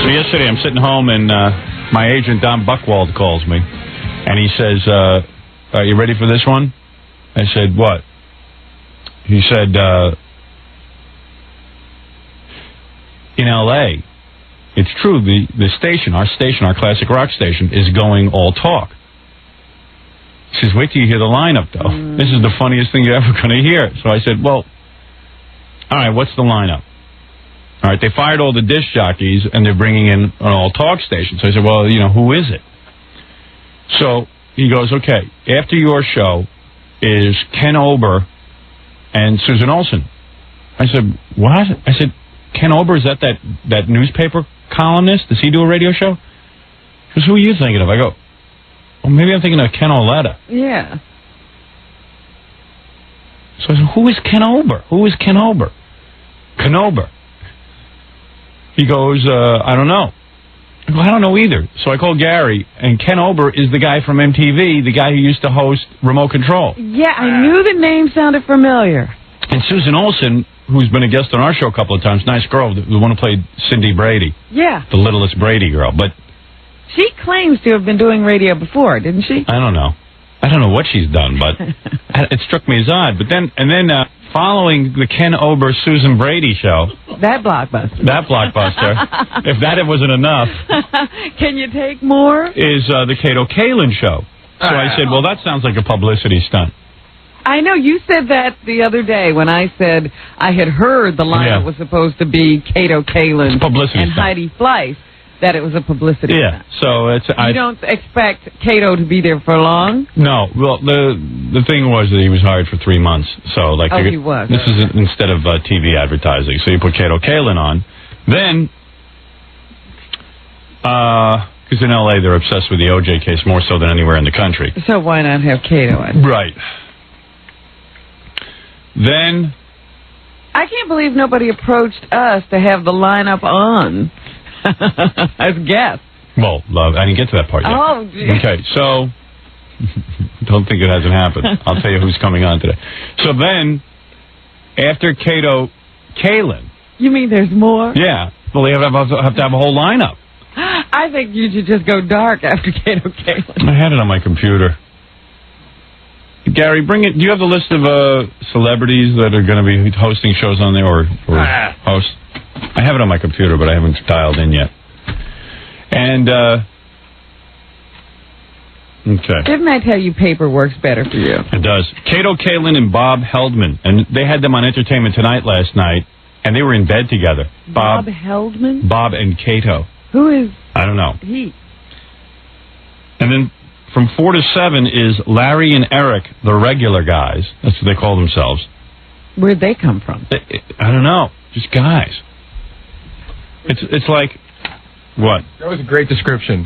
So yesterday I'm sitting home and my agent Don Buchwald calls me and he says, "Are you ready for this one?" I said, "What?" He said, "In L.A., it's true. The station, our classic rock station, is going all talk." He says, "Wait till you hear the lineup, though. This is the funniest thing you're ever going to hear." So I said, "Well, all right, what's the lineup?" All right, they fired all the disc jockeys, and they're bringing in an all-talk station. So I said, "Well, who is it?" So he goes, "Okay, after your show is Ken Ober and Susan Olsen." I said, "What?" I said, "Ken Ober, is that newspaper columnist? Does he do a radio show?" He goes, "Who are you thinking of?" I go, "Well, maybe I'm thinking of Ken Oletta." Yeah. So I said, "Who is Ken Ober? Who is Ken Ober?" Ken Ober. He goes, "I don't know." I go, "I don't know either." So I called Gary, and Ken Ober is the guy from MTV, the guy who used to host Remote Control. Yeah, I knew the name sounded familiar. And Susan Olsen, who's been a guest on our show a couple of times, nice girl, the one who played Cindy Brady. Yeah. The littlest Brady girl. But she claims to have been doing radio before, didn't she? I don't know. I don't know what she's done, but it struck me as odd. But then, following the Ken Ober Susan Brady show, that blockbuster, if that wasn't enough, can you take more? Is the Kato Kaelin show. So I said, well, that sounds like a publicity stunt. I know you said that the other day when I said I had heard the lineup was supposed to be Kato Kaelin and Heidi Fleiss. That it was a publicity stunt. So you don't expect Kato to be there for long? No. Well, the thing was that he was hired for 3 months. So he was. This is instead of TV advertising. So you put Kato Kaelin on. Then, because in L.A. they're obsessed with the O.J. case more so than anywhere in the country. So why not have Kato on? Right. Then, I can't believe nobody approached us to have the lineup on. As guests. Well, love, I didn't get to that part yet. Oh, geez. Okay, so don't think it hasn't happened. I'll tell you who's coming on today. So then, after Kato Kaelin. You mean there's more? Yeah. Well, they have to have a whole lineup. I think you should just go dark after Kato Kaelin. I had it on my computer. Gary, bring it. Do you have the list of celebrities that are going to be hosting shows on there or hosts? I have it on my computer, but I haven't dialed in yet. And, okay. Didn't I tell you paper works better for you? It does. Kato Kaelin and Bob Heldman. And they had them on Entertainment Tonight last night, and they were in bed together. Bob Heldman? Bob and Kato. Who is I don't know. he? And then from 4 to 7 is Larry and Eric, the regular guys. That's what they call themselves. Where'd they come from? I don't know. Just guys. It's like, what? That was a great description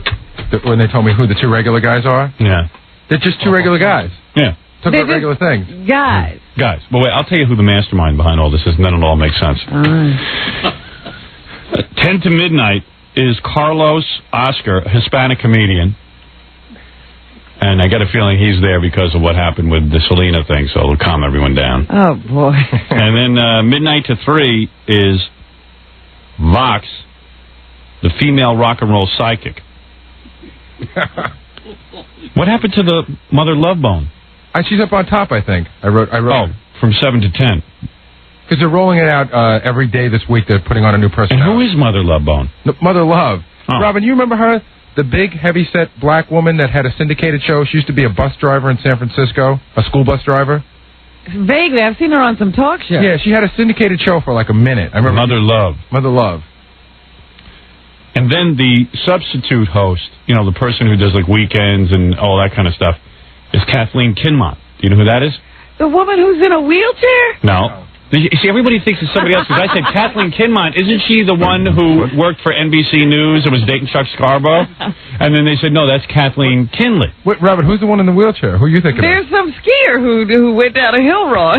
when they told me who the two regular guys are. Yeah. They're just two regular guys. Yeah. Talk about regular things. Guys. Guys. But wait, I'll tell you who the mastermind behind all this is, and then it'll all make sense. 10 to midnight is Carlos Oscar, a Hispanic comedian. And I get a feeling he's there because of what happened with the Selena thing, so it'll calm everyone down. Oh, boy. And then midnight to 3 is Vox, the female rock and roll psychic. What happened to the Mother Love Bone? She's up on top, I think. I wrote. Oh, from 7 to 10. Because they're rolling it out every day this week. They're putting on a new person. And who is Mother Love Bone? Mother Love. Oh. Robin, you remember her? The big, heavy-set black woman that had a syndicated show. She used to be a bus driver in San Francisco, a school bus driver. Vaguely, I've seen her on some talk shows. Yeah, she had a syndicated show for like a minute. I remember. Mother Love. Mother Love. And then the substitute host, the person who does like weekends and all that kind of stuff, is Kathleen Kinmont. Do you know who that is? The woman who's in a wheelchair? No. You see, everybody thinks it's somebody else, because I said Kathleen Kinmont. Isn't she the one who worked for NBC News and was dating Chuck Scarborough? And then they said, no, that's Kathleen Kinley. Wait, Robert, who's the one in the wheelchair? Who are you thinking There's some skier who went down a hill wrong.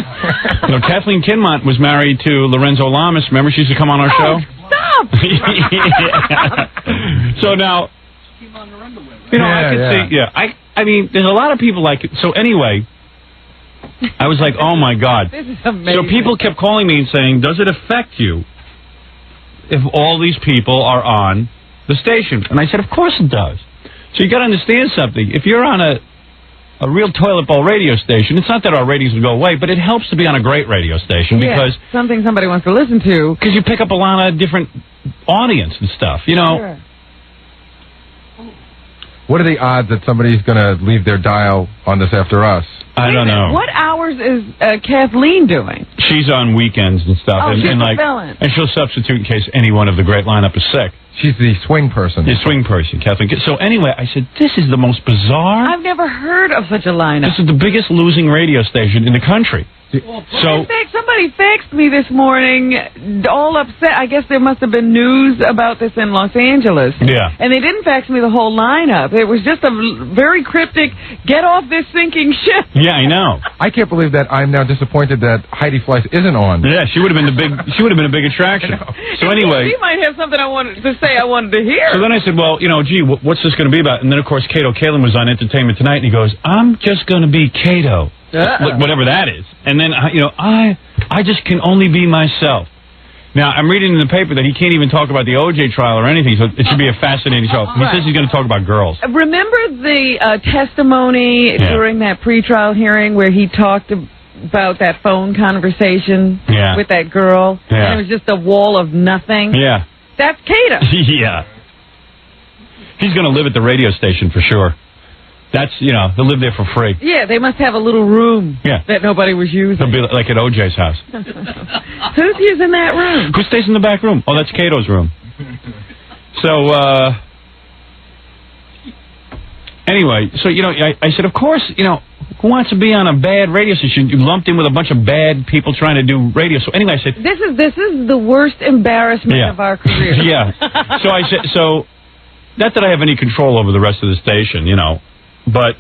No, Kathleen Kinmont was married to Lorenzo Lamas. Remember, she used to come on our show? Stop! So now, I could see, I mean, there's a lot of people like it. So anyway, I was like, oh, my God. This is amazing. So people kept calling me and saying, does it affect you if all these people are on the station. And I said, of course it does. So you got to understand something. If you're on a real toilet bowl radio station, it's not that our ratings will go away, but it helps to be on a great radio station because something somebody wants to listen to. Because you pick up a lot of different audience and stuff, you know. Sure. What are the odds that somebody's going to leave their dial on this after us? I don't know. What hours is Kathleen doing? She's on weekends and stuff. Oh, she's like, felon. and she'll substitute in case any one of the great lineup is sick. She's the swing person. The swing person, Kathleen. So anyway, I said, this is the most bizarre. I've never heard of such a lineup. This is the biggest losing radio station in the country. So, in fact, somebody faxed me this morning, all upset. I guess there must have been news about this in Los Angeles. Yeah. And they didn't fax me the whole lineup. It was just a very cryptic, get off this sinking ship. Yeah, I know. I can't believe that I'm now disappointed that Heidi Fleiss isn't on. Yeah, she would have been a big attraction. So anyway, she might have something I wanted to say. I wanted to hear. So then I said, well, gee, what's this going to be about? And then of course Kato Kaelin was on Entertainment Tonight, and he goes, I'm just going to be Kato. Whatever that is. And then, I just can only be myself. Now, I'm reading in the paper that he can't even talk about the O.J. trial or anything, so it should be a fascinating show. He says he's going to talk about girls. Remember the testimony during that pretrial hearing where he talked about that phone conversation with that girl? Yeah. And it was just a wall of nothing? Yeah. That's Kato. Yeah. He's going to live at the radio station for sure. That's, he'll live there for free. Yeah, they must have a little room that nobody was using. It'll be like at O.J.'s house. Who's using that room? Who stays in the back room? Oh, that's Kato's room. So, anyway, so, I said, of course, who wants to be on a bad radio station? You lumped in with a bunch of bad people trying to do radio. So anyway, I said... This is the worst embarrassment of our career. Yeah. So I said, not that I have any control over the rest of the station, but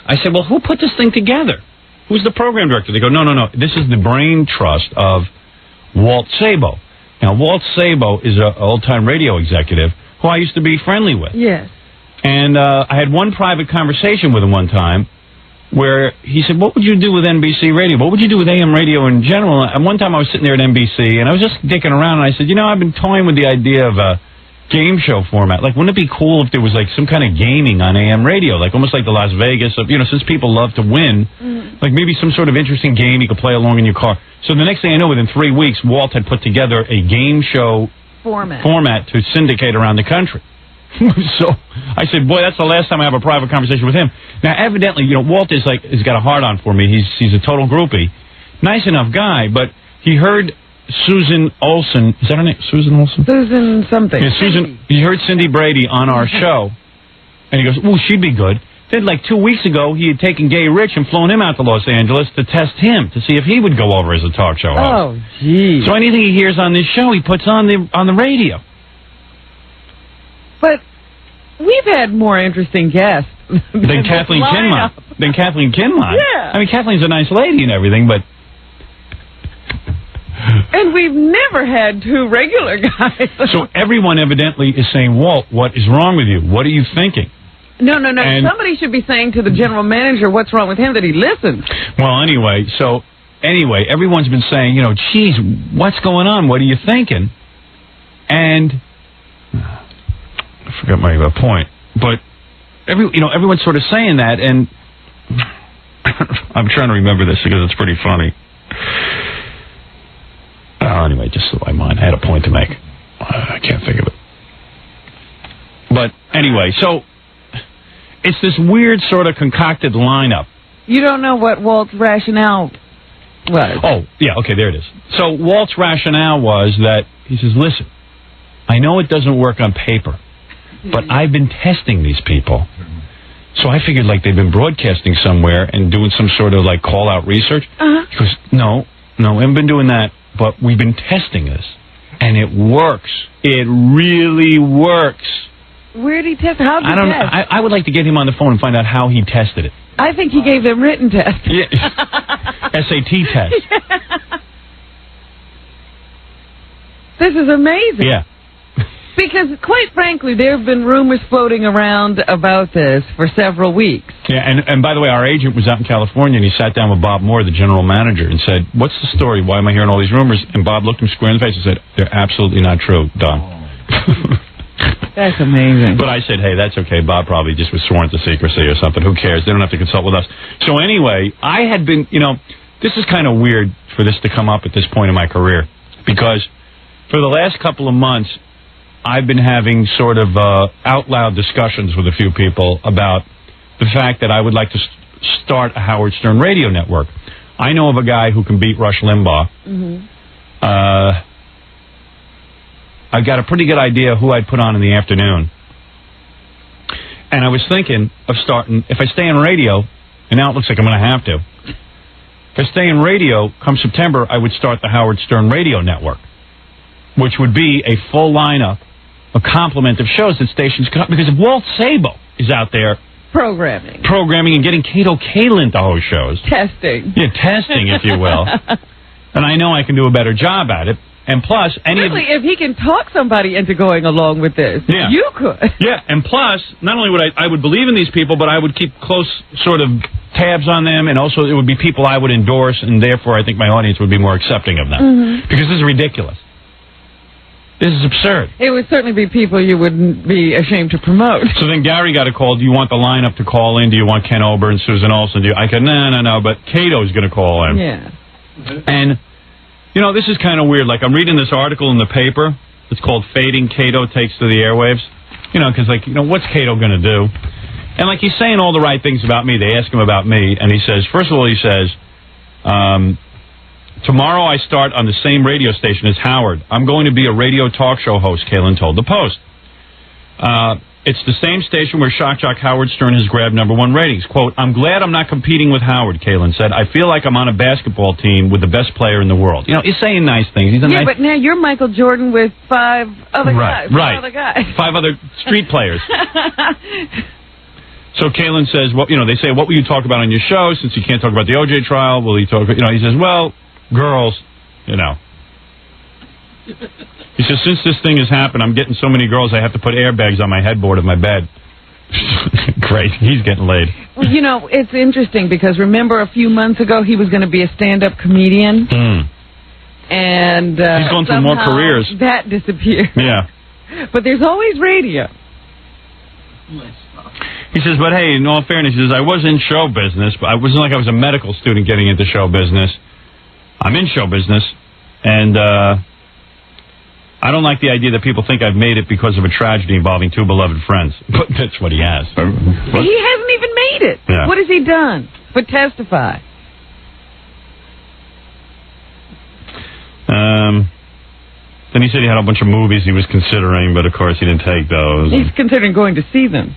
I said, well, who put this thing together? Who's the program director? They go, no. This is the brain trust of Walt Sabo. Now, Walt Sabo is an old-time radio executive who I used to be friendly with. Yes. And I had one private conversation with him one time where he said, what would you do with NBC radio? What would you do with AM radio in general? And one time I was sitting there at NBC, and I was just dicking around, and I said, I've been toying with the idea of a game show format. Like, wouldn't it be cool if there was like some kind of gaming on AM radio, like almost like the Las Vegas of, since people love to win, like maybe some sort of interesting game you could play along in your car. So the next thing I know, within 3 weeks, Walt had put together a game show format to syndicate around the country. So I said, boy, that's the last time I have a private conversation with him. Now, evidently, Walt has got a hard-on for me. He's a total groupie. Nice enough guy, but he heard Susan Olsen, is that her name? Susan Olsen? Susan something. Yeah, Susan. He heard Cindy Brady on our show, and he goes, "Ooh, she'd be good." Then, like 2 weeks ago, he had taken Gay Rich and flown him out to Los Angeles to test him to see if he would go over as a talk show host. Oh, gee. So anything he hears on this show, he puts on the radio. But we've had more interesting guests than Kathleen Kinmont. Yeah. I mean, Kathleen's a nice lady and everything, but. And we've never had two regular guys. So everyone evidently is saying, Walt, what is wrong with you? What are you thinking? No. And somebody should be saying to the general manager what's wrong with him, that he listens. Well, anyway, everyone's been saying, geez, what's going on? What are you thinking? And I forgot my point. But everyone's sort of saying that, and I'm trying to remember this because it's pretty funny. Anyway, just so my mind. I had a point to make. I can't think of it. But anyway, so it's this weird sort of concocted lineup. You don't know what Walt's rationale was. Oh, yeah, okay, there it is. So Walt's rationale was that, he says, listen, I know it doesn't work on paper, but I've been testing these people. So I figured like they've been broadcasting somewhere and doing some sort of like call-out research. He goes, no, we haven't been doing that. But we've been testing this, and it works. It really works. Where did he test? How did he test? I would like to get him on the phone and find out how he tested it. I think he gave them written tests. Yeah. SAT test. Yeah. This is amazing. Yeah. Because, quite frankly, there have been rumors floating around about this for several weeks. Yeah, and by the way, our agent was out in California, and he sat down with Bob Moore, the general manager, and said, what's the story? Why am I hearing all these rumors? And Bob looked him square in the face and said, they're absolutely not true, Don. That's amazing. But I said, hey, that's okay. Bob probably just was sworn to secrecy or something. Who cares? They don't have to consult with us. So anyway, I had been, this is kind of weird for this to come up at this point in my career, because for the last couple of months, I've been having sort of out loud discussions with a few people about the fact that I would like to start a Howard Stern radio network. I know of a guy who can beat Rush Limbaugh. Mm-hmm. I've got a pretty good idea who I'd put on in the afternoon. And I was thinking of starting, if I stay in radio, and now it looks like I'm going to have to. If I stay in radio, come September, I would start the Howard Stern Radio Network, which would be a full lineup, a complement of shows that stations could, because if Walt Sabo is out there programming and getting Kato Kaelin to host shows. Testing, if you will. And I know I can do a better job at it. And plus, if he can talk somebody into going along with this, you could. Yeah, and plus, not only would I would believe in these people, but I would keep close sort of tabs on them, and also it would be people I would endorse, and therefore I think my audience would be more accepting of them. Mm-hmm. Because this is ridiculous. This is absurd. It would certainly be people you wouldn't be ashamed to promote. So then Gary got a call. Do you want the lineup to call in? Do you want Ken Ober and Susan Olsen? I said, no, but Cato's going to call in. Yeah. And, this is kind of weird. Like, I'm reading this article in the paper. It's called Fading Kato Takes to the Airwaves. Because, what's Kato going to do? And, he's saying all the right things about me. They ask him about me, and he says, first of all, he says, tomorrow I start on the same radio station as Howard. I'm going to be a radio talk show host, Kaelin told the Post. It's the same station where shock jock Howard Stern has grabbed #1 ratings. Quote, I'm glad I'm not competing with Howard, Kaelin said. I feel like I'm on a basketball team with the best player in the world. He's saying nice things. But now you're Michael Jordan with 5 other guys. Right. 5 other guys. 5 other street players. So Kaelin says, well, they say, what will you talk about on your show? Since you can't talk about the OJ trial, will you talk, he says, well, girls, He says, since this thing has happened, I'm getting so many girls, I have to put airbags on my headboard of my bed. Great. He's getting laid. Well, it's interesting because remember a few months ago he was going to be a stand-up comedian? And he's going through more careers. That disappeared. Yeah. But there's always radio. He says, but hey, in all fairness, he says, I was in show business, but it wasn't like I was a medical student getting into show business. I'm in show business, and I don't like the idea that people think I've made it because of a tragedy involving 2 beloved friends. But that's what he has. He hasn't even made it. Yeah. What has he done but testify? Then he said he had a bunch of movies he was considering, but of course he didn't take those. He's considering going to see them.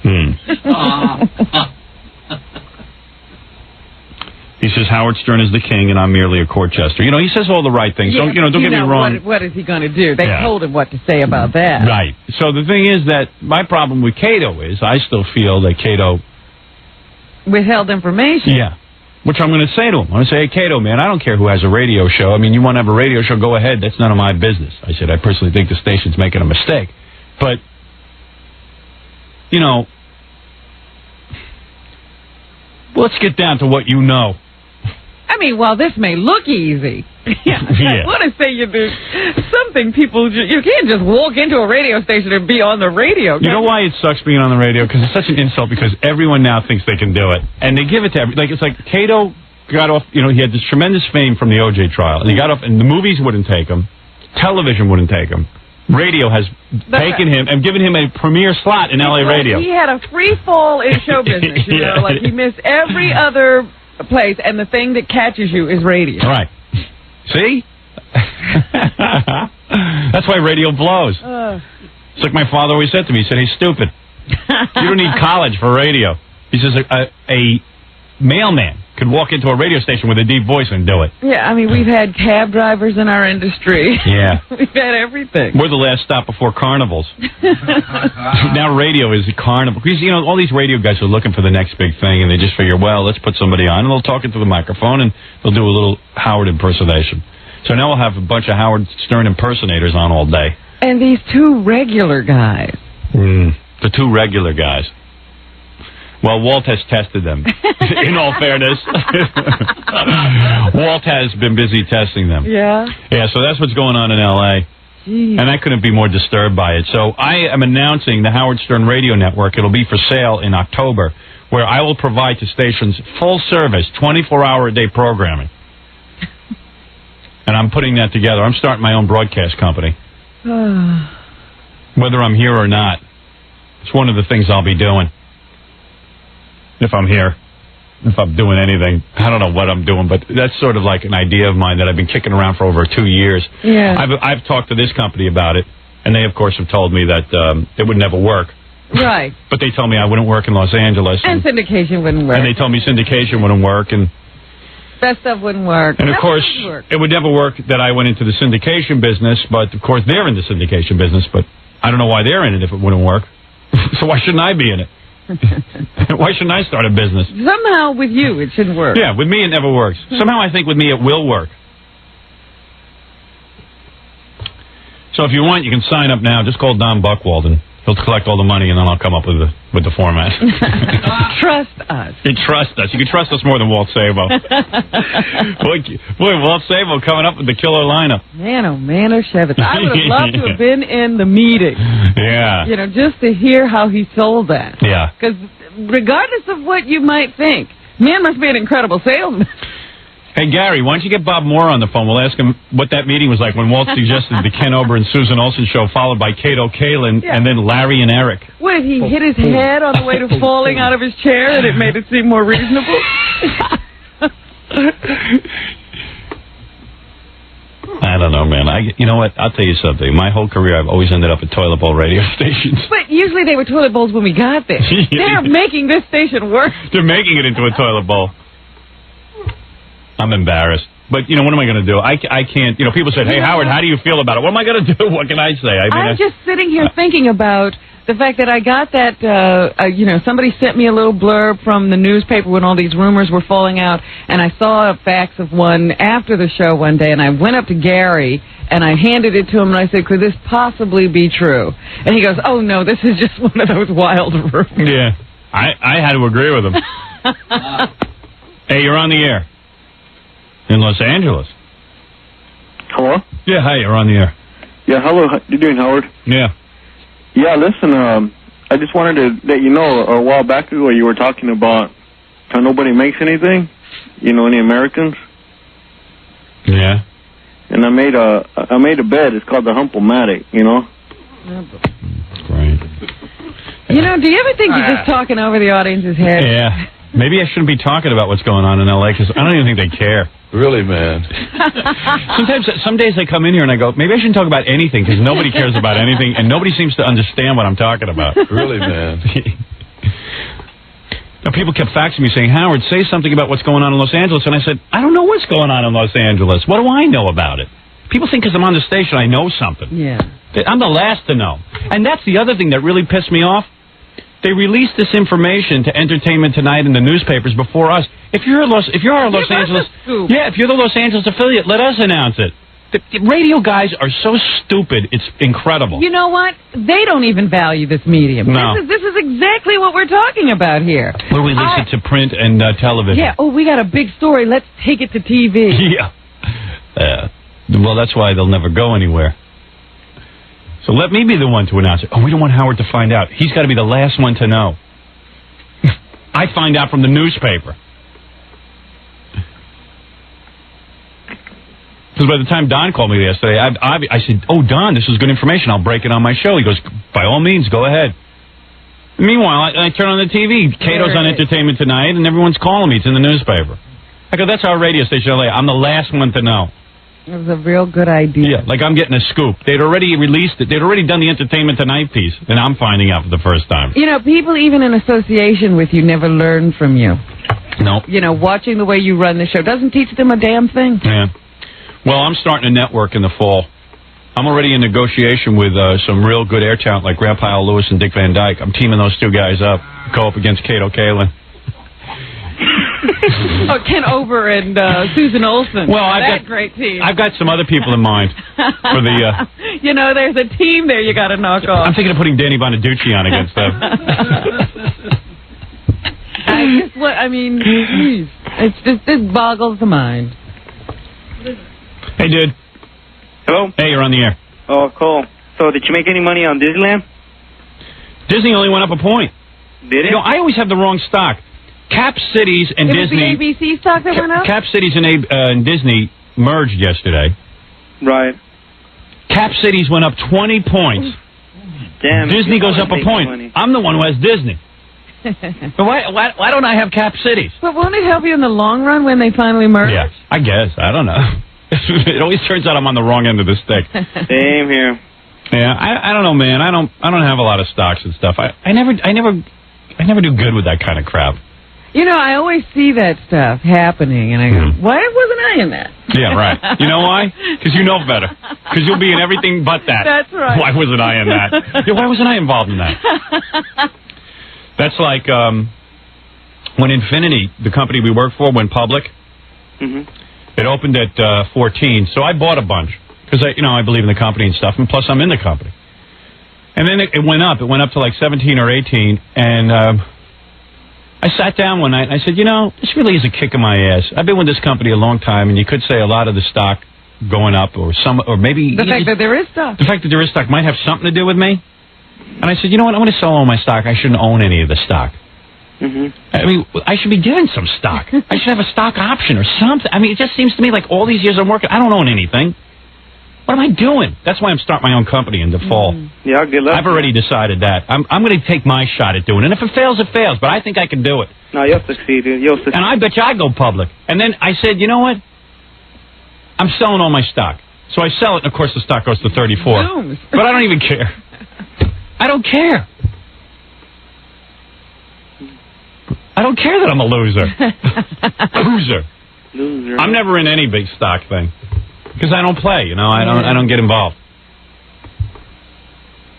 He says Howard Stern is the king and I'm merely a court jester. He says all the right things. Yeah, don't get me wrong. What is he going to do? They told him what to say about that. Right. So the thing is that my problem with Kato is I still feel that Kato withheld information. Yeah. Which I'm going to say to him. I'm going to say, hey, Kato, man, I don't care who has a radio show. I mean, you want to have a radio show, go ahead. That's none of my business. I said, I personally think the station's making a mistake. But, let's get down to what you know. I mean, while this may look easy, I want to say you do something people, you can't just walk into a radio station and be on the radio. You know why it sucks being on the radio? Because it's such an insult because everyone now thinks they can do it. And they give it to it's like Kato got off, he had this tremendous fame from the OJ trial. And he got off, and the movies wouldn't take him. Television wouldn't take him. Radio has taken him and given him a premier slot in LA radio. He had a free fall in show business, he missed every other place, and the thing that catches you is radio. Right. See? That's why radio blows. It's like my father always said to me. He said, hey, stupid. You don't need college for radio. He says a mailman could walk into a radio station with a deep voice and do it. Yeah, I mean, we've had cab drivers in our industry. Yeah. We've had everything. We're the last stop before carnivals. Now radio is a carnival. Because, all these radio guys are looking for the next big thing, and they just figure, well, let's put somebody on, and they'll talk into the microphone, and they'll do a little Howard impersonation. So now we'll have a bunch of Howard Stern impersonators on all day. And these 2 regular guys. The 2 regular guys. Well, Walt has tested them, in all fairness. Walt has been busy testing them. Yeah? Yeah, so that's what's going on in L.A. And I couldn't be more disturbed by it. So I am announcing the Howard Stern Radio Network. It'll be for sale in October, where I will provide to stations full service, 24-hour-a-day programming. And I'm putting that together. I'm starting my own broadcast company. Whether I'm here or not. It's one of the things I'll be doing. If I'm here. If I'm doing anything. I don't know what I'm doing, but that's sort of like an idea of mine that I've been kicking around for over 2 years. Yeah. I've talked to this company about it, and they, of course, have told me that it would never work. Right. But they told me I wouldn't work in Los Angeles. And syndication wouldn't work. And they told me syndication wouldn't work. And that stuff wouldn't work. And, of course, it would never work that I went into the syndication business, but, of course, they're in the syndication business, but I don't know why they're in it if it wouldn't work. So why shouldn't I be in it? Why shouldn't I start a business? Somehow with you it shouldn't work. Yeah, with me it never works. Somehow I think with me it will work. So if you want, you can sign up now. Just call Don Buchwald and he'll collect all the money, and then I'll come up with the format. Trust us. You trust us. You can trust us more than Walt Sabo. boy, Walt Sabo coming up with the killer lineup. Man, oh Shevitz. I would have loved to have been in the meeting. Yeah. You know, just to hear how he sold that. Yeah. Because regardless of what you might think, man must be an incredible salesman. Hey, Gary, why don't you get Bob Moore on the phone? We'll ask him what that meeting was like when Walt suggested the Ken Ober and Susan Olsen show, followed by Kato Kaelin, and then Larry and Eric. What, he hit his head on the way to falling out of his chair and it made it seem more reasonable? I don't know, man. You know what? I'll tell you something. My whole career, I've always ended up at toilet bowl radio stations. But usually they were toilet bowls when we got there. They're making this station work. They're making it into a toilet bowl. I'm embarrassed. But, you know, what am I going to do? I can't, you know, people said, hey, Howard, how do you feel about it? What am I going to do? What can I say? I'm just sitting here thinking about the fact that I got that, you know, somebody sent me a little blurb from the newspaper when all these rumors were falling out, and I saw a fax of one after the show one day, and I went up to Gary, and I handed it to him, and I said, could this possibly be true? And he goes, oh, no, this is just one of those wild rumors. Yeah, I had to agree with him. Hey, you're on the air. In Los Angeles. Hello? Yeah, hi, you're on the air. Yeah, hello. How you doing, Howard? Yeah. Yeah, listen, I just wanted to let you know, a while back ago you were talking about how nobody makes anything, you know, any Americans. Yeah. And I made a bed. It's called the Hump-O-Matic, you know? That's great. You know, do you ever think you're just talking over the audience's head? Yeah. Maybe I shouldn't be talking about what's going on in L.A. because I don't even think they care. Really, man. Some days I come in here and I go, maybe I shouldn't talk about anything because nobody cares about anything and nobody seems to understand what I'm talking about. Really, man. Now, people kept faxing me saying, Howard, say something about what's going on in Los Angeles. And I said, I don't know what's going on in Los Angeles. What do I know about it? People think because I'm on the station I know something. Yeah. I'm the last to know. And that's the other thing that really pissed me off. They released this information to Entertainment Tonight in the newspapers before us. If you're a Los Angeles, if you're the Los Angeles affiliate, let us announce it. The radio guys are so stupid, it's incredible. You know what? They don't even value this medium. No. This is exactly what we're talking about here. We'll release it to print and television. Yeah, oh, we got a big story. Let's take it to TV. Yeah. Well, that's why they'll never go anywhere. So let me be the one to announce it. Oh, we don't want Howard to find out. He's got to be the last one to know. I find out from the newspaper. Because by the time Don called me yesterday, I said, oh, Don, this is good information. I'll break it on my show. He goes, by all means, go ahead. Meanwhile, I turn on the TV. Kato's on Entertainment Tonight, and everyone's calling me. It's in the newspaper. I go, that's our radio station in L.A. I'm the last one to know. It was a real good idea. Yeah, like I'm getting a scoop. They'd already released it. They'd already done the Entertainment Tonight piece, and I'm finding out for the first time. You know, people even in association with you never learn from you. No. You know, watching the way you run the show doesn't teach them a damn thing. Yeah. Well, I'm starting a network in the fall. I'm already in negotiation with some real good air talent like Grandpa Al Lewis and Dick Van Dyke. I'm teaming those two guys up, go up against Kato Kaelin. Oh, Ken Ober and Susan Olsen. Well, That great team. I've got some other people in mind for the. You know, there's a team there you got to knock off. I'm thinking of putting Danny Bonaducci on against them. Geez, it boggles the mind. Hey, dude. Hello? Hey, you're on the air. Oh, cool. So did you make any money on Disneyland? Disney only went up a point. Did it? You know, I always have the wrong stock. Cap Cities and Disney. It was the ABC stock that went up? Cap Cities and Disney merged yesterday. Right. Cap Cities went up 20 points. Damn. Disney goes up a point. Money. I'm the one who has Disney. But why don't I have Cap Cities? But won't it help you in the long run when they finally merge? Yeah, I guess. I don't know. It always turns out I'm on the wrong end of the stick. Same here. Yeah, I don't know, man. I don't have a lot of stocks and stuff. I never do good with that kind of crap. You know, I always see that stuff happening, and I go, why wasn't I in that? Yeah, right. You know why? Because you know better. Because you'll be in everything but that. That's right. Why wasn't I in that? Yeah, why wasn't I involved in that? That's like when Infinity, the company we work for, went public. It opened at 14, so I bought a bunch because I believe in the company and stuff, and plus I'm in the company. And then it went up. It went up to like 17 or 18, and I sat down one night and I said, this really is a kick in my ass. I've been with this company a long time, and you could say a lot of the stock going up, or maybe the fact that there is stock. The fact that there is stock might have something to do with me. And I said, you know what? I'm going to sell all my stock. I shouldn't own any of the stock. I mean, I should be given some stock. I should have a stock option or something. I mean, it just seems to me like all these years I'm working, I don't own anything. What am I doing? That's why I'm starting my own company in the fall. Yeah, good luck. I've already decided that. I'm going to take my shot at doing it. And if it fails, it fails. But I think I can do it. No, you'll succeed, dude. You'll succeed. And I bet you I go public. And then I said, you know what? I'm selling all my stock. So I sell it, and of course the stock goes to 34. Zooms. But I don't even care. I don't care. I don't care that I'm a loser. Loser. I'm never in any big stock thing because I don't play. I don't get involved.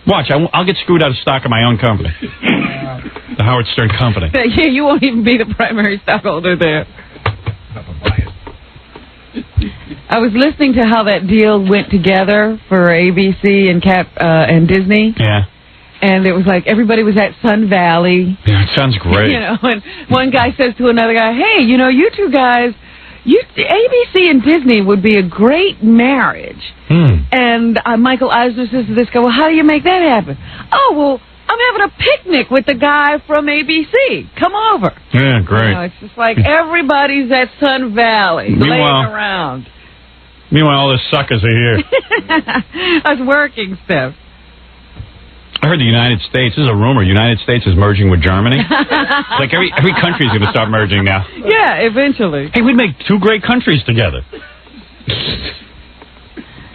Watch, I'll get screwed out of stock of my own company, the Howard Stern Company. Yeah, you won't even be the primary stockholder there. I was listening to how that deal went together for ABC and Cap and Disney. Yeah. And it was like everybody was at Sun Valley. Yeah, it sounds great. And one guy says to another guy, hey, you two guys, ABC and Disney would be a great marriage. And Michael Eisner says to this guy, well, how do you make that happen? Oh, well, I'm having a picnic with the guy from ABC. Come over. Yeah, great. It's just like everybody's at Sun Valley laying around. Meanwhile, all the suckers are here. Us working stuff. I heard the United States, this is a rumor, United States is merging with Germany. Like every country's going to start merging now. Yeah, eventually. Hey, we'd make two great countries together.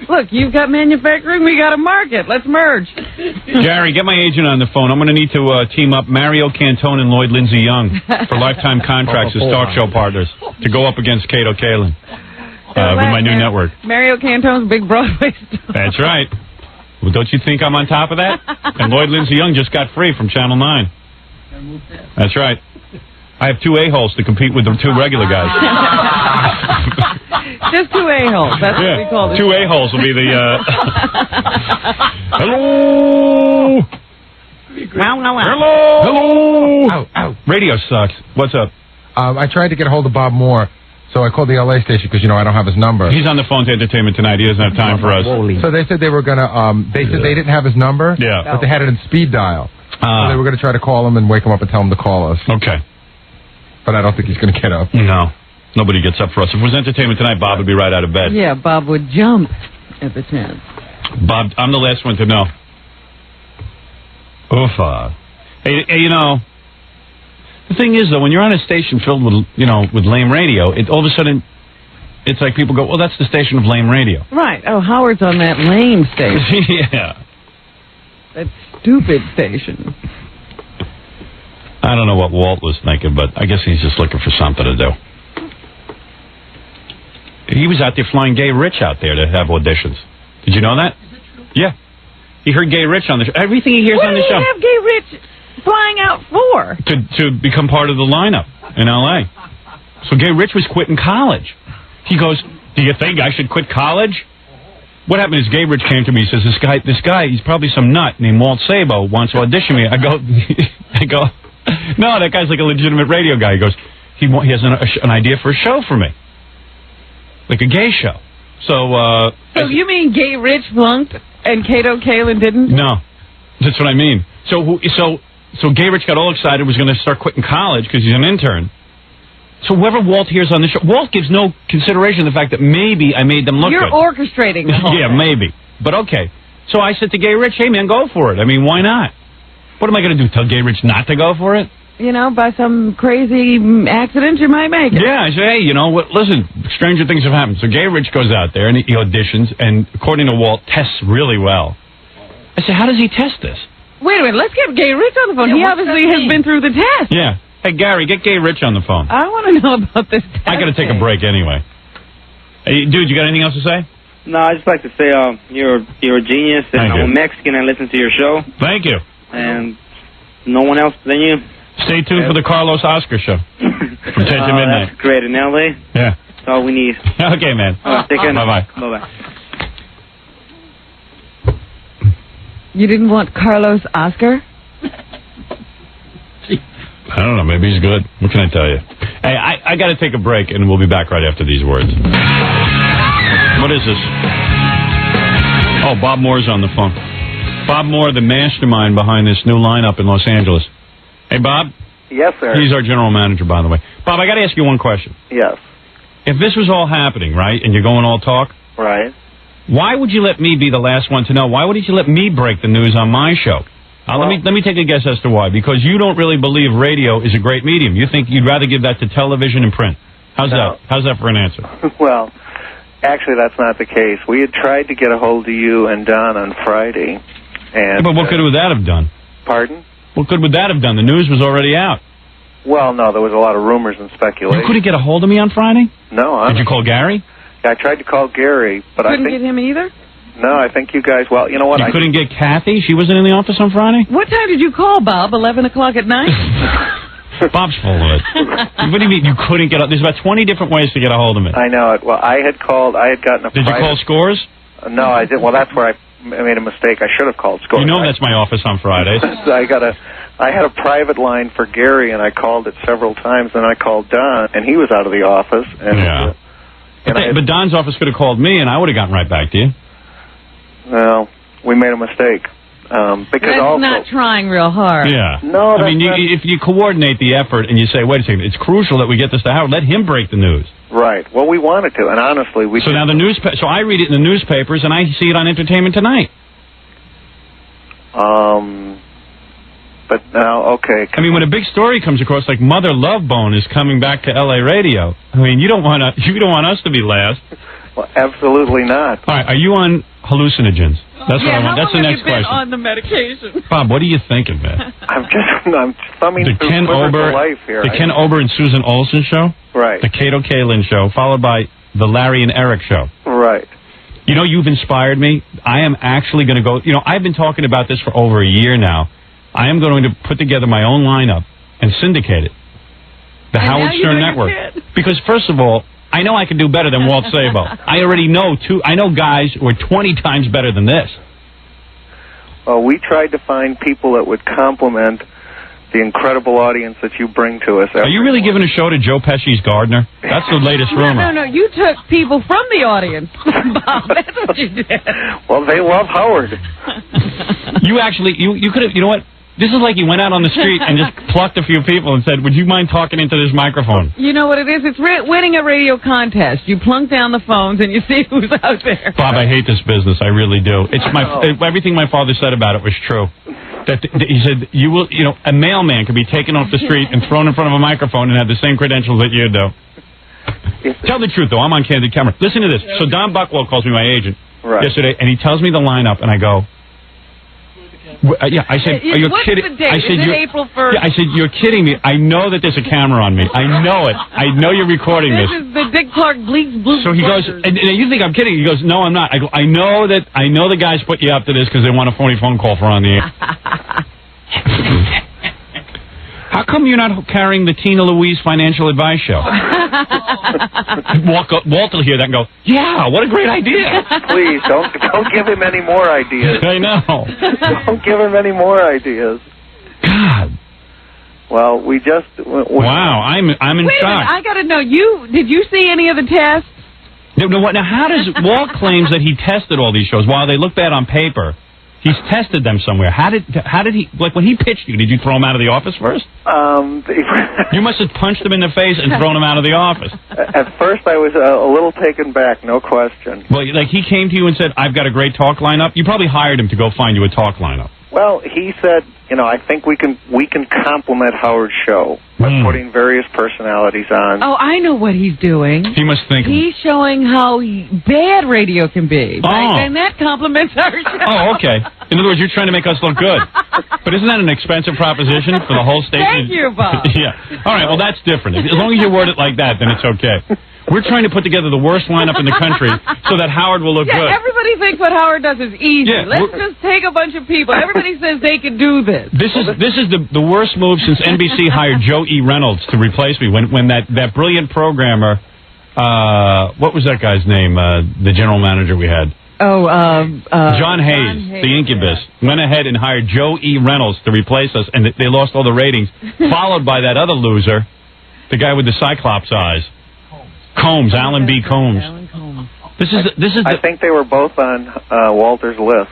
Look, you've got manufacturing, we got a market. Let's merge. Gary, get my agent on the phone. I'm going to need to team up Mario Cantone and Lloyd Lindsay Young for lifetime contracts as talk show partners to go up against Kato Kaelin with my new network. Mario Cantone's big Broadway star. That's right. Well, don't you think I'm on top of that? And Lloyd Lindsay Young just got free from Channel 9. That's right. I have two a-holes to compete with the two regular guys. Just two a-holes. That's what we call it. Two a-holes will be the... Hello! Hello! Hello! Ow, ow. Radio sucks. What's up? I tried to get a hold of Bob Moore, so I called the L.A. station because, I don't have his number. He's on the phone to Entertainment Tonight. He doesn't have time for us. So they said they were going to... they said they didn't have his number, but they had it in speed dial. So they were going to try to call him and wake him up and tell him to call us. Okay. But I don't think he's going to get up. No. Nobody gets up for us. If it was Entertainment Tonight, Bob would be right out of bed. Yeah, Bob would jump at the chance. Bob, I'm the last one to know. Oofa. Hey, the thing is, though, when you're on a station filled with, with lame radio, all of a sudden, it's like people go, well, that's the station of lame radio. Right. Oh, Howard's on that lame station. Yeah. That stupid station. I don't know what Walt was thinking, but I guess he's just looking for something to do. He was out there flying Gay Rich out there to have auditions. Did you know that? Is that true? Yeah. He heard Gay Rich on the show. Everything he hears on the show. What did he have Gay Rich flying out for? To become part of the lineup in L.A. So Gay Rich was quitting college. He goes, do you think I should quit college? What happened is Gay Rich came to me. He says, this guy, he's probably some nut named Walt Sabo wants to audition me. I go, no, that guy's like a legitimate radio guy. He goes, he has an idea for a show for me. Like a gay show. So you mean Gay Rich flunked And Kato Kaelin didn't? No. That's what I mean. So Gay Rich got all excited, was going to start quitting college because he's an intern. So whoever Walt hears on the show, Walt gives no consideration to the fact that maybe I made them look You're good. orchestrating the whole yeah, thing. maybe. But okay. So I said to Gay Rich, hey, man, go for it. I mean, why not? What am I going to do, tell Gay Rich not to go for it? You know, by some crazy accident, you might make it. Yeah, I say, hey, you know what? Listen, stranger things have happened. So Gay Rich goes out there and he auditions, and according to Walt, tests really well. I said, how does he test this? Wait a minute, let's get Gay Rich on the phone. He obviously has been through the test. Yeah. Hey, Gary, get Gay Rich on the phone. I want to know about this test. I got to take a break anyway. Hey, dude, you got anything else to say? No, I just like to say you're a genius, and Thank you. I'm Mexican. I listen to your show. Thank you. And no one else than you. Stay tuned for the Carlos Oscar show from 10 to midnight. That's great. In L.A.? Yeah. That's all we need. Okay, man. Take care. Bye-bye. Bye-bye. You didn't want Carlos Oscar? I don't know. Maybe he's good. What can I tell you? Hey, I got to take a break, and we'll be back right after these words. What is this? Oh, Bob Moore's on the phone. Bob Moore, the mastermind behind this new lineup in Los Angeles. Hey, Bob? Yes, sir. He's our general manager, by the way. Bob, I got to ask you one question. Yes. If this was all happening, right, and you're going all talk, Right. why would you let me be the last one to know? Why wouldn't you let me break the news on my show? Let me take a guess as to why. Because you don't really believe radio is a great medium. You think you'd rather give that to television and print. How's that? How's that for an answer? Well, actually, that's not the case. We had tried to get a hold of you and Don on Friday. And, but what good would that have done? Pardon? What good would that have done? The news was already out. Well, no, there was a lot of rumors and speculation. You couldn't get a hold of me on Friday? No. Did you call Gary? I tried to call Gary, but Couldn't get him either? No, I think you guys, well, you know what? You couldn't get Kathy? She wasn't in the office on Friday? What time did you call, Bob? 11 o'clock at night? Bob's full of it. What do you mean you couldn't get... There's about 20 different ways to get a hold of me. I know it. Well, I had gotten a Did you call Scores? No, I didn't. Well, that's where I made a mistake. I should have called Scores. You know that's my office on Fridays. I had a private line for Gary, and I called it several times. Then I called Don, and he was out of the office. And, yeah. But Don's office could have called me, and I would have gotten right back to you. Well, we made a mistake. Because that's not trying real hard. Yeah. No, I mean, if you coordinate the effort and you say, wait a second, it's crucial that we get this to Howard, let him break the news. Right. Well, we wanted to, and honestly, we... So now so I read it in the newspapers, and I see it on Entertainment Tonight. But now, okay. I mean, when a big story comes across, like Mother Love Bone is coming back to L.A. radio, I mean, you don't want us to be last. Well, absolutely not. All right, are you on hallucinogens? That's what I want. That's the next question. On the medication. Bob, what are you thinking, man? I'm thumbing through Ken Ober, life here. the Ken Ober and Susan Olsen show, right? The Kato Kaelin show, followed by the Larry and Eric show, right? You know, you've inspired me. I am actually going to go. You know, I've been talking about this for over a year now. I am going to put together my own lineup and syndicate it. The Howard Stern Network. Because first of all, I know I can do better than Walt Sabo. I already know I know guys who are 20 times better than this. Well, we tried to find people that would complement the incredible audience that you bring to us. Are you really giving a show to Joe Pesci's gardener? That's the latest rumor. No, you took people from the audience, Bob. That's what you did. Well, they love Howard. You actually, you could have, you know what? This is like you went out on the street and just plucked a few people and said, would you mind talking into this microphone? You know what it is? It's winning a radio contest. You plunk down the phones and you see who's out there. Bob, I hate this business. I really do. It's everything my father said about it was true. He said, a mailman could be taken off the street and thrown in front of a microphone and have the same credentials that you do. Tell the truth, though. I'm on candid camera. Listen to this. So Don Buchwald calls me, my agent, yesterday, and he tells me the lineup, and I go... I said, are you kidding? What's the date? Is it April 1st? Yeah, I said, you're kidding me. I know that there's a camera on me. I know it. I know you're recording this. This is the Dick Clark Bleaks Blue. So he goes, and you think I'm kidding. He goes, no, I'm not. I go, I know the guys put you up to this because they want a phony phone call for on the air. How come you're not carrying the Tina Louise financial advice show? Walt will hear that and go, yeah, what a great idea. Please, don't give him any more ideas. I know. Don't give him any more ideas. God. Well, we just... Wow, I'm in shock. I got to know, did you see any of the tests? Now, how does Walt claims that he tested all these shows while they look bad on paper? He's tested them somewhere. How did he, like, when he pitched you, did you throw him out of the office first? You must have punched him in the face and thrown him out of the office. At first, I was a little taken back, no question. Well, like, he came to you and said, I've got a great talk lineup. You probably hired him to go find you a talk lineup. Well, he said, I think we can complement Howard's show by putting various personalities on. Oh, I know what he's doing. He must think... He's showing how bad radio can be. Oh. Right? And that complements our show. Oh, okay. In other words, you're trying to make us look good. But isn't that an expensive proposition for the whole station? Thank you, Bob. Yeah. All right, well, that's different. As long as you word it like that, then it's okay. We're trying to put together the worst lineup in the country so that Howard will look good. Everybody thinks what Howard does is easy. Yeah, Let's just take a bunch of people. Everybody says they can do this. This is the worst move since NBC hired Joe E. Reynolds to replace me. When that brilliant programmer, what was that guy's name? The general manager we had. John Hayes, the Incubus, went ahead and hired Joe E. Reynolds to replace us, and they lost all the ratings. Followed by that other loser, the guy with the Cyclops eyes. Combs, Alan B. Combs. This is. I think they were both on Walter's list.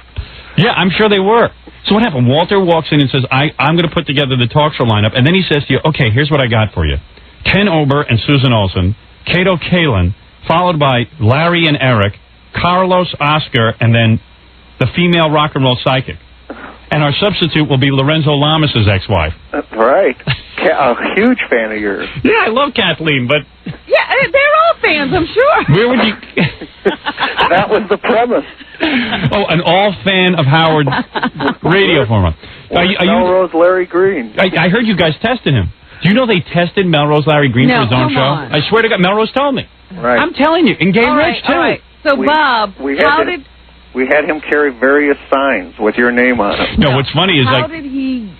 Yeah, I'm sure they were. So what happened? Walter walks in and says, I'm going to put together the talk show lineup, and then he says to you, okay, here's what I got for you. Ken Ober and Susan Olsen, Kato Kaelin, followed by Larry and Eric, Carlos, Oscar, and then the female rock and roll psychic. And our substitute will be Lorenzo Lamas' ex-wife. That's right. A huge fan of yours. Yeah, I love Kathleen, but... Yeah, they're all fans, I'm sure. Where would you... That was the premise. Oh, an all-fan of Howard radio format. Melrose Larry Green. I heard you guys tested him. Do you know they tested Melrose Larry Green for his own show? On. I swear to God, Melrose told me. Right. I'm telling you, and Gay Rich, too. All right. So, Bob, we had him carry various signs with your name on them. No, what's funny is how did he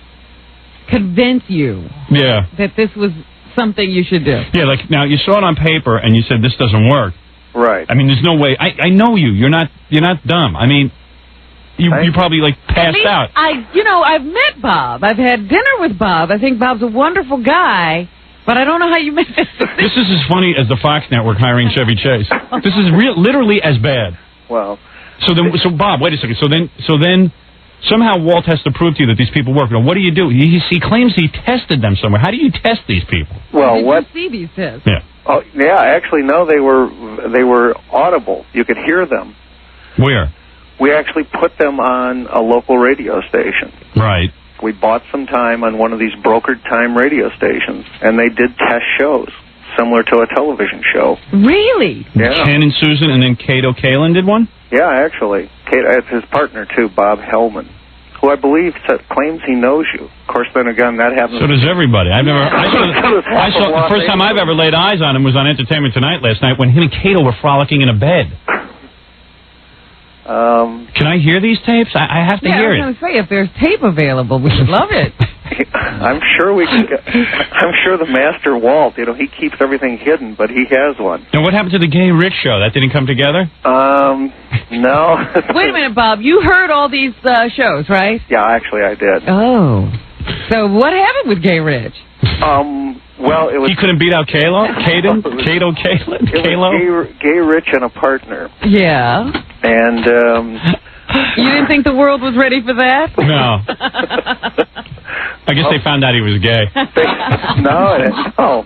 convince you that this was something you should do? Yeah, like, now, you saw it on paper, and you said, this doesn't work. Right. I mean, there's no way. I know you. You're not dumb. I mean, you probably, like, passed out. I've met Bob. I've had dinner with Bob. I think Bob's a wonderful guy, but I don't know how you met him. This is as funny as the Fox Network hiring Chevy Chase. This is literally as bad. Well... So Bob, wait a second. So then, somehow Walt has to prove to you that these people work. Now, what do? He claims he tested them somewhere. How do you test these people? Well, Did you see these tests? Yeah. Oh, yeah. Actually, no. They were audible. You could hear them. Where? We actually put them on a local radio station. Right. We bought some time on one of these brokered time radio stations, and they did test shows similar to a television show. Really? Yeah. Ken and Susan, and then Kato Kaelin did one? Yeah, actually. It's his partner, too, Bob Hellman, who I believe claims he knows you. Of course, then again, that happens... So does everybody. I saw the first time I've ever laid eyes on him was on Entertainment Tonight last night when him and Kato were frolicking in a bed. Can I hear these tapes? I have to hear it. I was going to say, if there's tape available, we would love it. I'm sure we can I'm sure the master Walt, he keeps everything hidden, but he has one. Now, what happened to the Gay Rich show? That didn't come together? No. Wait a minute, Bob. You heard all these shows, right? Yeah, actually, I did. Oh. So what happened with Gay Rich? Well, it was... He couldn't beat out Kato Kaelin? It was Gay Rich and a partner. Yeah. And... You didn't think the world was ready for that? No. I guess they found out he was gay. No.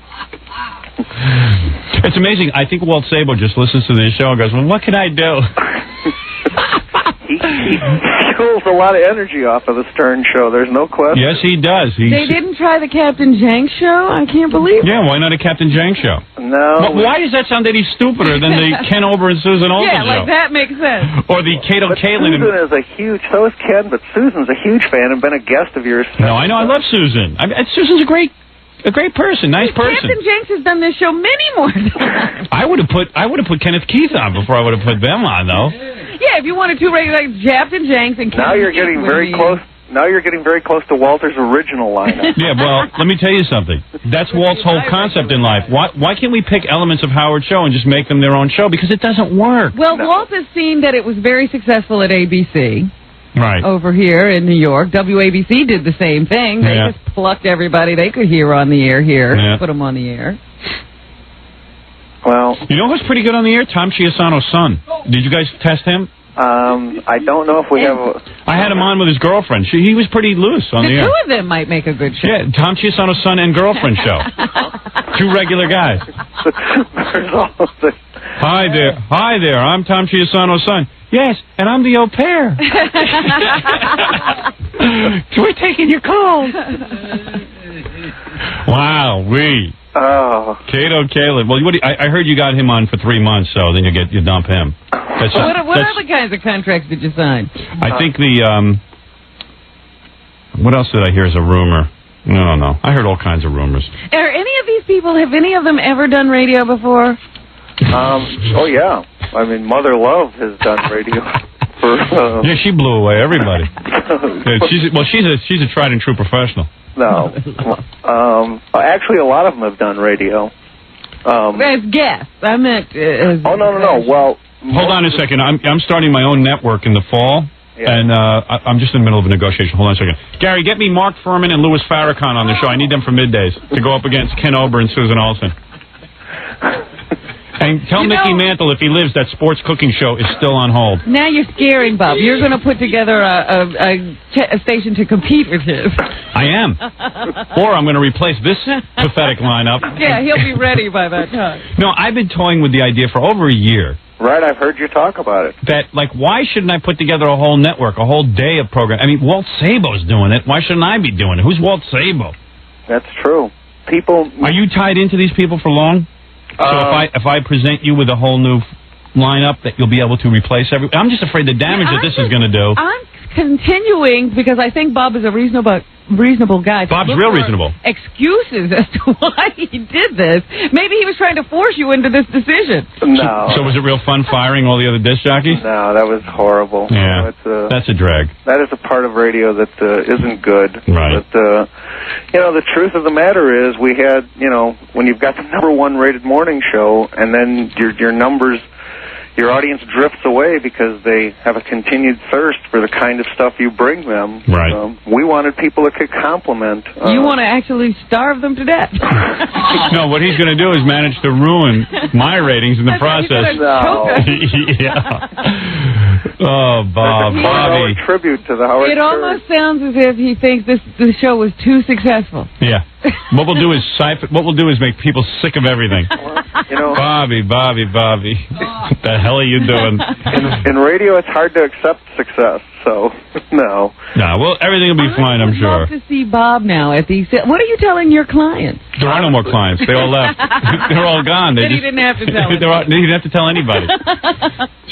It's amazing. I think Walt Sabo just listens to this show and goes, well, what can I do? He pulls a lot of energy off of the Stern show. There's no question. Yes, he does. They didn't try the Captain Jank show? I can't believe it. Yeah, why not a Captain Jank show? No. Why does that sound any stupider than the Ken Ober and Susan Olsen show? Yeah, like that makes sense. Or the Kato Kaelin. Susan is a huge... So is Ken, but Susan's a huge fan and been a guest of yours. No, I know. I love Susan. Susan's a great person, nice person. Captain Janks has done this show many more times. I would have put Kenneth Keith on before I would have put them on, though. Yeah, if you wanted two regular, like Captain Janks and Kenneth Now you're getting very close. Now you're getting very close to Walter's original lineup. Yeah, well, let me tell you something. That's Walt's whole concept in life. Why can't we pick elements of Howard's show and just make them their own show? Because it doesn't work. Well, Walt has seen that it was very successful at ABC. Right. Over here in New York. WABC did the same thing. They just plucked everybody they could hear on the air here. Yeah. Put them on the air. Well, you know who's pretty good on the air? Tom Chiasano's son. Did you guys test him? I don't know if we have a... I had him on with his girlfriend. He was pretty loose on the air. The two of them might make a good show. Yeah, Tom Chiasano's son and girlfriend show. Two regular guys. Hi there. I'm Tom Chiasano's son. Yes, and I'm the au pair. We're taking your calls. Wow, Oh. Kato Kaelin. Well, I heard you got him on for 3 months, so then you dump him. What other kinds of contracts did you sign? I think what else did I hear as a rumor? No. I heard all kinds of rumors. Are any of these people, have any of them ever done radio before? Oh, yeah. I mean, Mother Love has done radio. Yeah, she blew away everybody. She's a tried and true professional. No. Actually, a lot of them have done radio. As guests. I meant... no. Well... Hold on a second. I'm starting my own network in the fall, and I'm just in the middle of a negotiation. Hold on a second. Gary, get me Mark Furman and Louis Farrakhan on the show. I need them for middays to go up against Ken Ober and Susan Olsen. And tell Mickey Mantle, if he lives, that sports cooking show is still on hold. Now you're scaring Bob. You're going to put together a station to compete with his. I am. Or I'm going to replace this pathetic lineup. Yeah, he'll be ready by that time. No, I've been toying with the idea for over a year. Right, I've heard you talk about it. That, why shouldn't I put together a whole network, a whole day of program? I mean, Walt Sabo's doing it. Why shouldn't I be doing it? Who's Walt Sabo? That's true. People... Are you tied into these people for long? So if I present you with a whole new lineup that you'll be able to replace I'm just afraid the damage that this is going to do. I'm continuing because I think Bob is a reasonable guy. Bob's real reasonable. Excuses as to why he did this. Maybe he was trying to force you into this decision. No. So was it real fun firing all the other disc jockeys? No, that was horrible. Yeah, that's a drag. That is a part of radio that isn't good. Right. But, the truth of the matter is we had, when you've got the #1 rated morning show and then your numbers... Your audience drifts away because they have a continued thirst for the kind of stuff you bring them. Right. We wanted people that could compliment. You want to actually starve them to death. No, what he's going to do is manage to ruin my ratings in the process. Yeah. Oh, Bobby. Tribute to the Howard It almost sounds as if he thinks the show was too successful. Yeah. What we'll do is make people sick of everything. Bobby. What the hell are you doing? In radio, it's hard to accept success, so no. No, well, everything will be fine, I'm sure. I'd love to see Bob now at these... What are you telling your clients? There are no more clients. They all left. They're all gone. He didn't have to tell He didn't have to tell anybody.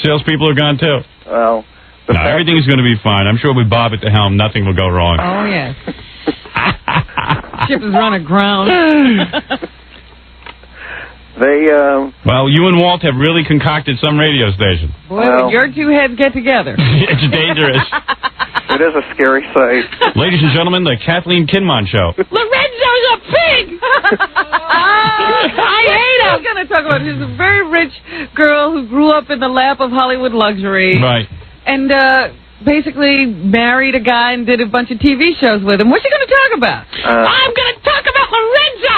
Salespeople are gone, too. Well... everything is going to be fine. I'm sure with Bob at the helm, nothing will go wrong. Oh, yes. Ship is run aground. Well, you and Walt have really concocted some radio station. Boy, when your two heads get together. It's dangerous. It is a scary sight. Ladies and gentlemen, the Kathleen Kinmon Show. Lorenzo's a pig! I hate him! I was going to talk about his very rich girl who grew up in the lap of Hollywood luxury. Right. And basically married a guy and did a bunch of TV shows with him. What's she going to talk about? I'm going to talk about Lorenzo!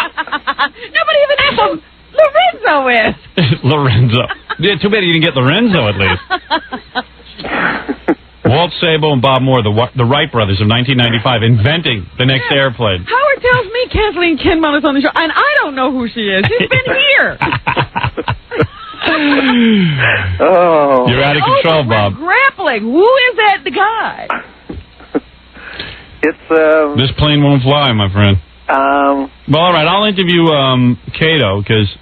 Nobody even asked him Lorenzo is. Lorenzo. Yeah, too bad you didn't get Lorenzo at least. Walt Sabo and Bob Moore, the Wright brothers of 1995, inventing the next airplane. Howard tells me Kathleen Kinmon is on the show, and I don't know who she is. She's been here. Oh. You're out of control, Bob. We're grappling. Who is that guy? It's This plane won't fly, my friend. Well, all right, I'll interview Kato, because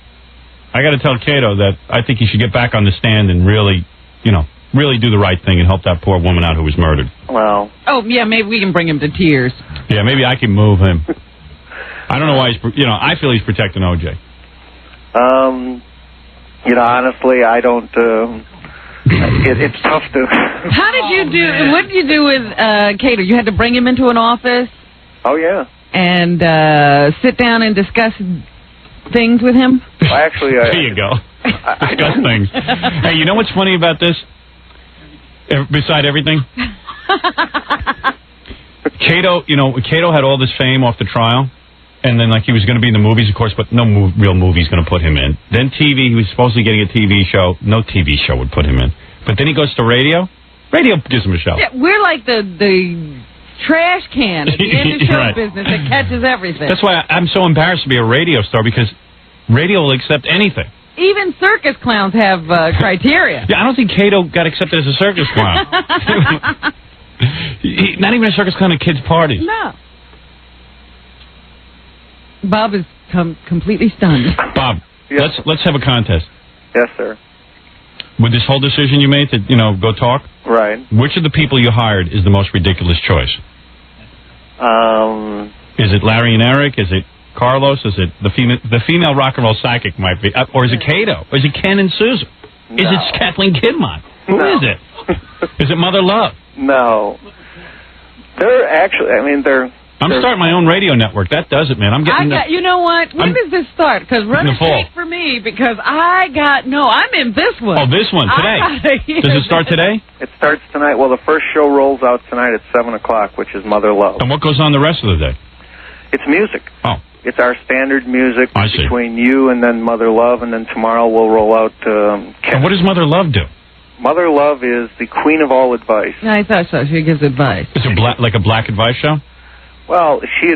I got to tell Kato that I think he should get back on the stand and really do the right thing and help that poor woman out who was murdered. Well. Oh, yeah, maybe we can bring him to tears. Yeah, maybe I can move him. I don't know why I feel he's protecting O.J. Honestly, I don't... it's tough to... How did you do... What did you do with Kato? You had to bring him into an office? Oh, yeah. And sit down and discuss things with him? Well, actually... there you go. Discuss things. Hey, you know what's funny about this? Beside everything? Kato had all this fame off the trial. And then, like, he was going to be in the movies, of course, but no real movie's going to put him in. Then TV, he was supposedly getting a TV show. No TV show would put him in. But then he goes to radio. Radio gives him a show. Yeah, we're like the trash can at the end of show Right. business that catches everything. That's why I'm so embarrassed to be a radio star, because radio will accept anything. Even circus clowns have criteria. Yeah, I don't think Kato got accepted as a circus clown. Not even a circus clown at kids' parties. No. Bob is completely stunned. Bob, Yes. let's have a contest. Yes, sir. With this whole decision you made to, go talk, Right. which of the people you hired is the most ridiculous choice? Is it Larry and Eric? Is it Carlos? Is it the female rock and roll psychic might be? Or is it Kato? Or is it Ken and Susan? No. Is it Kathleen Kidmont? Who is it? Is it Mother Love? No. They're actually, they're... I'm starting my own radio network. That does it, man. I'm getting... You know what? When does this start? Because run a tape for me, because I'm in this one. Oh, this one, today. Does it start today? It starts tonight. Well, the first show rolls out tonight at 7 o'clock, which is Mother Love. And what goes on the rest of the day? It's music. Oh. It's our standard music I see. between you and then Mother Love, and then tomorrow we'll roll out... And what does Mother Love do? Mother Love is the queen of all advice. I thought so. She gives advice. Is it like a black advice show? Well, she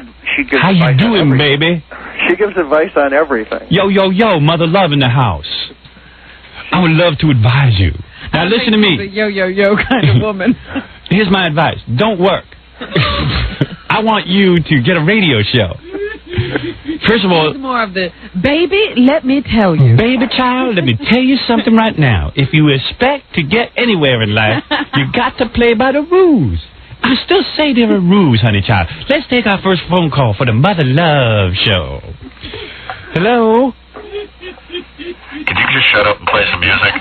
gives How you advice on doing, everything. baby? She gives advice on everything. Yo, Mother Love in the house. I would love to advise you. Now listen to me. She's a yo kind of woman. Here's my advice. Don't work. I want you to get a radio show. First of all... It's more of the, baby, let me tell you. Baby child, let me tell you something right now. If you expect to get anywhere in life, you got to play by the rules. I still say there are rules, honey child. Let's take our first phone call for the Mother Love Show. Hello? Can you just shut up and play some music?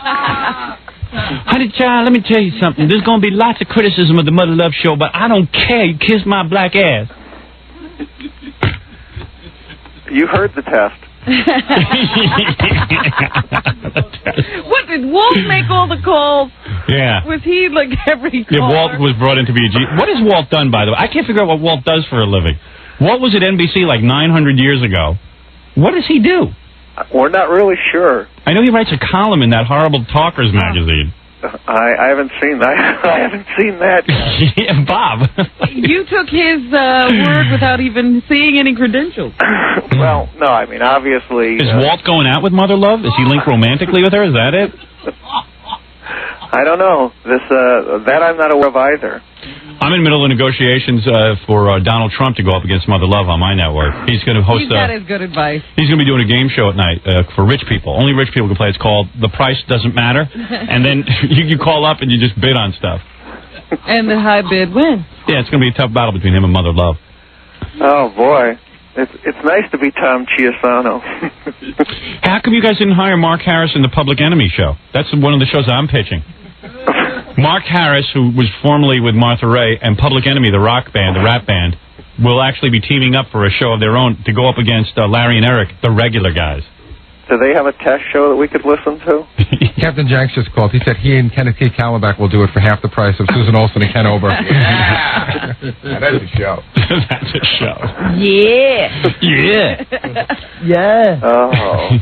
Honey child, let me tell you something. There's going to be lots of criticism of the Mother Love Show, but I don't care. You kiss my black ass. You heard the test. What, did Walt make all the calls? Yeah. Was he like every Yeah, call? Walt was brought in to be a G. What has Walt done, by the way? I can't figure out what Walt does for a living. Walt was at NBC like 900 years ago. What does he do? We're not really sure. I know he writes a column in that horrible Talkers magazine. I haven't seen that. I haven't seen that yet. Yeah, Bob. You took his word without even seeing any credentials. Well, no, obviously... Is Walt going out with Mother Love? Is he linked romantically with her? Is that it? I don't know. That I'm not aware of either. I'm in the middle of negotiations for Donald Trump to go up against Mother Love on my network. He's going to host... He's got his good advice. He's going to be doing a game show at night for rich people. Only rich people can play. It's called The Price Doesn't Matter. And then you call up and you just bid on stuff. And the high bid wins. Yeah, it's going to be a tough battle between him and Mother Love. Oh, boy. It's nice to be Tom Chiasano. How come you guys didn't hire Mark Harris in the Public Enemy show? That's one of the shows I'm pitching. Mark Harris, who was formerly with Martha Raye, and Public Enemy, the rock band, the rap band, will actually be teaming up for a show of their own to go up against Larry and Eric, the regular guys. Do they have a test show that we could listen to? Captain Janks just called. He said he and Kenneth K. Callenbach will do it for half the price of Susan Olsen and Ken Ober. Yeah. That is a show. That's a show. Yeah. Yeah. Yeah. Oh.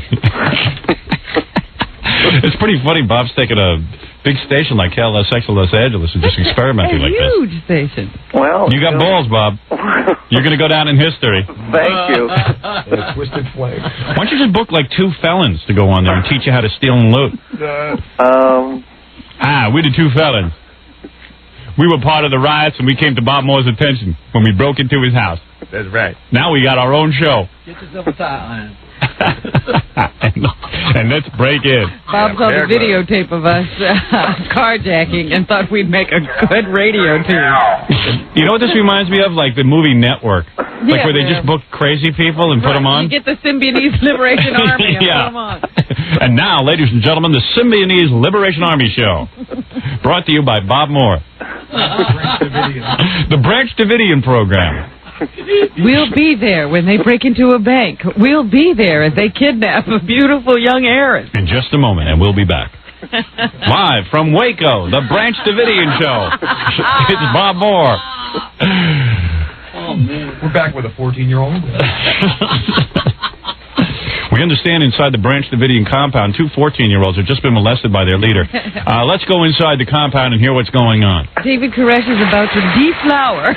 It's pretty funny. Bob's taking a big station like KLSX Los Angeles and just experimenting like this. A huge station. Well, You got balls, Bob. You're going to go down in history. Thank you. Twisted Flame. Why don't you just book like 2 felons to go on there and teach you how to steal and loot? We're the 2 felons. We were part of the riots and we came to Bob Moore's attention when we broke into his house. That's right. Now we got our own show. Get yourself a sideline. and let's break in. Bob saw the videotape of us carjacking and thought we'd make a good radio team. You know what this reminds me of? Like the movie Network. Like where they just book crazy people and put them on. You get the Symbionese Liberation Army and put them on. And now, ladies and gentlemen, the Symbionese Liberation Army Show. Brought to you by Bob Moore. The Branch Davidian Program. We'll be there when they break into a bank. We'll be there as they kidnap a beautiful young heiress. In just a moment, and we'll be back. Live from Waco, the Branch Davidian Show. It's Bob Moore. We're back with a 14-year-old. We understand inside the Branch Davidian compound, 2 14-year-olds have just been molested by their leader. Let's go inside the compound and hear what's going on. David Koresh is about to deflower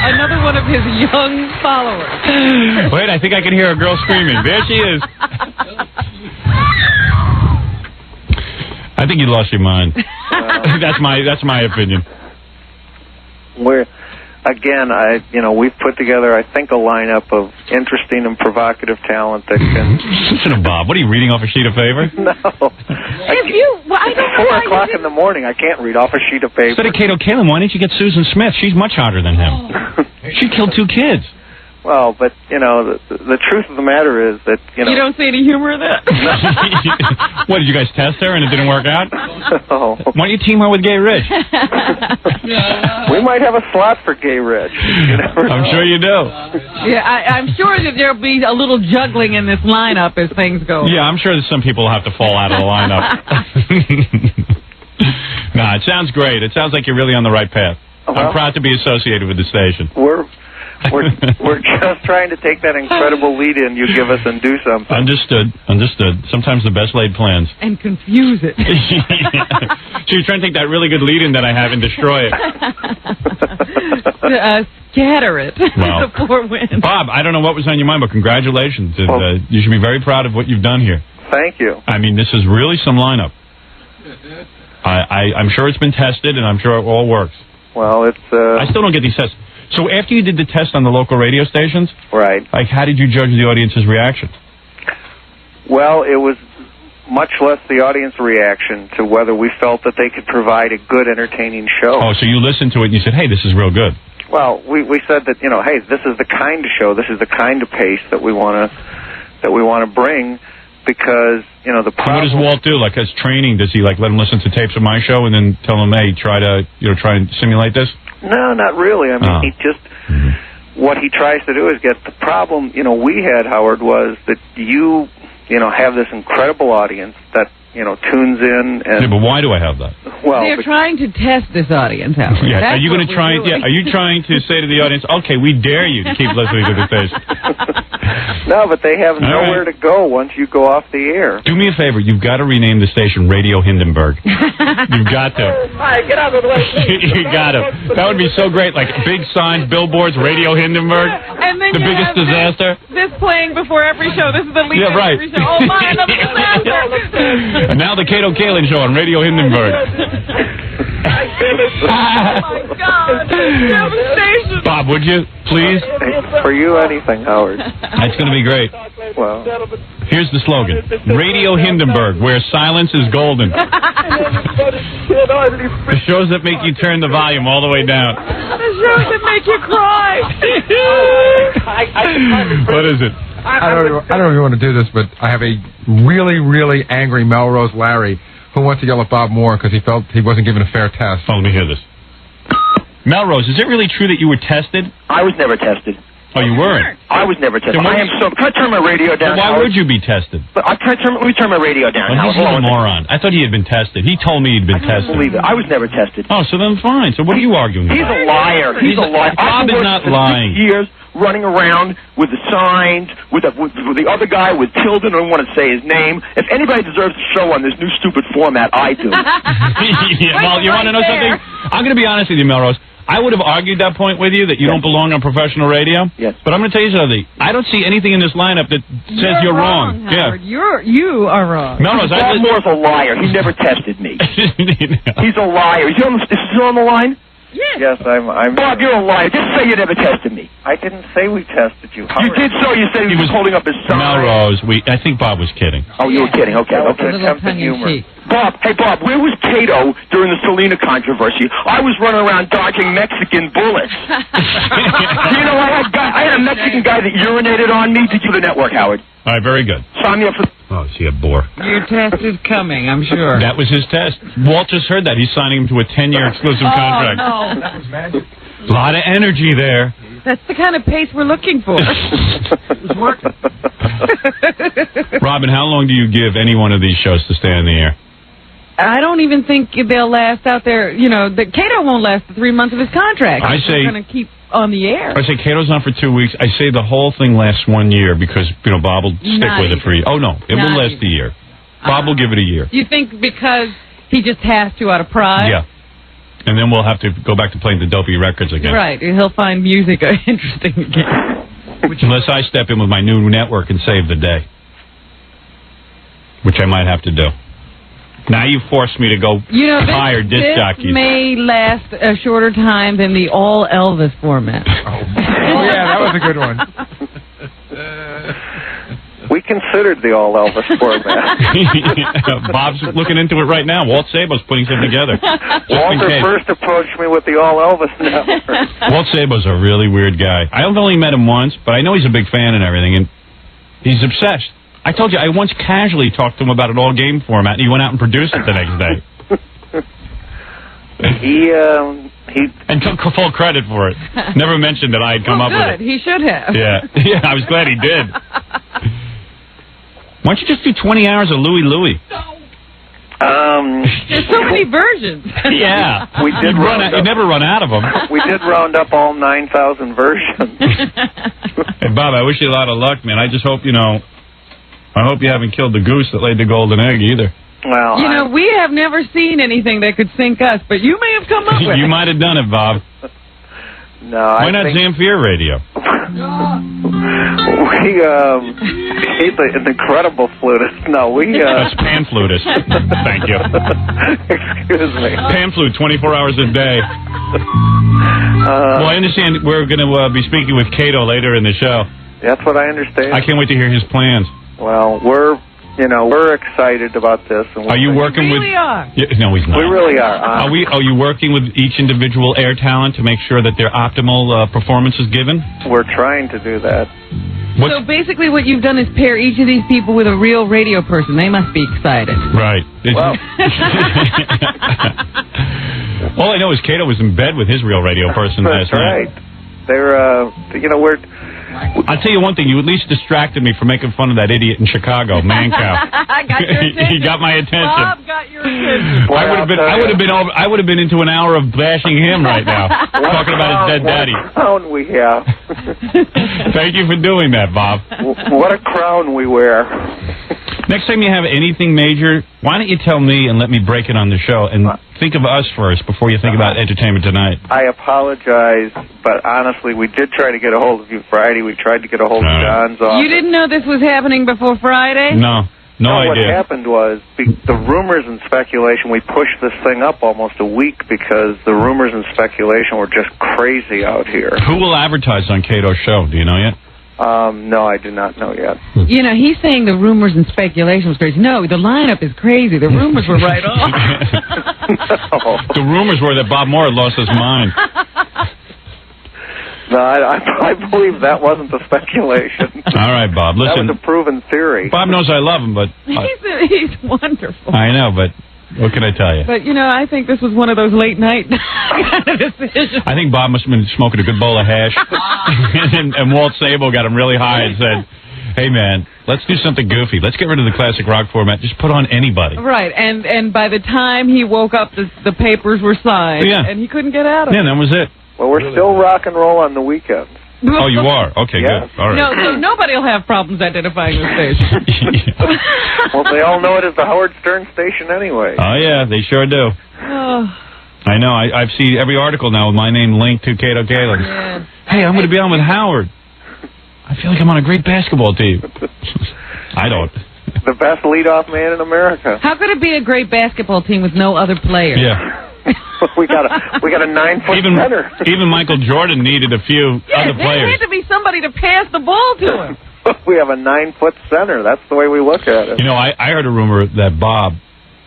another one of his young followers. Wait, I think I can hear a girl screaming. There she is. I think you lost your mind. That's my opinion. We've put together, I think, a lineup of interesting and provocative talent that can... Listen to Bob. What are you reading off a sheet of paper? No. I don't know. 4 o'clock in the morning, I can't read off a sheet of paper. Instead of Kato Kaelin, why didn't you get Susan Smith? She's much hotter than him. She killed 2 kids. Well, but, the truth of the matter is that, You don't see any humor in that? What, did you guys test her and it didn't work out? No. Why don't you team her with Gay Rich? We might have a slot for Gay Rich. I'm sure you do. Yeah, I'm sure that there'll be a little juggling in this lineup as things go. Yeah, I'm sure that some people will have to fall out of the lineup. Nah, it sounds great. It sounds like you're really on the right path. I'm proud to be associated with the station. We're just trying to take that incredible lead-in you give us and do something. Understood. Sometimes the best laid plans. And confuse it. So you're trying to take that really good lead-in that I have and destroy it. Scatter it. Well, the 4 wins. Bob, I don't know what was on your mind, but congratulations. And, you should be very proud of what you've done here. Thank you. I mean, this is really some lineup. I'm sure it's been tested, and I'm sure it all works. Well, it's... I still don't get these tests. So after you did the test on the local radio stations, right? Like, how did you judge the audience's reaction? Well, it was much less the audience reaction to whether we felt that they could provide a good, entertaining show. Oh, so you listened to it and you said, hey, this is real good. Well, we said that, hey, this is the kind of show, this is the kind of pace that we want to bring, because, the problem... So what does Walt do? Like, as training, does he, let him listen to tapes of my show and then tell him, hey, try and simulate this? No, not really. I mean, he just... What he tries to do is get... The problem, we had, Howard, was that you have this incredible audience that, tunes in and... Yeah, but why do I have that? Well, they're trying to test this audience, Howard. Yeah, That's are you going to try... Yeah, are you trying to say to the audience, okay, we dare you to keep listening to the station? No, but they have nowhere to go once you go off the air. Do me a favor. You've got to rename the station Radio Hindenburg. You've got to. All right, get out of the way. You got to. That would be so great. Like big signs, billboards, Radio Hindenburg. And then the biggest disaster. This playing before every show. This is the lead of every show. Oh, my, another disaster. And now the Kato Kaelin show on Radio Hindenburg. Oh, my God. Devastation. Bob, would you, please? For you, anything, Howard. That's going to be great. Well, here's the slogan. Radio Hindenburg, where silence is golden. The shows that make you turn the volume all the way down. The shows that make you cry. What is it? I don't know if you want to do this, but I have a really, really angry Melrose Larry who wants to yell at Bob Moore because he felt he wasn't given a fair test. Oh, let me hear this. Melrose, is it really true that you were tested? I was never tested. Oh, you weren't? I was never tested. Can I turn my radio down? Why would you be tested? But let me turn my radio down. Well, he's a moron. I thought he had been tested. He told me he'd been tested. I don't believe it. I was never tested. Oh, so then fine. So what are you arguing about? He's a liar. He's a liar. Bob is not lying. Years running around with the signs, with the other guy, with Tilden. I don't want to say his name. If anybody deserves to show on this new stupid format, I do. Yeah, well, you want to know something? I'm going to be honest with you, Melrose. I would have argued that point with you, that you don't belong on professional radio. Yes. But I'm going to tell you something. I don't see anything in this lineup that says you're wrong. Howard. Yeah. You are wrong. Melrose, Bob Moore's a liar. He never tested me. He's a liar. Is he on the line? Yes, I'm... Bob, you're a liar. Just say you never tested me. I didn't say we tested you, Howard. You did so. You said he was holding up his sign. Melrose, I think Bob was kidding. Oh, you were kidding. Okay. That was an attempt at humor. Bob, where was Kato during the Selena controversy? I was running around dodging Mexican bullets. You know, I had a Mexican guy that urinated on me. Did you the network, Howard? All right, very good. Sign me up for... Oh, is he a bore? Your test is coming, I'm sure. That was his test. Walt just heard that. He's signing him to a 10-year exclusive contract. No. That was magic. A lot of energy there. That's the kind of pace we're looking for. It was working. Robin, how long do you give any one of these shows to stay on the air? I don't even think they'll last out there. Kato won't last the 3 months of his contract. I say... We're going to keep on the air. I say Kato's on for 2 weeks. I say the whole thing lasts 1 year because, Bob will stick Not with it even. for a year. Oh, no, it will Not last even. a year. Bob will give it a year. You think because he just has to out of pride? Yeah. And then we'll have to go back to playing the dopey records again. Right. He'll find music interesting again. Unless I step in with my new network and save the day. Which I might have to do. Now you forced me to go hire disc jockeys. This may last a shorter time than the all Elvis format. Oh, yeah, that was a good one. We considered the all Elvis format. Bob's looking into it right now. Walt Sabo's putting something together. Walter first approached me with the all Elvis network. Walt Sabo's a really weird guy. I've only met him once, but I know he's a big fan and everything, and he's obsessed. I told you, I once casually talked to him about an all-game format, and he went out and produced it the next day. He and took full credit for it. Never mentioned that I had come up with it. He should have. Yeah, I was glad he did. Why don't you just do 20 hours of Louie Louie? There's so many versions. Yeah. We did you never run out of them. We did round up all 9,000 versions. Hey, Bob, I wish you a lot of luck, man. I just hope, I hope you haven't killed the goose that laid the golden egg either. Well, we have never seen anything that could sink us, but you may have come up with it. You might have done it, Bob. No, Why not Zamfir Radio? He's an incredible flutist. No, That's pan flutist. Thank you. Excuse me. Pan flute, 24 hours a day. Well, I understand we're going to be speaking with Kato later in the show. That's what I understand. I can't wait to hear his plans. Well, we're excited about this. And are you working with? We are. No, he's not. We really are. Are you working with each individual air talent to make sure that their optimal performance is given? We're trying to do that. So basically what you've done is pair each of these people with a real radio person. They must be excited. Right. Well. All I know is Kato was in bed with his real radio person last night. That's right. They're, we're... I'll tell you one thing. You at least distracted me from making fun of that idiot in Chicago, Mancow. I got your attention. He got my attention. Bob got your attention. I would have been into an hour of bashing him right now, talking about his dead daddy. What a crown we have. Thank you for doing that, Bob. What a crown we wear. Next time you have anything major, why don't you tell me and let me break it on the show and think of us first before you think about Entertainment Tonight. I apologize, but honestly, we did try to get a hold of you Friday. We tried to get a hold of John's office. You didn't know this was happening before Friday? No idea. What happened was the rumors and speculation, we pushed this thing up almost a week because the rumors and speculation were just crazy out here. Who will advertise on Kato's show? Do you know yet? No, I do not know yet. He's saying the rumors and speculation was crazy. No, the lineup is crazy. The rumors were right off. No. The rumors were that Bob Moore had lost his mind. No, I believe that wasn't the speculation. All right, Bob. Listen, that was a proven theory. Bob knows I love him, but He's wonderful. I know, but what can I tell you? But, I think this was one of those late night kind of decisions. I think Bob must have been smoking a good bowl of hash. and Walt Sabo got him really high and said, hey, man, let's do something goofy. Let's get rid of the classic rock format. Just put on anybody. Right, and by the time he woke up, the papers were signed, and he couldn't get out of it. Yeah, that was it. Well, we're still rock and roll on the weekends. Oh, you are? Okay, good. All right. No, so nobody will have problems identifying the station. Well, they all know it as the Howard Stern station anyway. Oh, yeah, they sure do. I know. I've seen every article now with my name linked to Kato Kaelin. Yeah. Hey, I'm going to be on with Howard. I feel like I'm on a great basketball team. I don't. The best leadoff man in America. How could it be a great basketball team with no other players? Yeah. we got a 9-foot center. Even Michael Jordan needed a few other players. There had to be somebody to pass the ball to him. We have a 9-foot center. That's the way we look at it. I heard a rumor that Bob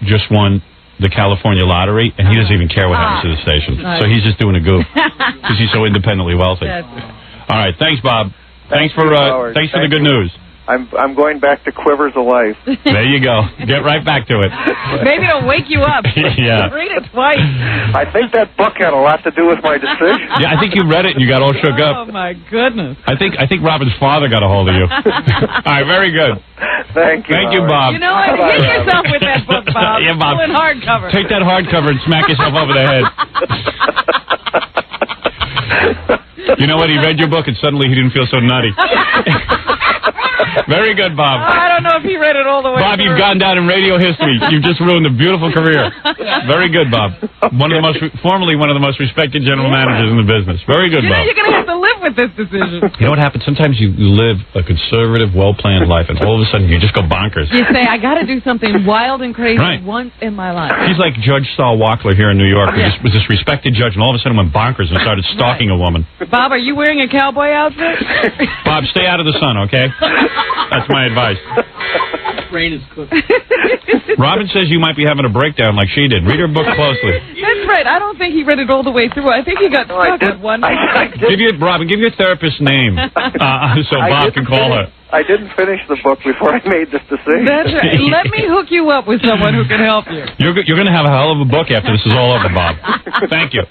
just won the California lottery, and he doesn't even care what happens to the station. So he's just doing a goof because he's so independently wealthy. All right, thanks, Bob. Thanks for the good news. I'm going back to Quivers of Life. There you go. Get right back to it. Maybe it'll wake you up. Yeah. Read it twice. I think that book had a lot to do with my decision. Yeah, I think you read it and you got all shook up. Oh, my goodness. I think Robin's father got a hold of you. All right, very good. Thank you. Thank you, Bob. You know what? Hit yourself with that book, Bob. Yeah, Bob. Pull in hardcover. Take that hardcover and smack yourself over the head. You know what? He read your book, and suddenly he didn't feel so nutty. Very good, Bob. I don't know if he read it all the way Bob, through. you've gone down in radio history. You've just ruined a beautiful career. Very good, Bob. Formerly one of the most respected general managers in the business. Very good, You know Bob. you're going to have to live with this decision. You know what happens? Sometimes you live a conservative, well-planned life, and all of a sudden you just go bonkers. You say, I got to do something wild and crazy Right. once in my life. He's like Judge Saul Wackler here in New York, who was this respected judge, and all of a sudden went bonkers and started stalking a woman. Bob, are you wearing a cowboy outfit? Bob, stay out of the sun, okay? That's my advice. Rain is cooking. Robin says you might be having a breakdown like she did. Read her book closely. That's right. I don't think he read it all the way through. I think he got stuck at one point. Robin, give your therapist's name so Bob can call her. I didn't finish the book before I made this decision. That's right. Let me hook you up with someone who can help you. You're going to have a hell of a book after this is all over, Bob. Thank you.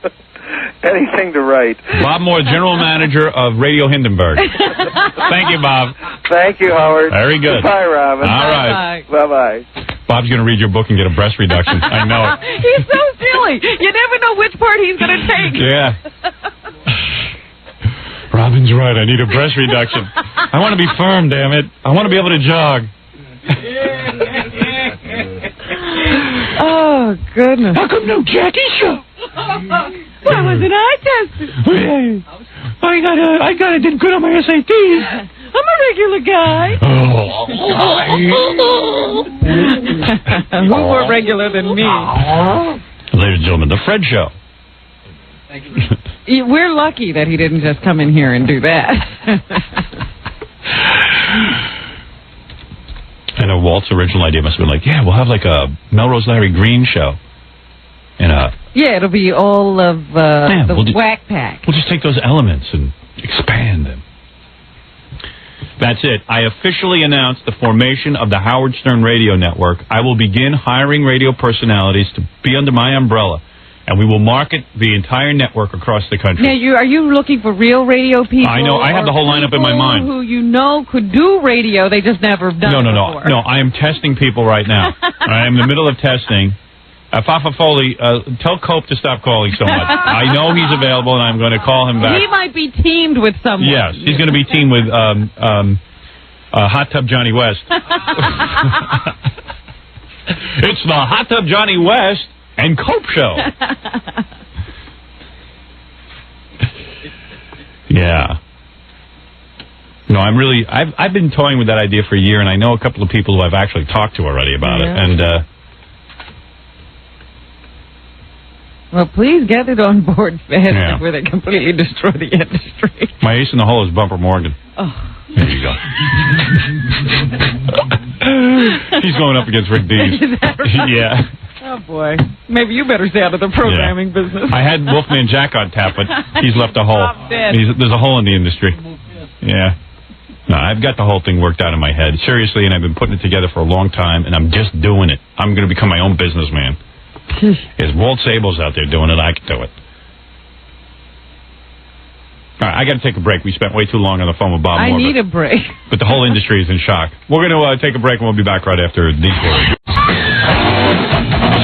Anything to write. Bob Moore, General Manager of Radio Hindenburg. Thank you, Bob. Thank you, Howard. Very good. Bye, Robin. All right. Bye-bye. Bob's going to read your book and get a breast reduction. I know it. He's so silly. You never know which part he's going to take. Yeah. Robin's right. I need a breast reduction. I want to be firm, damn it. I want to be able to jog. Oh, goodness. How come no Jackie show? Why wasn't I tested? I did good on my SATs. I'm a regular guy. Who more regular than me? Ladies and gentlemen, the Fred Show. We're lucky that he didn't just come in here and do that. I know Walt's original idea must have been like, yeah, we'll have like a Melrose Larry Green show. Yeah, it'll be all of the Whack Pack. We'll just take those elements and expand them. That's it. I officially announced the formation of the Howard Stern Radio Network. I will begin hiring radio personalities to be under my umbrella, and we will market the entire network across the country. Now, are you looking for real radio people? I know. I have the whole lineup in my mind. Who you know could do radio, they just never have done it before. No. I am testing people right now. I am in the middle of testing. Fafa Foley, tell Cope to stop calling so much. I know he's available, and I'm going to call him back. He might be teamed with someone. Yes, he's going to be teamed with Hot Tub Johnny West. It's the Hot Tub Johnny West and Cope Show. Yeah. No, I've been toying with that idea for a year, and I know a couple of people who I've actually talked to already about it. And well, please get it on board fast before they completely destroy the industry. My ace in the hole is Bumper Morgan. Oh. There you go. He's going up against Rick Dees. Is that right? Yeah. Oh, boy. Maybe you better stay out of the programming business. I had Wolfman Jack on tap, but he's left a hole. There's a hole in the industry. Yeah. No, I've got the whole thing worked out in my head. Seriously, and I've been putting it together for a long time, and I'm just doing it. I'm going to become my own businessman. There's Walt Sable's out there doing it. I can do it. All right, I got to take a break. We spent way too long on the phone with Bob Moore. I need a break. But the whole industry is in shock. We're going to take a break, and we'll be back right after these words.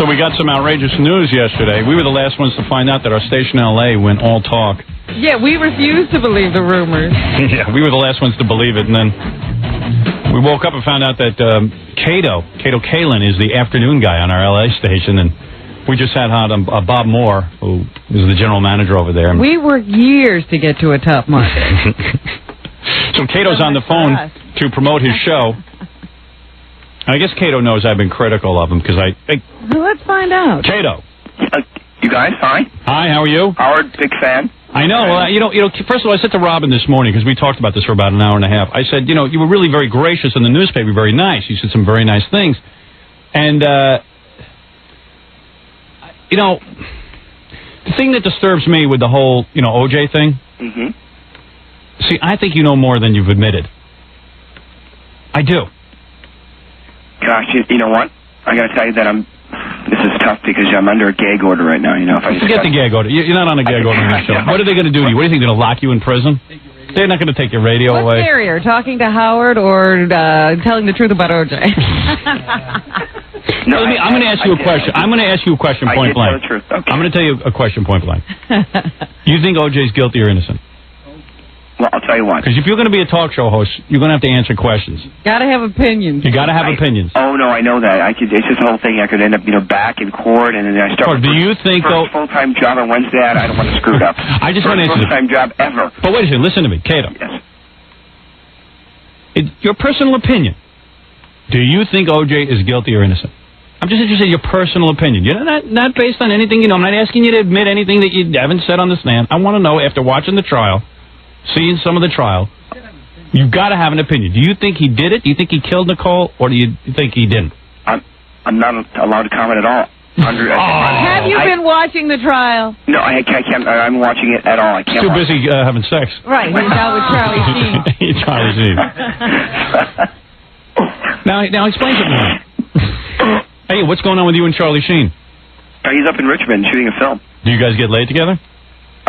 So we got some outrageous news yesterday. We were the last ones to find out that our station in L.A. went all talk. Yeah, we refused to believe the rumors. Yeah, we were the last ones to believe it, and then we woke up and found out that Kato Kaelin is the afternoon guy on our L.A. station, and we just had on Bob Moore, who is the general manager over there. We worked years to get to a top market. So Kato's on the phone to promote his show. I guess Kato knows I've been critical of him because Well, let's find out. Kato. You guys, hi. Hi, how are you? Howard, big fan. I know. Well, you know. First of all, I said to Robin this morning, because we talked about this for about an hour and a half. I said, you were really very gracious in the newspaper, very nice. You said some very nice things. And, the thing that disturbs me with the whole, OJ thing, see, I think you know more than you've admitted. I do. Gosh, you know what? I got to tell you that this is tough because I'm under a gag order right now. If I forget the gag order. You're not on a gag order in this show. What are they going to do to you? What do you think? They're going to lock you in prison? They're not going to take your radio What's away. scarier, talking to Howard or telling the truth about OJ? No, I'm going to ask you a question. I'm going to ask you a question point blank. Tell the truth. Okay. I'm going to tell you a question point blank. You think OJ's guilty or innocent? Well, I'll tell you what. Because if you're going to be a talk show host, you're going to have to answer questions. Gotta have opinions. You got to have opinions. Oh no, I know that. It's just the whole thing. I could end up, back in court, and then I start. Do you think though? Full-time job on Wednesday. I don't want to screw it up. I just want to answer full-time job ever. But wait a second. Listen to me, Kato. Yes. Your personal opinion. Do you think O.J. is guilty or innocent? I'm just interested in your personal opinion. You're not based on anything. I'm not asking you to admit anything that you haven't said on the stand. I want to know after watching the trial. Seeing some of the trial, you've got to have an opinion. Do you think he did it? Do you think he killed Nicole, or do you think he didn't? I'm not allowed to comment at all. Have you been watching the trial? No, I can't. I'm watching it at all. I can't. Too busy having sex. Right. He's out with Charlie Sheen. Charlie Sheen. Now explain something to me. Hey, what's going on with you and Charlie Sheen? He's up in Richmond shooting a film. Do you guys get laid together?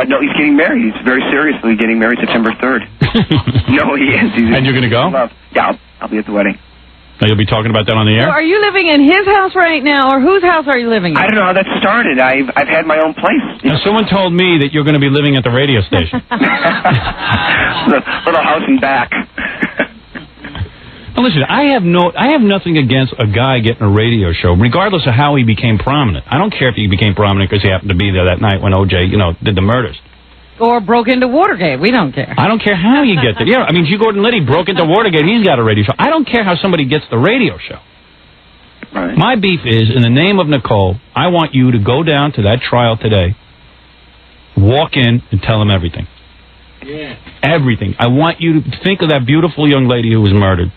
No, he's getting married. He's very seriously getting married September 3rd. No, he is. And you're going to go? Yeah, I'll be at the wedding. Now you'll be talking about that on the air? So are you living in his house right now, or whose house are you living in? I don't know how that started. I've had my own place. Now, someone told me that you're going to be living at the radio station. The little house and back. Now listen, I have nothing against a guy getting a radio show, regardless of how he became prominent. I don't care if he became prominent because he happened to be there that night when O.J., did the murders. Or broke into Watergate. We don't care. I don't care how you get there. Yeah, I mean, G. Gordon Liddy broke into Watergate. He's got a radio show. I don't care how somebody gets the radio show. Right. My beef is, in the name of Nicole, I want you to go down to that trial today, walk in, and tell him everything. Yeah. Everything. I want you to think of that beautiful young lady who was murdered.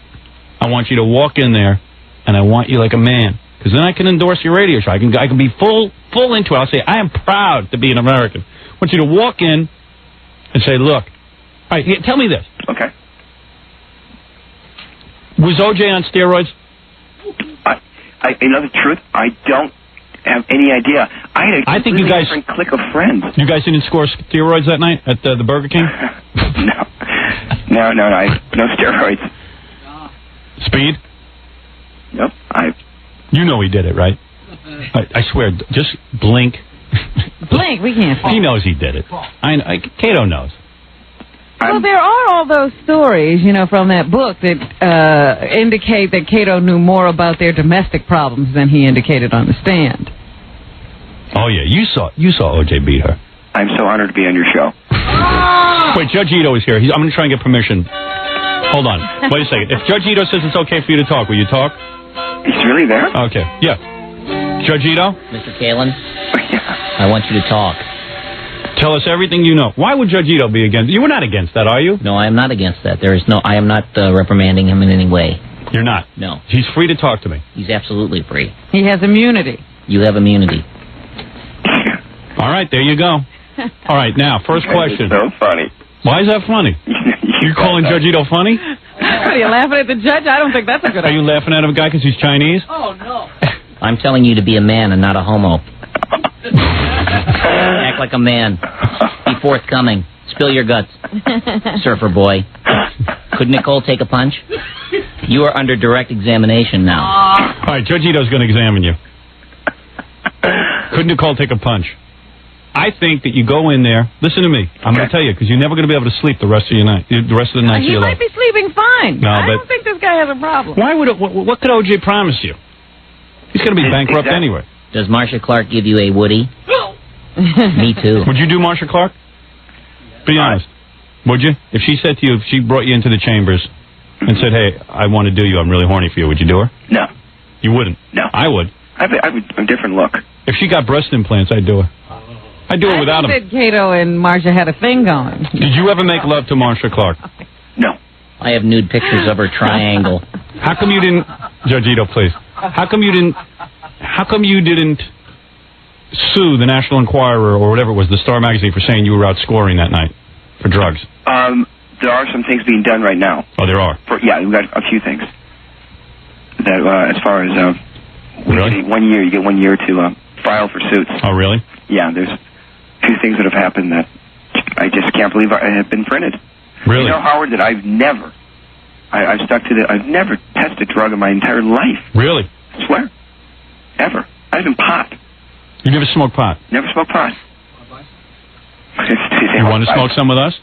I want you to walk in there, and I want you like a man, because then I can endorse your radio show. I can be full into it. I'll say, I am proud to be an American. I want you to walk in and say, look, all right, tell me this. Okay. Was O.J. on steroids? The truth, I don't have any idea. I think you guys different clique of friends. You guys didn't score steroids that night at the Burger King? No, no steroids. Speed? Nope. You know he did it, right? I swear, just blink. Blink, we can't. He knows he did it. Kato knows. Well, there are all those stories, from that book that indicate that Kato knew more about their domestic problems than he indicated on the stand. Oh yeah, you saw O.J. beat her. I'm so honored to be on your show. Wait, Judge Ito is here. I'm going to try and get permission. Hold on. Wait a second. If Judge Ito says it's okay for you to talk, will you talk? He's really there? Okay. Yeah. Judge Ito? Mr. Kaelin, I want you to talk. Tell us everything you know. Why would Judge Ito be against? You were not against that, are you? No, I am not against that. I am not reprimanding him in any way. You're not? No. He's free to talk to me. He's absolutely free. He has immunity. You have immunity. All right, there you go. All right, now, first question. So funny. Why is that funny? You're calling Judge Ito funny? Are you laughing at the judge? I don't think that's a good idea. Are you laughing at a guy because he's Chinese? Oh, no. I'm telling you to be a man and not a homo. Act like a man. Be forthcoming. Spill your guts. Surfer boy. Could Nicole take a punch? You are under direct examination now. All right, Judge Ito's going to examine you. Could Nicole take a punch? I think that you go in there. Listen to me. I'm going to tell you, because you're never going to be able to sleep the rest of your night. The rest of the night. He might be sleeping fine. No, I don't think this guy has a problem. Why would it? What could O.J. promise you? He's going to be bankrupt anyway. Does Marcia Clark give you a Woody? Me too. Would you do Marcia Clark? Be honest. Would you? If she said to you, if she brought you into the chambers and said, "Hey, I want to do you. I'm really horny for you," would you do her? No. You wouldn't? No. I would. I have a different look. If she got breast implants, I'd do her. I'd do it without them. I think that Kato and Marcia had a thing going. Did you ever make love to Marcia Clark? No. I have nude pictures of her triangle. How come you didn't, Judge Ito, please? How come you didn't sue the National Enquirer or whatever it was, the Star Magazine, for saying you were out scoring that night for drugs? There are some things being done right now. Oh, there are? We've got a few things. That as far as really? You get 1 year to file for suits. Oh, really? Yeah, there's a few things that have happened that I just can't believe have been printed. Really? You know, Howard, that I've never tested a drug in my entire life. Really? I swear. Ever. Not even pot. You never smoked pot? Never smoked pot. You want to smoke some with us?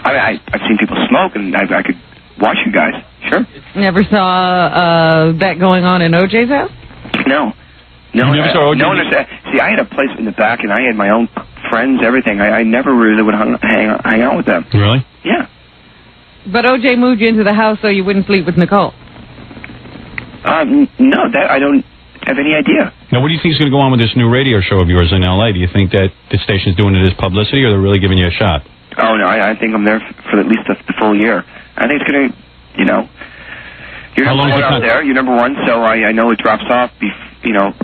I mean, I've seen people smoke, and I could watch you guys. Sure. Never saw that going on in OJ's house? No. You never saw OJ? No one see, I had a place in the back, and I had my own friends, everything. I never really would hang out with them. Really? Yeah. But OJ moved you into the house so you wouldn't sleep with Nicole. No, that I don't have any idea. Now, what do you think is going to go on with this new radio show of yours in L.A.? Do you think that the station's doing it as publicity, or they're really giving you a shot? Oh, no, I think I'm there for at least the full year. I think it's going to, you know, you're number one out there. You're number one, so I know it drops off, you know,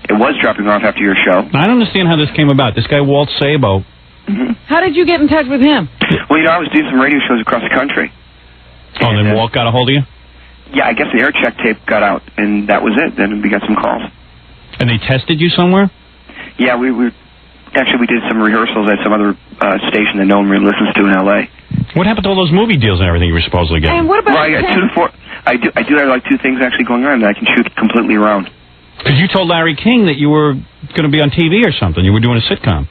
it was dropping off after your show. I don't understand how this came about. This guy, Walt Sabo. Mm-hmm. How did you get in touch with him? Well, you know, I was doing some radio shows across the country. Oh, and then Walt got a hold of you? Yeah, I guess the air check tape got out, and that was it. Then we got some calls. And they tested you somewhere? Yeah, we did some rehearsals at some other station that no one really listens to in L.A. What happened to all those movie deals and everything you were supposedly getting? And what about I got 2 to 4. I do have like 2 things actually going on that I can shoot completely around. Because you told Larry King that you were going to be on TV or something. You were doing a sitcom.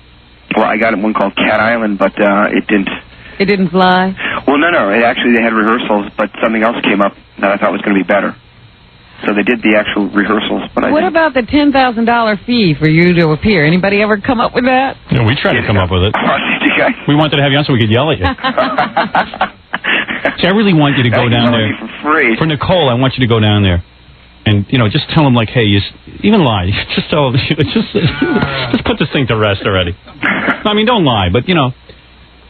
Well, I got one called Cat Island, but it didn't. It didn't fly? Well, no. Actually, they had rehearsals, but something else came up that I thought was going to be better. So they did the actual rehearsals, but What about the $10,000 fee for you to appear? Anybody ever come up with that? Yeah, we tried to come up with it. Did you guys? We wanted to have you on so we could yell at you. See, I really want you to go down there. For free. For Nicole, I want you to go down there. And, you know, just tell him, like, hey, even lie. Just tell him, just put this thing to rest already. I mean, don't lie, but, you know.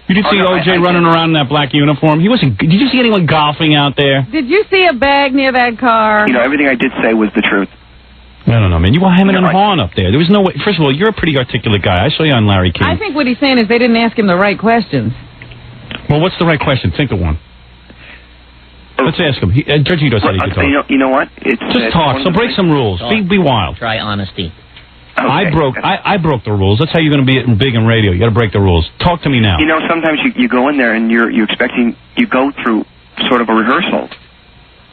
You did see OJ running around in that black uniform? Did you see anyone golfing out there? Did you see a bag near that car? You know, everything I did say was the truth. I don't know, man. You were hemming and hawing up there. There was no way. First of all, you're a pretty articulate guy. I saw you on Larry King. I think what he's saying is they didn't ask him the right questions. Well, what's the right question? Think of one. Let's ask him. Georgito said he could talk. You know what? Just talk. So break some rules. Be wild. Try honesty. Okay. I broke the rules. That's how you're going to be big in radio. You got to break the rules. Talk to me now. You know, sometimes you go in there and you're expecting, you go through sort of a rehearsal.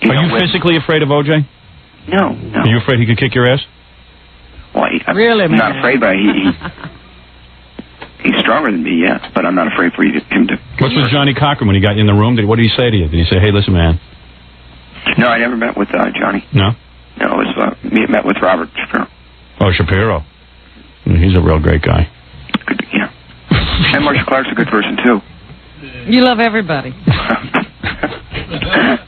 Are you physically afraid of OJ? No. Are you afraid he could kick your ass? Well, I'm not afraid, but he's stronger than me, yeah. But I'm not afraid for him to. What's with Johnny Cochran when he got you in the room? What did he say to you? Did he say, hey, listen, man? No, I never met with Johnny. No? No, it was met with Robert Shapiro. Oh, Shapiro. He's a real great guy. Good, yeah. And Marcia Clark's a good person, too. You love everybody.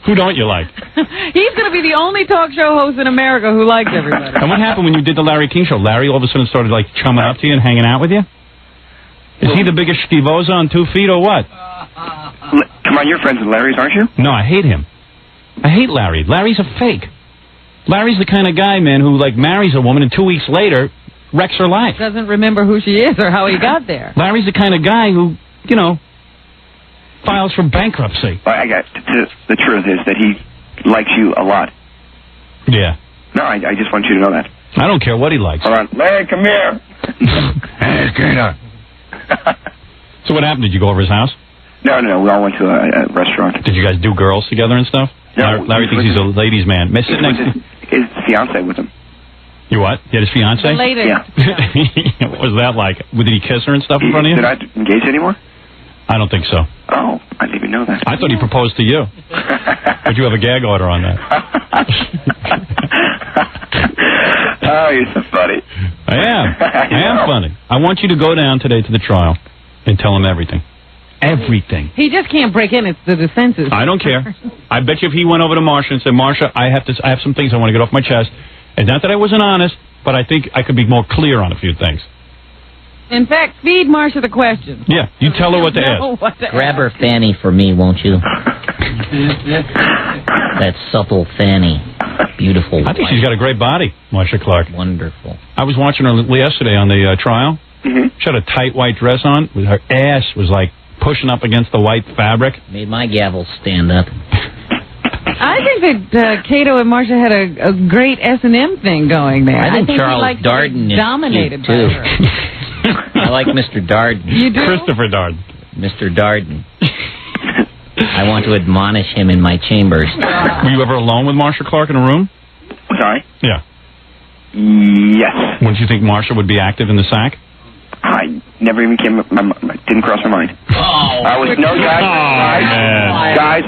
Who don't you like? He's going to be the only talk show host in America who likes everybody. And what happened when you did the Larry King show? Larry all of a sudden started, like, chumming up to you and hanging out with you? Is he the biggest skivoza on 2 feet or what? Come on, you're friends with Larry's, aren't you? No, I hate him. I hate Larry. Larry's a fake. Larry's the kind of guy, man, who, like, marries a woman and 2 weeks later wrecks her life. Doesn't remember who she is or how he got there. Larry's the kind of guy who, you know, files for bankruptcy. Well, the truth is that he likes you a lot. Yeah. No, I just want you to know that. I don't care what he likes. Hold on. Larry, come here. Hey, Kato. So what happened? Did you go over his house? No. We all went to a restaurant. Did you guys do girls together and stuff? No. Larry thinks he's a ladies' man. Sit next to his fiancé with him. You what? You had his fiancé? The latest. Yeah. What was that like? Did he kiss her and stuff in front of you? Did I engage anymore? I don't think so. Oh, I didn't even know that. I thought he proposed to you. But you have a gag order on that. Oh, you're so funny. I am funny. I want you to go down today to the trial and tell him everything. Everything. He just can't break in. It's the defenses. I don't care. I bet you if he went over to Marsha and said, Marsha, I have some things I want to get off my chest. And not that I wasn't honest, but I think I could be more clear on a few things. In fact, feed Marsha the question. Yeah, you tell her what to ask. Grab her fanny for me, won't you? That supple fanny. Beautiful. I think she's got a great body, Marsha Clark. Wonderful. I was watching her yesterday on the trial. Mm-hmm. She had a tight white dress on. Her ass was like pushing up against the white fabric. Made my gavel stand up. I think that Kato and Marsha had a great S&M thing going there. I think Charles he Darden is dominated cute, too. by her. I like Mr. Darden. You do? Christopher Darden. Mr. Darden. I want to admonish him in my chambers. Were you ever alone with Marsha Clark in a room? Was I? Yeah. Yes. Wouldn't you think Marsha would be active in the sack? Never even didn't cross my mind. Oh. I was guys.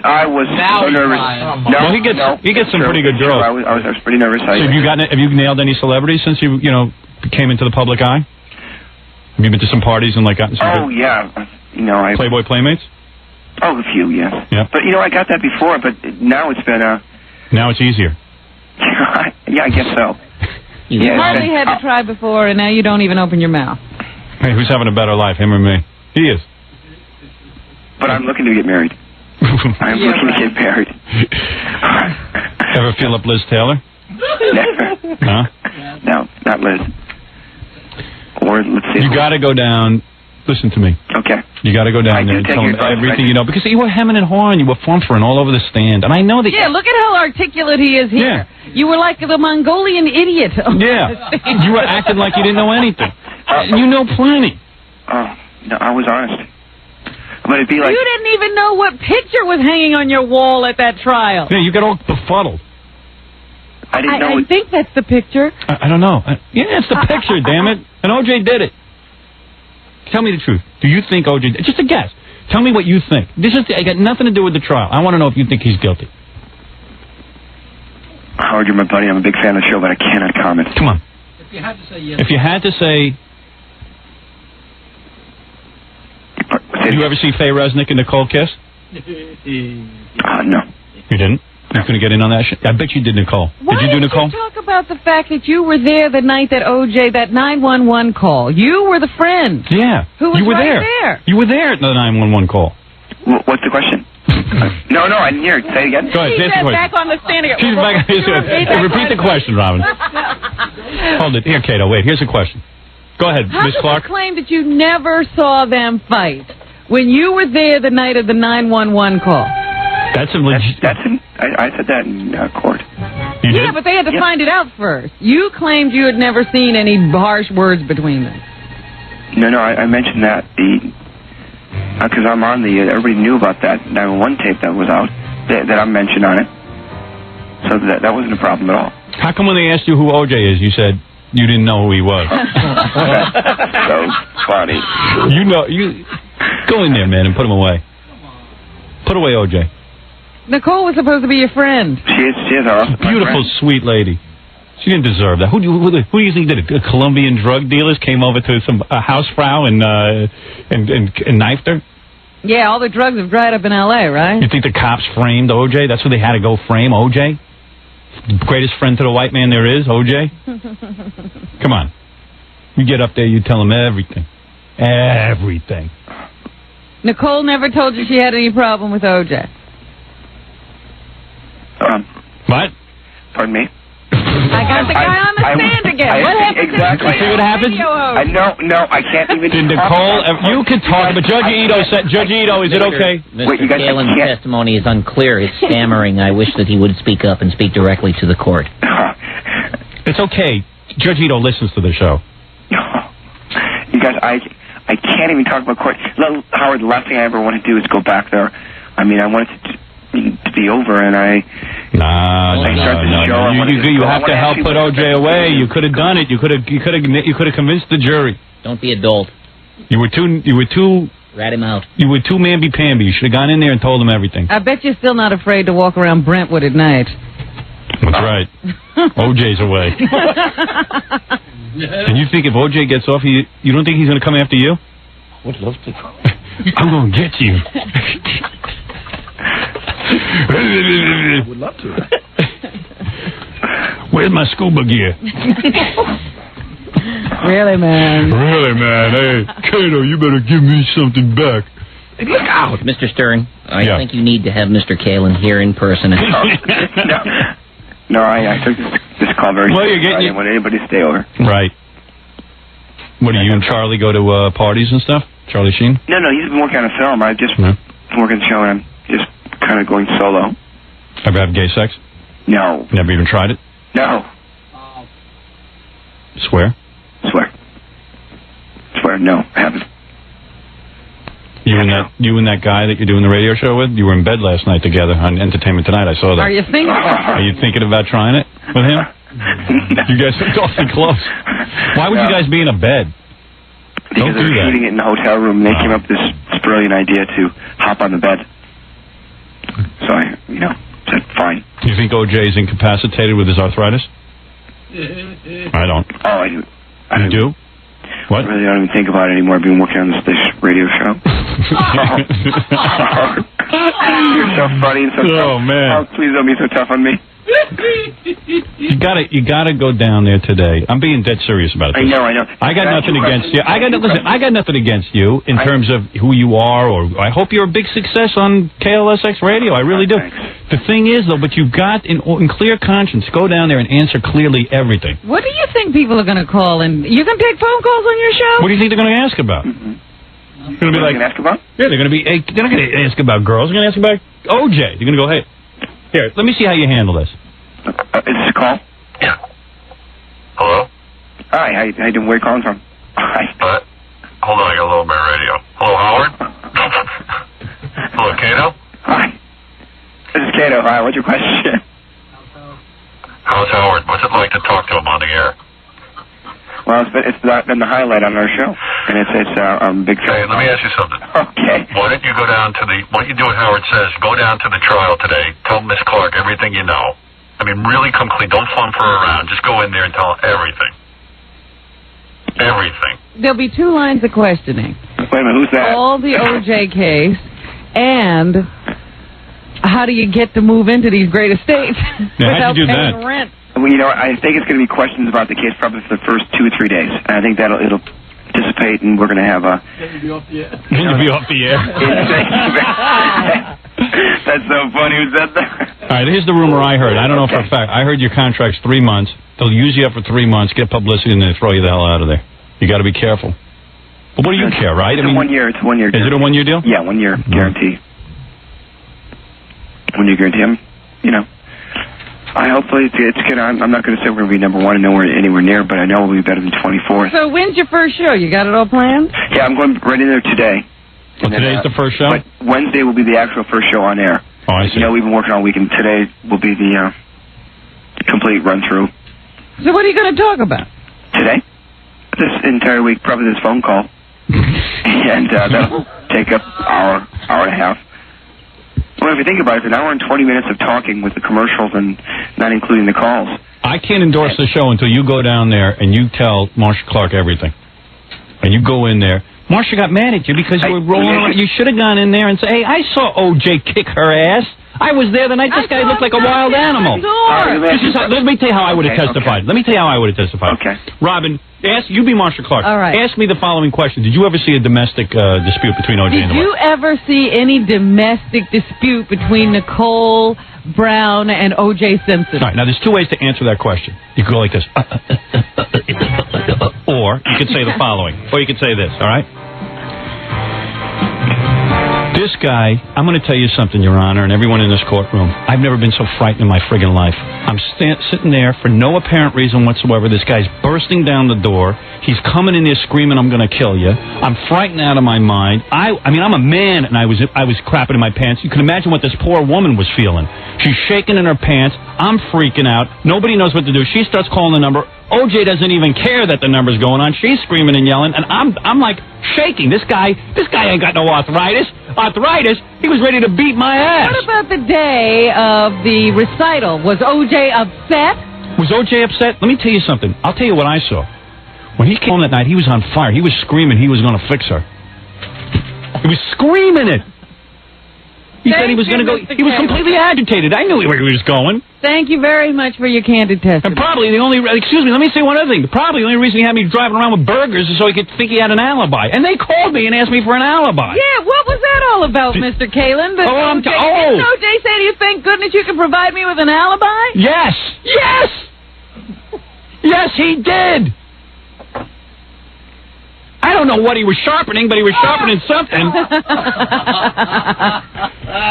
I was so nervous. No, well, he gets some pretty good girls. I was pretty nervous. So have you nailed any celebrities since you came into the public eye? Have you been to some parties and gotten some? Oh yeah, I Playboy Playmates. Oh, a few, yes. Yeah. But I got that before, but now it's been Now it's easier. Yeah, I guess so. You hardly had to try before, and now you don't even open your mouth. Hey, who's having a better life, him or me? He is. But I'm looking to get married. I'm looking to get married. Ever feel up Liz Taylor? Never. Huh? No, not Liz. Or let's see. You got to go down. Listen to me. Okay. You got to go down there and tell them everything you know, because you were hemming and hawing, you were fumfering all over the stand, and I know that. Yeah, look at how articulate he is here. Yeah. You were like the Mongolian idiot. Yeah. You were acting like you didn't know anything. You know plenty. Oh, no, I was honest. But it'd be like... You didn't even know what picture was hanging on your wall at that trial. Yeah, you got all befuddled. I didn't know... I think that's the picture. I don't know. Yeah, it's the picture, damn it. And O.J. did it. Tell me the truth. Do you think O.J... Just a guess. Tell me what you think. I got nothing to do with the trial. I want to know if you think he's guilty. Howard, you're my buddy. I'm a big fan of the show, but I cannot comment. Come on. If you had to say yes. If you had to say... Did you ever see Faye Resnick and Nicole kiss? No. You didn't? You're going to get in on that shit? I bet you did, Nicole. Why did you do Nicole? You talk about the fact that you were there the night that O.J., that 911 call? You were the friend. Yeah. Who was you were right there. You were there at the 911 call. What's the question? No, I didn't hear it. Say it again. Go ahead, She's back on the stand again. She's back. Repeat the question, Robin. Hold it. Here, Kato, wait. Here's a question. Go ahead, Miss Clark. How can you claim that you never saw them fight when you were there the night of the 911 call? That's a legit... I said that in court. You did? Yeah, but they had to find it out first. You claimed you had never seen any harsh words between them. No, I mentioned that because I'm on the... everybody knew about that 911 tape that was out, that I mentioned on it. So that wasn't a problem at all. How come when they asked you who O.J. is, you said you didn't know who he was? So funny. You go in there, man, and put him away. Put away O.J. Nicole was supposed to be your friend. She is our beautiful, sweet lady. She didn't deserve that. Who do you think did it? Colombian drug dealers came over to some housefrau and knifed her? Yeah, all the drugs have dried up in L.A., right? You think the cops framed O.J.? That's who they had to go frame, O.J.? Greatest friend to the white man there is, O.J.? Come on. You get up there, you tell him everything. Everything. Nicole never told you she had any problem with O.J. What? Pardon me? I got the guy on the stand again. What happened exactly. to the See what happened? No, I can't even... Did Nicole... You can talk, but Judge Ito said... Judge Ito, is it okay? Mr. Kaelin's testimony is unclear. It's stammering. I wish that he would speak up and speak directly to the court. It's okay. Judge Ito listens to the show. You guys, I can't even talk about court. Howard, the last thing I ever want to do is go back there. I mean, I want it to be over, and No. You have to help put O.J. away. You could have done it. You could have convinced the jury. Don't be a dolt. You were too. Rat him out. You were too mamby-pamby. You should have gone in there and told him everything. I bet you're still not afraid to walk around Brentwood at night. That's right. O.J.'s away. And you think if O.J. gets off, you don't think he's going to come after you? I would love to. I'm going to get you. I would love to. Where's my scuba gear? Really, man? Really, man. Hey, Kato, you better give me something back. Hey, look out. Mr. Stern, I think you need to have Mr. Kaelin here in person. No, I took this call very seriously. I didn't want anybody to stay over. Right. What, do you and Charlie go to parties and stuff? Charlie Sheen? No, he's been working on a film. I just been working on the show, and I'm just kind of going solo. Ever have gay sex? No. Never even tried it? No. Swear? Swear, no, I haven't. You and that guy that you're doing the radio show with, you were in bed last night together on Entertainment Tonight. I saw that. Are you thinking about it? Are you thinking about trying it with him? You guys are awfully close. Why would you guys be in a bed? because they were shooting it in the hotel room. And they came up with this brilliant idea to hop on the bed. So I, said fine. Do you think O.J. is incapacitated with his arthritis? I don't. Oh, I do. You do? What? I really don't even think about it anymore. I've been working on this radio show. You're so funny and so tough. Oh, man. Oh, please don't be so tough on me. You gotta go down there today. I'm being dead serious about it. I know. I got nothing against you. I got nothing against you in terms of who you are, or I hope you're a big success on KLSX radio. I really do. The thing is, though, but you've got, in clear conscience, go down there and answer clearly everything. What do you think people are going to call? And you can take phone calls on your show? What do you think they're going to ask about? Mm-hmm. Going to be like, ask about? Yeah, they're going to be. They're not going to ask about girls. They're going to ask about O.J. They're going to go, hey, here, let me see how you handle this. Is this a call? Yeah. Hello? Hi, how you doing? Where are you calling from? Hi. Hold on, I got a little bit of radio. Hello, Howard? Hello, Kato? Hi. This is Kato. Hi, what's your question? How's Howard? What's it like to talk to him on the air? Well, it's been the highlight on our show, and it's big. Hey, let me ask you something. Okay. Why don't you go down to why don't you do what Howard says? Go down to the trial today. Tell Miss Clark everything you know. I mean, really come clean. Don't flump her around. Just go in there and tell her everything. Everything. There'll be 2 lines of questioning. Wait a minute, who's that? All the O.J. case, and how do you get to move into these great estates without paying rent? Well, I think it's going to be questions about the case probably for the first 2 or 3 days. And I think it'll dissipate, and we're going to have a... You'll be off the air. You'll be off the air. That's so funny. Who said that? All right, here's the rumor I heard. I don't know for a fact. I heard your contract's 3 months. They'll use you up for 3 months, get publicity, and then throw you the hell out of there. You got to be careful. But what do you care, right? It's 1 year. It's a 1 year. Is it a 1 year deal? Yeah, 1 year guarantee. 1 year guarantee. Hopefully it's gonna. I'm not going to say we're going to be number 1 and nowhere anywhere near, but I know we'll be better than 24th. So when's your first show? You got it all planned? Yeah, I'm going right in there today. Well, today's the first show? But Wednesday will be the actual first show on air. Oh, I see. We've been working all week, and today will be the complete run-through. So what are you going to talk about? Today? This entire week, probably this phone call. And that'll take up hour and a half. Well, if you think about it, it's an hour and 20 minutes of talking with the commercials and not including the calls. I can't endorse the show until you go down there and you tell Marsha Clark everything. And you go in there. Marsha got mad at you because you were rolling around. You should have gone in there and said, hey, I saw O.J. kick her ass. I was there the night this guy looked like a wild animal. Let me tell you how I would have testified. Let me tell you how I would have testified. Okay. Robin, you be Marsha Clark. All right. Ask me the following question. Did you ever see a domestic dispute between O.J. and the wife? Did you ever see any domestic dispute between Nicole Brown and O.J. Simpson? All right, now there's 2 ways to answer that question. You could go like this. Or you could say the following. Or you could say this, all right? This guy, I'm going to tell you something, Your Honor, and everyone in this courtroom. I've never been so frightened in my friggin' life. I'm sitting there for no apparent reason whatsoever. This guy's bursting down the door. He's coming in there screaming, I'm going to kill you. I'm frightened out of my mind. I mean, I'm a man, and I was crapping in my pants. You can imagine what this poor woman was feeling. She's shaking in her pants. I'm freaking out. Nobody knows what to do. She starts calling the number. O.J. doesn't even care that the number's going on. She's screaming and yelling, and I'm like shaking. This guy ain't got no arthritis. He was ready to beat my ass. What about the day of the recital? Was O.J. upset? Was O.J. upset? Let me tell you something. I'll tell you what I saw. When he came home that night, he was on fire. He was screaming he was going to fix her. He was screaming it. He said he was going to go. He was completely agitated. I knew where he was going. Thank you very much for your candid testimony. And probably the only, excuse me, let me say one other thing. Probably the only reason he had me driving around with burgers is so he could think he had an alibi. And they called me and asked me for an alibi. Yeah, what was that all about, Mr. Kaelin? Didn't O.J. say to you, thank goodness you can provide me with an alibi? Yes! Yes! Yes, he did! I don't know what he was sharpening, but he was sharpening something.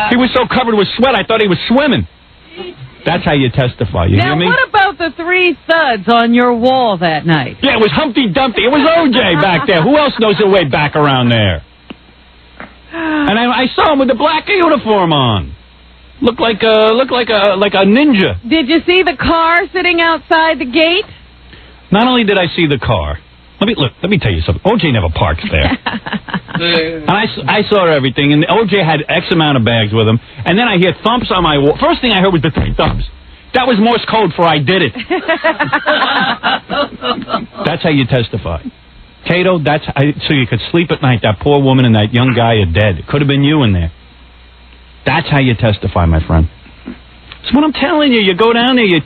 He was so covered with sweat, I thought he was swimming. That's how you testify, you hear me? Now, what about the 3 thuds on your wall that night? Yeah, it was Humpty Dumpty. It was O.J. back there. Who else knows their way back around there? And I saw him with the black uniform on. Looked like a ninja. Did you see the car sitting outside the gate? Not only did I see the car, Let me tell you something. OJ never parks there. And I saw everything, and OJ had X amount of bags with him, and then I hear thumps on my wall. First thing I heard was the 3 thumps. That was Morse code for I did it. That's how you testify. Kato, so you could sleep at night. That poor woman and that young guy are dead. It could have been you in there. That's how you testify, my friend. That's what I'm telling you. You go down there, you're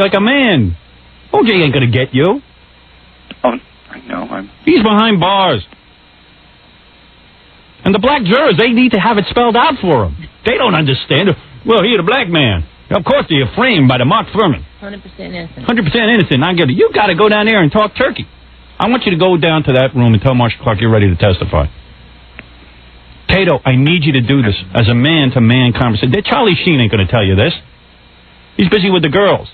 like a man. OJ ain't going to get you. Oh, I know. He's behind bars. And the black jurors, they need to have it spelled out for them. They don't understand. Well, he's a black man. Of course, you're framed by the Mark Furman. 100% innocent. 100% innocent. I get it. You got to go down there and talk turkey. I want you to go down to that room and tell Marshall Clark you're ready to testify. Kato, I need you to do this as a man-to-man conversation. Charlie Sheen ain't going to tell you this. He's busy with the girls.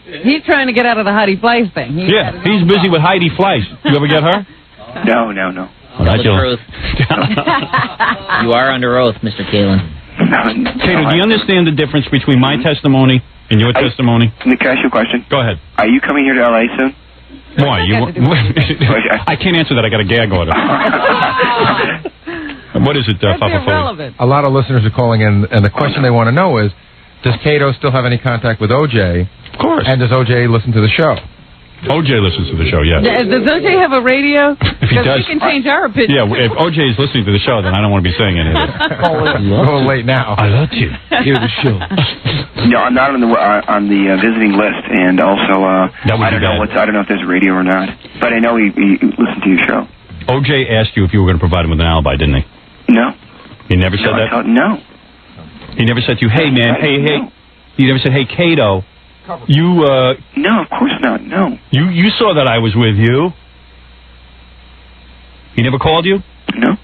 He's trying to get out of the Heidi Fleiss thing. He's busy with Heidi Fleiss. You ever get her? No. Tell the truth. You are under oath, Mr. Kaelin. Kato, do you understand the difference between my testimony and your testimony? Can I ask you a question? Go ahead. Are you coming here to L.A. soon? Why? I can't answer that. I got a gag order. What is it, That's Papa irrelevant. A lot of listeners are calling in, and the question they want to know is, does Kato still have any contact with OJ? Of course. And does OJ listen to the show? OJ listens to the show, yes. Does OJ have a radio? If he does, we can change our opinion. Yeah, if OJ is listening to the show, then I don't want to be saying any of it. Go late now. I love you. Hear the show. No, I'm not on the visiting list, and also I don't know if there's a radio or not, but I know he listened to your show. OJ asked you if you were going to provide him with an alibi, didn't he? No. He never said that? No. He never said to you, hey, man, hey. He never said, hey, Kato, you, No, of course not, no. You saw that I was with you. He never called you? No.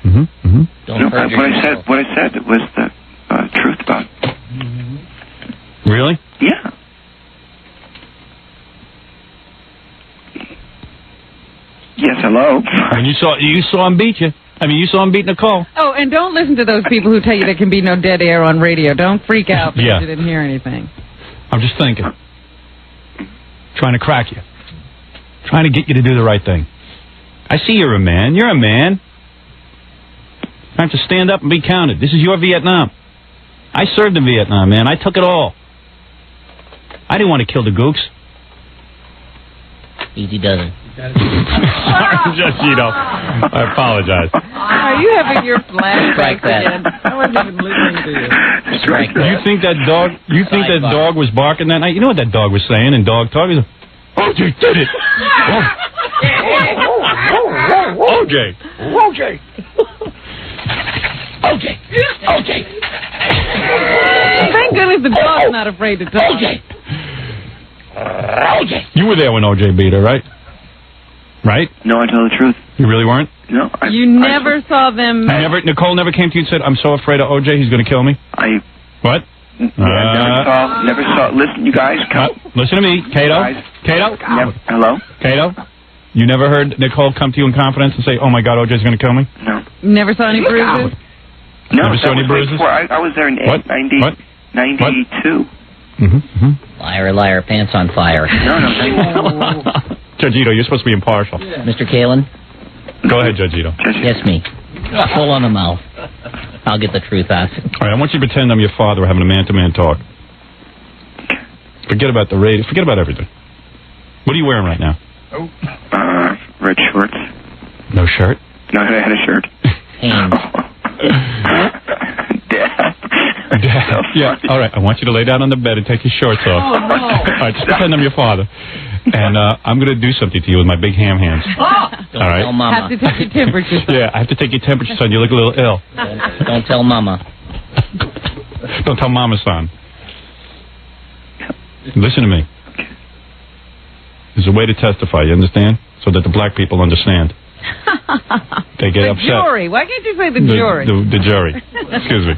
Mm-hmm. Don't perjure yourself. What I said was the truth about it. Really? Yeah. Yes, hello. And you saw him beat you. You saw him beat Nicole. Oh, and don't listen to those people who tell you there can be no dead air on radio. Don't freak out because you didn't hear anything. I'm just thinking. Trying to crack you. Trying to get you to do the right thing. I see you're a man. You're a man. You have to stand up and be counted. This is your Vietnam. I served in Vietnam, man. I took it all. I didn't want to kill the gooks. Easy does it. Sorry, Judge Ito. I apologize. Are you having your Strike flashbacks that. again? I wasn't even listening to you. Strike that. You think that dog was barking that night? You know what that dog was saying in dog talk? He was like, OJ did it. OJ. Thank goodness the dog's not afraid to talk. OJ. You were there when OJ beat her, right? Right? No, I tell the truth. You really weren't? No. You never saw them. Nicole never came to you and said, I'm so afraid of OJ, he's going to kill me? What? Never saw. Listen, you guys. Listen to me, Kato. Hello? Kato? You never heard Nicole come to you in confidence and say, oh my God, OJ's going to kill me? No. Never saw any bruises? No, never saw any bruises? I was there in 92. Liar, pants on fire. No. Judge Ito, you're supposed to be impartial. Mr. Kaelin? Go ahead, Judge Ito. Yes, me. Full on the mouth. I'll get the truth out. All right, I want you to pretend I'm your father. We're having a man-to-man talk. Forget about the radio. Forget about everything. What are you wearing right now? Red shorts. No shirt? No, I had a shirt. Hands. Dad. Yeah, all right. I want you to lay down on the bed and take your shorts off. Oh, no. All right, just pretend I'm your father. And I'm going to do something to you with my big ham hands. Don't all right? tell Mama. Have to take your temperature, son. Yeah, I have to take your temperature, son. You look a little ill. Don't tell Mama. Don't tell Mama, son. Listen to me. There's a way to testify, you understand? So that the black people understand. They get upset. The jury. Why can't you say the jury? The jury. Excuse me.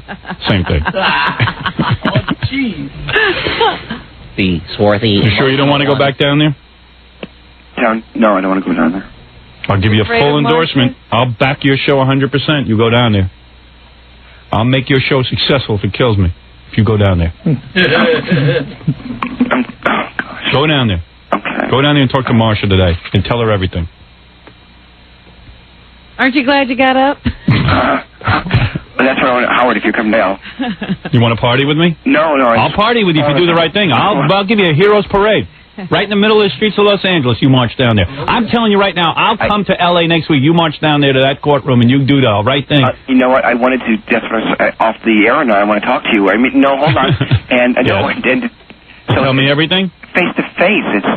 Same thing. The swarthy. You sure you don't want to go back down there? No, I don't want to go down there. I'll give you a full endorsement. I'll back your show 100%. You go down there. I'll make your show successful if it kills me. If you go down there. Oh, gosh. Go down there. Okay. Go down there and talk to Marsha today and tell her everything. Aren't you glad you got up? Well, that's what I want, Howard, if you come down. You want to party with me? No. I'll party with you if you do the right thing. I'll give you a hero's parade. Right in the middle of the streets of Los Angeles, you march down there. I'm telling you right now, I'll come to L.A. next week. You march down there to that courtroom and you do the right thing. You know what? I wanted to, just off the air now, I want to talk to you. I mean, no, hold on. And so tell me everything? Face to face, it's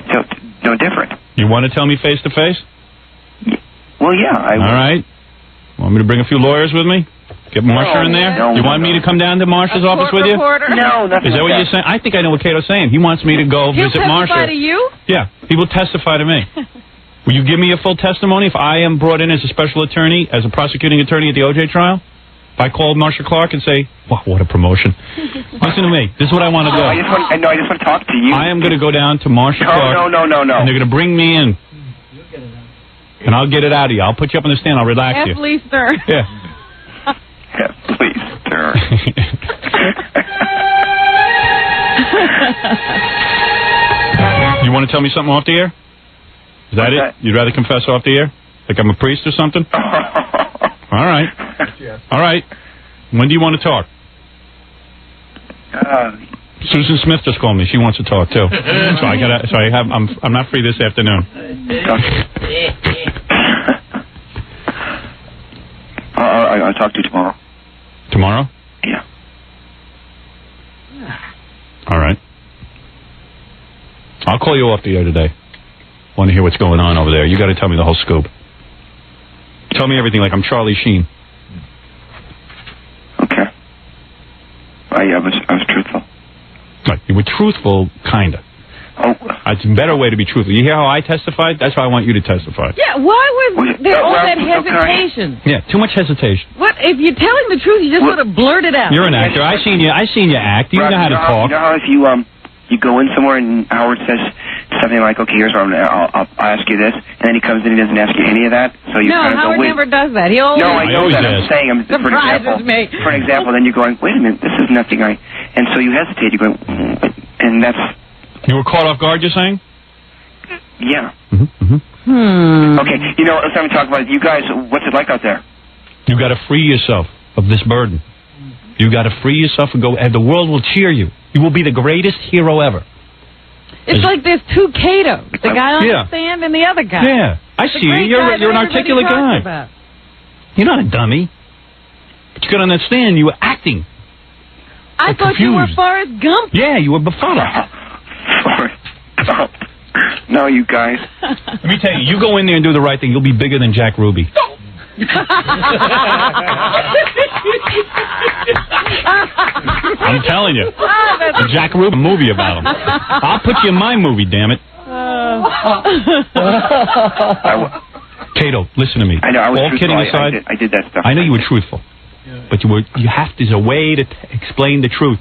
no different. You want to tell me face to face? Well, yeah. All right. Want me to bring a few lawyers with me? Get Marsha in there? No, you want me to come down to Marsha's office with you? No, nothing. Is that what you're saying? I think I know what Kato's saying. He wants me to go visit Marsha. He'll testify to you? Yeah, he will testify to me. Will you give me a full testimony if I am brought in as a special attorney, as a prosecuting attorney at the O.J. trial? If I call Marsha Clark and say, wow, what a promotion. Listen to me. This is what I want to do. I just want to talk to you. I am going to go down to Marsha Clark. No. And they're going to bring me in. And I'll get it out of you. I'll put you up on the stand. I'll relax you. Please, sir. Yeah. Please, sir. You want to tell me something off the air? Is that it? You'd rather confess off the air? Like I'm a priest or something? All right. All right. When do you want to talk? Susan Smith just called me. She wants to talk too. I'm not free this afternoon. I'll talk to you tomorrow. Tomorrow? Yeah. All right. I'll call you off the air today. Want to hear what's going on over there. You got to tell me the whole scoop. Tell me everything like I'm Charlie Sheen. Okay. I was truthful. Right. You were truthful, kind of. Oh. It's a better way to be truthful. You hear how I testified? That's how I want you to testify. Yeah, why was there all that hesitation? Yeah, too much hesitation. What if you're telling the truth? You just sort of blurt it out. You're an actor. I seen you act. You know how to talk. You know how if you go in somewhere and Howard says something like, "Okay, here's what I'll ask you this," and then he comes in and he doesn't ask you any of that. So you kind of Howard go, wait. never does that. He always I know that. I'm saying, surprises me. For example, then you're going, wait a minute, this is nothing. And so you hesitate. You go, and that's. You were caught off guard, you're saying? Yeah. Mm-hmm. Okay, let's have a talk about it. You guys, what's it like out there? You got to free yourself of this burden. You got to free yourself and go, and the world will cheer you. You will be the greatest hero ever. It's like there's two Katos, the guy on the stand and the other guy. Yeah, I see you. You're an articulate guy. You're not a dummy. But you got on that stand, you were acting. I thought you were Forrest Gump. Yeah, you were befuddled. No, you guys. Let me tell you, you go in there and do the right thing, you'll be bigger than Jack Ruby. I'm telling you. The Jack Ruby movie about him. I'll put you in my movie, damn it. Kato, listen to me. I know, I was all truthful. Kidding aside, I did that stuff. I know you were truthful. But there's a way to explain the truth.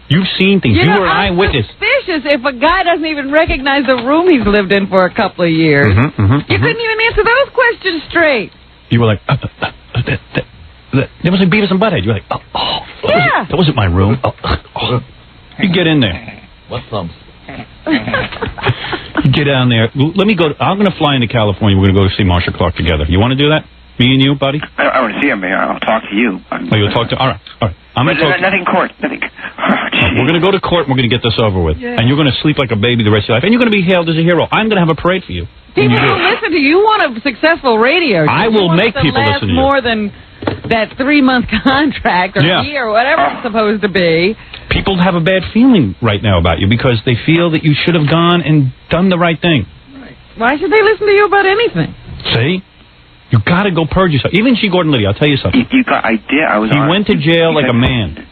You've seen things. You were an eyewitness. Suspicious if a guy doesn't even recognize the room he's lived in for a couple of years. You couldn't even answer those questions straight. You were like, there was like Beavis and Butthead. You were like, that wasn't my room. You get in there. What thumbs? You get down there. Let me go. I'm going to fly into California. We're going to go see Marsha Clark together. You want to do that? Me and you, buddy? I want to see him. I'll talk to you. You'll talk to... All right. I'm going to talk... Nothing court. Nothing. We're going to go to court and we're going to get this over with. Yeah. And you're going to sleep like a baby the rest of your life. And you're going to be hailed as a hero. I'm going to have a parade for you. People don't listen to you. You want a successful radio show. I will make people listen to you. More than that 3-month contract or year or whatever it's supposed to be. People have a bad feeling right now about you because they feel that you should have gone and done the right thing. Right. Why should they listen to you about anything? See? You got to go purge yourself. Even G. Gordon Liddy, I'll tell you something. I did. I was. He went to jail like a man.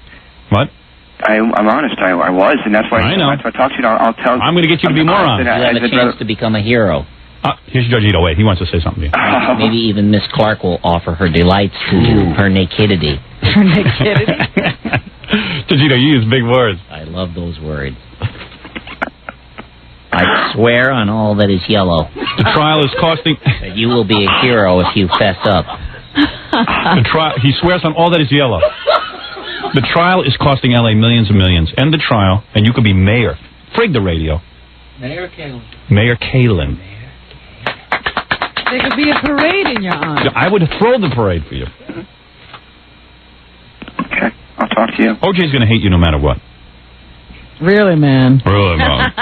What? I'm honest. I was, and that's why I know. That's why I talked to you. I'll tell. I'm going to get you to be more honest. You have a chance to become a hero. Here's Judge Ito. Wait, he wants to say something to you. Maybe even Miss Clark will offer her delights to you, her nakedity. Her nakedity? Judge Ito, you use big words. I love those words. I swear on all that is yellow. The trial is costing... that you will be a hero if you fess up. He swears on all that is yellow. The trial is costing L.A. millions and millions. End the trial, and you could be mayor. Frig the radio. Mayor Kaelin. Mayor Kaelin. There could be a parade in your honor. I would throw the parade for you. Okay, I'll talk to you. OJ's going to hate you no matter what. Really, man. Really, man.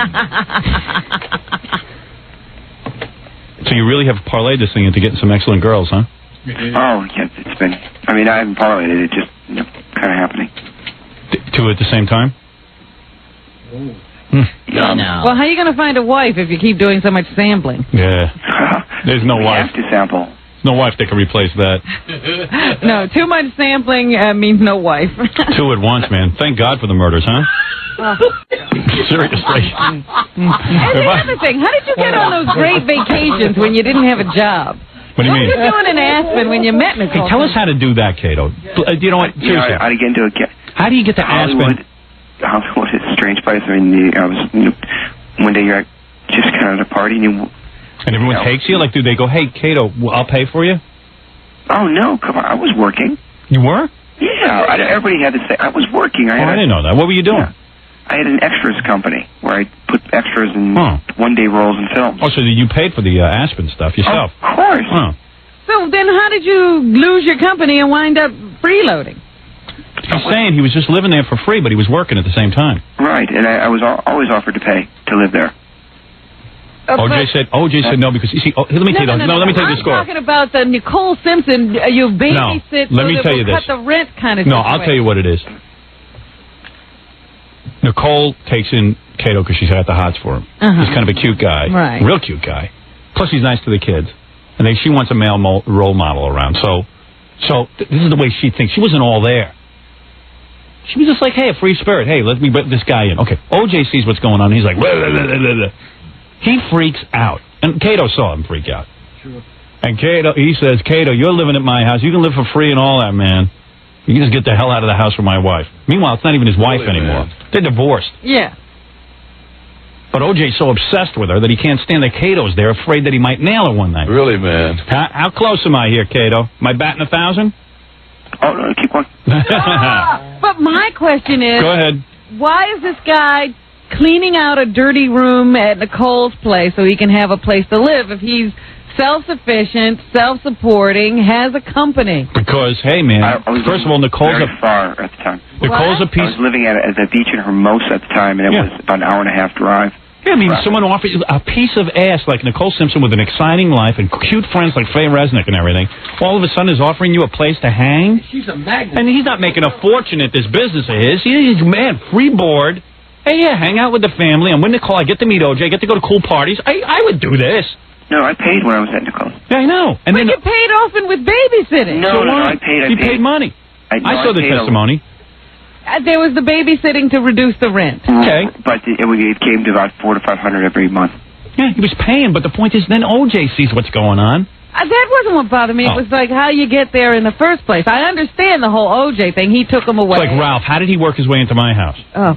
So you really have parlayed this thing into getting some excellent girls, huh? Oh, yeah, it's been... I mean, I haven't parlayed it. It's just, kind of happening. Two at the same time? Yeah, no. Well, how are you going to find a wife if you keep doing so much sampling? Yeah. There's no We wife. have to sample. No wife that can replace that. No, too much sampling means no wife. Two at once, man. Thank God for the murders, huh? Seriously. And the other thing, how did you get on those great vacations when you didn't have a job? What do you mean? What were you doing in Aspen when you met Nicole? Hey, tell us how to do that, Cato. You know what? Seriously. How to get into a... How do you get to Aspen? Hollywood is a strange place. I mean, one day you're just kind of at a party and everyone takes you? Like, do they go, hey, Cato, I'll pay for you? Oh, no, come on. I was working. You were? Yeah. Everybody had to say, I was working. I didn't know that. What were you doing? Yeah. I had an extras company where I put extras in one-day roles in films. Oh, so you paid for the Aspen stuff yourself? Oh, of course. Oh. So then how did you lose your company and wind up freeloading? He's saying he was just living there for free, but he was working at the same time. Right, and I was always offered to pay to live there. OJ said no because you see. Let me tell you. Let me tell you the score. I'm talking about the Nicole Simpson. You babysit. No, let me tell you this. Cut the rent kind of. No, I'll tell you what it is. Nicole takes in Cato because she's got the hots for him. He's kind of a cute guy, right? Real cute guy. Plus, he's nice to the kids, and she wants a male role model around. So this is the way she thinks. She wasn't all there. She was just like, hey, a free spirit. Hey, let me put this guy in. Okay, OJ sees what's going on. He's like, blah, blah, blah, blah, blah. He freaks out. And Cato saw him freak out. Sure. And he says, Cato, you're living at my house. You can live for free and all that, man. You can just get the hell out of the house with my wife. Meanwhile, it's not even his wife anymore. Man. They're divorced. Yeah. But OJ's so obsessed with her that he can't stand that Cato's there, afraid that he might nail her one night. Really, man? How close am I here, Cato? Am I batting 1,000? Oh, no, keep going. But my question is... Go ahead. Why is this guy cleaning out a dirty room at Nicole's place so he can have a place to live if he's self-sufficient, self-supporting, has a company? Because, hey, man, first of all, Nicole's very far at the time. Nicole's a piece... I was living at the beach in Hermosa at the time, and it was about an hour and a half drive. Yeah, I mean, someone offers you a piece of ass like Nicole Simpson with an exciting life and cute friends like Faye Resnick and everything, all of a sudden is offering you a place to hang? She's a magnet. And he's not making a fortune at this business of his. He's, man, free board. Hey, yeah, hang out with the family. I'm with Nicole. I get to meet OJ. I get to go to cool parties. I would do this. No, I paid when I was at Nicole. Yeah, I know. And but then you paid often with babysitting. No, I paid. You paid money. I saw the testimony. There was the babysitting to reduce the rent. Okay. But it came to about $400 to $500 every month. Yeah, he was paying, but the point is then OJ sees what's going on. That wasn't what bothered me. It was like how you get there in the first place. I understand the whole OJ thing. He took him away. It's like, Ralph, how did he work his way into my house? Oh,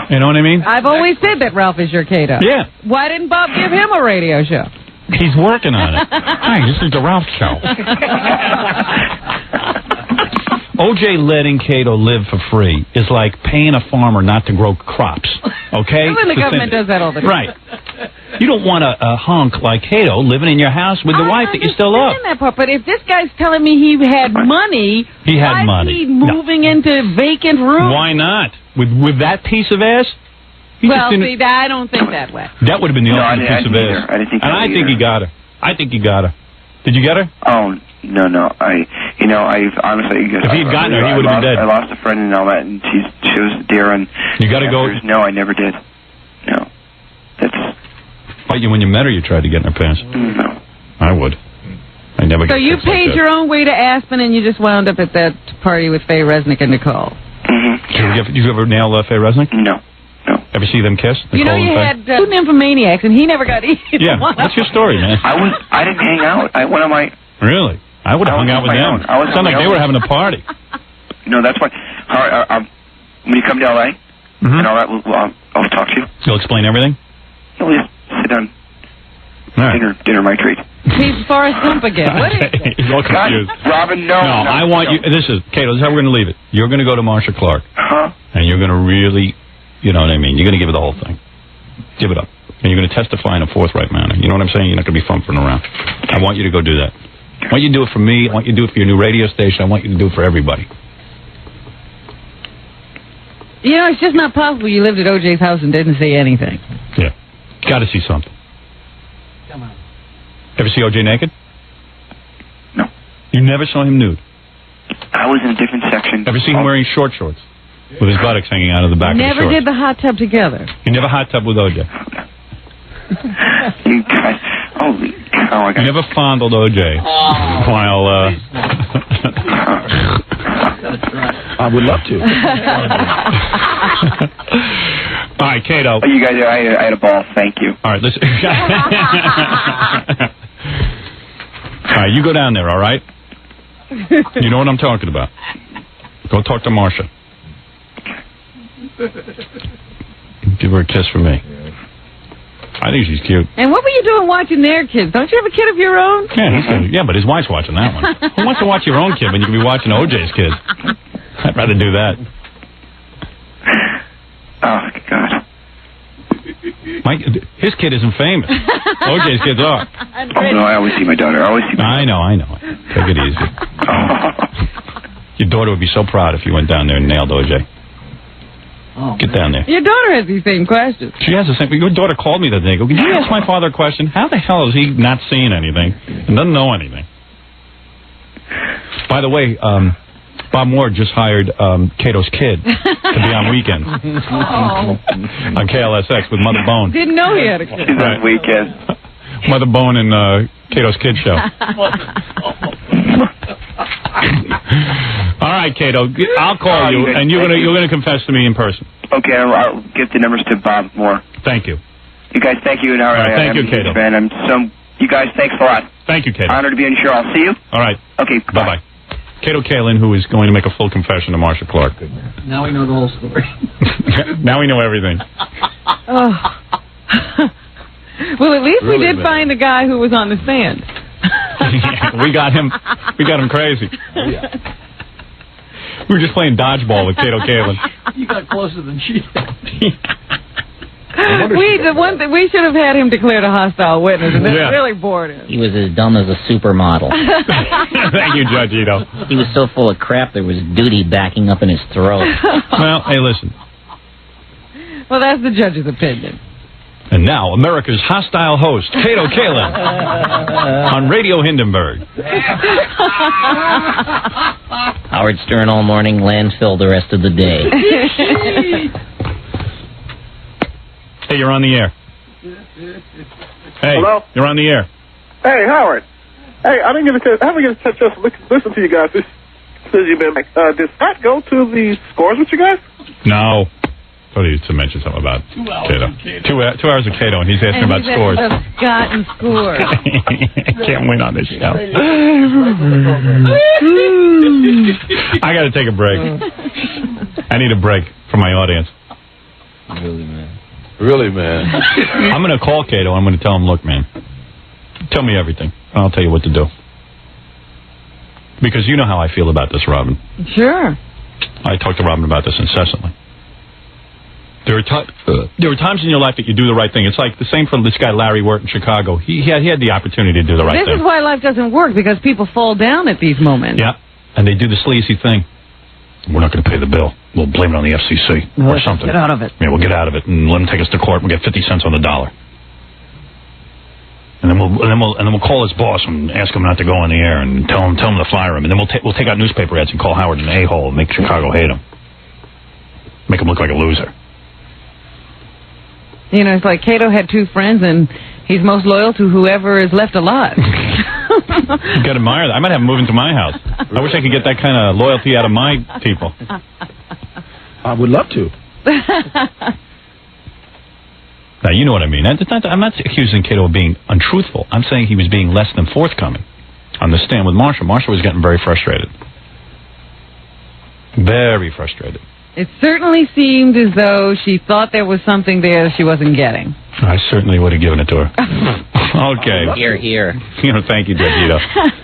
you know what I mean? I've always said that Ralph is your Cato. Yeah. Why didn't Bob give him a radio show? He's working on it. Hi, this is the Ralph Show. OJ letting Cato live for free is like paying a farmer not to grow crops. Okay? Well, the government does that all the time. Right. You don't want a hunk like Cato living in your house with the wife that you still love. I understand that part, but if this guy's telling me he had money, why is he moving into vacant rooms? Why not? With that piece of ass? Well, see, I don't think that way. That would have been the ultimate piece of ass. I didn't think and I think he got her. I think he got her. Did you get her? Oh, no. I honestly... If he had gotten her, he would have been dead. I lost a friend and all that, and she was dear, and... You got to go... No, I never did. No. But when you met her, you tried to get in her pants. No. I would. I never got So you paid your own way to Aspen, and you just wound up at that party with Faye Resnick and Nicole. Mm-hmm. Did you ever nail Faye Resnick? No. Ever see them kiss? You know, you had two nymphomaniacs, and he never got either. Yeah, what's your story, man? I didn't hang out. One of my... Really? I would have hung out with them. It sounded like they were having a party. No, that's why. When you come to L.A. and all that, I'll talk to you. You'll explain everything? We'll just sit down. Right. Dinner, my treat. He's Forrest Gump again. What is it? He's all confused. Robin, no. No, I want you... This is... Cato, this is how we're going to leave it. You're going to go to Marsha Clark. Uh-huh. And you're going to really... You know what I mean? You're going to give it the whole thing. Give it up. And you're going to testify in a forthright manner. You know what I'm saying? You're not going to be fumbling around. I want you to go do that. I want you to do it for me. I want you to do it for your new radio station. I want you to do it for everybody. You know, it's just not possible you lived at O.J.'s house and didn't see anything. Yeah. Got to see something. Come on. Ever see O.J. naked? No. You never saw him nude? I was in a different section. Ever see him wearing short shorts? With his buttocks hanging out of the back of the shorts? Never did the hot tub together. You never hot tub with O.J.? You guys, holy cow! You never fondled O.J. while, I would love to. All right, Kato. Oh, you guys, I had a ball. Thank you. All right, listen. All right, you go down there, all right? You know what I'm talking about. Go talk to Marsha. Give her a kiss for me. I think she's cute. And what were you doing watching their kids? Don't you have a kid of your own? Yeah, but his wife's watching that one. Who wants to watch your own kid when you can be watching O.J.'s kids? I'd rather do that. Oh, God. His kid isn't famous. O.J.'s kids are. Oh, no, I always see my daughter. I know. Take it easy. Your daughter would be so proud if you went down there and nailed O.J. Oh, Get down there. Your daughter has these same questions. She has the same. Your daughter called me the other day. Go, can you ask my father a question? How the hell is he not seeing anything and doesn't know anything? By the way, Bob Moore just hired Kato's kid to be on weekends on KLSX with Mother Bone. Didn't know he had a kid. Right. Weekend. Mother Bone and Kato's kid show. All right, Kato, I'll call you, and you're gonna confess to me in person. Okay, I'll get the numbers to Bob Moore. Thank you. You guys, thank you. All right, thank you, Kato. You guys, thanks a lot. Thank you, Kato. Honored to be on your show. I'll see you. All right. Okay. Bye-bye. Kato Kaelin, who is going to make a full confession to Marsha Clark. Now we know the whole story. Now we know everything. Oh. Well, at least we did find the guy who was on the stand. We got him crazy. We were just playing dodgeball with Kato Kaelin. You got closer than she did. We should have had him declared a hostile witness, and that really bored him. He was as dumb as a supermodel. Thank you, Judge Ito. He was so full of crap there was duty backing up in his throat. Well, hey, listen. Well, that's the judge's opinion. And now, America's hostile host, Kato Kaelin, on Radio Hindenburg. Howard Stern all morning, landfill the rest of the day. Hey, you're on the air. Hey, hello? You're on the air. Hey, Howard. Hey, I haven't get a chance to listen to you guys since you've been back. Did Scott go to the scores with you guys? No. Thought he used to mention something about Kato. 2 hours of Kato, and he's asking about scores. Scott and scores. Can't win on this show. I got to take a break. I need a break from my audience. Really, man. I'm going to call Kato. I'm going to tell him, look, man, tell me everything. I'll tell you what to do. Because you know how I feel about this, Robin. Sure. I talk to Robin about this incessantly. There are times in your life that you do the right thing. It's like the same for this guy Larry Wirt in Chicago. He had the opportunity to do the right thing. This is why life doesn't work, because people fall down at these moments. Yeah, and they do the sleazy thing. We're not going to pay the bill. We'll blame it on the FCC or something. Get out of it. Yeah, we'll get out of it and let them take us to court. We'll get 50 cents on the dollar. And then we'll call his boss and ask him not to go on the air and tell him to fire him. And then we'll take out newspaper ads and call Howard an a-hole and make Chicago hate him. Make him look like a loser. You know, it's like Kato had 2 friends, and he's most loyal to whoever is left alive. You got to admire that. I might have him move into my house. I wish I could get that kind of loyalty out of my people. I would love to. Now, you know what I mean. I'm not accusing Kato of being untruthful. I'm saying he was being less than forthcoming on the stand with Marsha. Marsha was getting very frustrated. Very frustrated. It certainly seemed as though she thought there was something there that she wasn't getting. I certainly would have given it to her. Okay. Here. You know, thank you, Giorgito.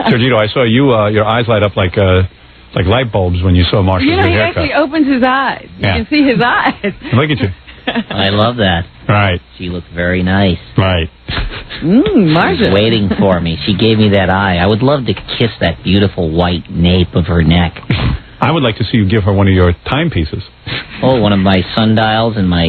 Giorgito, I saw you. Your eyes light up like light bulbs when you saw Marsha's You know, he haircut. actually opens his eyes. You can see his eyes. Look at you. I love that. Right. She looked very nice. Right. Marcia. She's waiting for me. She gave me that eye. I would love to kiss that beautiful white nape of her neck. I would like to see you give her one of your timepieces. Oh, one of my sundials and my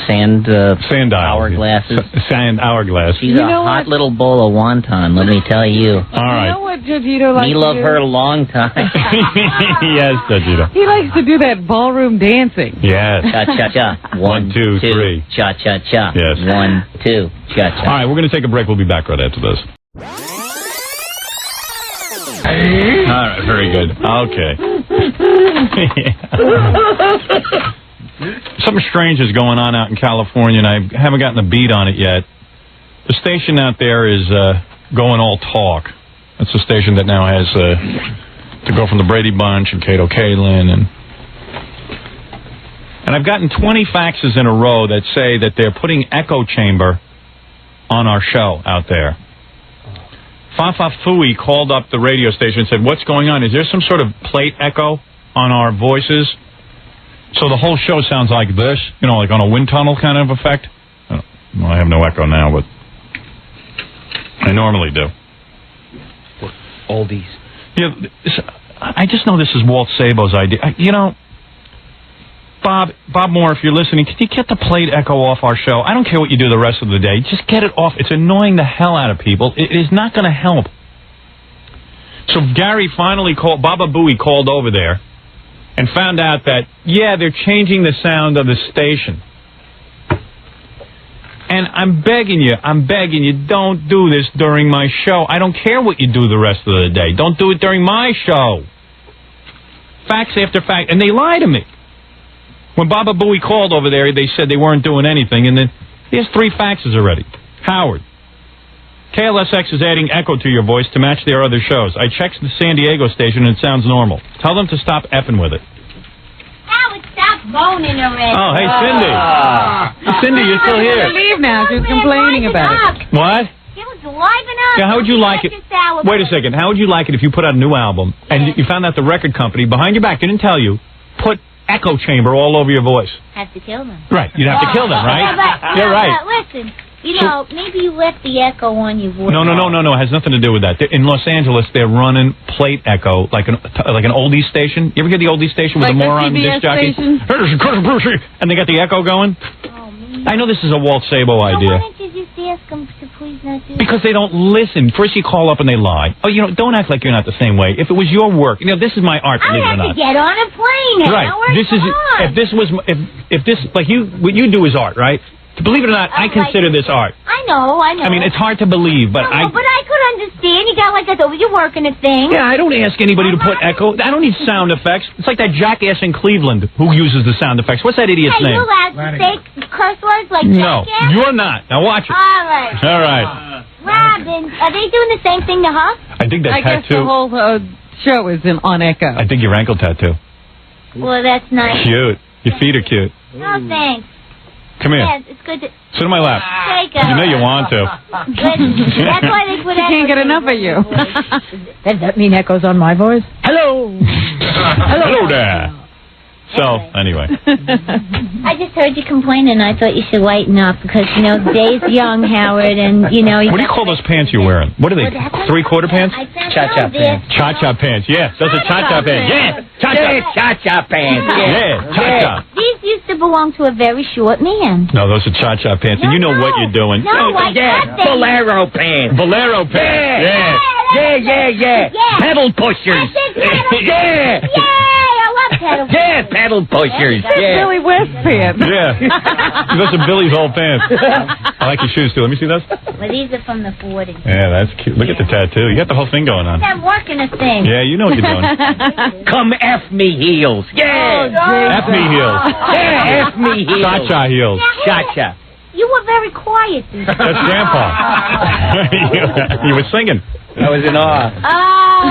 sand hourglasses. Sand hourglass. She's a hot little bowl of wonton, let me tell you. All right. You know what Judito likes Me to love do? her a long time. Yes, Judito. He likes to do that ballroom dancing. Yes. Cha-cha-cha. 1, 2, 3. Cha-cha-cha. Yes. 1, 2, cha-cha. All right, we're going to take a break. We'll be back right after this. All right, very good. Okay. Something strange is going on out in California, and I haven't gotten a beat on it yet. The station out there is going all talk. That's the station that now has to go from the Brady Bunch and Kato Kaelin. And I've gotten 20 faxes in a row that say that they're putting echo chamber on our show out there. Fafa Fui called up the radio station and said, what's going on? Is there some sort of plate echo on our voices? So the whole show sounds like this, you know, like on a wind tunnel kind of effect. Well, I have no echo now, but I normally do. Oldies. Yeah, I just know this is Walt Sabo's idea. You know, Bob Moore, if you're listening, can you get the plate echo off our show? I don't care what you do the rest of the day. Just get it off. It's annoying the hell out of people. It is not going to help. So Gary finally called, Baba Booey called over there and found out that, yeah, they're changing the sound of the station. And I'm begging you, don't do this during my show. I don't care what you do the rest of the day. Don't do it during my show. Fax after fax. And they lie to me. When Baba Booey called over there, they said they weren't doing anything. And then there's 3 faxes already. Howard, KLSX is adding echo to your voice to match their other shows. I checked the San Diego station and it sounds normal. Tell them to stop effing with it. Howard, stop moaning already. Oh, hey, Cindy. Cindy, you're still here. Leave now. She's complaining about it. What? It was liven up. Yeah, how would you like it? Wait a second. How would you like it if you put out a new album and you found out the record company behind your back didn't tell you, put echo chamber all over your voice? Have to kill them. Right. You'd have to kill them, right? You're right. But listen, you know, maybe you left the echo on your voice. No. It has nothing to do with that. In Los Angeles, they're running plate echo like an oldies station. You ever hear the oldies station with like a moron CBS disc jockey? Station? And they got the echo going? Oh, man. I know this is a Walt Sabo idea. Why didn't you just ask them to please not do Because they don't listen. First you call up and they lie. Oh, don't act like you're not the same way. If it was your work, this is my art, believe it or I have not. to get on a plane, Right. Howard. This is Come on. if this like what you do is art, right? Believe it or not, I consider this art. I know. I mean, it's hard to believe, but but I could understand. You got like that over. You're working a thing. Yeah, I don't ask anybody to put echo. I don't need sound effects. It's like that jackass in Cleveland who uses the sound effects. What's that idiot's Hey, name? you allowed to say curse words like No, jackass? you're not. Now watch it. All right. All right. Robin, are they doing the same thing to her? I think that I guess tattoo. the whole show is on echo. I think your ankle tattoo. Well, that's nice. Cute. Your feet are cute. No, thanks. Come here. Yes, it's good to... Sit on my lap. Take a... You know you want to. That's why they put She can't get enough of you. Does that mean echoes on my voice? Hello. Hello there. So, anyway. I just heard you complaining. I thought you should lighten up because, Day's young, Howard, and, What do you call those pants you're wearing? What are they? 3/4 pants? Cha-cha pants. Cha-cha pants. Yeah, those are cha-cha pants. Yeah, Cha-cha pants. Yeah, cha-cha. These used to belong to a very short man. No, those are cha-cha pants, and you know what you're doing. No, I got them. Bolero pants. Bolero pants. Yeah. Yeah. Pedal pushers. Yeah. Yay! I love pedal pushers. Yeah, pedal pushers. Yeah. Billy West pants. Yeah. Those are Billy's old pants. I like your shoes, too. Let me see those. Well, these are from the 40s. Yeah, that's cute. Look at the tattoo. You got the whole thing going on. I'm working a thing. Yeah, you know what you're doing. Come F me heels. Yeah. F me heels. Yeah, F me heels. Cha-cha heels. Cha-cha. You were very quiet this That's Grandpa. You were singing. I was in awe. Oh,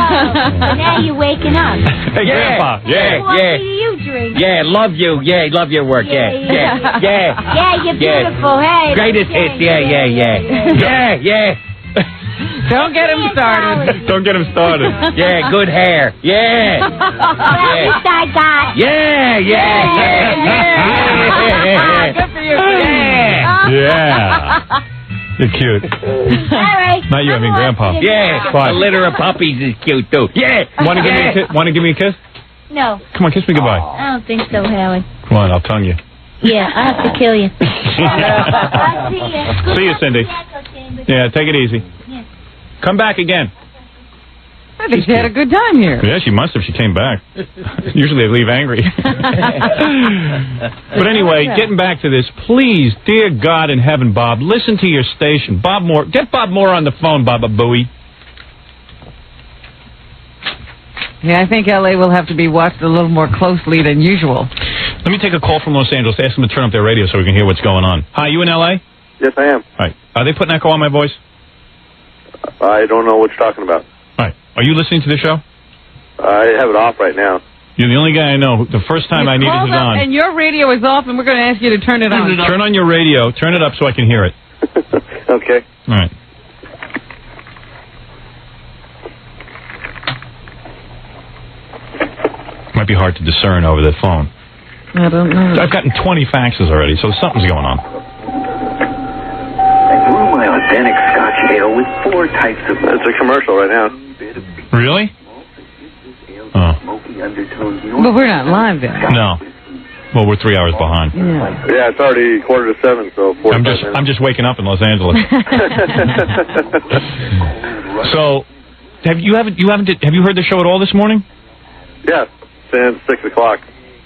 now you're waking up. Hey, Grandpa. What coffee do you drink? Yeah, love you. Yeah, love your work. Yeah. Yeah, you're beautiful. Hey. Greatest hits. Yeah. Don't get him started. Don't get him started. Yeah, good hair. Yeah. Well, at least I got. Yeah. Good for you. Yeah. You're cute. All right. Not you, I mean Grandpa. Yeah, a litter of puppies is cute, too. Yeah. Want to give me a kiss? Want to give me a kiss? No, Come on, kiss me goodbye. I don't think so, Howard. Come on, I'll tongue you. Yeah, I have to kill you. I'll see you. See you, Cindy. Yeah, take it easy. Yeah. Come back again. I think she had a good time here. Yeah, she must if she came back. Usually they leave angry. But anyway, getting back to this, please, dear God in heaven, Bob, listen to your station. Bob Moore, get Bob Moore on the phone, Baba Booey. Yeah, I think L.A. will have to be watched a little more closely than usual. Let me take a call from Los Angeles. Ask them to turn up their radio so we can hear what's going on. Hi, you in L.A.? Yes, I am. All right. Are they putting echo on my voice? I don't know what you're talking about. All right. Are you listening to the show? I have it off right now. You're the only guy I know. The first time I needed Called it up on. and your radio is off, and we're going to ask you to turn it on. Turn on your radio. Turn it up so I can hear it. Okay. All right. Might be hard to discern over the phone. I don't know. I've gotten 20 faxes already, so something's going on. I brew my authentic Scotch ale with 4 types of... It's a commercial right now. Really? Oh. But we're not live then. No. Well, we're 3 hours behind. Yeah. Yeah, it's already 6:45, so 45 minutes. I'm just waking up in Los Angeles. So, have you heard the show at all this morning? Yeah, since 6 o'clock.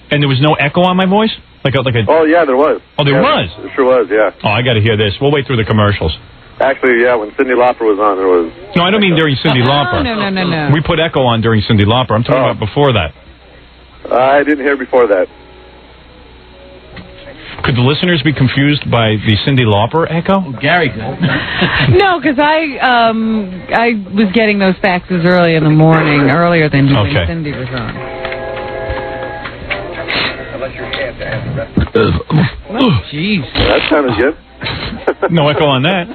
And there was no echo on my voice? Oh, yeah, there was. Oh, there was? There sure was, yeah. Oh, I got to hear this. We'll wait through the commercials. Actually, yeah, when Cyndi Lauper was on, there was... No, I don't mean during Cyndi Lauper. No. We put echo on during Cyndi Lauper. I'm talking about before that. I didn't hear before that. Could the listeners be confused by the Cyndi Lauper echo? Well, Gary could. No, because I was getting those faxes early in the morning, earlier than when Cindy was on. Oh, jeez. That sounded good. No echo on that.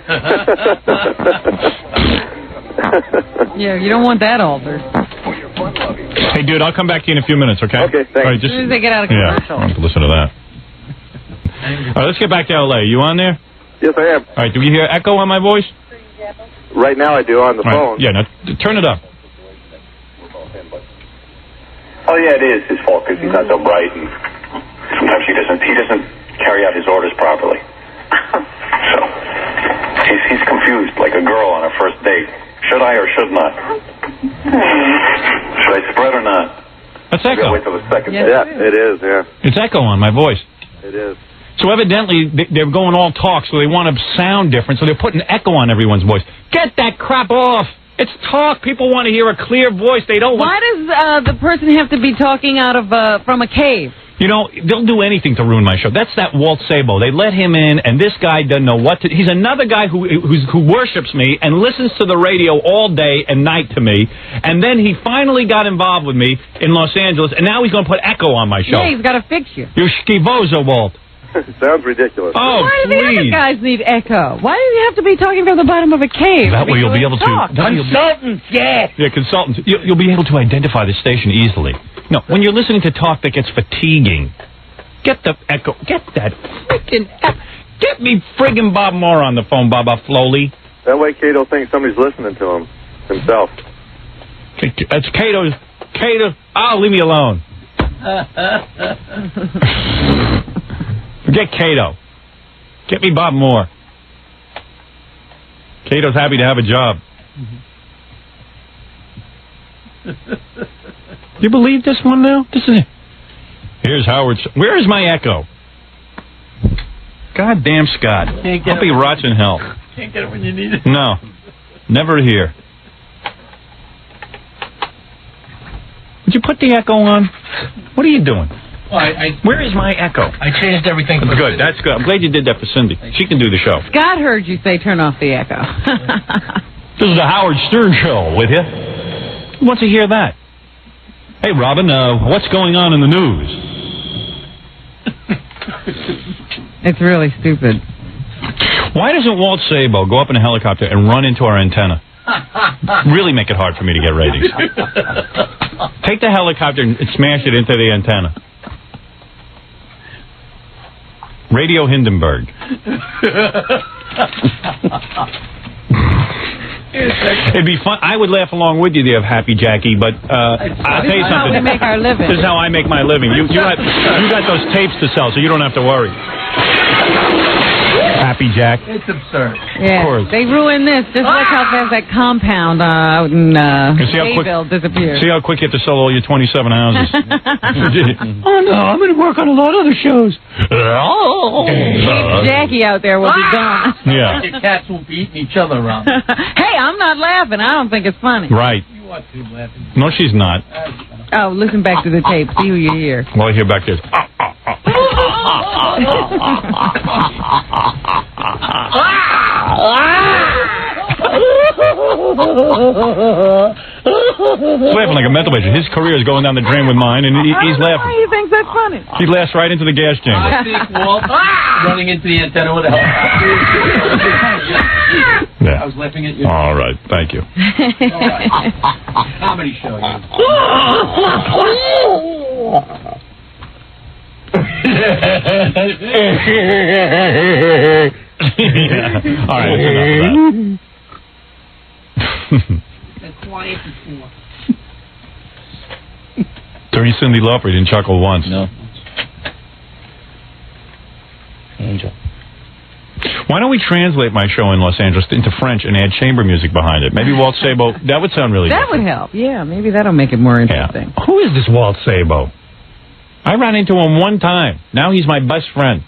Yeah, you don't want that altered. Hey, dude, I'll come back to you in a few minutes, okay? Okay, thanks. All right, As soon as they get out of commercial. Yeah, I want to listen to that. All right, let's get back to L.A. You on there? Yes, I am. All right, do you hear echo on my voice? Right now I do on the phone. Yeah, now turn it up. Oh yeah, it is his fault because he's not so bright, and sometimes he doesn't carry out his orders properly. So he's confused, like a girl on her first date. Should I or should not? Should I spread or not? That's echo. Wait till the second Yes, date. Yeah, it is. Yeah, It's echo on my voice. it is. So evidently they're going all talk, so they want to sound different, so they're putting echo on everyone's voice. Get that crap off. It's talk. People want to hear a clear voice. They don't want... Why does the person have to be talking out of from a cave? You know, they'll do anything to ruin my show. That's that Walt Sabo. They let him in, and this guy doesn't know what to... He's another guy who worships me and listens to the radio all day and night to me, and then he finally got involved with me in Los Angeles, and now he's going to put echo on my show. Yeah, he's got to fix you. You're skivozo, Walt. Sounds ridiculous. Oh, Why do the other guys need echo? Why do you have to be talking from the bottom of a cave? That way you'll be able to... Consultants, yes. Yeah, consultants. You'll be able to identify the station easily. No, when you're listening to talk that gets fatiguing, get the echo. Get that freaking... Get me friggin' Bob Moore on the phone, Baba Flowley. That way Kato thinks somebody's listening to him himself. That's Kato's... Kato... Oh, leave me alone. Forget Kato. Get me Bob Moore. Kato's happy to have a job. You believe this one now? This is it. Here's Howard. Where is my echo? Goddamn Scott. I'll be rots in hell. Can't get it when you need it. No. Never here. Would you put the echo on? What are you doing? Well, Where is my echo? I changed everything. That's good. That's good. I'm glad you did that for Cindy. She can do the show. Scott heard you say turn off the echo. This is the Howard Stern Show with you. Who wants to hear that? Hey, Robin, what's going on in the news? It's really stupid. Why doesn't Walt Sabo go up in a helicopter and run into our antenna? Really make it hard for me to get ratings. Take the helicopter and smash it into the antenna. Radio Hindenburg. It'd be fun. I would laugh along with you there, Happy Jackie, but I'll tell you something. This is how we make our living. This is how I make my living. You got those tapes to sell, so you don't have to worry. Happy Jack. It's absurd. Yeah, of course. They ruined this. Just look how fast that compound out in Bayville disappeared. See how quick you have to sell all your 27 houses. Oh, no, I'm going to work on a lot of other shows. Jackie out there will be gone. Yeah. Your cats will be eating each other around. Hey, I'm not laughing. I don't think it's funny. Right. You are too laughing. No, she's not. Oh, listen back to the tape. See who you hear. Well, I hear back this. He's laughing like a mental patient. His career is going down the drain with mine, and he's laughing. He thinks that's funny. He laughs right into the gas chamber. I think Walt running into the antenna with a Yeah. I was laughing at you. All right. Thank you. All right. Comedy show. All right. That's enough of Been quiet before. During Cyndi Lauper, he didn't chuckle once. No. Angel. Why don't we translate my show in Los Angeles into French and add chamber music behind it? Maybe Walt Sabo. That would sound really That good. would help. Yeah, maybe that'll make it more interesting. Who is this Walt Sabo? I ran into him one time. Now he's my best friend.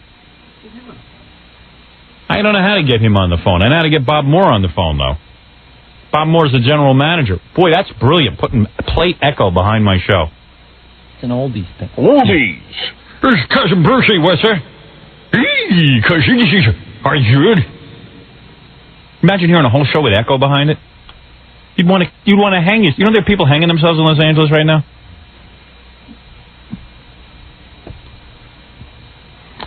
I don't know how to get him on the phone. I know how to get Bob Moore on the phone, though. Bob Moore's the general manager. Boy, that's brilliant, putting plate echo behind my show. It's an oldies thing. Oldies. There's Cousin Brucey with her. Hey, cousin, are you good? Imagine hearing a whole show with echo behind it. You'd want to hang yourself. You know there are people hanging themselves in Los Angeles right now?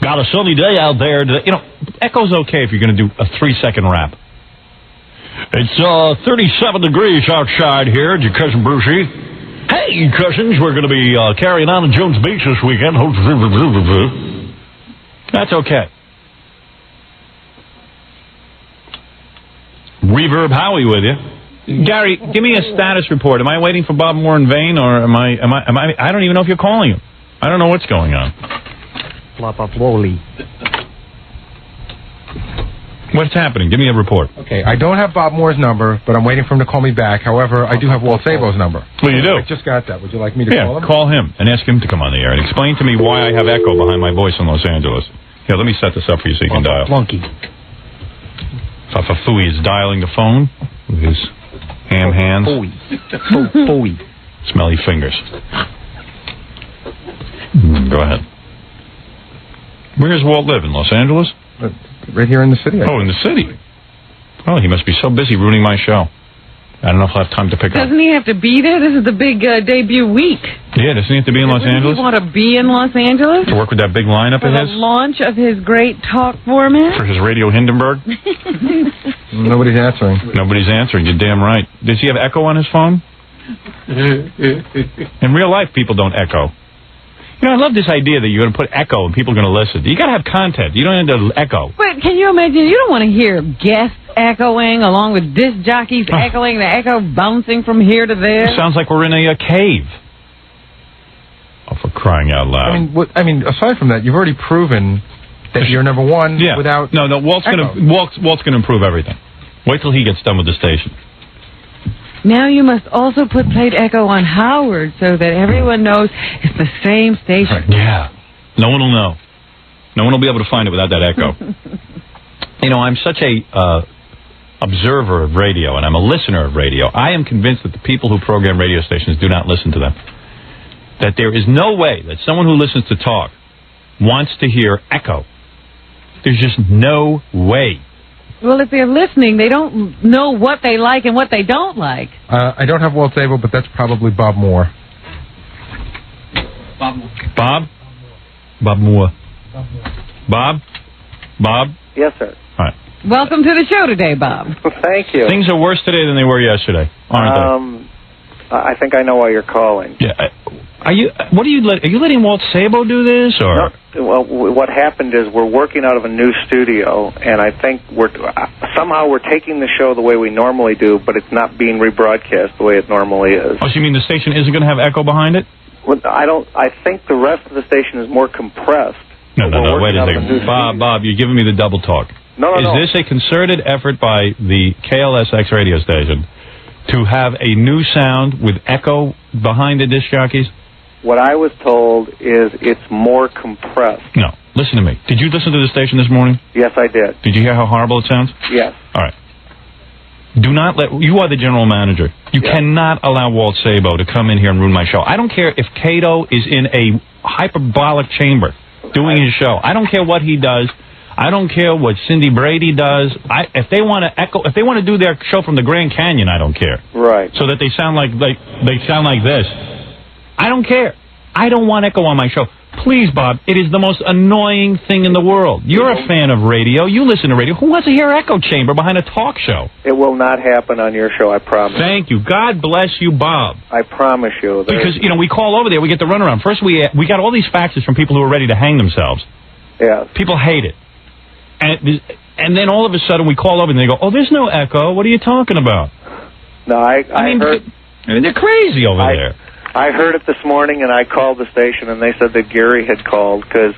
Got a sunny day out there. You know, echo's okay if you're going to do a 3-second rap. It's 37 degrees outside here at your Cousin Brucey. Hey, cousins, we're going to be carrying on in Jones Beach this weekend. That's okay. Reverb Howie with you. Gary, give me a status report. Am I waiting for Bob Moore in vain, or am I I don't even know if you're calling him. I don't know what's going on. What's happening? Give me a report. Okay, I don't have Bob Moore's number, but I'm waiting for him to call me back. However, I do have Walt Sabo's number. Well, you do? I just got that. Would you like me to call him? Call him and ask him to come on the air and explain to me why I have echo behind my voice in Los Angeles. Here, let me set this up for you so you can dial. Flunky. Fafafui is dialing the phone with his ham hands. Smelly fingers. Go ahead. Where does Walt live? In Los Angeles? Right here in the city. Oh, in the city. Oh, he must be so busy ruining my show. I don't know if I'll have time to pick up. Doesn't he have to be there? This is the big debut week. Yeah, doesn't he have to be in Los Angeles? Does he want to be in Los Angeles? To work with that big lineup For of the his? launch of his great talk format? For his Radio Hindenburg? Nobody's answering. Nobody's answering. You're damn right. Does he have echo on his phone? In real life, people don't echo. You know, I love this idea that you're going to put echo and people are going to listen. You got to have content. You don't have to echo. But can you imagine? You don't want to hear guests echoing along with disc jockeys echoing, the echo bouncing from here to there. It sounds like we're in a cave. Oh, for crying out loud. I mean, aside from that, you've already proven that you're number one without. No, Walt's going to improve everything. Wait till he gets done with the station. Now you must also put plate echo on Howard so that everyone knows it's the same station. Yeah. No one will know. No one will be able to find it without that echo. You know, I'm such a observer of radio, and I'm a listener of radio. I am convinced that the people who program radio stations do not listen to them. That there is no way that someone who listens to talk wants to hear echo. There's just no way. Well, if they're listening, they don't know what they like and what they don't like. I don't have Walt Sabo, but that's probably Bob Moore. Bob? Bob Moore. Bob? Bob? Yes, sir. All right. Welcome to the show today, Bob. Thank you. Things are worse today than they were yesterday, aren't I think I know why you're calling. they? Yeah. Are you letting Walt Sabo do this, or? No, well, what happened is we're working out of a new studio, and I think we're taking the show the way we normally do, but it's not being rebroadcast the way it normally is. Oh, so you mean the station isn't going to have echo behind it? Well, I think the rest of the station is more compressed. No, wait a second. Bob, you're giving me the double talk. No. Is this a concerted effort by the KLSX radio station to have a new sound with echo behind the disc jockeys? What I was told is it's more compressed. No. Listen to me. Did you listen to the station this morning? Yes, I did. Did you hear how horrible it sounds? Yes. All right. Do not let... You are the general manager. You cannot allow Walt Sabo to come in here and ruin my show. I don't care if Kato is in a hyperbolic chamber doing his show. I don't care what he does. I don't care what Cindy Brady does. If they want to do their show from the Grand Canyon, I don't care. Right. So that they sound like this. I don't care. I don't want echo on my show. Please, Bob, it is the most annoying thing in the world. You're a fan of radio. You listen to radio. Who wants to hear echo chamber behind a talk show? It will not happen on your show, I promise. Thank you. God bless you, Bob. I promise you. Because, we call over there, we get the runaround. First, we got all these faxes from people who are ready to hang themselves. Yeah. People hate it. And then all of a sudden we call over and they go, oh, there's no echo. What are you talking about? No, I heard... They're crazy over there. I heard it this morning, and I called the station, and they said that Gary had called, because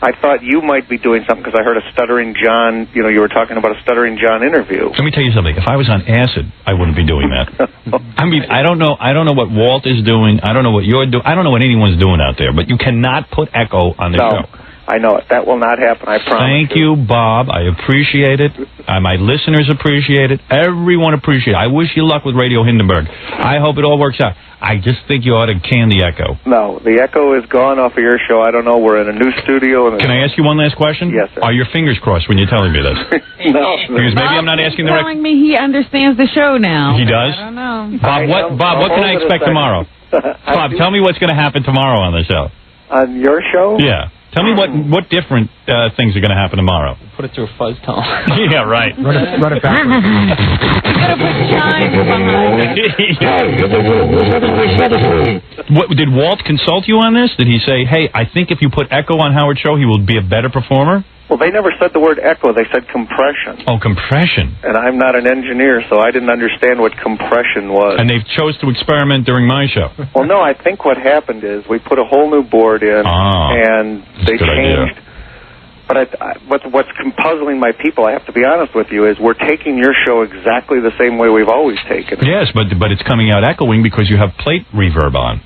I thought you might be doing something, because I heard a Stuttering John, you were talking about a Stuttering John interview. Let me tell you something. If I was on acid, I wouldn't be doing that. I mean, I don't know what Walt is doing. I don't know what you're doing. I don't know what anyone's doing out there, but you cannot put echo on the show. I know it. That will not happen, I promise. Thank you, Bob. I appreciate it. My listeners appreciate it. Everyone appreciates it. I wish you luck with Radio Hindenburg. I hope it all works out. I just think you ought to can the echo. No, the echo is gone off of your show. I don't know. We're in a new studio. Can I ask you one last question? Yes, sir. Are your fingers crossed when you're telling me this? No. Because maybe I'm not asking the right... telling me he understands the show now. He does? I don't know. Bob, what can I expect tomorrow? Bob, tell me what's going to happen tomorrow on the show. On your show? Yeah. Tell me what different things are going to happen tomorrow. Put it through a fuzz tunnel. Yeah, right. Run it back. Did Walt consult you on this? Did he say, hey, I think if you put echo on Howard's show, he will be a better performer? Well, they never said the word echo. They said compression. Oh, compression. And I'm not an engineer, so I didn't understand what compression was. And they've chose to experiment during my show. Well, no, I think what happened is we put a whole new board in, and they changed. But what's puzzling my people, I have to be honest with you, is we're taking your show exactly the same way we've always taken it. Yes, but it's coming out echoing because you have plate reverb on.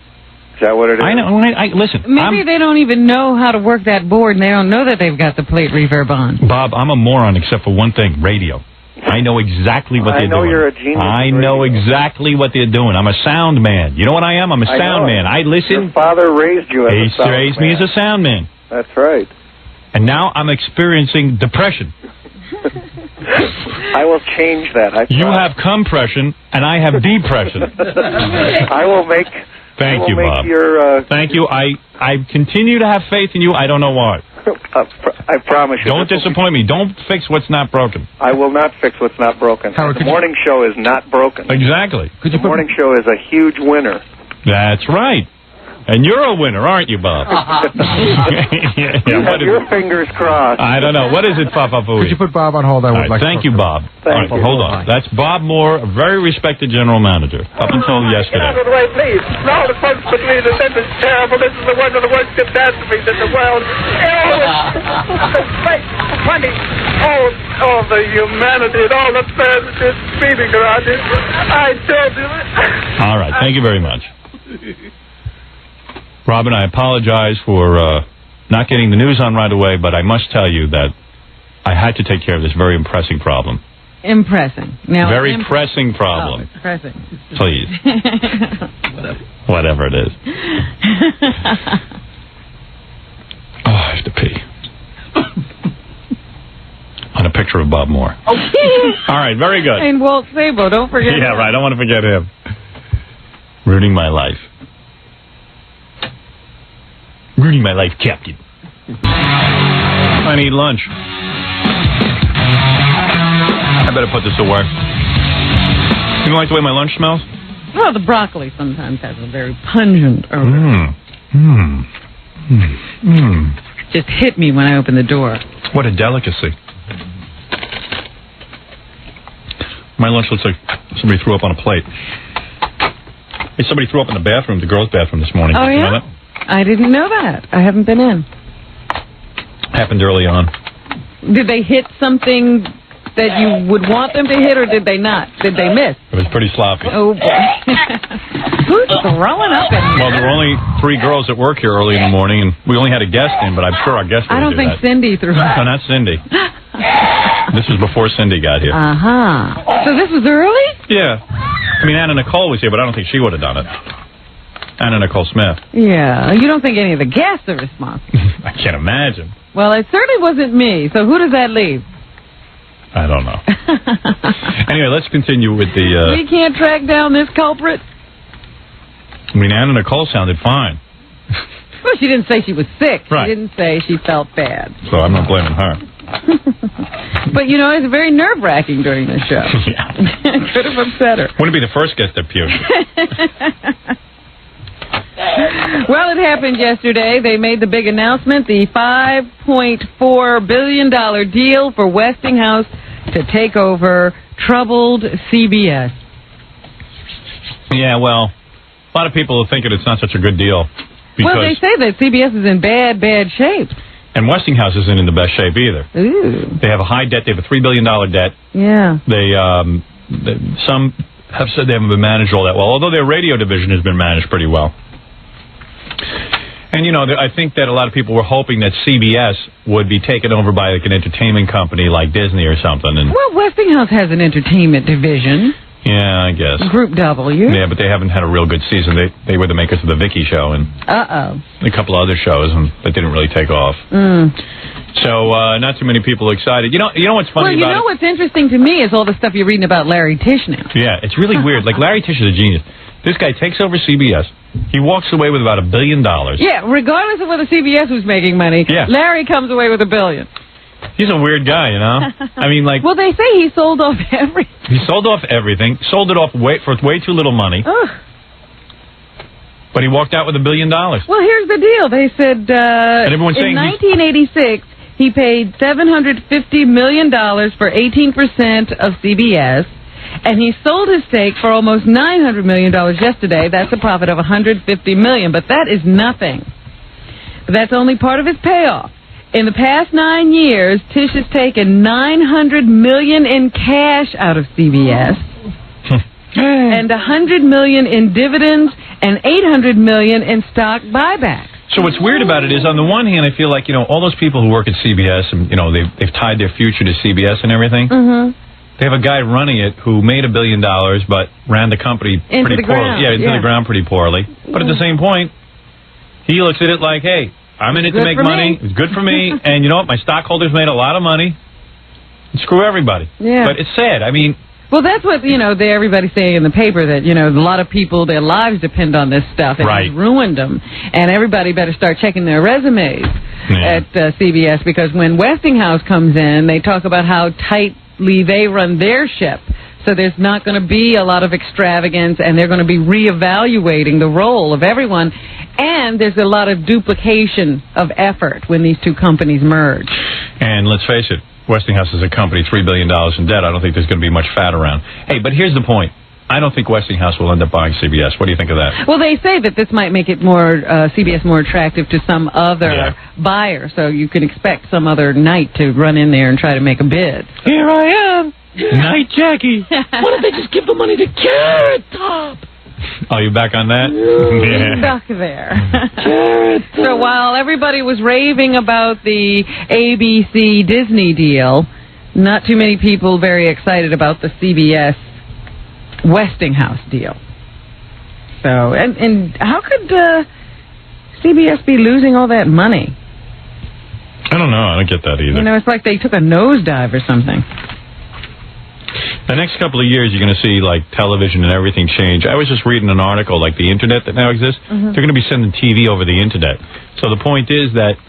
Is that what it is? I know. Listen. Maybe they don't even know how to work that board, and they don't know that they've got the plate reverb on. Bob, I'm a moron except for one thing, radio. I know exactly what they're doing. I know you're a genius. I know exactly what they're doing. I'm a sound man. You know what I am? I'm a sound man. I listen. Your father raised you as a sound man. He raised me as a sound man. That's right. And now I'm experiencing depression. I will change that. You have compression, and I have depression. I will make... Thank you, Bob. Thank you. I continue to have faith in you. I don't know why. I promise you. Don't disappoint me. Don't fix what's not broken. I will not fix what's not broken. The morning show is not broken. Exactly. The morning show is a huge winner. That's right. And you're a winner, aren't you, Bob? You have your fingers crossed. I don't know. What is it, Papa Fooey? Could you put Bob on hold? I would like Thank you, Bob. Thank you. Hold on. That's Bob Moore, a very respected general manager, up until yesterday. Get out of the way, please. No, the folks between us, this is terrible. This is one of the worst catastrophes in the world. Funny. Oh, the humanity and all the fans just screaming around it. I told you. All right. Thank you very much. Robin, I apologize for not getting the news on right away, but I must tell you that I had to take care of this very pressing problem. Impressing. Now, very pressing problem. Oh, pressing. Please. Whatever it is. Oh, I have to pee. On a picture of Bob Moore. Okay. All right, very good. And Walt Sabo, don't forget Yeah, him. right, I don't want to forget him. Ruining my life. Ruining my life, Captain. I need lunch. I better put this to work. You don't like the way my lunch smells? Well, the broccoli sometimes has a very pungent aroma. Just hit me when I opened the door. What a delicacy. My lunch looks like somebody threw up on a plate. Hey, somebody threw up in the bathroom, the girls' bathroom this morning. Oh, Did you yeah? know that? I didn't know that. I haven't been in. Happened early on. Did they hit something that you would want them to hit, or did they not? Did they miss? It was pretty sloppy. Oh, boy. Who's throwing up in here? Well, there were only 3 girls that work here early in the morning, and we only had a guest in, but I'm sure our guest I don't do think that. Cindy threw up. No, not Cindy. This was before Cindy got here. Uh-huh. So this was early? Yeah. I mean, Anna Nicole was here, but I don't think she would have done it. Anna Nicole Smith. Yeah. You don't think any of the guests are responsible? I can't imagine. Well, it certainly wasn't me. So who does that leave? I don't know. Anyway, let's continue with the... We can't track down this culprit? I mean, Anna Nicole sounded fine. Well, she didn't say she was sick. Right. She didn't say she felt bad. So I'm not blaming her. But, you know, it's very nerve-wracking during the show. Yeah. Could have upset her. Wouldn't be the first guest that puked. Well, it happened yesterday. They made the big announcement, the $5.4 billion deal for Westinghouse to take over troubled CBS. Yeah, well, a lot of people are thinking it's not such a good deal. Well, they say that CBS is in bad shape. And Westinghouse isn't in the best shape either. Ooh. They have a high debt. They have a $3 billion debt. Yeah. Some have said they haven't been managed all that well, although their radio division has been managed pretty well. And, you know, I think that a lot of people were hoping that CBS would be taken over by like an entertainment company like Disney or something. And Well, Westinghouse has an entertainment division. yeah, I guess. Group W. Yeah, but they haven't had a real good season. They were the makers of the Vicky show and Uh-oh. a couple other shows that didn't really take off. So not too many people excited. You know what's funny Well, you about know what's interesting to me is all the stuff you're reading about Larry Tisch now. Yeah, it's really weird. Like, Larry Tisch is a genius. This guy takes over CBS. He walks away with about $1 billion. Yeah, regardless of whether CBS was making money, Yeah. Larry comes away with $1 billion. He's a weird guy, you know? I mean, like... Well, they say he sold off everything. He sold off everything, sold it off for way too little money, but he walked out with $1 billion. Well, here's the deal. They said And everyone's in saying 1986, he paid $750 million for 18% of CBS, and he sold his stake for almost $900 million yesterday. That's a profit of $150 million, but that is nothing. That's only part of his payoff. In the past 9 years, Tisch has taken $900 million in cash out of CBS, and $100 million in dividends, and $800 million in stock buybacks. So what's weird about it is, on the one hand, I feel like, you know, all those people who work at CBS, and, you know, they've tied their future to CBS and everything. They have a guy running it who made $1 billion, but ran the company Into pretty the poorly. ground, Yeah, into the ground pretty poorly. But at the same point, he looks at it like, hey, I'm in it to Good make for money. me. It's good for me. And you know what? My stockholders made a lot of money. Screw everybody. Yeah. But it's sad. I mean... Well, that's what, you know, everybody's saying in the paper, that, you know, a lot of people, their lives depend on this stuff. And Right. It's ruined them. And everybody better start checking their resumes at CBS, because when Westinghouse comes in, they talk about how tightly they run their ship. So there's not going to be a lot of extravagance, and they're going to be reevaluating the role of everyone. And there's a lot of duplication of effort when these two companies merge. And let's face it, Westinghouse is a company, $3 billion in debt. I don't think there's going to be much fat around. Hey, but here's the point. I don't think Westinghouse will end up buying CBS. What do you think of that? Well, they say that this might make it more CBS more attractive to some other buyer, so you can expect some other knight to run in there and try to make a bid. Here I am, Night Jackie. Why don't they just give the money to Carrot Top? Oh, you back on that? He's stuck there. So while everybody was raving about the ABC Disney deal, not too many people very excited about the CBS Westinghouse deal. So, and how could CBS be losing all that money? I don't know. I don't get that either. You know, it's like they took a nosedive or something. The next couple of years, you're going to see, like, television and everything change. I was just reading an article, like the Internet that now exists. They're going to be sending TV over the Internet. So the point is that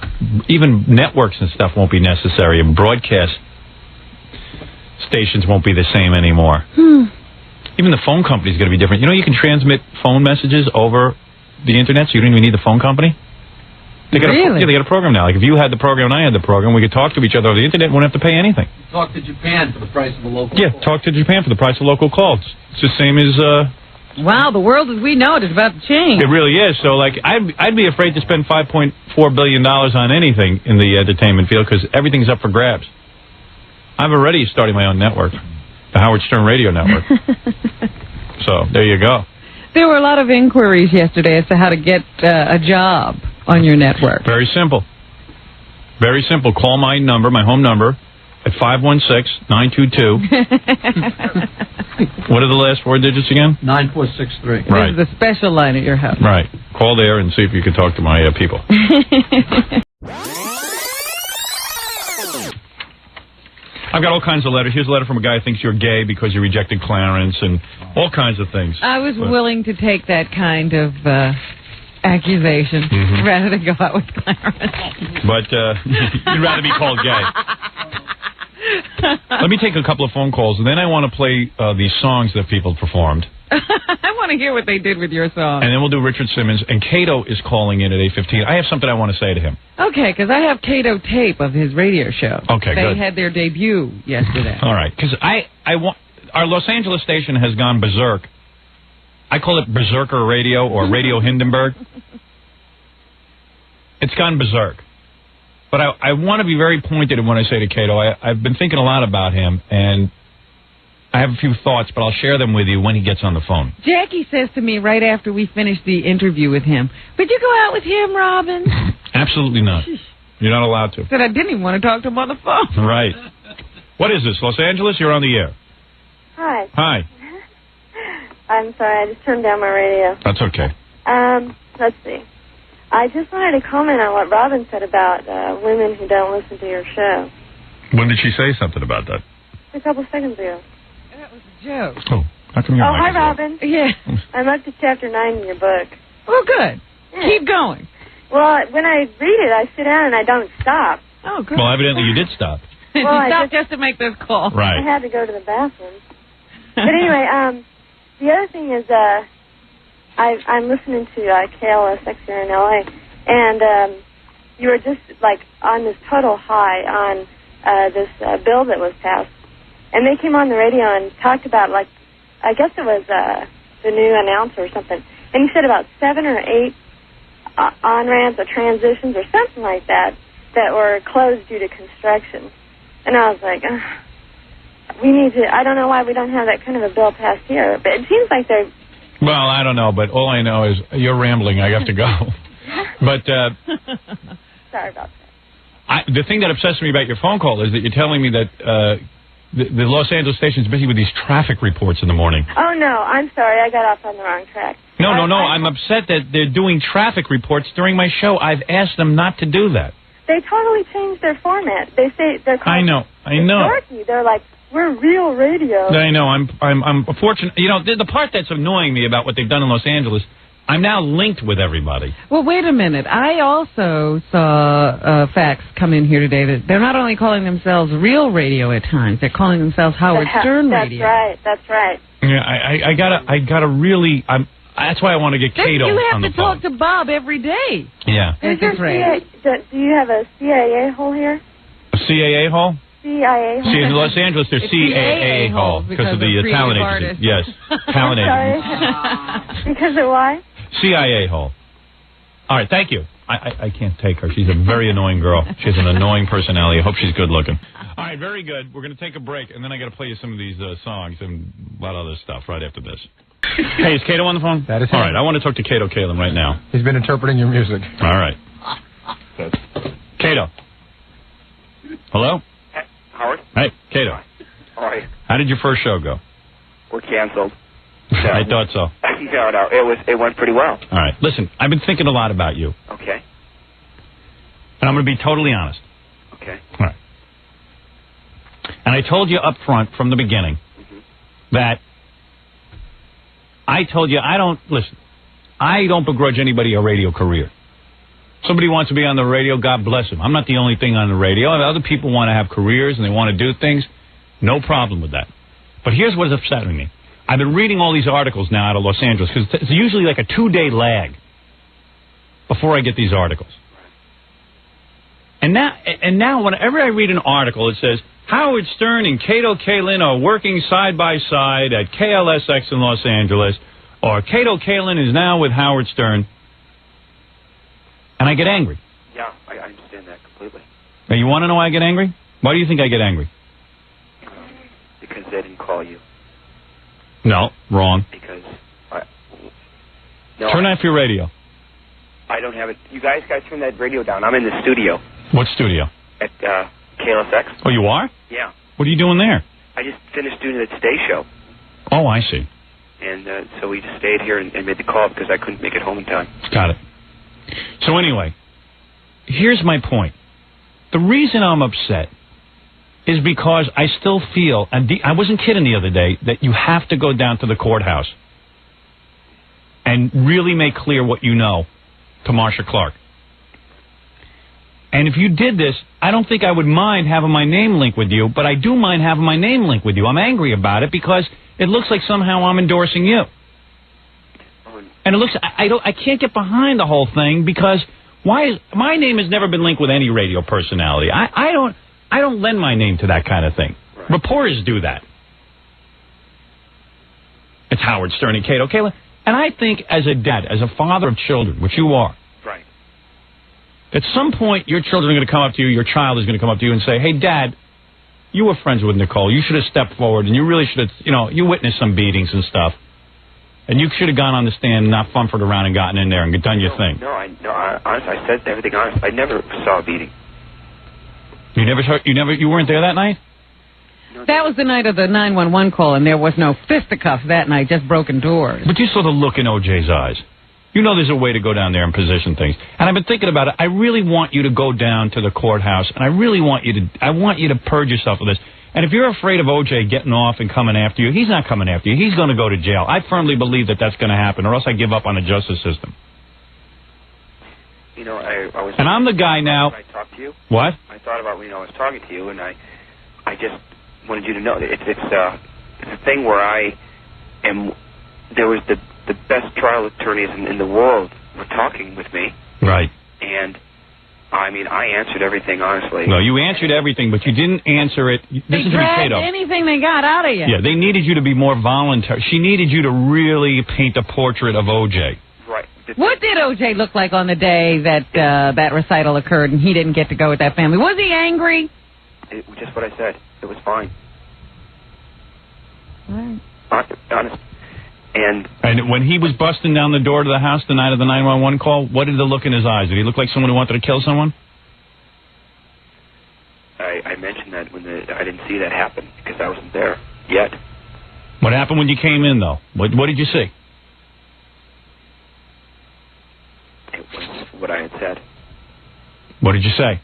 even networks and stuff won't be necessary, and broadcast stations won't be the same anymore. Even the phone company's going to be different. You know, you can transmit phone messages over the internet, so you don't even need the phone company. They got Really? they got a program now. Like if you had the program and I had the program, we could talk to each other over the internet and wouldn't have to pay anything. Talk to Japan for the price of a local Yeah, call. talk to Japan for the price of local calls. It's the same as... Wow, the world as we know it is about to change. It really is. So, like, I'd be afraid to spend $5.4 billion on anything in the entertainment field because everything's up for grabs. I'm already starting my own network, the Howard Stern Radio Network. So, there you go. There were a lot of inquiries yesterday as to how to get a job on your network. Very simple. Very simple. Call my number, my home number, at 516-922. What are the last 4 digits again? 9463. Right. This is the special line at your house. Right. Call there and see if you can talk to my people. I've got all kinds of letters. Here's a letter from a guy who thinks you're gay because you rejected Clarence and all kinds of things. I was willing to take that kind of accusation rather than go out with Clarence. But you'd rather be called gay. Let me take a couple of phone calls, and then I want to play these songs that people performed. I want to hear what they did with your song. And then we'll do Richard Simmons. And Kato is calling in at 8:15. I have something I want to say to him. Okay, because I have Kato tape of his radio show. Okay, they good. had their debut yesterday. All right, because I want our Los Angeles station has gone berserk. I call it Berserker Radio or Radio Hindenburg. It's gone berserk. But I want to be very pointed in what I say to Kato. I've been thinking a lot about him, and I have a few thoughts, but I'll share them with you when he gets on the phone. Jackie says to me right after we finished the interview with him, "Would you go out with him, Robin?" Absolutely not. You're not allowed to. Said I didn't even want to talk to him on the phone. Right. What is this, Los Angeles? You're on the air. Hi. Hi. I'm sorry, I just turned down my radio. That's okay. Let's see. I just wanted to comment on what Robin said about women who don't listen to your show. When did she say something about that? A couple seconds ago. That was a joke. Oh, how come you're Oh, hi, Robin. Yeah. I'm up to chapter 9 in your book. Oh, good. Yeah. Keep going. Well, when I read it, I sit down and I don't stop. Oh, good. Well, evidently you did stop. Well, I Stop just to make this call. Right. I had to go to the bathroom. But anyway, the other thing is I'm listening to KLSX here in L.A., and you were just, like, on this total high on this bill that was passed. And they came on the radio and talked about, like, I guess it was the new announcer or something. And he said about 7 or 8 on-ramps or transitions or something like that were closed due to construction. And I was like, we need to, I don't know why we don't have that kind of a bill passed here. But it seems like they're... Well, I don't know, but all I know is you're rambling. I have to go. But Sorry about that. the thing that upsets me about your phone call is that you're telling me that the Los Angeles station is busy with these traffic reports in the morning. Oh, no, I'm sorry. I got off on the wrong track. No. I'm upset that they're doing traffic reports during my show. I've asked them not to do that. They totally changed their format. They say they're called... I know. Dorky. They're like, we're real radio. I know. I'm fortunate. You know, the part that's annoying me about what they've done in Los Angeles, I'm now linked with everybody. Well, wait a minute. I also saw facts come in here today that they're not only calling themselves real radio at times, they're calling themselves Howard Stern Radio. That's right. Yeah, I gotta really. That's why I want to get Kato you have on the to phone. talk to Bob every day. Yeah. Is there do you have a CIA hole here? A CAA hall? CIA hole? See, in Los Angeles, there's It's CAA hall because of the talent agency. Yes, talent agency. Sorry. Because of why? CIA hall. All right, thank you. I can't take her. She's a very annoying girl. She has an annoying personality. I hope she's good looking. All right, very good. We're going to take a break, and then I got to play you some of these songs and a lot of other stuff right after this. Hey, is Kato on the phone? That is him. All right, I want to talk to Kato Kaelin right now. He's been interpreting your music. All right. Kato. Hello? Howard? Hey, Kato. All right. How did your first show go? We're canceled. I thought so. No, it went pretty well. All right, listen, I've been thinking a lot about you, Okay. and I'm going to be totally honest. Okay. All right. And I told you up front from the beginning that I told you I don't begrudge anybody a radio career. Somebody wants to be on the radio, God bless him. I'm not the only thing on the radio. Other people want to have careers and they want to do things. No problem with that. But here's what's upsetting me. I've been reading all these articles now out of Los Angeles because it's usually like a 2-day lag before I get these articles. And now, whenever I read an article, it says, Howard Stern and Kato Kaelin are working side by side at KLSX in Los Angeles, or Kato Kaelin is now with Howard Stern, and I get angry. Yeah, I understand that completely. Now, you want to know why I get angry? Why do you think I get angry? Because they didn't call you. No, wrong. Because turn off your radio. I don't have it. You guys got to turn that radio down. I'm in the studio. What studio? At KLSX. Oh, you are? Yeah. What are you doing there? I just finished doing the Today Show. Oh, I see. And so we just stayed here and made the call because I couldn't make it home in time. Got it. So anyway, here's my point. The reason I'm upset is because I still feel, and I wasn't kidding the other day, that you have to go down to the courthouse and really make clear what you know to Marsha Clark. And if you did this, I don't think I would mind having my name linked with you, but I do mind having my name linked with you. I'm angry about it because it looks like somehow I'm endorsing you. And it looks, I can't get behind the whole thing because my name has never been linked with any radio personality. I don't lend my name to that kind of thing. Right. Reporters do that. It's Howard Stern and Kato Kaelin. And I think as a dad, as a father of children, which you are, right, at some point your children are going to come up to you, your child is going to come up to you and say, hey, Dad, you were friends with Nicole. You should have stepped forward, and you really should have, you witnessed some beatings and stuff. And you should have gone on the stand and not fumbled around and gotten in there and done your thing. No, honestly, I said everything honest. I never saw a beating. You weren't there that night? That was the night of the 911 call, and there was no fisticuffs that night, just broken doors. But you saw the look in OJ's eyes. You know there's a way to go down there and position things. And I've been thinking about it. I really want you to go down to the courthouse, and I really want you to purge yourself of this. And if you're afraid of OJ getting off and coming after you, he's not coming after you. He's going to go to jail. I firmly believe that that's going to happen, or else I give up on the justice system. You know, I was... And I'm the guy now... When I talked to you... What? I thought about when I was talking to you, and I just wanted you to know that it's a thing where I am... There was the best trial attorneys in the world were talking with me. Right. And... I mean, I answered everything, honestly. No, you answered everything, but you didn't answer it. They dragged anything they got out of you. Yeah, they needed you to be more voluntary. She needed you to really paint a portrait of OJ. Right. What did OJ look like on the day that that recital occurred and he didn't get to go with that family? Was he angry? It was just what I said. It was fine. Right. Honest. And when he was busting down the door to the house the night of the 911 call, what did the look in his eyes? Did he look like someone who wanted to kill someone? I mentioned that when I didn't see that happen because I wasn't there yet. What happened when you came in, though? What did you see? It was what I had said. What did you say?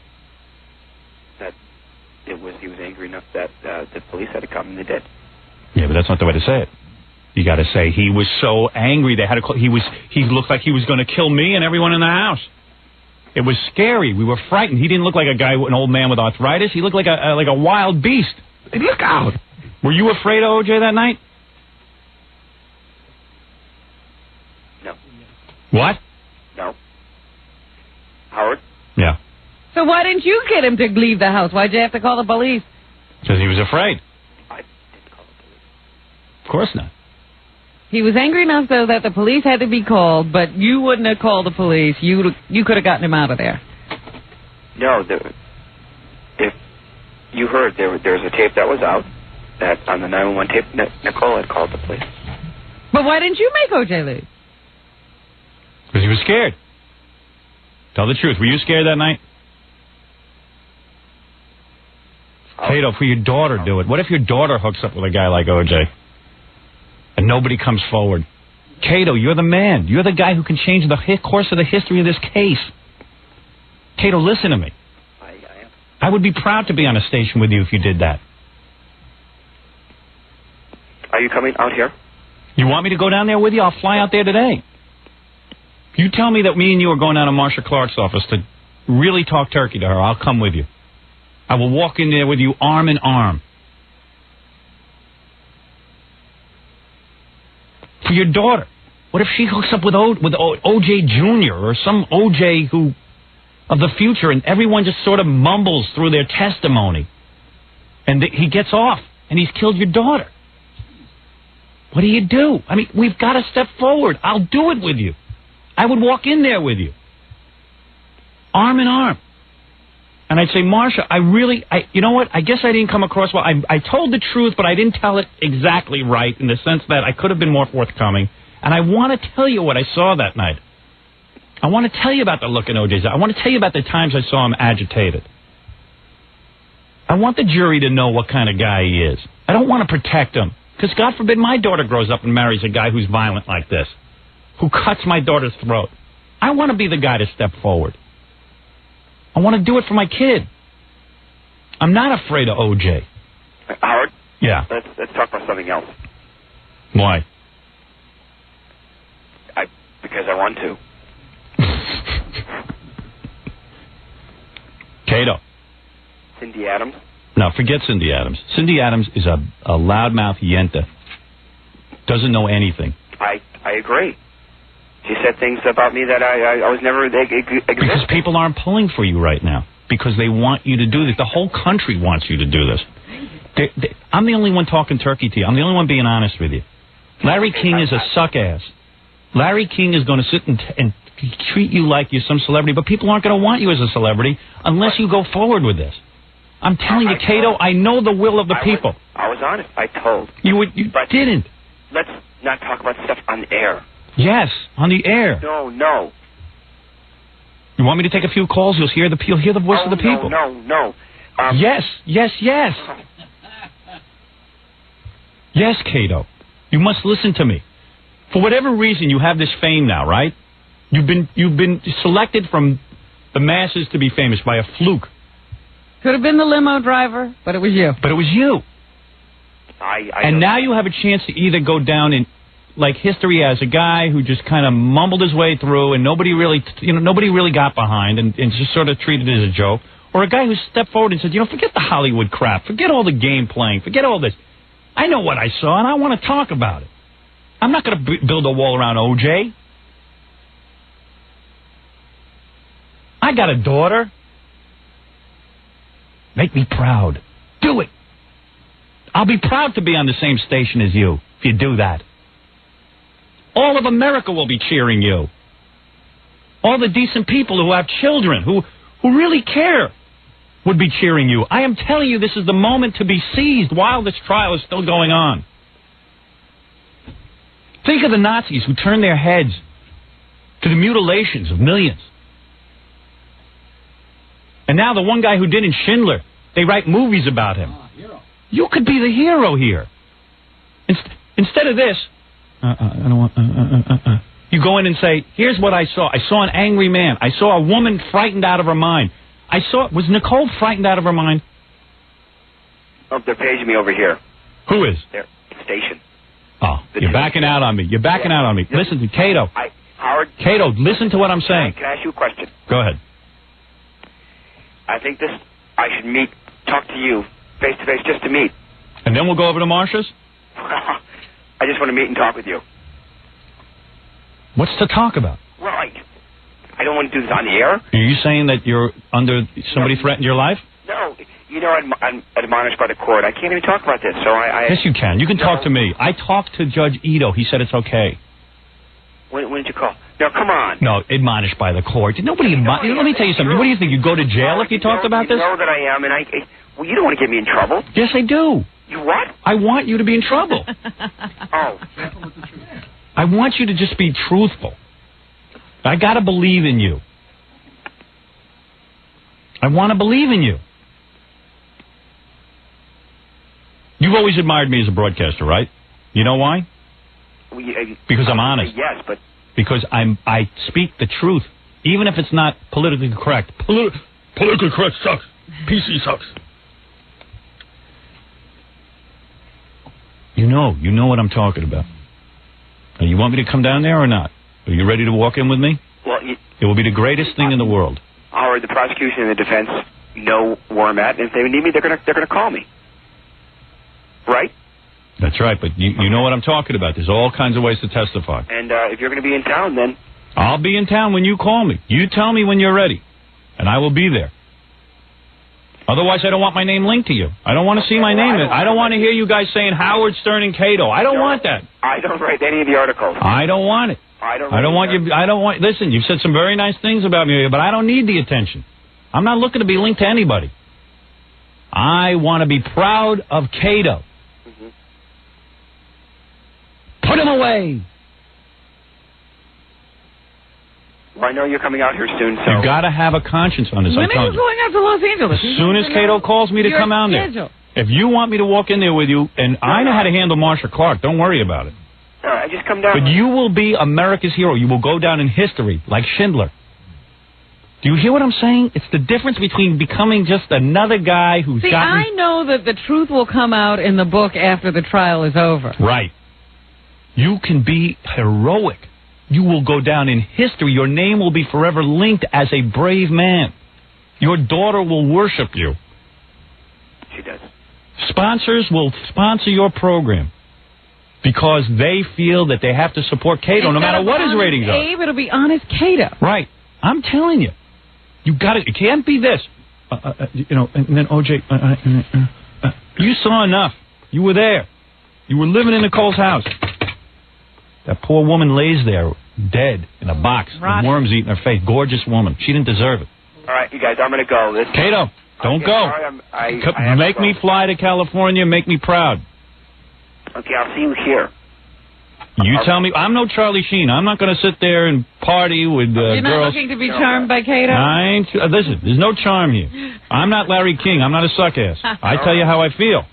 That he was angry enough that the police had to come, and they did. Yeah, but that's not the way to say it. You got to say he was so angry they had to call. He looked like he was going to kill me and everyone in the house. It was scary. We were frightened. He didn't look like an old man with arthritis. He looked like a wild beast. Look out! Were you afraid of OJ that night? No. What? No. Howard? Yeah. So why didn't you get him to leave the house? Why'd you have to call the police? Because he was afraid. I didn't call the police. Of course not. He was angry enough, though, that the police had to be called, but you wouldn't have called the police. You could have gotten him out of there. No, if you heard, there's a tape that was out, that on the 911 tape, Nicole had called the police. But why didn't you make OJ leave? Because he was scared. Tell the truth. Were you scared that night? Kato, for your daughter, do it. What if your daughter hooks up with a guy like OJ? And nobody comes forward. Kato, you're the man. You're the guy who can change the course of the history of this case. Kato, listen to me. I would be proud to be on a station with you if you did that. Are you coming out here? You want me to go down there with you? I'll fly out there today. You tell me that me and you are going down to Marsha Clark's office to really talk turkey to her. I'll come with you. I will walk in there with you arm in arm. For your daughter. What if she hooks up with O.J. Jr. or some O.J. who of the future, and everyone just sort of mumbles through their testimony, and he gets off, and he's killed your daughter? What do you do? I mean, we've got to step forward. I'll do it with you. I would walk in there with you, arm in arm. And I'd say, Marsha, you know what? I guess I didn't come across well. I told the truth, but I didn't tell it exactly right in the sense that I could have been more forthcoming. And I want to tell you what I saw that night. I want to tell you about the look in OJ's eye. I want to tell you about the times I saw him agitated. I want the jury to know what kind of guy he is. I don't want to protect him. Because God forbid my daughter grows up and marries a guy who's violent like this, who cuts my daughter's throat. I want to be the guy to step forward. I want to do it for my kid. I'm not afraid of OJ. Howard? Yeah. Let's talk about something else. Why? Because I want to. Kato. Cindy Adams? No, forget Cindy Adams. Cindy Adams is a loudmouth yenta. Doesn't know anything. I agree. She said things about me that I was never existed. Because people aren't pulling for you right now. Because they want you to do this. The whole country wants you to do this. I'm the only one talking turkey to you. I'm the only one being honest with you. Larry King is a suck-ass. Larry King is going to sit and treat you like you're some celebrity, but people aren't going to want you as a celebrity unless you go forward with this. I'm telling you, Kato, I know the will of the people. I was honest. I told. You didn't. Let's not talk about stuff on the air. Yes, on the air. No. You want me to take a few calls? You'll hear the voice of the people. No. Yes. Yes, Kato. You must listen to me. For whatever reason, you have this fame now, right? You've been selected from the masses to be famous by a fluke. Could have been the limo driver, but it was you. But it was you. And now you have a chance to either go down in like history as a guy who just kind of mumbled his way through and nobody really got behind and just sort of treated it as a joke, or a guy who stepped forward and said, forget the Hollywood crap, forget all the game playing, forget all this. I know what I saw and I want to talk about it. I'm not going to build a wall around OJ. I got a daughter. Make me proud. Do it. I'll be proud to be on the same station as you if you do that. All of America will be cheering you. All the decent people who have children, who really care, would be cheering you. I am telling you, this is the moment to be seized while this trial is still going on. Think of the Nazis who turned their heads to the mutilations of millions. And now the one guy who did in Schindler, they write movies about him. You could be the hero here. Instead of this, you go in and say, here's what I saw. I saw an angry man. I saw a woman frightened out of her mind. Was Nicole frightened out of her mind? Oh, they're paging me over here. Who is? Their station. Oh, you're backing out on me. You're backing out on me. Listen to Kato. Howard. Kato, listen to what I'm saying. Can I ask you a question? Go ahead. I think I should talk to you face to face, just to meet. And then we'll go over to Marsha's? I just want to meet and talk with you. What's to talk about? Well, I don't want to do this on the air. Are you saying that somebody threatened your life? No. I'm admonished by the court. I can't even talk about this. So Yes, you can. You can talk to me. I talked to Judge Ito. He said it's okay. When did you call? No, come on. No, admonished by the court. Nobody let me tell you something. What do you think? You go to jail if you talked about this? You know that I am, and well, you don't want to get me in trouble. Yes, I do. You what? I want you to be in trouble. Oh. I want you to just be truthful. I got to believe in you. I want to believe in you. You've always admired me as a broadcaster, right? You know why? Because I'm honest. Yes, but... Because I speak the truth, even if it's not politically correct. Politically correct sucks. PC sucks. You know what I'm talking about. Now, you want me to come down there or not? Are you ready to walk in with me? Well, it will be the greatest thing in the world. Howard, the prosecution and the defense know where I'm at, and if they need me, they're gonna call me. Right? That's right, but you know what I'm talking about. There's all kinds of ways to testify. And if you're going to be in town, then... I'll be in town when you call me. You tell me when you're ready, and I will be there. Otherwise, I don't want my name linked to you. I don't want to see my name. I don't want to hear you guys saying Howard Stern and Kato. I don't want that. I don't write any of the articles. I don't want it. I don't want you. I don't want. Listen, you've said some very nice things about me, but I don't need the attention. I'm not looking to be linked to anybody. I want to be proud of Kato. Mm-hmm. Put him away. Well, I know you're coming out here soon, so... You got to have a conscience on this. When are you going out to Los Angeles? As soon as Kato calls me to come out there. If you want me to walk in there with you, and I know how to handle Marsha Clark, don't worry about it. No, I just come down... But you will be America's hero. You will go down in history like Schindler. Do you hear what I'm saying? It's the difference between becoming just another guy who's See, I know that the truth will come out in the book after the trial is over. Right. You can be heroic. You will go down in history. Your name will be forever linked as a brave man. Your daughter will worship you. She does. Sponsors will sponsor your program because they feel that they have to support Kato no matter what his ratings are. Abe, it'll be honest Kato. Right. I'm telling you. You got it. It can't be this. And then OJ. You saw enough. You were there. You were living in Nicole's house. That poor woman lays there, dead, in a box, with worms eating her face. Gorgeous woman. She didn't deserve it. All right, you guys, I'm going to go. Kato, don't go. Sorry, make me fly to California. Make me proud. Okay, I'll see you here. You tell me. I'm no Charlie Sheen. I'm not going to sit there and party with girls. You're not looking to be charmed by Kato? I ain't. Listen, there's no charm here. I'm not Larry King. I'm not a suck ass. I tell you how I feel.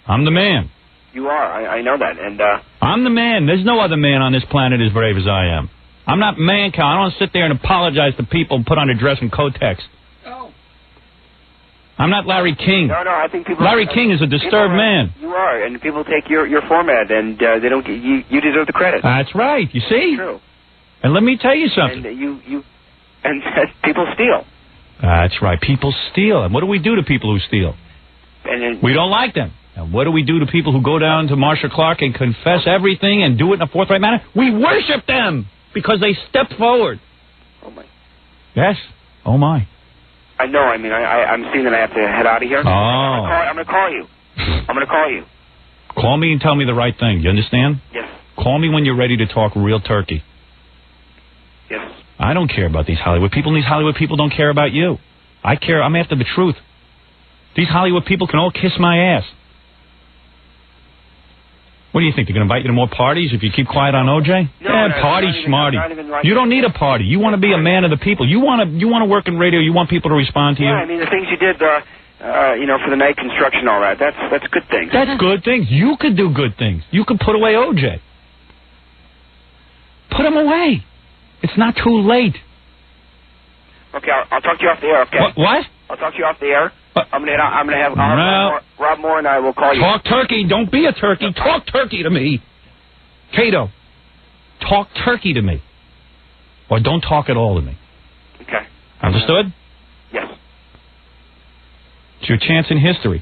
I'm the man. You are. I know that. And I'm the man. There's no other man on this planet as brave as I am. I'm not man cow. I don't sit there and apologize to people and put on a dress and Kotex. No. I'm not Larry King. No, I think people... Larry King is a disturbed man. You are, and people take your format, and they don't get... You deserve the credit. That's right. You see? That's true. And let me tell you something. And people steal. That's right. People steal. And what do we do to people who steal? We don't like them. And what do we do to people who go down to Marsha Clark and confess everything and do it in a forthright manner? We worship them because they step forward. Oh, my. Yes. Oh, my. I know. I mean, I'm seeing that I have to head out of here. Oh. I'm going to call you. I'm going to call you. Call me and tell me the right thing. You understand? Yes. Call me when you're ready to talk real turkey. Yes. I don't care about these Hollywood people, and these Hollywood people don't care about you. I care. I'm after the truth. These Hollywood people can all kiss my ass. What do you think? They're going to invite you to more parties if you keep quiet on OJ? No, party smarty. You don't need a party. You want to be a man of the people. You want to work in radio. You want people to respond to you. Yeah, I mean, the things you did, for the night construction, all that, that's good things. That's good things. You could do good things. You could put away OJ. Put him away. It's not too late. Okay, I'll talk to you off the air, okay? What? I'll talk to you off the air. I'm gonna have Rob Moore and I will call you. Talk turkey. Don't be a turkey. Talk turkey to me. Kato, talk turkey to me. Or don't talk at all to me. Okay. Understood? Yes. It's your chance in history.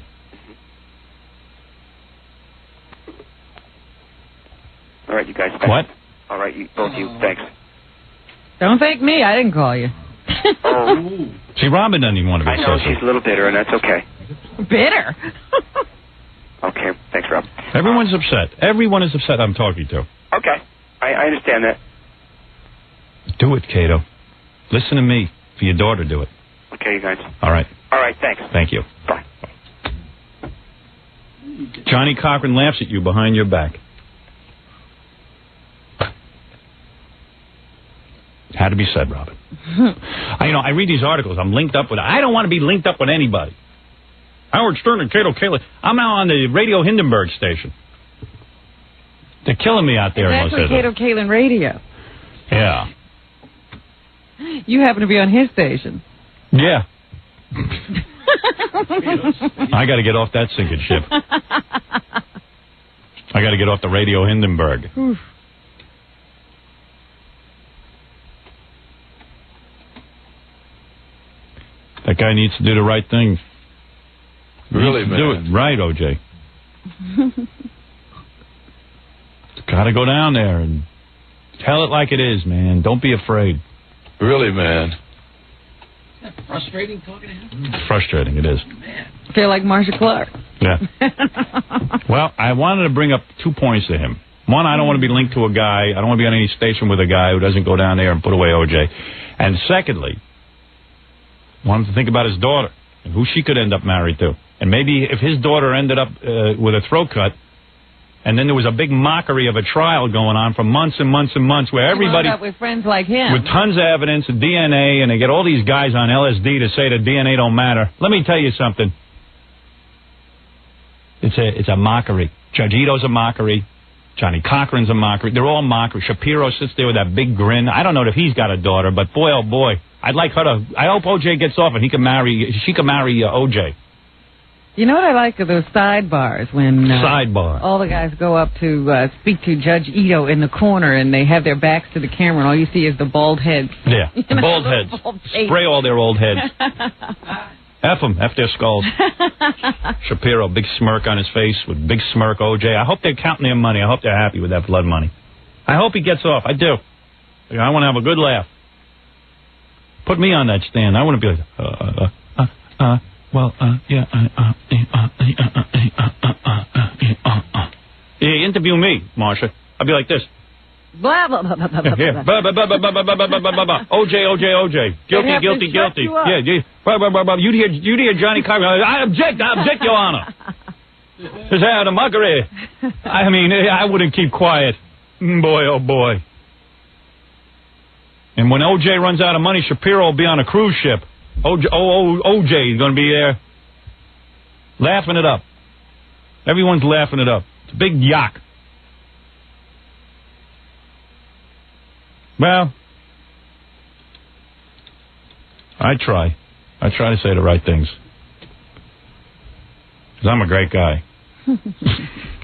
All right, you guys. Thanks. What? All right, both of you. Thanks. Don't thank me. I didn't call you. Oh. See, Robin doesn't even want to be I know, she's a little bitter, and that's okay. Bitter? Okay, thanks, Rob. Everyone's upset. Everyone is upset I'm talking to. Okay, I understand that. Do it, Kato. Listen to me. For your daughter, do it. Okay, you guys. All right. All right, thanks. Thank you. Bye. Johnny Cochran laughs at you behind your back. Had to be said, Robin. I read these articles. I'm linked up with... I don't want to be linked up with anybody. Howard Stern and Kato Kaelin. I'm now on the Radio Hindenburg station. They're killing me out there in Los It's actually Angeles. Kato Kaelin Radio. Yeah. You happen to be on his station. Yeah. I got to get off that sinking ship. I got to get off the Radio Hindenburg. Oof. That guy needs to do the right thing. Really, man. Do it right, OJ. Got to go down there and tell it like it is, man. Don't be afraid. Really, man. Isn't that frustrating talking to him? It's frustrating, it is. Feel like Marsha Clark. Yeah. Well, I wanted to bring up 2 points to him. One, I don't want to be linked to a guy. I don't want to be on any station with a guy who doesn't go down there and put away OJ. And secondly, I wanted to think about his daughter and who she could end up married to. And maybe if his daughter ended up with a throat cut, and then there was a big mockery of a trial going on for months and months and months where everybody... up with friends like him. With tons of evidence of DNA, and they get all these guys on LSD to say that DNA don't matter. Let me tell you something. It's a mockery. Judge Ito's a mockery. Johnny Cochran's a mockery. They're all mockery. Shapiro sits there with that big grin. I don't know if he's got a daughter, but boy, oh boy. I'd like her to... I hope OJ gets off and she can marry OJ. You know what I like are those sidebars when sidebar. All the guys go up to speak to Judge Ito in the corner and they have their backs to the camera and all you see is the bald heads. Yeah, the bald heads. Spray all their old heads. F them, F their skulls. Shapiro, big smirk on his face with big smirk OJ. I hope they're counting their money. I hope they're happy with that blood money. I hope he gets off. I do. I want to have a good laugh. Put me on that stand. I want to be like, yeah, interview me, Marsha. I'll be like this. Blah, blah, blah, blah, blah, blah. Yeah. OJ. Guilty. Yeah. You hear Johnny Cochran. I object, Your Honor. Is that a mockery? I mean, I wouldn't keep quiet. Boy, oh boy. And when OJ runs out of money, Shapiro will be on a cruise ship. OJ is going to be there laughing it up. Everyone's laughing it up. It's a big yak. Well, I try to say the right things. Because I'm a great guy. All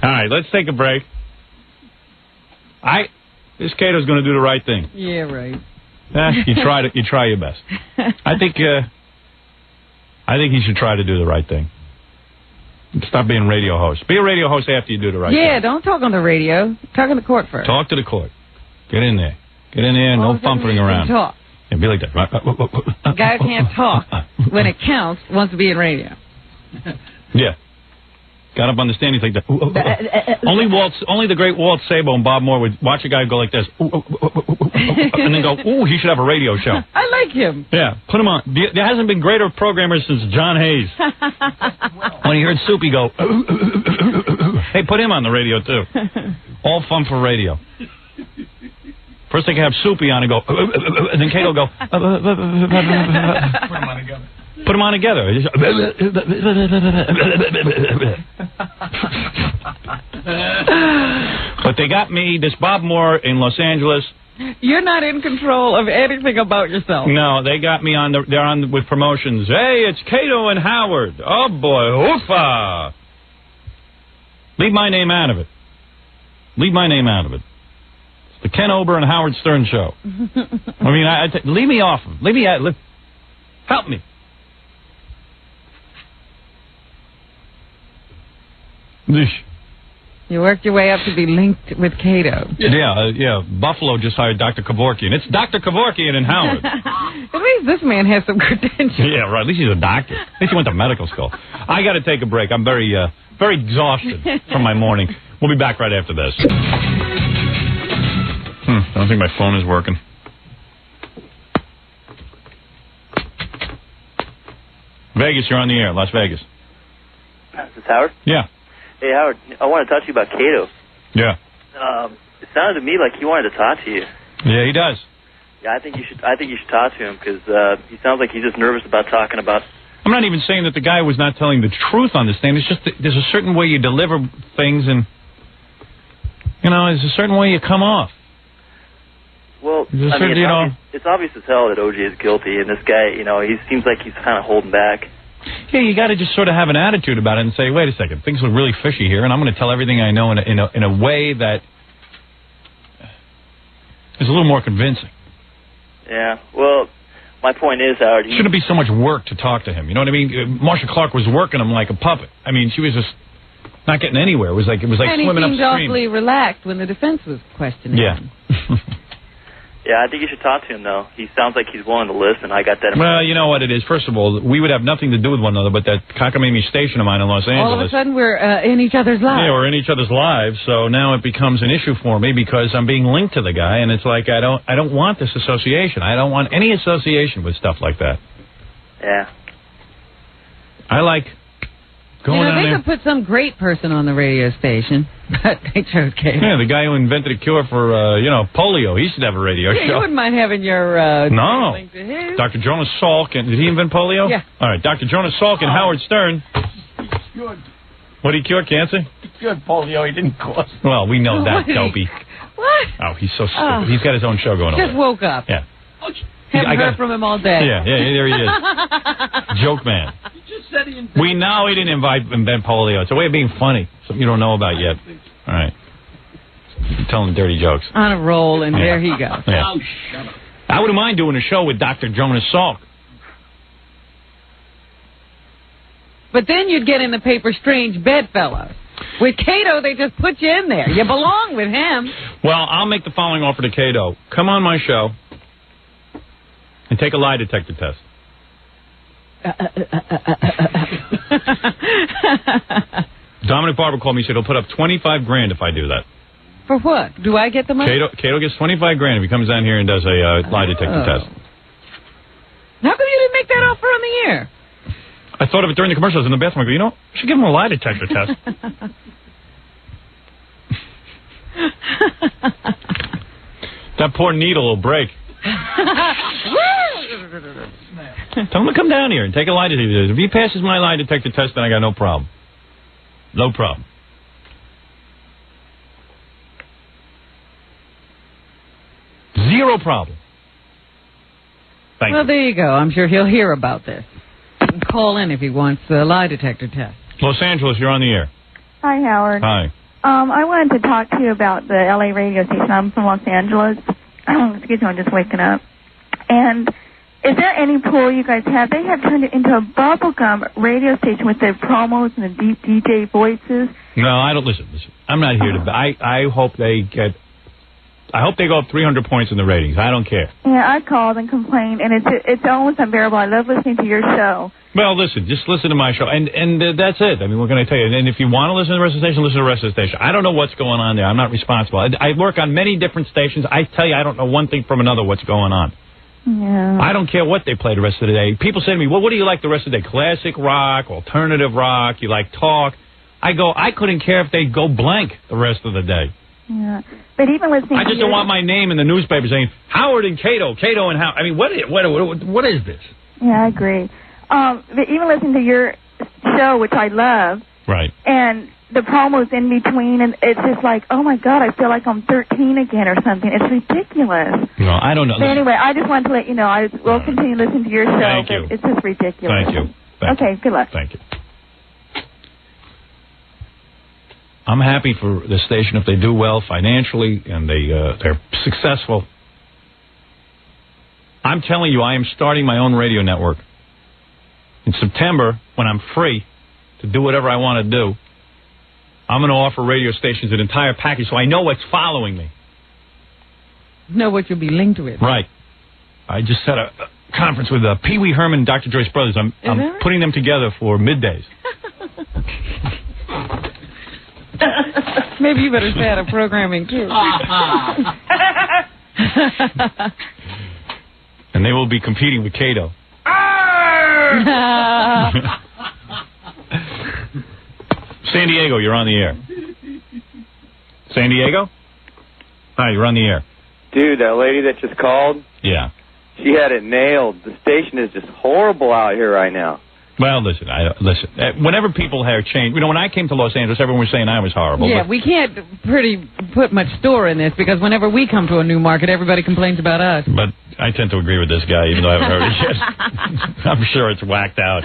right, let's take a break. This Kato's going to do the right thing. Yeah, right. You try your best. I think he should try to do the right thing. Stop being a radio host. Be a radio host after you do the right thing. Yeah, don't talk on the radio. Talk in the court first. Talk to the court. Get in there. No fumbling around. Talk. And be like that. A guy who can't talk when it counts wants to be in radio. Yeah. Got up on the stand, he's like that. Only the great Walt Sabo and Bob Moore would watch a guy go like this, and then go, ooh, he should have a radio show. I like him. Yeah, put him on. There hasn't been greater programmers since John Hayes. When he heard Soupy go, hey, put him on the radio too. All fun for radio. First they can have Soupy on and go, and then Kato go, put him on together. Put them on together. But they got me, this Bob Moore in Los Angeles. You're not in control of anything about yourself. No, they got me on they're on with promotions. Hey, it's Kato and Howard. Oh boy, oofa. Leave my name out of it. It's the Ken Ober and Howard Stern show. I mean, leave me off. Help me. You worked your way up to be linked with Kato. Yeah. Buffalo just hired Dr. Kevorkian. It's Dr. Kevorkian and Howard. At least this man has some credentials. Yeah, right. At least he's a doctor. At least he went to medical school. I got to take a break. I'm very exhausted from my morning. We'll be back right after this. I don't think my phone is working. Vegas, you're on the air. Las Vegas. Is this Howard? Yeah. Hey, Howard, I want to talk to you about Kato. Yeah. It sounded to me like he wanted to talk to you. Yeah, he does. Yeah, I think you should talk to him because he sounds like he's just nervous about talking about. I'm not even saying that the guy was not telling the truth on this thing. It's just that there's a certain way you deliver things, and there's a certain way you come off. Well, it's obvious as hell that OJ is guilty, and this guy, he seems like he's kind of holding back. Yeah, you got to just sort of have an attitude about it and say, wait a second, things look really fishy here, and I'm going to tell everything I know in a way that is a little more convincing. Yeah, well, my point is, Howard, shouldn't be so much work to talk to him. You know what I mean? Marsha Clark was working him like a puppet. I mean, she was just not getting anywhere. It was like and swimming he seemed upstream. awfully relaxed when the defense was questioning him. Yeah, I think you should talk to him, though. He sounds like he's willing to listen. I got that. Well, you know what it is. First of all, we would have nothing to do with one another, but that cockamamie station of mine in Los Angeles. All of a sudden, we're in each other's lives. Yeah, we're in each other's lives, so now it becomes an issue for me because I'm being linked to the guy, and it's like I don't want this association. I don't want any association with stuff like that. Yeah. I like going they down could put some great person on the radio station, but they chose Kato. there. Yeah, the guy who invented a cure for polio. He should have a radio Yeah, you show. wouldn't mind having your No. link to his. Dr. Jonas Salk. Did he invent polio? Yeah. All right, Dr. Jonas Salk and Howard Stern. Good. What did he cure? Cancer? Good polio. He didn't cause. Well, we know that, What did he- dopey. What? Oh, he's so stupid. Oh. He's got his own show going on. Just woke up. Yeah. Haven't I heard got- from him all day. Yeah, there he is. Joke man. He just said he invented. We know he didn't invent polio. It's a way of being funny. Something you don't know about yet. All right. Telling dirty jokes. On a roll, and Yeah. there he goes. Yeah. Oh, shut up. I wouldn't mind doing a show with Dr. Jonas Salk. But then you'd get in the paper strange bedfellows. With Kato, they just put you in there. You belong with him. Well, I'll make the following offer to Kato. Come on my show and take a lie detector test. Dominic Barber called me and said he'll put up $25,000 if I do that. For what? Do I get the money? Kato gets $25,000 if he comes down here and does a lie detector test. How come you didn't make that offer on the air? I thought of it during the commercials in the bathroom. I go, you know, I should give him a lie detector test. That poor needle will break. Tell him to come down here and take a lie detector test. If he passes my lie detector test, then I got no problem. No problem. Zero problem. Thank Well, you. there you go. I'm sure he'll hear about this. And call in if he wants a lie detector test. Los Angeles, you're on the air. Hi, Howard. Hi. I wanted to talk to you about the LA radio station. I'm from Los Angeles. Excuse me, I'm just waking up. And is there any pool you guys have? They have turned it into a bubblegum radio station with the promos and the deep DJ voices. No, I don't listen. I'm not here to. I hope they get. I hope they go up 300 points in the ratings. I don't care. Yeah, I called and complained, and it's almost unbearable. I love listening to your show. Well, listen, just listen to my show, and that's it. I mean, what can I tell you? And if you want to listen to the rest of the station, listen to the rest of the station. I don't know what's going on there. I'm not responsible. I work on many different stations. I tell you, I don't know one thing from another what's going on. Yeah. I don't care what they play the rest of the day. People say to me, well, what do you like the rest of the day? Classic rock, alternative rock, you like talk? I go, I couldn't care if they go blank the rest of the day. Yeah. But even listening I to just don't want my name in the newspaper saying Howard and Kato and Howard. I mean, what is this? Yeah, I agree. But even listening to your show, which I love, right, and the promos in between, and it's just like, oh my God, I feel like I'm 13 again or something. It's ridiculous. No, I don't know. But anyway, I just wanted to let you know I will continue listening to your show. Thank but you. It's just ridiculous. Thank you. Okay, good luck. Thank you. I'm happy for the station if they do well financially and they're successful. I'm telling you, I am starting my own radio network. In September, when I'm free to do whatever I want to do, I'm going to offer radio stations an entire package so I know what's following me. Know what you'll be linked with. Right. I just had a conference with Pee Wee Herman and Dr. Joyce Brothers. I'm putting them together for middays. Maybe you better stay out of programming, too. And they will be competing with Kato. San Diego, you're on the air. San Diego? Hi, you're on the air. Dude, that lady that just called, Yeah. she had it nailed. The station is just horrible out here right now. Well, listen. Whenever people have changed, when I came to Los Angeles, everyone was saying I was horrible. Yeah, but we can't put much store in this because whenever we come to a new market, everybody complains about us. But I tend to agree with this guy, even though I haven't heard it yet. I'm sure it's whacked out.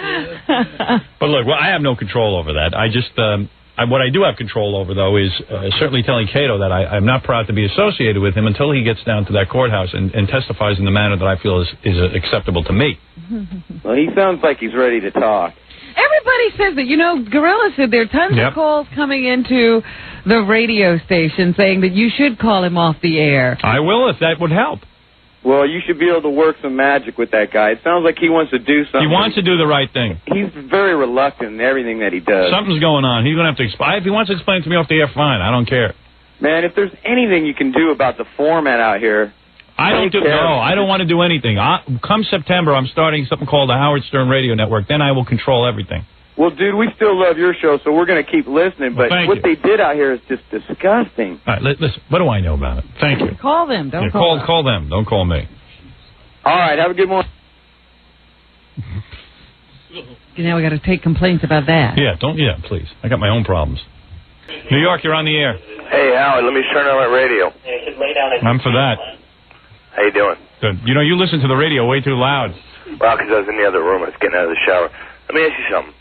But look, I have no control over that. I just, what I do have control over, though, is certainly telling Kato that I'm not proud to be associated with him until he gets down to that courthouse and testifies in the manner that I feel is acceptable to me. Well, he sounds like he's ready to talk. Everybody Everybody says that. You know, Gorilla said there are tons of calls coming into the radio station saying that you should call him off the air. I will if that would help. Well, you should be able to work some magic with that guy. It sounds like he wants to do something. He wants to do the right thing. He's very reluctant in everything that he does. Something's going on. He's going to have to explain. If he wants to explain it to me off the air, fine. I don't care. Man, if there's anything you can do about the format out here, I don't want to do anything. Come September, I'm starting something called the Howard Stern Radio Network. Then I will control everything. Well, dude, we still love your show, so we're going to keep listening. But what they did out here is just disgusting. All right, listen. What do I know about it? Thank you. Call them. Don't call them. Call them. Don't call me. All right, have a good morning. Now we got to take complaints about that. Yeah, please. I got my own problems. New York, you're on the air. Hey, Howard, let me turn on my radio. I'm for that. How you doing? Good. You know, you listen to the radio way too loud. Well, because I was in the other room. I was getting out of the shower. Let me ask you something.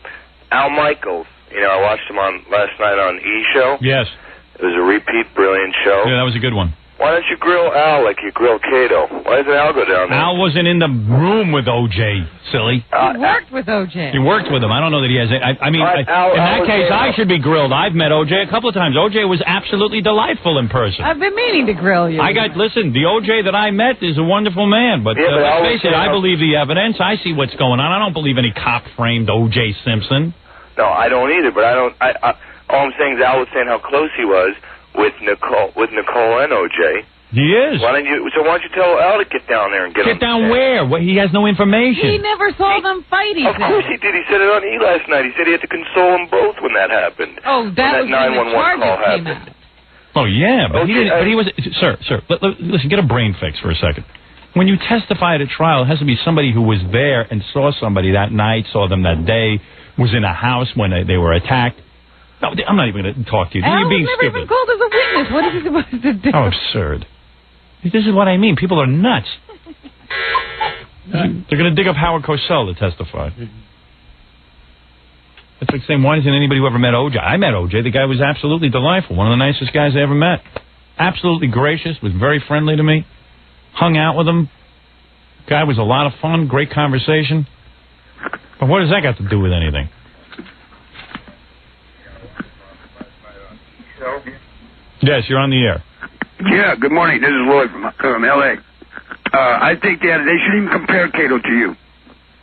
Al Michaels, you know, I watched him on last night on E! Show. Yes. It was a repeat, brilliant show. Yeah, that was a good one. Why don't you grill Al like you grill Kato? Why doesn't Al go down there? Al wasn't in the room with O.J., silly. He worked with O.J. He worked with him. I don't know that he has... in that case, I should be grilled. I've met O.J. a couple of times. O.J. was absolutely delightful in person. I've been meaning to grill you. Listen, the O.J. that I met is a wonderful man, but let's face it, I believe the evidence. I see what's going on. I don't believe any cop-framed O.J. Simpson. No, I don't either, but all I'm saying is Al was saying how close he was with Nicole and O.J. He is. Why don't you tell Al to get down there and get him? Get down where? He has no information. He never saw them fight, Of course he did. He said it on E! last night. He said he had to console them both when that happened. Oh, that was when the 911 charges call came happened. out. Oh, yeah, but he didn't. But he was... Sir, listen, get a brain fix for a second. When you testify at a trial, it has to be somebody who was there and saw somebody that night, saw them that day, was in a house when they were attacked. No, I'm not even going to talk to you. You're being never stupid. even called as a witness. What is he supposed to do? How absurd. This is what I mean. People are nuts. They're going to dig up Howard Cosell to testify. It's like saying, why isn't anybody who ever met O.J.? I met O.J. The guy was absolutely delightful. One of the nicest guys I ever met. Absolutely gracious. Was very friendly to me. Hung out with him. Guy was a lot of fun. Great conversation. But what does that got to do with anything? Yes, you're on the air. Yeah, good morning. This is Lloyd from L.A. I think they shouldn't even compare Kato to you.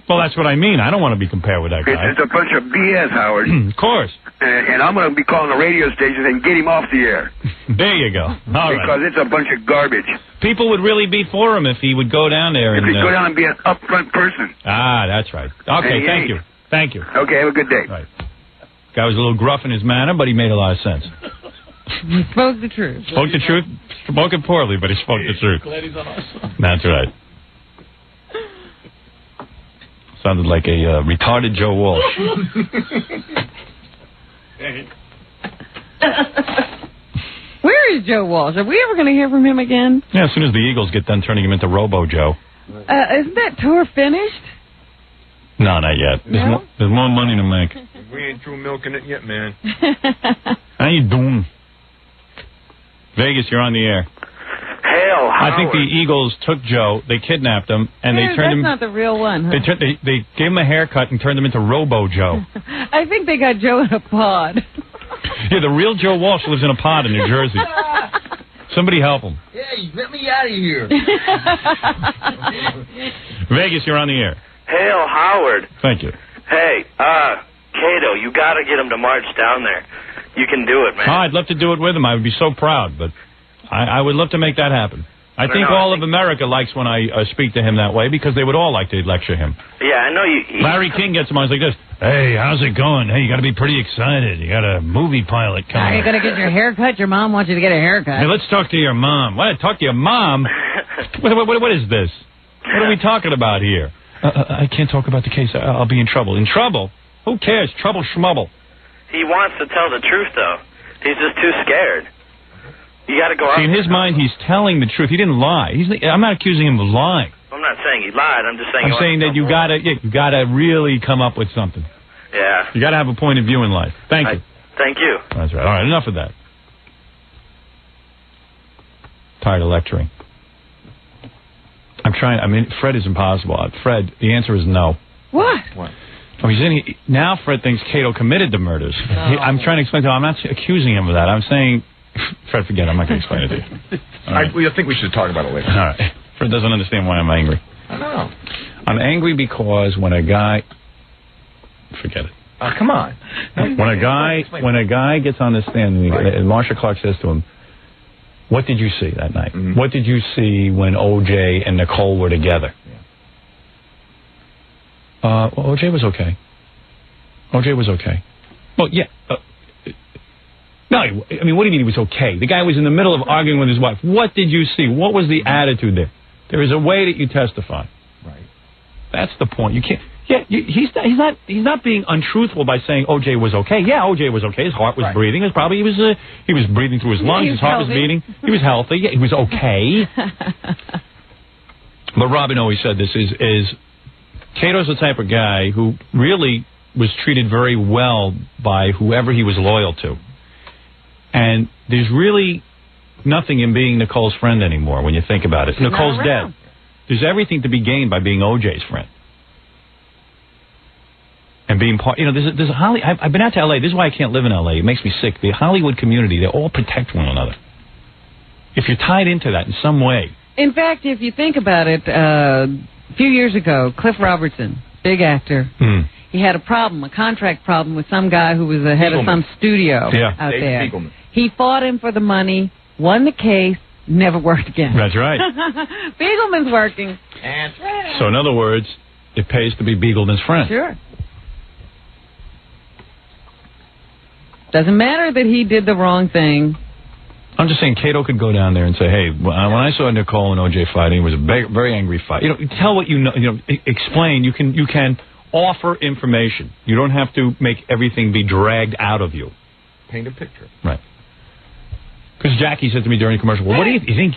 Well, that's what I mean. I don't want to be compared with that guy. It's a bunch of BS, Howard. Of course. And I'm going to be calling the radio station and get him off the air. There you go. All right. Because it's a bunch of garbage. People would really be for him if he would go down there. If he'd go down and be an upfront person. Ah, that's right. Okay, thank you. Thank you. Okay, have a good day. Right. Guy was a little gruff in his manner, but he made a lot of sense. He spoke the truth. Spoke the truth. Spoke it poorly, but he spoke the truth. Glad he's on our side. That's right. Sounded like a retarded Joe Walsh. Where is Joe Walsh? Are we ever going to hear from him again? Yeah, as soon as the Eagles get done turning him into Robo Joe. Isn't that tour finished? No, not yet. No? There's more money to make. We ain't through milking it yet, man. How you doing? Vegas, you're on the air. Hell, Howard. I think the Eagles took Joe, they kidnapped him, and they turned him... That's not the real one, huh? They gave him a haircut and turned him into Robo Joe. I think they got Joe in a pod. Yeah, the real Joe Walsh lives in a pod in New Jersey. Somebody help him. Hey, let me out of here. Vegas, you're on the air. Hell, Howard. Thank you. Hey, Kato, you got to get him to march down there. You can do it, man. Oh, I'd love to do it with him. I would be so proud, but I would love to make that happen. I think all of America likes when I speak to him that way because they would all like to lecture him. Yeah, I know you... Larry King gets him on like this. Hey, how's it going? Hey, you got to be pretty excited. You got a movie pilot coming. Are you going to get your hair cut? Your mom wants you to get a haircut. Hey, let's talk to your mom. What? Talk to your mom? What is this? What are we talking about here? I can't talk about the case. I'll be in trouble. In trouble? Who cares? Trouble schmubble. He wants to tell the truth, though. He's just too scared. You got to go out. See, in his mind, he's telling the truth. He didn't lie. I'm not accusing him of lying. I'm not saying he lied. I'm just saying... I'm saying that you gotta really come up with something. Yeah. You gotta have a point of view in life. Thank you. Thank you. That's right. All right, enough of that. Tired of lecturing. I'm trying... Fred is impossible. Fred, the answer is no. What? Oh, now Fred thinks Kato committed the murders. I'm trying to explain to him. I'm not accusing him of that. I'm saying, Fred, forget it. I'm not going to explain it to you. I think we should talk about it later. All right. Fred doesn't understand why I'm angry. I know. I'm angry because when a guy... Forget it. Come on. When a guy gets on the stand and Marsha Clark says to him, what did you see that night? Mm-hmm. What did you see when O.J. and Nicole were together? Well, O.J. was okay. O.J. was okay. Well, yeah. No, I mean, what do you mean he was okay? The guy was in the middle of arguing with his wife. What did you see? What was the attitude there? There is a way that you testify. Right. That's the point. You can't... Yeah, he's not being untruthful by saying O.J. was okay. Yeah, O.J. was okay. His heart was breathing. He was breathing through his lungs. His heart was beating. He was healthy. Yeah, he was okay. But Robin always said this is Kato's the type of guy who really was treated very well by whoever he was loyal to. And there's really nothing in being Nicole's friend anymore when you think about it. Nicole's dead. There's everything to be gained by being O.J.'s friend. And being part, there's a Hollywood. I've been out to L.A. This is why I can't live in L.A. It makes me sick. The Hollywood community, they all protect one another. If you're tied into that in some way. In fact, if you think about it, a few years ago, Cliff Robertson, big actor, he had a contract problem with some guy who was the head of some studio out there. Spiegelman. He fought him for the money, won the case, never worked again. That's right. Spiegelman's working. So in other words, it pays to be Spiegelman's friend. Sure. Doesn't matter that he did the wrong thing. I'm just saying Kato could go down there and say, hey, when I saw Nicole and O.J. fighting, it was a very angry fight. Tell what you know, explain. You can offer information. You don't have to make everything be dragged out of you. Paint a picture. Right. Because Jackie said to me during the commercial, well, what do you think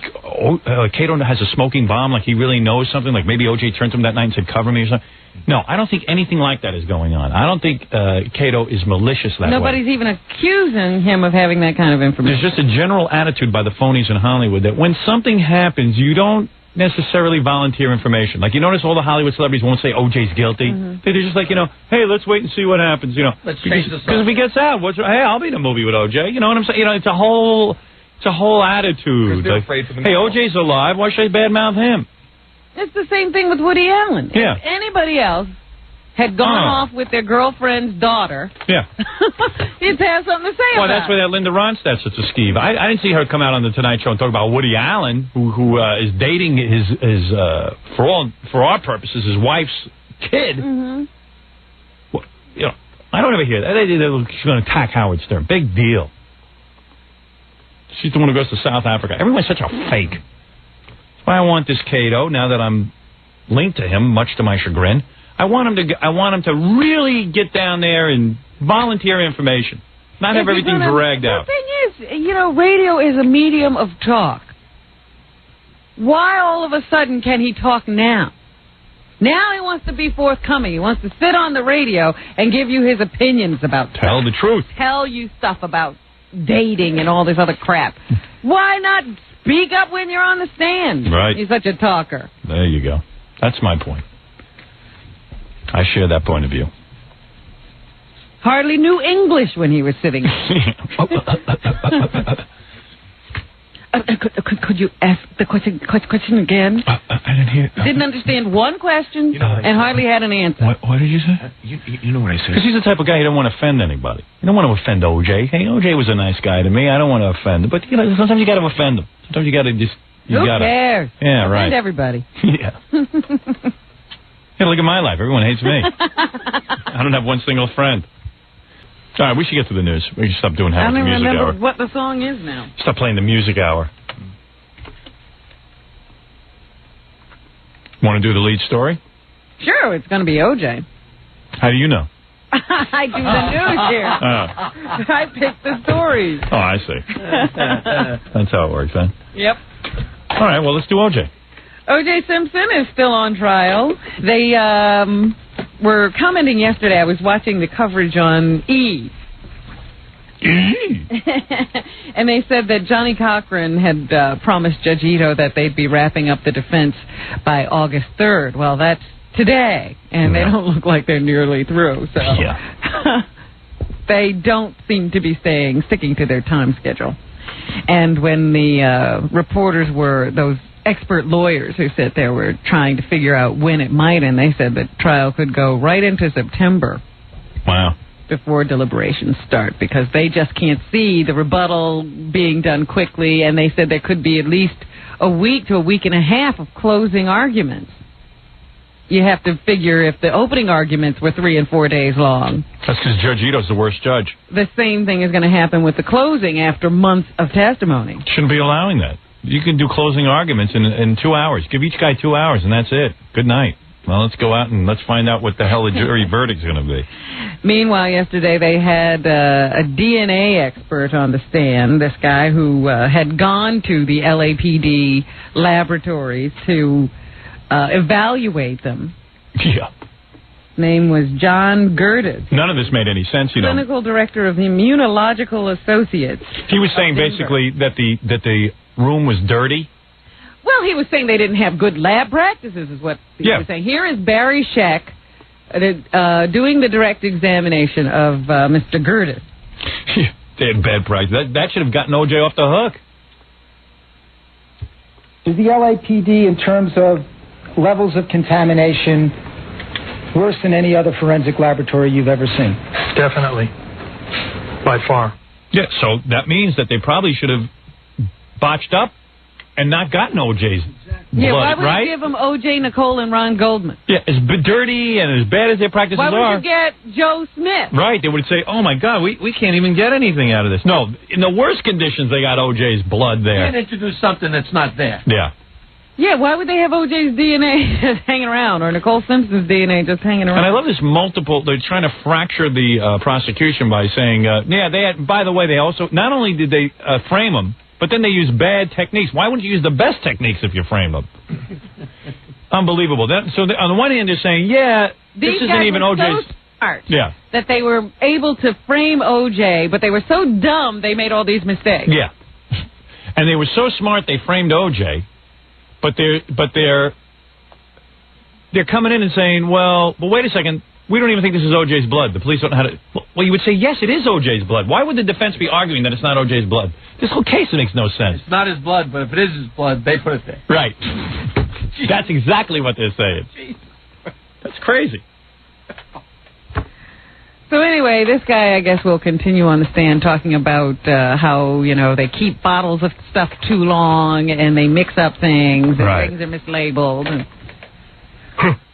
Kato has a smoking bomb, like he really knows something, like maybe O.J. turned to him that night and said, cover me or something? No, I don't think anything like that is going on. I don't think Kato is malicious that way. Nobody's even accusing him of having that kind of information. There's just a general attitude by the phonies in Hollywood that when something happens, you don't necessarily volunteer information. Like, you notice all the Hollywood celebrities won't say O.J.'s guilty. They're just like, hey, let's wait and see what happens. Let's change the subject. Because if he gets out, hey, I'll be in a movie with O.J. You know what I'm saying? It's a whole attitude. Like, hey, O.J.'s alive. Why should I badmouth him? It's the same thing with Woody Allen. Yeah. If anybody else had gone off with their girlfriend's daughter, he'd have something to say about it. Well, that's why that Linda Ronstadt's such a skeeve. I didn't see her come out on the Tonight Show and talk about Woody Allen, who is dating his for our purposes, his wife's kid. Well, I don't ever hear that. She's going to attack Howard Stern. Big deal. She's the one who goes to South Africa. Everyone's such a fake. That's why I want this Kato, now that I'm linked to him, much to my chagrin. I want him to really get down there and volunteer information, not have everything dragged out. The thing is, radio is a medium of talk. Why all of a sudden can he talk now? Now he wants to be forthcoming. He wants to sit on the radio and give you his opinions about stuff. Tell the truth. Tell you stuff about dating and all this other crap. Why not speak up when you're on the stand? Right. He's such a talker. There you go. That's my point. I share that point of view. Hardly knew English when he was sitting. Could you ask the question again? I didn't hear. Didn't understand one question and hardly had an answer. What did you say? You know what I said. Because he's the type of guy, he don't want to offend anybody. You don't want to offend O.J. Hey, O.J. was a nice guy to me. I don't want to offend him. But, sometimes you got to offend him. Sometimes you got to just... Who cares? Yeah, right. Offend everybody. Yeah. Hey, look at my life. Everyone hates me. I don't have one single friend. All right, we should get to the news. We should stop doing Howard's Music Hour. I don't remember what the song is now. Stop playing the Music Hour. Want to do the lead story? Sure, it's going to be O.J. How do you know? I do the news here. I pick the stories. Oh, I see. That's how it works, then. Yep. All right, well, let's do O.J. O.J. Simpson is still on trial. They were commenting yesterday. I was watching the coverage on E! And they said that Johnny Cochran had promised Judge Ito that they'd be wrapping up the defense by August 3rd. Well, that's today, and they don't look like they're nearly through. So they don't seem to be sticking to their time schedule. And when the reporters were those expert lawyers who said they were trying to figure out when it might end, they said the trial could go right into September. Wow. Before deliberations start, because they just can't see the rebuttal being done quickly, and they said there could be at least a week to a week and a half of closing arguments. You have to figure if the opening arguments were 3 and 4 days long. That's because Judge Ito's the worst judge. The same thing is going to happen with the closing after months of testimony. Shouldn't be allowing that. You can do closing arguments in 2 hours. Give each guy 2 hours, and that's it. Good night. Well, let's go out and let's find out what the hell the jury verdict's going to be. Meanwhile, yesterday they had a DNA expert on the stand, this guy who had gone to the LAPD laboratories to evaluate them. Yeah. Name was John Gerdes. None of this made any sense, you know. Clinical director of the Immunological Associates. He was saying basically that the room was dirty. Well, he was saying they didn't have good lab practices, is what he was saying. Here is Barry Scheck doing the direct examination of Mr. Gerdes. They had bad practice. That should have gotten O.J. off the hook. Is the LAPD, in terms of levels of contamination, worse than any other forensic laboratory you've ever seen? Definitely. By far. Yeah, so that means that they probably should have botched up and not gotten O.J.'s blood, why would right? you give them O.J., Nicole, and Ron Goldman? Yeah, as dirty and as bad as their practices are. Why would you get Joe Smith? Right, they would say, oh, my God, we can't even get anything out of this. No, in the worst conditions, they got O.J.'s blood there. You can't introduce something that's not there. Yeah. Yeah, why would they have O.J.'s DNA just hanging around, or Nicole Simpson's DNA just hanging around? And I love this they're trying to fracture the prosecution by saying, by the way, they also, not only did they frame them, but then they use bad techniques. Why wouldn't you use the best techniques if you frame them? Unbelievable. On the one hand, they're saying, this isn't even O.J.'s. So smart that they were able to frame O.J., but they were so dumb they made all these mistakes. Yeah. And they were so smart they framed O.J., but they're coming in and saying, well, wait a second. We don't even think this is O.J.'s blood. The police don't know how to... Well, you would say, yes, it is O.J.'s blood. Why would the defense be arguing that it's not O.J.'s blood? This whole case makes no sense. It's not his blood, but if it is his blood, they put it there. Right. That's exactly what they're saying. Jeez. That's crazy. So anyway, this guy, I guess, will continue on the stand talking about how, they keep bottles of stuff too long and they mix up things and things are mislabeled and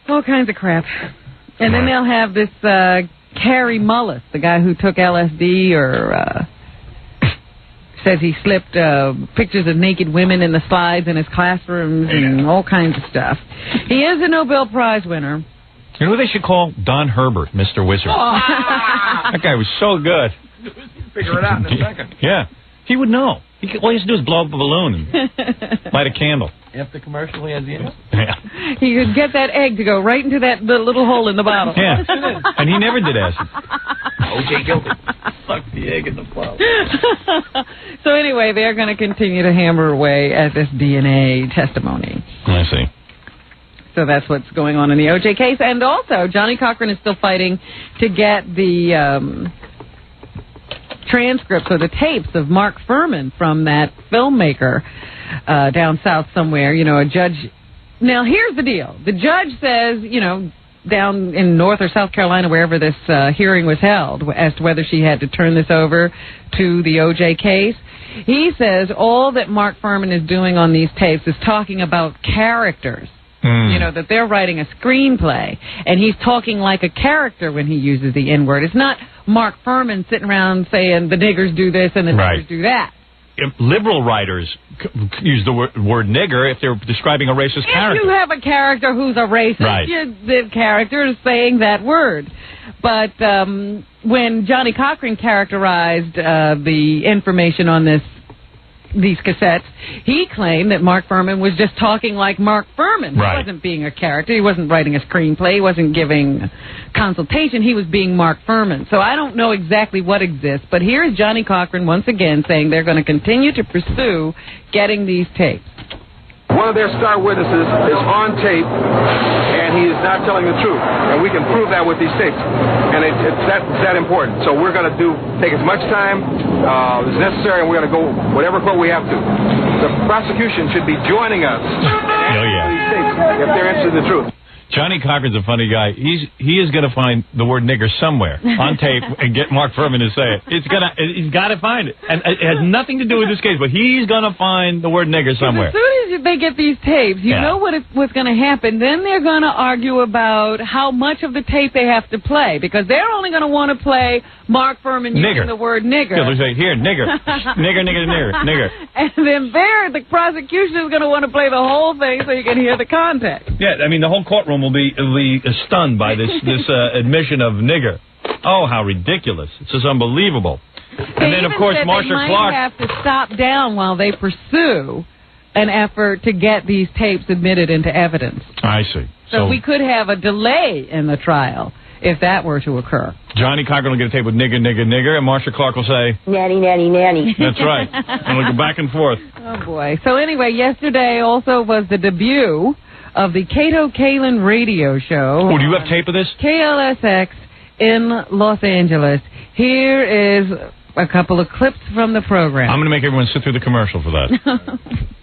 all kinds of crap. And then they'll have this Carrie Mullis, the guy who took LSD or says he slipped pictures of naked women in the slides in his classrooms and all kinds of stuff. He is a Nobel Prize winner. You know who they should call? Don Herbert, Mr. Wizard. That guy was so good. Figure it out in a second. Yeah. He would know. All he has to do is blow up a balloon and light a candle. After commercial, he has the answer. Yeah. He could get that egg to go right into that little hole in the bottle. Yeah. And he never did acid. O.J. guilty. Suck the egg in the flour. So anyway, they're going to continue to hammer away at this DNA testimony. I see. So that's what's going on in the O.J. case. And also, Johnny Cochran is still fighting to get the transcripts or the tapes of Mark Furman from that filmmaker down south somewhere. A judge... Now, here's the deal. The judge says, down in North or South Carolina, wherever this hearing was held, as to whether she had to turn this over to the O.J. case. He says all that Mark Furman is doing on these tapes is talking about characters. That they're writing a screenplay, and he's talking like a character when he uses the N-word. It's not Mark Furman sitting around saying the niggers do this and the niggers do that. If liberal writers use the word nigger if they're describing a racist character. If you have a character who's a racist, the character is saying that word. But when Johnny Cochran characterized the information on these cassettes, he claimed that Mark Furman was just talking like Mark Furman. He wasn't being a character. He wasn't writing a screenplay. He wasn't giving consultation. He was being Mark Furman. So I don't know exactly what exists, but here's Johnny Cochran once again saying they're going to continue to pursue getting these tapes. One of their star witnesses is on tape, and he is not telling the truth. And we can prove that with these tapes. And it's that important. So we're going to take as much time as necessary, and we're going to go whatever court we have to. The prosecution should be joining us these tapes if they're interested in the truth. Johnny Cochran's a funny guy. He is going to find the word nigger somewhere on tape and get Mark Furman to say it. He's got to find it. And it has nothing to do with this case, but he's going to find the word nigger somewhere. As soon as they get these tapes, you know what's going to happen. Then they're going to argue about how much of the tape they have to play, because they're only going to want to play Mark Furman using the word nigger. Yeah, they'll say, here, nigger. nigger. And then the prosecution is going to want to play the whole thing so you can hear the context. Yeah, I mean, the whole courtroom will be stunned by this admission of nigger. Oh, how ridiculous. It's just unbelievable. And then, of course, Marsha Clark... They might have to stop down while they pursue an effort to get these tapes admitted into evidence. I see. So we could have a delay in the trial if that were to occur. Johnny Cochran will get a tape with nigger, and Marsha Clark will say... Nanny. That's right. And we'll go back and forth. Oh, boy. So anyway, yesterday also was the debut of the Kato Kaelin radio show. Oh, do you have tape of this? KLSX in Los Angeles. Here is a couple of clips from the program. I'm going to make everyone sit through the commercial for that.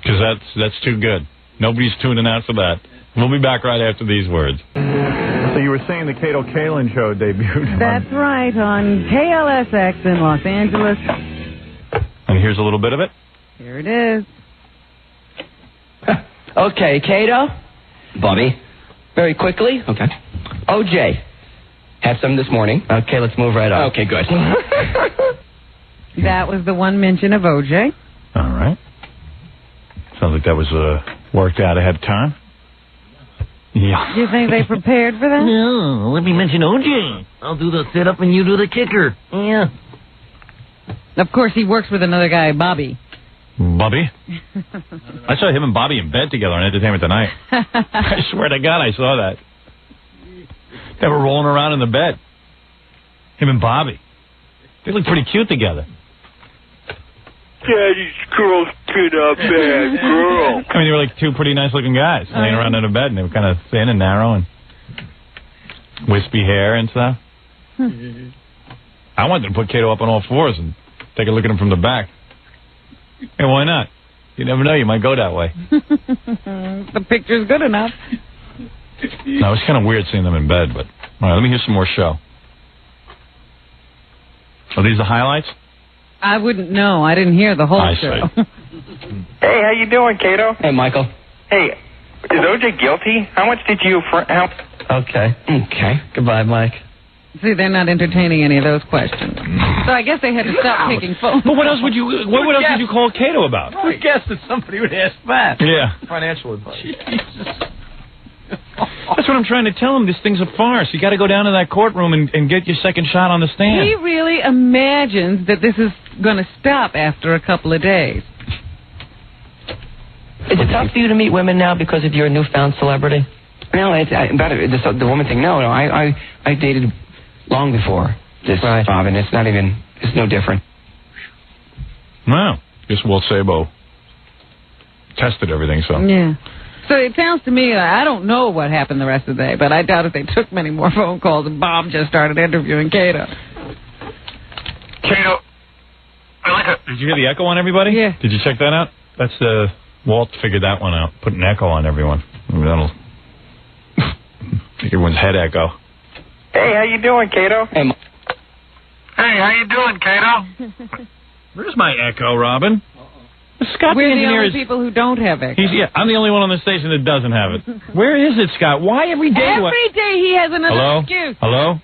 Because that's too good. Nobody's tuning out for that. We'll be back right after these words. So you were saying the Kato Kaelin show debuted. That's right, on KLSX in Los Angeles. And here's a little bit of it. Here it is. Okay, Kato. Bobby. Very quickly. Okay. OJ. Had some this morning. Okay, let's move right on. Okay, good. That was the one mention of OJ. All right. Sounds like that was worked out ahead of time. Yeah. Do you think they prepared for that? No, let me mention OJ. I'll do the sit-up and you do the kicker. Yeah. Of course, he works with another guy, Bobby. Bobby? I saw him and Bobby in bed together on Entertainment Tonight. I swear to God I saw that. They were rolling around in the bed. Him and Bobby. They look pretty cute together. Daddy's girl's been a bad girl. I mean, they were like two pretty nice-looking guys laying around in a bed, and they were kind of thin and narrow and wispy hair and stuff. I wanted to put Kato up on all fours and take a look at him from the back. Hey, why not? You never know, you might go that way. The picture's good enough. No, it's kind of weird seeing them in bed, but... All right, let me hear some more show. Are these the highlights? I wouldn't know. I didn't hear the whole show. Hey, how you doing, Kato? Hey, Michael. Hey, is OJ guilty? How much did you help? Okay. Goodbye, Mike. See, they're not entertaining any of those questions. So I guess they had to stop taking phones. But what else would you call Kato about? I guessed that somebody would ask that. Yeah. Financial advice. That's what I'm trying to tell him. This thing's a farce. You got to go down to that courtroom and get your second shot on the stand. He really imagines that this is going to stop after a couple of days. Is it tough for you to meet women now because of your newfound celebrity? No, the woman thing. No, I dated long before this, Bob, and it's no different. Well, guess Walt Sabo tested everything, so. Yeah. So it sounds to me, I don't know what happened the rest of the day, but I doubt if they took many more phone calls and Bob just started interviewing Kato. Kato. Did you hear the echo on everybody? Yeah. Did you check that out? That's Walt figured that one out. Put an echo on everyone. Maybe that'll make everyone's head echo. Hey, how you doing, Kato? Hey, how you doing, Kato? Where's my echo, Robin? Scott, we're the only people who don't have echo. I'm the only one on the station that doesn't have it. Where is it, Scott? Why every day? Every day he has another excuse. Hello?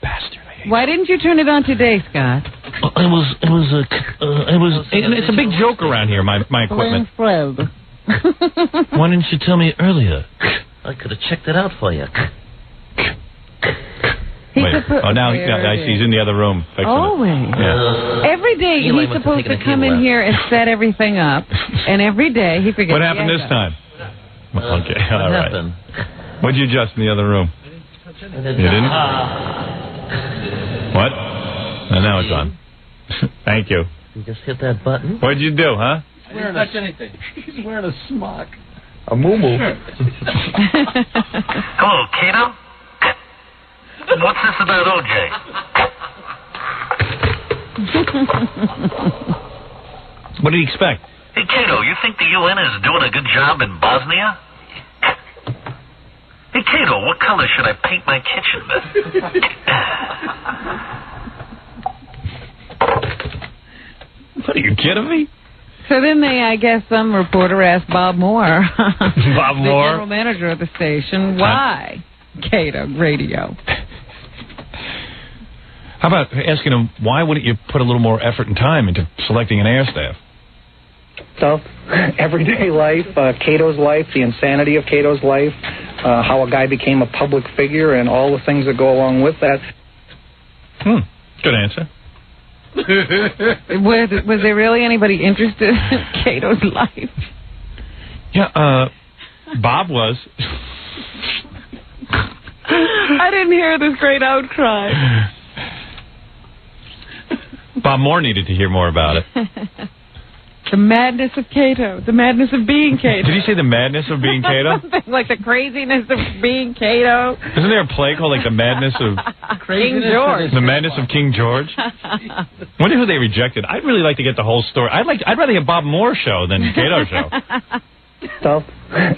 Bastard. Why didn't you turn it on today, Scott? It's a big joke around here, my equipment. Why didn't you tell me earlier? I could have checked it out for you. Now I see he's in the other room fixing Always. it. Yeah. Every day he's supposed to come in here and set everything up, and every day he forgets. What happened this time? Okay, all right. What'd you adjust in the other room? You didn't? What? Now it's on. Thank you. You just hit that button. What'd you do, huh? didn't touch anything. He's wearing a smock. A moo-moo. Hello, Kato? What's this about OJ? What did he expect? Hey, Kato, you think the UN is doing a good job in Bosnia? Hey, Kato, what color should I paint my kitchen with? What, are you kidding me? So then I guess some reporter asked Bob Moore, Bob the Moore, general manager of the station, why Kato Radio? How about asking him, why wouldn't you put a little more effort and time into selecting an air staff? Stuff, everyday life, Cato's life, the insanity of Cato's life, how a guy became a public figure, and all the things that go along with that. Good answer. Was there really anybody interested in Cato's life? Yeah, Bob was. I didn't hear this great outcry. Bob Moore needed to hear more about it. The madness of Kato. The madness of being Kato. Did he say the madness of being Kato? Like the craziness of being Kato. Isn't there a play called like the madness of King George? The madness of King George? Wonder who they rejected. I'd really like to get the whole story. I'd rather hear Bob Moore show than Kato show. Stuff,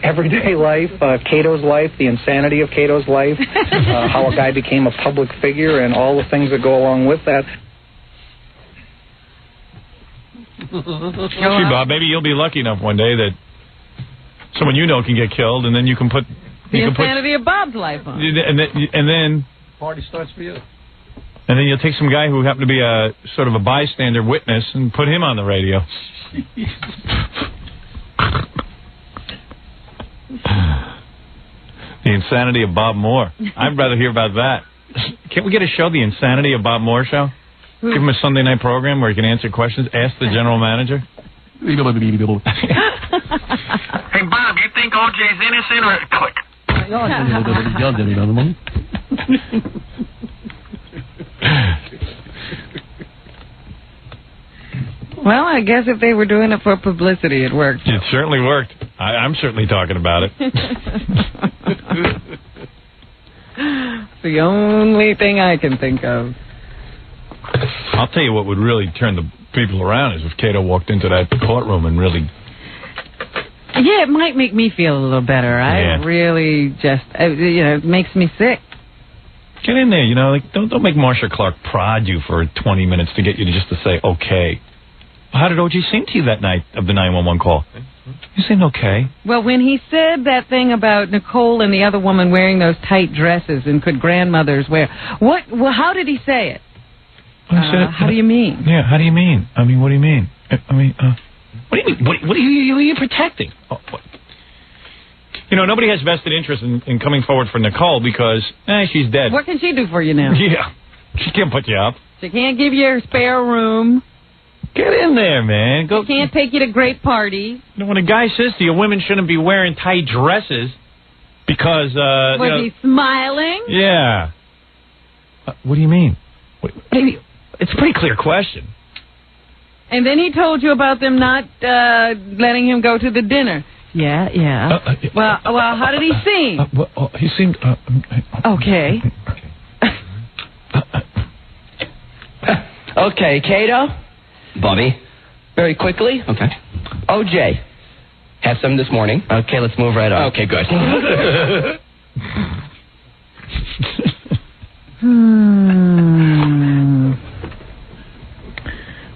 everyday life, Cato's life, the insanity of Cato's life, how a guy became a public figure, and all the things that go along with that. See, Bob, maybe you'll be lucky enough one day that someone you know can get killed, and then you can put the insanity of Bob's life on. And then Party starts for you. And then you'll take some guy who happened to be a sort of a bystander witness and put him on the radio. The insanity of Bob Moore. I'd rather hear about that. Can't we get a show, The Insanity of Bob Moore Show? Give him a Sunday night program where he can answer questions. Ask the general manager. Hey, Bob, you think OJ's innocent or click? Well, I guess if they were doing it for publicity, it worked. It certainly worked. I'm certainly talking about it. The only thing I can think of. I'll tell you what would really turn the people around is if Kato walked into that courtroom and really... Yeah, it might make me feel a little better. I really just, it makes me sick. Get in there, like don't make Marcia Clark prod you for 20 minutes to get you just to say okay. How did OJ seem to you that night of the 911 call? You seemed okay. Well, when he said that thing about Nicole and the other woman wearing those tight dresses and could grandmothers wear, how did he say it? How do you mean? Yeah, how do you mean? I mean, what do you mean? What do you mean? What are you protecting? Nobody has vested interest in coming forward for Nicole because, she's dead. What can she do for you now? Yeah, she can't put you up. She can't give you a spare room. Get in there, man. She can't take you to great parties. When a guy says to you, women shouldn't be wearing tight dresses because, Was he smiling? Yeah. What do you mean? What do you mean? It's a pretty clear question. And then he told you about them not letting him go to the dinner. Yeah. Well, how did he seem? He seemed... Okay. Okay, Kato. Bobby. Very quickly. Okay. OJ. Had some this morning. Okay, let's move right on. Okay, good.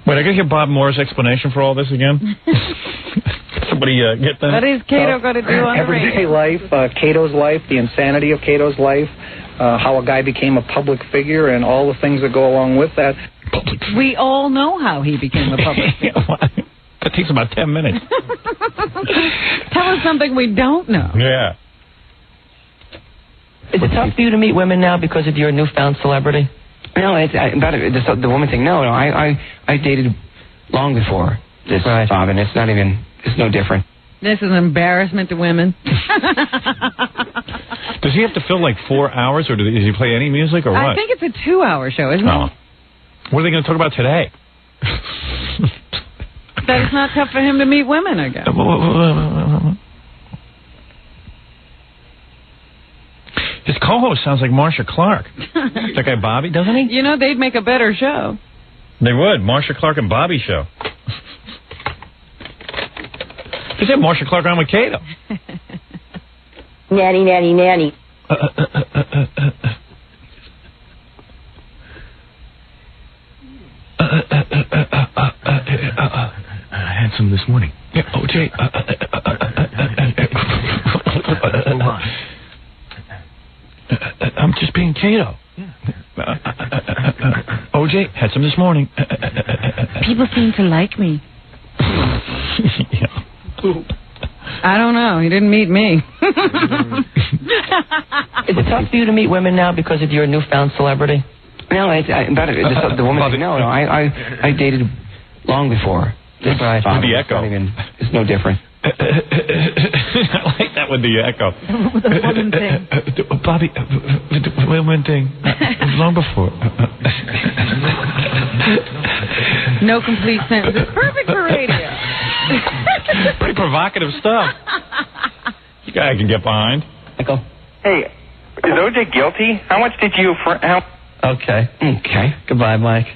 Wait, I gotta hear Bob Moore's explanation for all this again. Somebody get that? What is Kato going to do on the radio? Everyday life, Cato's life, the insanity of Cato's life, how a guy became a public figure, and all the things that go along with that. We all know how he became a public figure. That takes about 10 minutes. Tell us something we don't know. Yeah. Is it tough for you to meet women now because of your newfound celebrity? No, the woman thing. No, I dated long before this, Bob, and it's no different. This is an embarrassment to women. Does he have to fill like 4 hours, or does he play any music, or what? I think it's a 2-hour show, isn't it? What are they going to talk about today? That it's not tough for him to meet women, I guess. His co-host sounds like Marsha Clark. That guy Bobby, doesn't he? You know, they'd make a better show. They would. Marsha Clark and Bobby show. Just have Marsha Clark on with Kato. Nanny, nanny, nanny. I had some this morning. Yeah, OJ. Move on. I'm just being Kato. OJ, had some this morning. People seem to like me. Yeah. I don't know. He didn't meet me. Is it tough for you to meet women now because of your newfound celebrity? No, the woman thing. No, I dated long before. That's right. The echo. It's no different. I like that with the echo. The woman thing. Bobby, the woman thing. Long before. No complete sentence. It's perfect for radio. Pretty provocative stuff. You guy I can get behind. Michael. Hey, is OJ guilty? How much did you... Okay. Goodbye, Mike.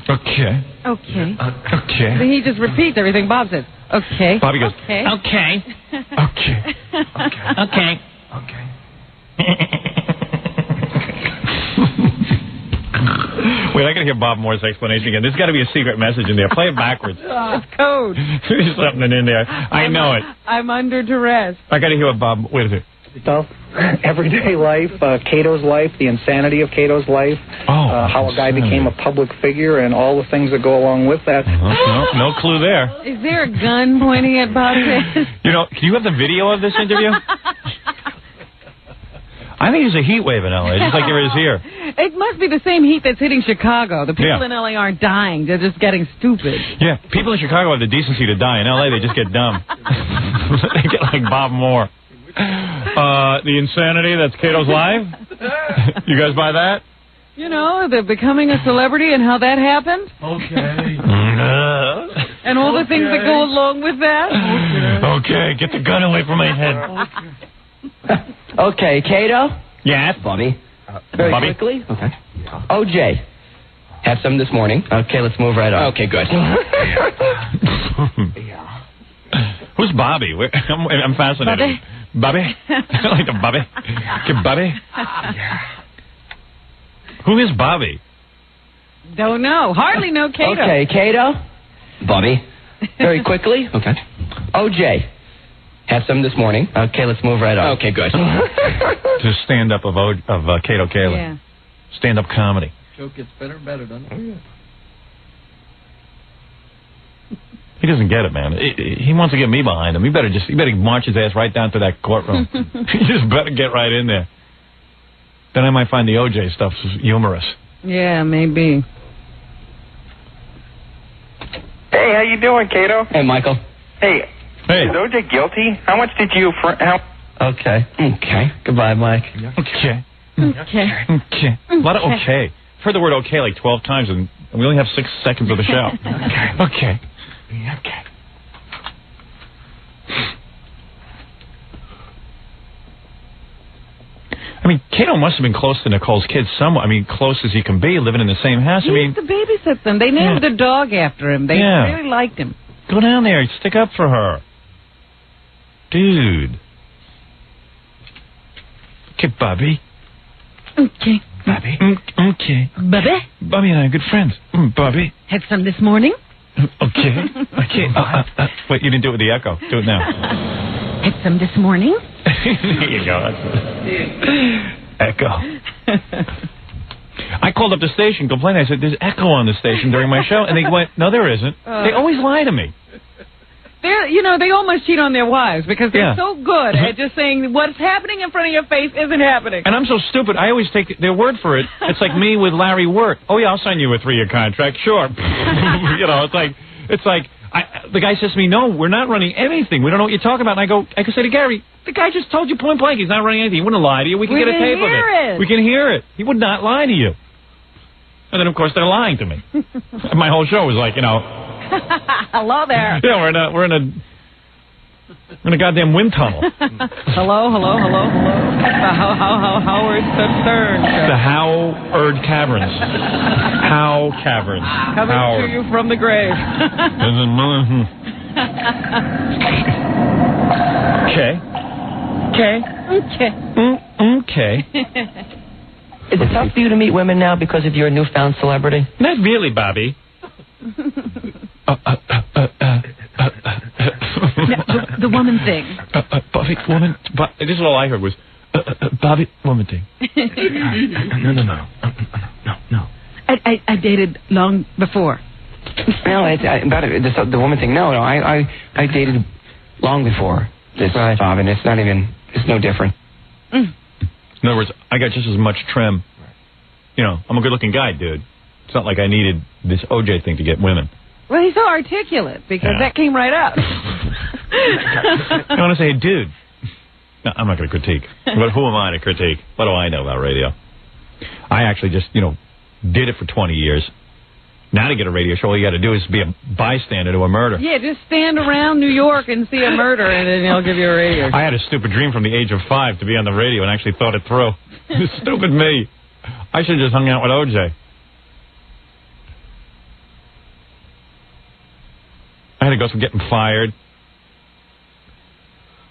Okay. Okay. Okay. Then he just repeats everything Bob says. Okay. Bobby goes, okay. Okay. Okay. Okay. Okay. Wait, I gotta hear Bob Moore's explanation again. There's got to be a secret message in there. Play it backwards. It's code. There's something in there. I know it. I'm under duress. I gotta hear what Bob... Wait a minute. Stuff, everyday life, Cato's life, the insanity of Cato's life, how a guy became a public figure, and all the things that go along with that. No clue there. Is there a gun pointing at Bob's head? You know, can you have the video of this interview? I think there's a heat wave in L.A., just like there is here. It must be the same heat that's hitting Chicago. The people in L.A. aren't dying. They're just getting stupid. Yeah, people in Chicago have the decency to die. In L.A., they just get dumb. They get like Bob Moore. The insanity that's Cato's life? You guys buy that? You know, the becoming a celebrity and how that happened? Okay. And all the things that go along with that? Okay, get the gun away from my head. Okay, Kato? Yes? Bobby. Very Bobby? quickly? Okay. OJ. Had some this morning. Okay, let's move right on. Okay, good. Who's Bobby? I'm fascinated. Bobby? I like the Bobby. Okay, Bobby? Who is Bobby? Don't know. Hardly know Kato. Okay, Kato? Bobby. Very quickly? Okay. OJ. Had some this morning. Okay, let's move right on. Okay, good. To stand-up of Kato Kaelin. Yeah. Stand-up comedy. Joke gets better and better, doesn't it? Oh, yeah. He doesn't get it, man. He wants to get me behind him. He better march his ass right down to that courtroom. He just better get right in there. Then I might find the OJ stuff humorous. Yeah, maybe. Hey, how you doing, Kato? Hey, Michael. Hey. Is OJ guilty? How much did you... Okay. Goodbye, Mike. Okay. A lot of okay. I've heard the word okay like 12 times, and we only have 6 seconds of the show. Okay. I mean, Kato must have been close to Nicole's kids somewhat. I mean, close as he can be, living in the same house. He used to babysit them. They named the dog after him. They really liked him. Go down there. Stick up for her. Dude. Okay, Bobby. Okay. Bobby. Okay. Bobby? Bobby and I are good friends. Bobby. Had some this morning? Okay. Wait, you didn't do it with the echo. Do it now. Had some this morning? There you go. Echo. I called up the station, complained. I said, there's echo on the station during my show. And they went, no, there isn't. They always lie to me. They almost cheat on their wives because they're so good at just saying what's happening in front of your face isn't happening. And I'm so stupid. I always take their word for it. It's like me with Larry Work. Oh, yeah, I'll sign you a 3-year contract. Sure. It's like the guy says to me, no, we're not running anything. We don't know what you're talking about. And I can say to Gary, the guy just told you point blank he's not running anything. He wouldn't lie to you. We can get a tape of it. We can hear it. He would not lie to you. And then, of course, they're lying to me. My whole show was like, Hello there. Yeah, we're in a goddamn wind tunnel. Hello. The Howard Stern Show. The Howard Caverns. How Caverns. Coming to you from the grave. Okay. Is it tough for you to meet women now because of your newfound celebrity? Not really, Bobby. The woman thing. Bobby, woman. This is all I heard was Bobby, woman thing. No. I dated long before. No, the woman thing. No, I dated long before this, Bob, and it's no different. In other words, I got just as much trim. You know, I'm a good-looking guy, dude. It's not like I needed this OJ thing to get women. Well, he's so articulate because that came right up. I want to say, dude. No, I'm not going to critique. But who am I to critique? What do I know about radio? I actually just, did it for 20 years. Now to get a radio show, all you got to do is be a bystander to a murder. Yeah, just stand around New York and see a murder, and then they'll give you a radio show. I had a stupid dream from the age of 5 to be on the radio and actually thought it through. Stupid me. I should have just hung out with OJ. I had to go through getting fired.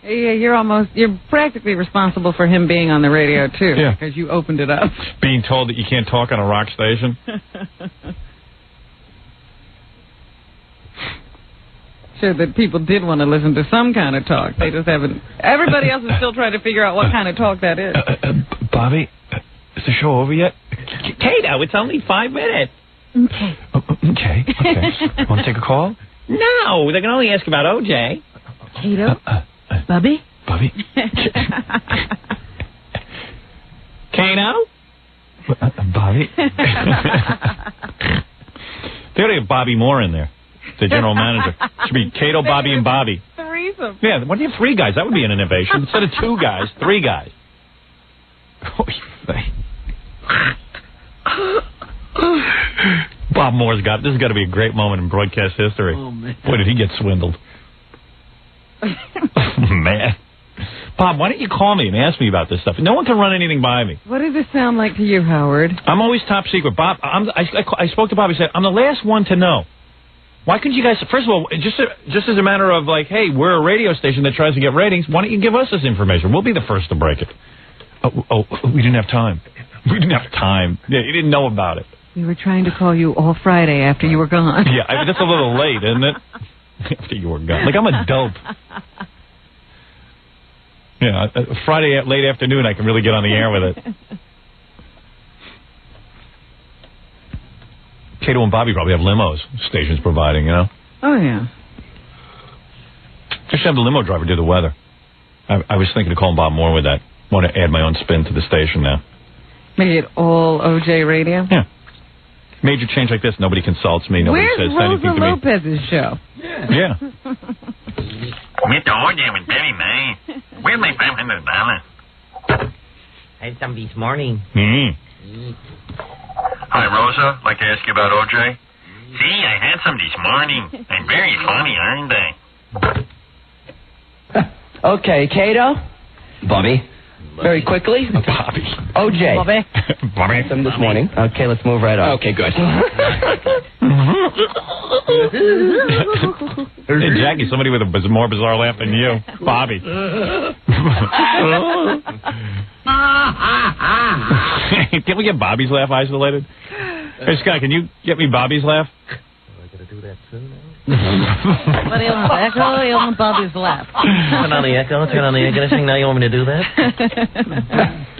Yeah, you're practically responsible for him being on the radio, too. Yeah. Because you opened it up. Being told that you can't talk on a rock station. Sure that people did want to listen to some kind of talk. They just haven't. Everybody else is still trying to figure out what kind of talk that is. Bobby, is the show over yet? Kato, it's only 5 minutes. Okay. Okay. Want to take a call? No, they can only ask about OJ. Kato? Bobby? Kato? Bobby? They ought to have Bobby Moore in there, the general manager. Should be Kato, Bobby, and Bobby. Threesome. Yeah, why do you have 3 guys? That would be an innovation. Instead of 2 guys, 3 guys. Bob Moore's this has got to be a great moment in broadcast history. Oh, man. Boy, did he get swindled. Man. Bob, why don't you call me and ask me about this stuff? No one can run anything by me. What does this sound like to you, Howard? I'm always top secret. Bob, I spoke to Bob. He said, I'm the last one to know. Why couldn't you guys, first of all, just as a matter of like, hey, we're a radio station that tries to get ratings, why don't you give us this information? We'll be the first to break it. We didn't have time. We didn't have time. Yeah, you didn't know about it. We were trying to call you all Friday after you were gone. Yeah, that's a little late, isn't it? After you were gone. Like, I'm a dope. Yeah, Friday late afternoon, I can really get on the air with it. Kato and Bobby probably have limos, stations providing, Oh, yeah. I should have the limo driver do the weather. I was thinking of calling Bob Moore with that. I want to add my own spin to the station now. Make it all OJ radio? Yeah. Major change like this, nobody consults me. Nobody says anything to me. Where's Rosa Lopez's show? Yeah. Mr. OJ was very nice. Where's my $500? I had some this morning. Hi, Rosa. Like to ask you about OJ? See, I had some this morning. They're very funny, aren't they? Okay, Kato. Bobby. Very quickly. Bobby. OJ. Bobby. Bobby. Some this morning. Okay, let's move right on. Okay, good. Hey, Jackie, somebody with a more bizarre laugh than you. Bobby. Can we get Bobby's laugh isolated? Hey, Scott, can you get me Bobby's laugh? I gotta do that too now. What do you want, echo? You want Bobby's laugh? Turn on the echo. Turn on the echo. Anything now you want me to do that?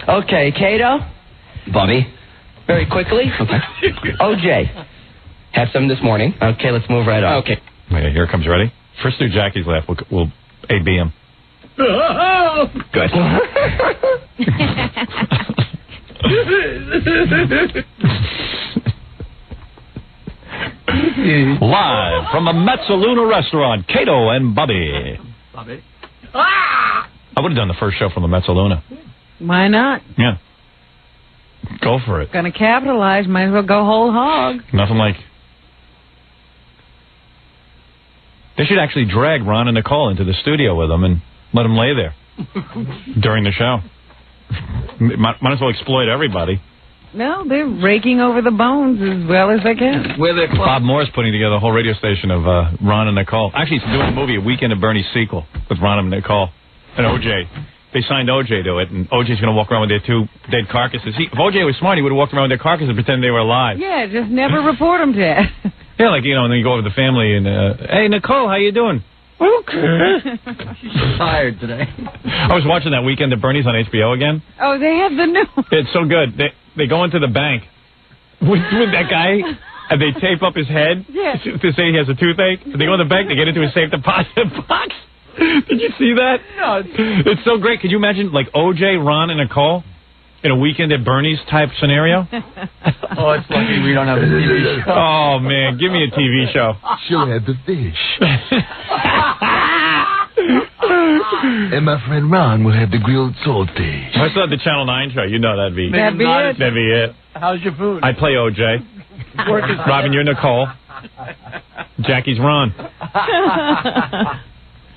Okay, Kato. Bobby. Very quickly. Okay. OJ. Have some this morning. Okay, let's move right on. Okay. Okay, here it comes. Ready? First do Jackie's laugh. We'll A-B him. Good. Live from the Mezzaluna restaurant, Kato and Bobby. Bobby. I would have done the first show from the Mezzaluna. Why not? Yeah. Go for it. Gonna capitalize. Might as well go whole hog. Nothing like They should actually drag Ron and Nicole into the studio with them and let them lay there during the show. Might as well exploit everybody. No, they're raking over the bones as well as they can. Bob Moore's putting together a whole radio station of Ron and Nicole. Actually, he's doing a movie, A Weekend at Bernie's sequel with Ron and Nicole and O.J. They signed O.J. to it, and O.J.'s going to walk around with their 2 dead carcasses. If O.J. was smart, he would have walked around with their carcasses and pretend they were alive. Yeah, just never report them dead. Yeah, like, and then you go over to the family and, hey, Nicole, how you doing? Okay. She's so tired today. I was watching that Weekend at Bernie's on HBO again. Oh, they have the new... It's so good. They go into the bank with that guy, and they tape up his head to say he has a toothache. They go in the bank, they get into his safe deposit box. Did you see that? No. It's so great. Could you imagine, like, O.J., Ron, and Nicole in a Weekend at Bernie's type scenario? Oh, it's lucky we don't have a TV show. Oh, man, give me a TV show. She'll have the fish. And my friend Ron will have the grilled saltfish. I saw the Channel 9 show. You know that'd be it. That'd be it. How's your food? I play O.J. Robin, you're Nicole. Jackie's Ron.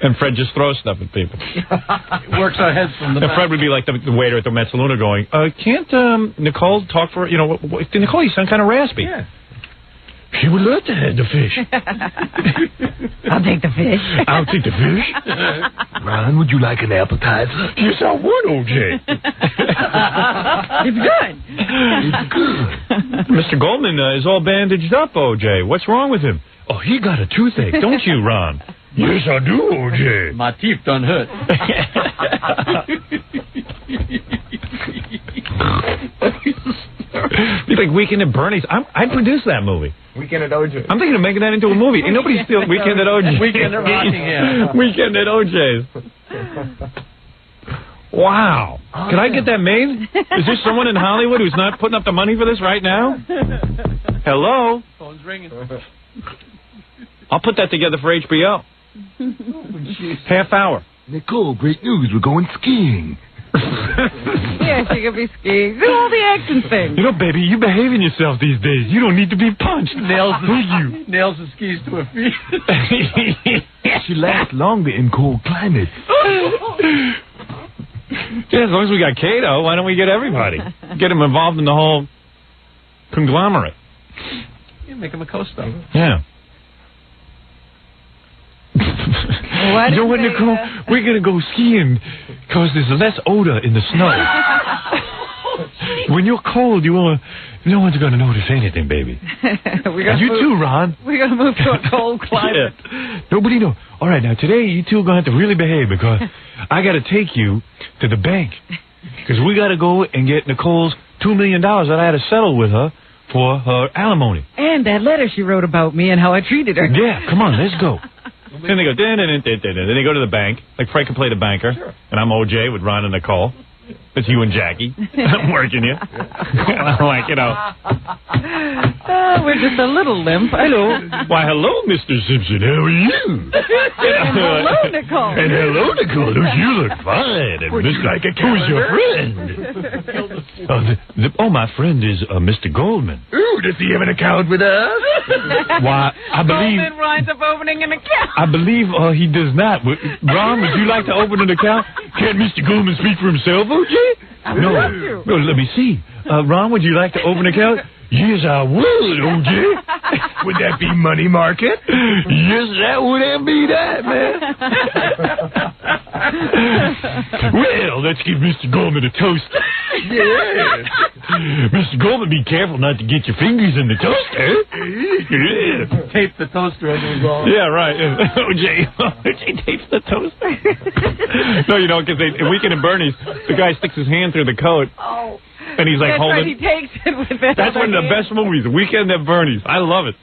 And Fred just throws stuff at people. It works our heads from the back. And Fred would be like the waiter at the Metzaluna going, can't Nicole talk for, Nicole, you sound kind of raspy. Yeah. She would love to have the fish. I'll take the fish. I'll take the fish. Ron, would you like an appetizer? Yes, I would, O.J. It's good. It's good. Mr. Goldman is all bandaged up, O.J. What's wrong with him? Oh, he got a toothache, don't you, Ron? Yes, I do, O.J. My teeth done hurt. It's like Weekend at Bernie's. I'd produce that movie. Weekend at O.J. I'm thinking of making that into a movie. Ain't nobody steal Weekend at O.J. Weekend at Rockingham. Weekend at O.J.'s. Wow. Can I get that made? Is there someone in Hollywood who's not putting up the money for this right now? Hello? Phone's ringing. I'll put that together for HBO. Half hour. Nicole, great news. We're going skiing. Yeah, she could be skiing. Do all the action things. You know, baby, you behaving yourself these days. You don't need to be punched. Nails the skis to her feet. She lasts longer in cold climates. Yeah, as long as we got Kato, why don't we get everybody? Get him involved in the whole conglomerate. Yeah, make him a co-star. Yeah. You know what, Nicole? We're going to go skiing because there's less odor in the snow. When you're cold, no one's going to notice anything, baby. You too, Ron. We're going to move to a cold climate. Yeah. Nobody knows. All right, now today you two are going to have to really behave because I got to take you to the bank because we got to go and get Nicole's $2 million that I had to settle with her for her alimony. And that letter she wrote about me and how I treated her. Yeah, come on, let's go. Then they go, then they go to the bank. Like Fred can play the banker, and I'm O.J. with Ron and Nicole. It's you and Jackie. I'm working you. I'm like, we're just a little limp. Hello. Why, hello, Mr. Simpson. How are you? And hello, Nicole. And hello, Nicole. You look fine. And Miss like a who's your friend? My friend is Mr. Goldman. Ooh, does he have an account with us? Why, I believe... Goldman winds up opening an account. I believe he does not. Ron, would you like to open an account? Can't Mr. Goldman speak for himself, O.J.? No, let me see. Ron, would you like to open an account? Yes, I would, O.J. Would that be money market? Yes, that would be that, man. Well, let's give Mr. Goldman a toaster. Yeah. Mr. Goldman, be careful not to get your fingers in the toaster. Yeah. Tape the toaster as we go. Yeah, right. O.J. tapes the toaster. No, you don't, because Weekend at Bernie's, the guy sticks his hand through the coat. Oh. And he's like That's holding. Right, he takes it with that. That's one of the best movies. Weekend at Bernie's. I love it.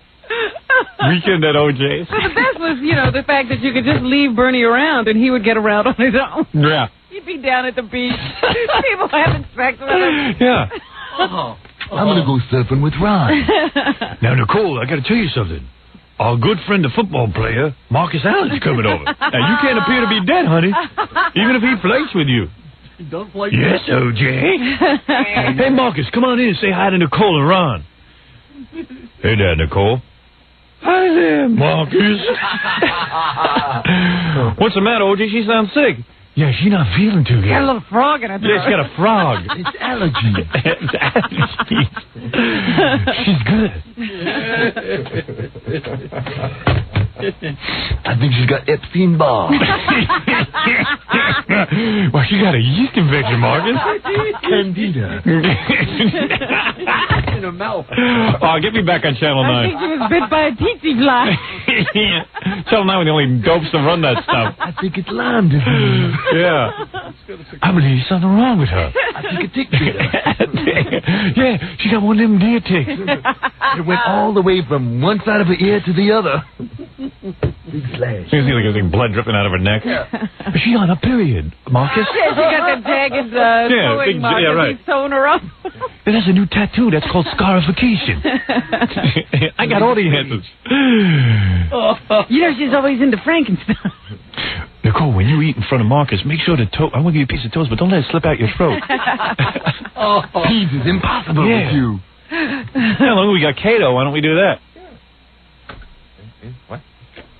Weekend at O.J.'s. Well, the best was, the fact that you could just leave Bernie around and he would get around on his own. Yeah. He'd be down at the beach. People having sex with him. Yeah. I'm going to go surfing with Ron. Now, Nicole, I got to tell you something. Our good friend, the football player, Marcus Allen's coming over. Now, you can't appear to be dead, honey, even if he flirts with you. Don't play. Yes, O.J. Hey, Marcus, come on in and say hi to Nicole and Ron. Hey there, Nicole. Hi, Kaelin. Marcus. What's the matter, OJ? She sounds sick. Yeah, she's not feeling too good. Got a little frog in her throat. Yeah, she's got a frog. It's allergy. It's allergies. She's good. I think she's got Epstein-Barr. Well, she got a yeast infection, Marcus. Candida. In her mouth. Oh, get me back on Channel 9. I think she was bit by a tsetse fly. Channel 9 were the only dopes to run that stuff. I think it's Lyme disease. Yeah. I believe there's something wrong with her. I think a tick bit her. Yeah, she got one of them deer ticks. It went all the way from one side of her ear to the other. Big slash. You see like there's blood dripping out of her neck. She's on a period, Marcus. Yeah, she got that jagged sewing mark that he's sewing her up. That's a new tattoo. That's called scarification. I got all the answers. You know, she's always into Frankenstein. Nicole, when you eat in front of Marcus, make sure the toast. I want to give you a piece of toast, but don't let it slip out your throat. Peas is impossible with you. How long we got Kato? Why don't we do that? What?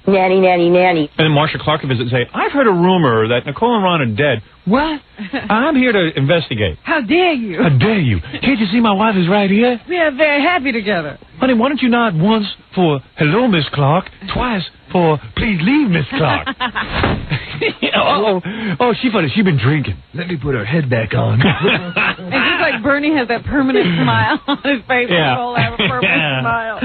Nanny, nanny, nanny. And then Marsha Clark could visit and say, I've heard a rumor that Nicole and Ron are dead. What? I'm here to investigate. How dare you? How dare you? Can't you see my wife is right here? We are very happy together. Honey, why don't you nod once for hello, Miss Clark, twice for please leave, Miss Clark? Oh, she funny. She been drinking. Let me put her head back on. And just like Bernie has that permanent smile on his face. Yeah. Nicole have a permanent smile.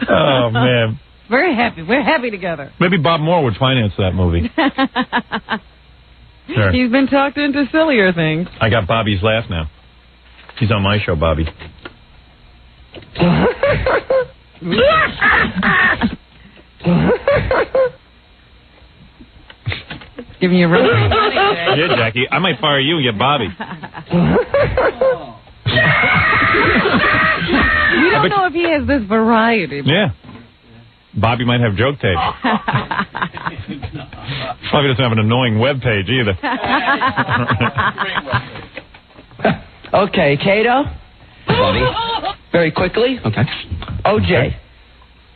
Oh, man. Very happy. We're happy together. Maybe Bob Moore would finance that movie. Sure. He's been talked into sillier things. I got Bobby's laugh now. He's on my show, Bobby. Giving you a run. Yeah, Jackie. I might fire you and get Bobby. We don't know if he has this variety. Yeah. Bobby might have joke tape. Probably doesn't have an annoying web page either. Okay, Kato. Bobby. Very quickly. Okay. OJ.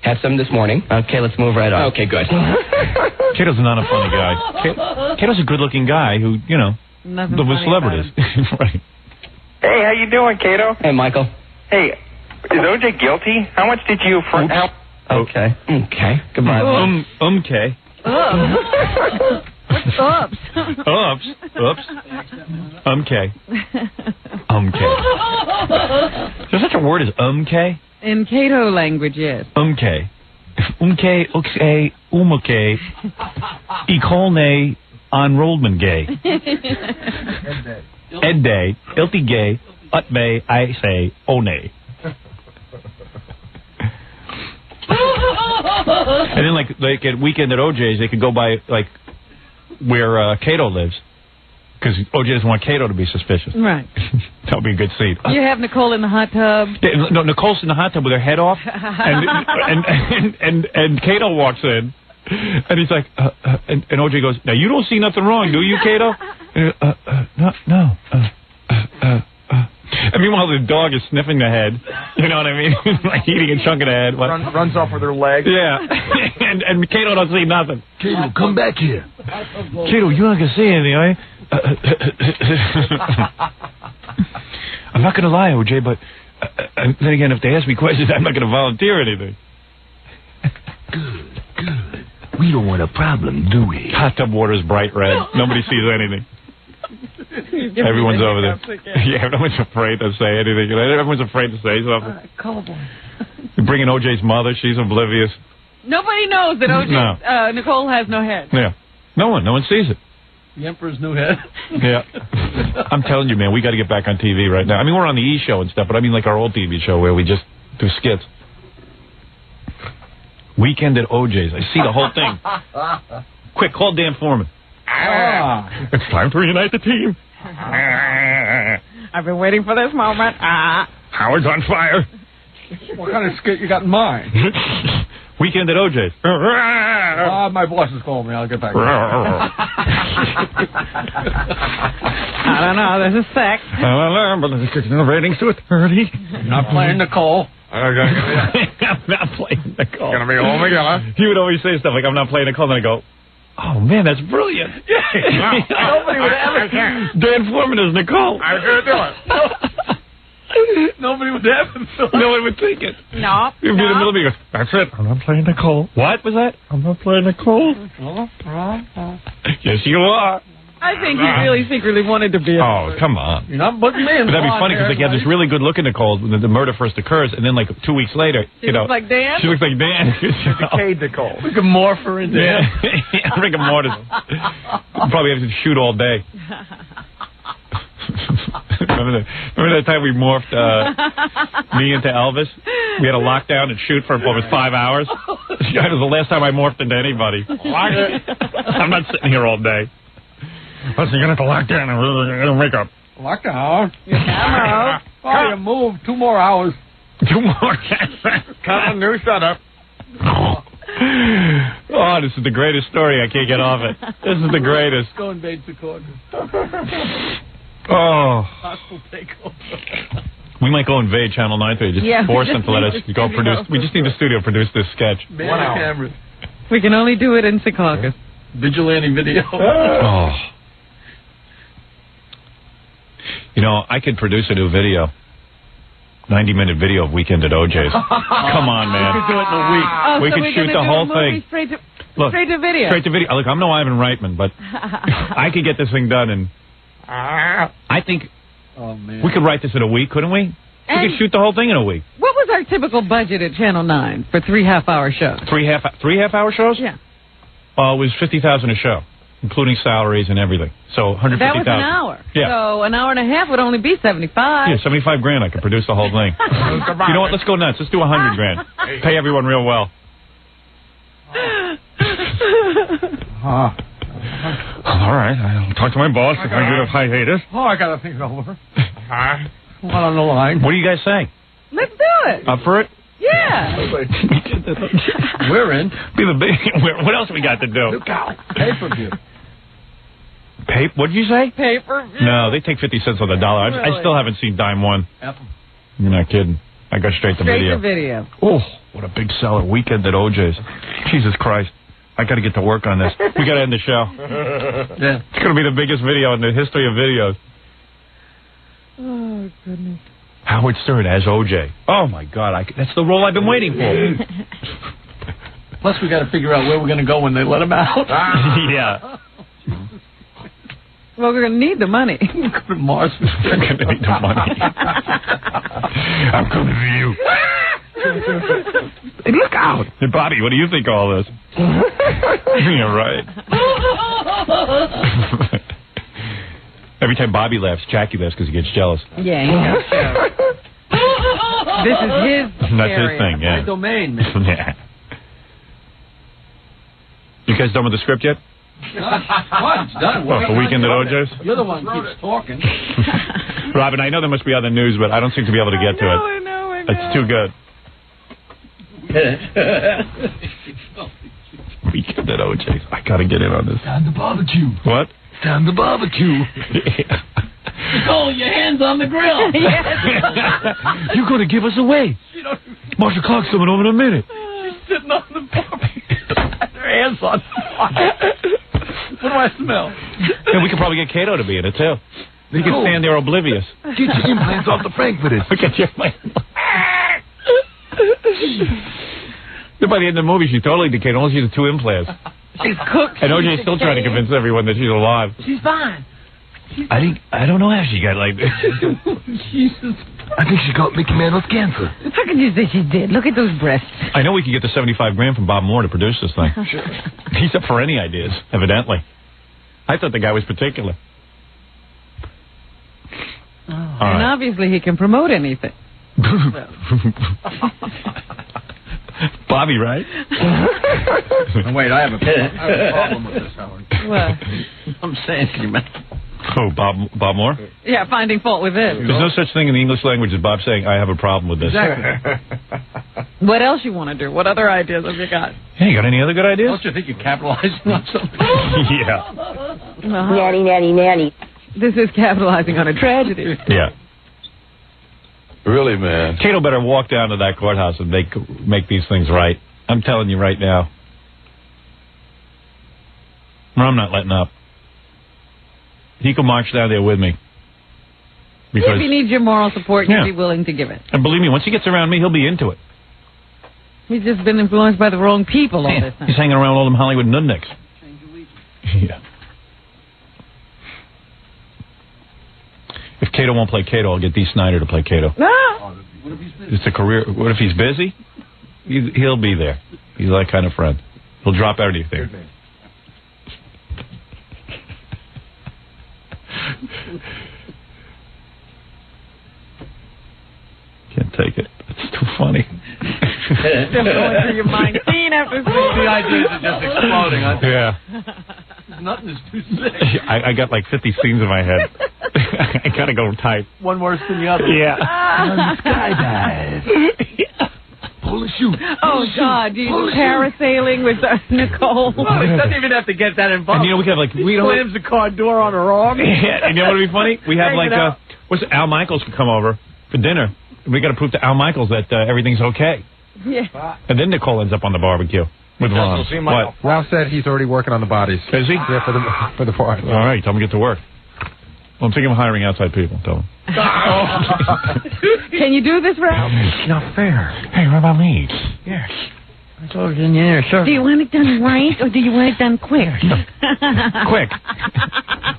Had some this morning. Okay, let's move right on. Okay, good. Kato's not a funny guy. Kato's a good-looking guy who, you know, Nothing with funny celebrities. Right. Hey, how you doing, Kato? Hey, Michael. Hey, is OJ guilty? How much did you for help? Okay. Okay. Goodbye. Okay. What's ups? Oops. Okay. Is there such a word as In Kato language, yes. Okay, okay, Ecolne enrollment gay. Ed day, ilty gay, utme, I say, one. And then, like at Weekend at OJ's, they could go by, like, where Kato lives. Because OJ doesn't want Kato to be suspicious. Right. That would be a good scene. You have Nicole in the hot tub. Yeah, no, Nicole's in the hot tub with her head off. And Kato walks in. And he's like, and OJ goes, now you don't see nothing wrong, do you, Kato? No. And meanwhile, the dog is sniffing the head. You know what I mean? Like eating a chunk of the head. Runs off with her leg. Yeah. and Kato don't see nothing. Kato, come back here. Kato, you're not going to see anything, are you? I'm not going to lie, OJ, but then again, if they ask me questions, I'm not going to volunteer anything. Good. We don't want a problem, do we? Hot tub water is bright red. Nobody sees anything. Everyone's over there. Yeah, everyone's afraid to say anything. Everyone's afraid to say something. You bring in OJ's mother. She's oblivious. Nobody knows that OJ, Nicole has no head. Yeah. No one sees it. The Emperor's new head. Yeah. I'm telling you, man, we got to get back on TV right now. I mean, we're on the E! Show and stuff, but I mean like our old TV show where we just do skits. Weekend at OJ's. I see the whole thing. Quick, call Dan Foreman. It's time to reunite the team. I've been waiting for this moment. Howard's on fire. What kind of skit you got in mind? Weekend at OJ's. My boss is calling me. I'll get back. I don't know. There's a sex. But the ratings to 30. Not playing Nicole. I'm not playing Nicole. Gonna be home He would always say stuff like, I'm not playing Nicole, and I go, oh, man, that's brilliant. Nobody would ever. Dan Foreman is Nicole. I heard it. Nobody would ever. No one would think it. No. He'd be in the middle of me. He goes, that's it. I'm not playing Nicole. What was that? I'm not playing Nicole. Yes, you are. I think he really secretly wanted to be. Oh, come on. You're not putting me in. But that'd be funny because like, you have this really good looking Nicole when the murder first occurs, and then like 2 weeks later, She looks like Dan? She looks like Dan. Decayed Nicole. We can morph her into yeah. Rigor mortis. Probably have to shoot all day. Remember that time we morphed me into Elvis? We had a lockdown and shoot for almost 5 hours. That was the last time I morphed into anybody. I'm not sitting here all day. Listen, you're going to have to lock down and really make up. Lockdown? Yeah. Oh, you move 2 more hours. 2 more. Cut a new setup. Oh, this is the greatest story. I can't get off it. This is the greatest. Go invade Secaucus. Oh. Hostile takeover. We might go invade Channel 9 just force them to let us go produce. We just need the studio to produce this sketch. Man, 1 hour. Cameras. We can only do it in Secaucus. Vigilante video. Oh. You know, I could produce a new video. 90-minute video of Weekend at OJ's. Come on, man. We could do it in a week. Oh, we could shoot the whole thing. Straight to video. Straight to video. Look, I'm no Ivan Reitman, but I could get this thing done in... I think we could write this in a week, couldn't we? We could shoot the whole thing in a week. What was our typical budget at Channel 9 for 3 half-hour shows? 3 half-hour shows? Yeah. It was $50,000 a show, including salaries and everything. So $150,000. That was an hour. Yeah. So an hour and a half would only be $75. Yeah, $75,000. I could produce the whole thing. You know what? Let's go nuts. Let's do $100,000. Pay everyone real well. All right. I'll talk to my boss if I get a hiatus. Oh, I got to think it over. One on the line. What do you guys say? Let's do it. Up for it? Yeah. We're in. Be the big. What else we got to do? Look out. Pay-per-view. What did you say? Pay-per-view. No, they take 50 cents on the dollar. Really? I still haven't seen dime one. You're not kidding. I got straight to video. Straight to video. Oh, what a big seller. Weekend at OJ's. Jesus Christ. I got to get to work on this. We got to end the show. Yeah. It's going to be the biggest video in the history of videos. Oh, goodness. Howard Stern as OJ. Oh, my God. That's the role I've been waiting for. Plus, we got to figure out where we're going to go when they let him out. Yeah. Well, we're going to need the money. We're going to Mars. We're going to need the money. I'm coming for you. Hey, look out. Hey, Bobby, what do you think of all this? You're right. Every time Bobby laughs, Jackie laughs because he gets jealous. Yeah, he knows. This is his That's area. his thing, yeah. My domain, man. Yeah. You guys done with the script yet? What? It's done. Oh, for Weekend at OJ's? You're the one who keeps talking. Robin, I know there must be other news, but I don't seem to be able to get to it. I know. It's too good. Weekend at OJ's. I gotta get in on this. Time to barbecue. What? Time to barbecue. Nicole, your hands on the grill. You're gonna give us away. Marshall Clark's coming over in a minute. She's sitting on the barbecue. Her hands on fire. What do I smell? And we could probably get Kato to be in it too. He can stand there oblivious. Get your implants off the Frankfurters. Get your implants. By the end of the movie, she's totally decayed. Only she has 2 implants. She's cooked. And OJ's still trying to convince everyone that she's alive. She's fine. I don't know how she got like this. Jesus. I think she got Mickey Mantle's cancer. How can you say she did? Look at those breasts. I know we could get the $75,000 from Bob Moore to produce this thing. He's up for any ideas, evidently. I thought the guy was particular. And obviously he can promote anything. Bobby, right? Wait, I have a problem with this, Howard. What? I'm saying to you, man. Oh, Bob Moore? Yeah, finding fault with it. There's no such thing in the English language as Bob saying, I have a problem with this. Exactly. What else you want to do? What other ideas have you got? Hey, you got any other good ideas? Don't you think you're capitalizing on something? Yeah. Nanny, nanny, nanny. This is capitalizing on a tragedy. Yeah. Really, man. Kato better walk down to that courthouse and make these things right. I'm telling you right now. I'm not letting up. He can march down there with me. Because, if he needs your moral support, you'd be willing to give it. And believe me, once he gets around me, he'll be into it. He's just been influenced by the wrong people all this time. He's hanging around all them Hollywood nudniks. Yeah. If Kato won't play Kato, I'll get Dee Snider to play Kato. No. It's a career. What if he's busy? He'll be there. He's that kind of friend. He'll drop everything. Can't take it. It's too funny. Just going through your mind, scene after scene. The ideas are just exploding. Yeah. Nothing is too sick. I got like 50 scenes in my head. I gotta go type. One worse than the other. Yeah. Skydive. Pull a chute. Oh, God. Do you do parasailing with Nicole? Well, he doesn't even have to get that involved. And you know, we could have like... He slams the car door on her arm. Yeah, and you know what would be funny? We have like... Al Michaels could come over for dinner. We got to prove to Al Michaels that everything's okay. Yeah. And then Nicole ends up on the barbecue with Ron. What? Ralph said he's already working on the bodies. Is he? Yeah, for the part. All right, tell him to get to work. Well, I'm thinking of hiring outside people. Tell him. Can you do this, Ralph? It's not fair. Hey, what about me? Yes. I told you in the inner circle. Do you want it done right, or do you want it done quick? Quick.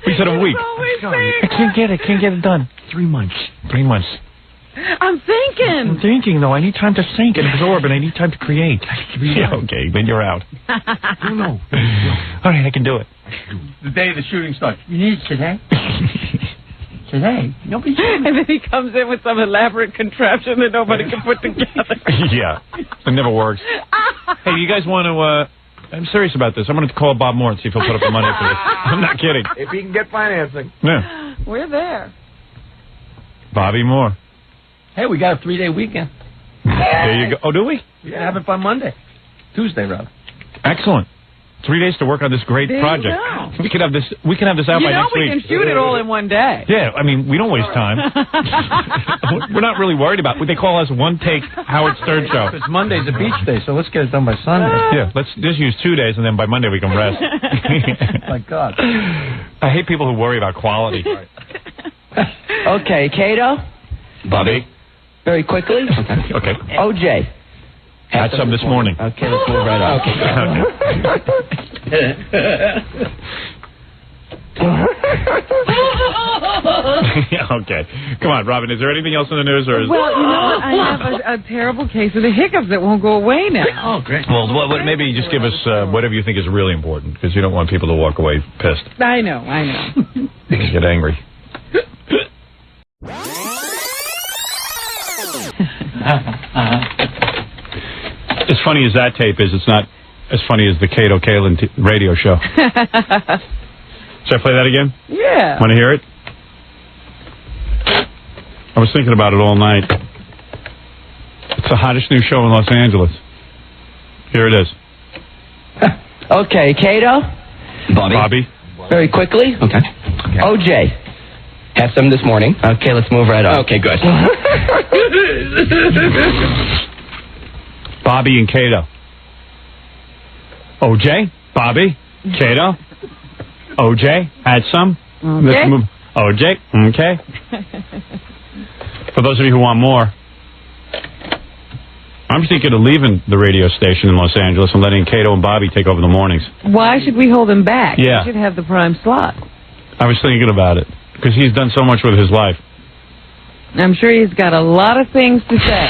We said a week. I can't get it done. 3 months. 3 months. I'm thinking. Though. I need time to think and absorb, and I need time to create. Yeah, okay, then you're out. No. All right, I can do it. The day the shooting starts. You need it today? Today? Nobody's And then he comes in with some elaborate contraption that nobody can put together. Yeah, it never works. Hey, you guys want to... I'm serious about this. I'm going to call Bob Moore and see if he'll put up the money for this. I'm not kidding. If he can get financing. Yeah. We're there. Bobby Moore. Hey, we got a 3-day weekend. There you go. Oh, do we? We have it by Monday. Tuesday, rather. Excellent. 3 days to work on this great project. We can have this. We can have this out by next week. We can shoot it all in one day. Yeah, I mean, we don't waste time. We're not really worried about it. They call us one take Howard Stern show. It's Monday's a beach day, so let's get it done by Sunday. Yeah, let's just use 2 days, and then by Monday we can rest. My God. I hate people who worry about quality. Okay, Kato. Bobby. Very quickly. Okay. OJ. Had some this morning. Okay, let's move right on. Okay. Come on, Robin. Is there anything else in the news? Or is... Well, you know what? I have a terrible case of the hiccups that won't go away now. Oh, great. Well, maybe just give us whatever you think is really important, because you don't want people to walk away pissed. I know. They can get angry. As funny as that tape is, it's not as funny as the Kato Kaelin radio show. Should I play that again? Yeah. Want to hear it? I was thinking about it all night. It's the hottest new show in Los Angeles. Here it is. Okay, Kato. Bobby. Very quickly. Okay. OJ. Had some this morning. Okay, let's move right on. Okay, good. Bobby and Kato. OJ, Bobby, Kato. OJ, had some. Okay. Let's move. OJ, okay. For those of you who want more, I'm thinking of leaving the radio station in Los Angeles and letting Kato and Bobby take over the mornings. Why should we hold him back? Yeah. He should have the prime slot. I was thinking about it, because he's done so much with his life. I'm sure he's got a lot of things to say.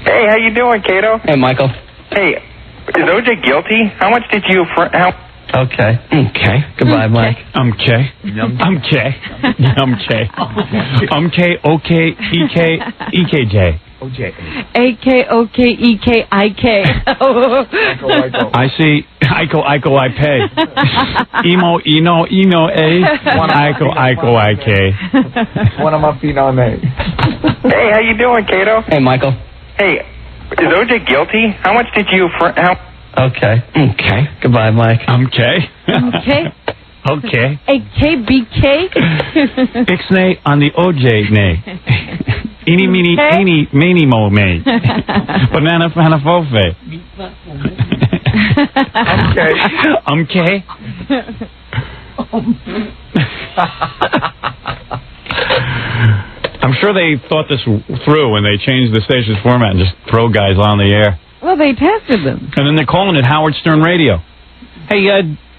Hey, how you doing, Kato? Hey, Michael. Hey, is OJ guilty? How much did you... Okay. Goodbye, Mike. Okay. EKJ. OJ. AKOKEKIK. I see. I pay. Emo, a. I K. One of my feet on me. Hey, how you doing, Kato? Hey, Michael. Hey, is OJ guilty? How much did you... Okay. Goodbye, Mike. Okay. AKBK. Ixnay on the OJ nay. Eeny, meeny, eeny, meeny, mo, me. Banana, fana, fofe. Okay. I'm sure they thought this through when they changed the station's format and just throw guys on the air. Well, they tested them. And then they're calling it Howard Stern Radio. Hey,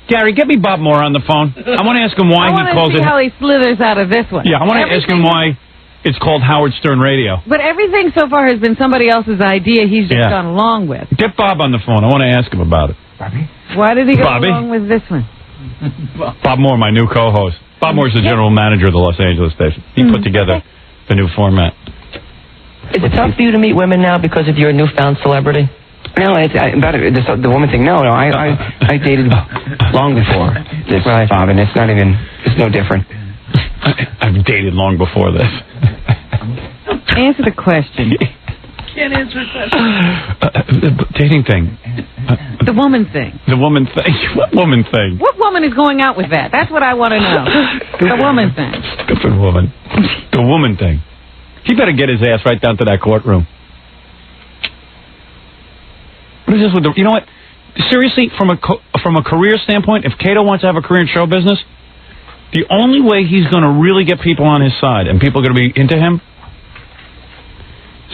Gary, get me Bob Moore on the phone. I want to ask him why he calls it... I want to see how he slithers out of this one. Yeah, I want to ask him why it's called Howard Stern Radio. But everything so far has been somebody else's idea he's just gone along with. Get Bob on the phone. I want to ask him about it. Bobby? Why did he go along with this one? Bob Moore, my new co-host. Bob Moore's the general manager of the Los Angeles station. He put together the new format. Is it tough for you to meet women now because of your newfound celebrity? No, the woman thing. No, I dated long before this, Bob, and it's no different. I've dated long before this. Answer the question. Can't answer a question. The dating thing. The woman thing. The woman thing. What woman thing? What woman is going out with that? That's what I want to know. The woman thing. Stupid woman. The woman thing. He better get his ass right down to that courtroom. What is this with the... You know what? Seriously, from a career standpoint, if Kato wants to have a career in show business, the only way he's going to really get people on his side and people are going to be into him,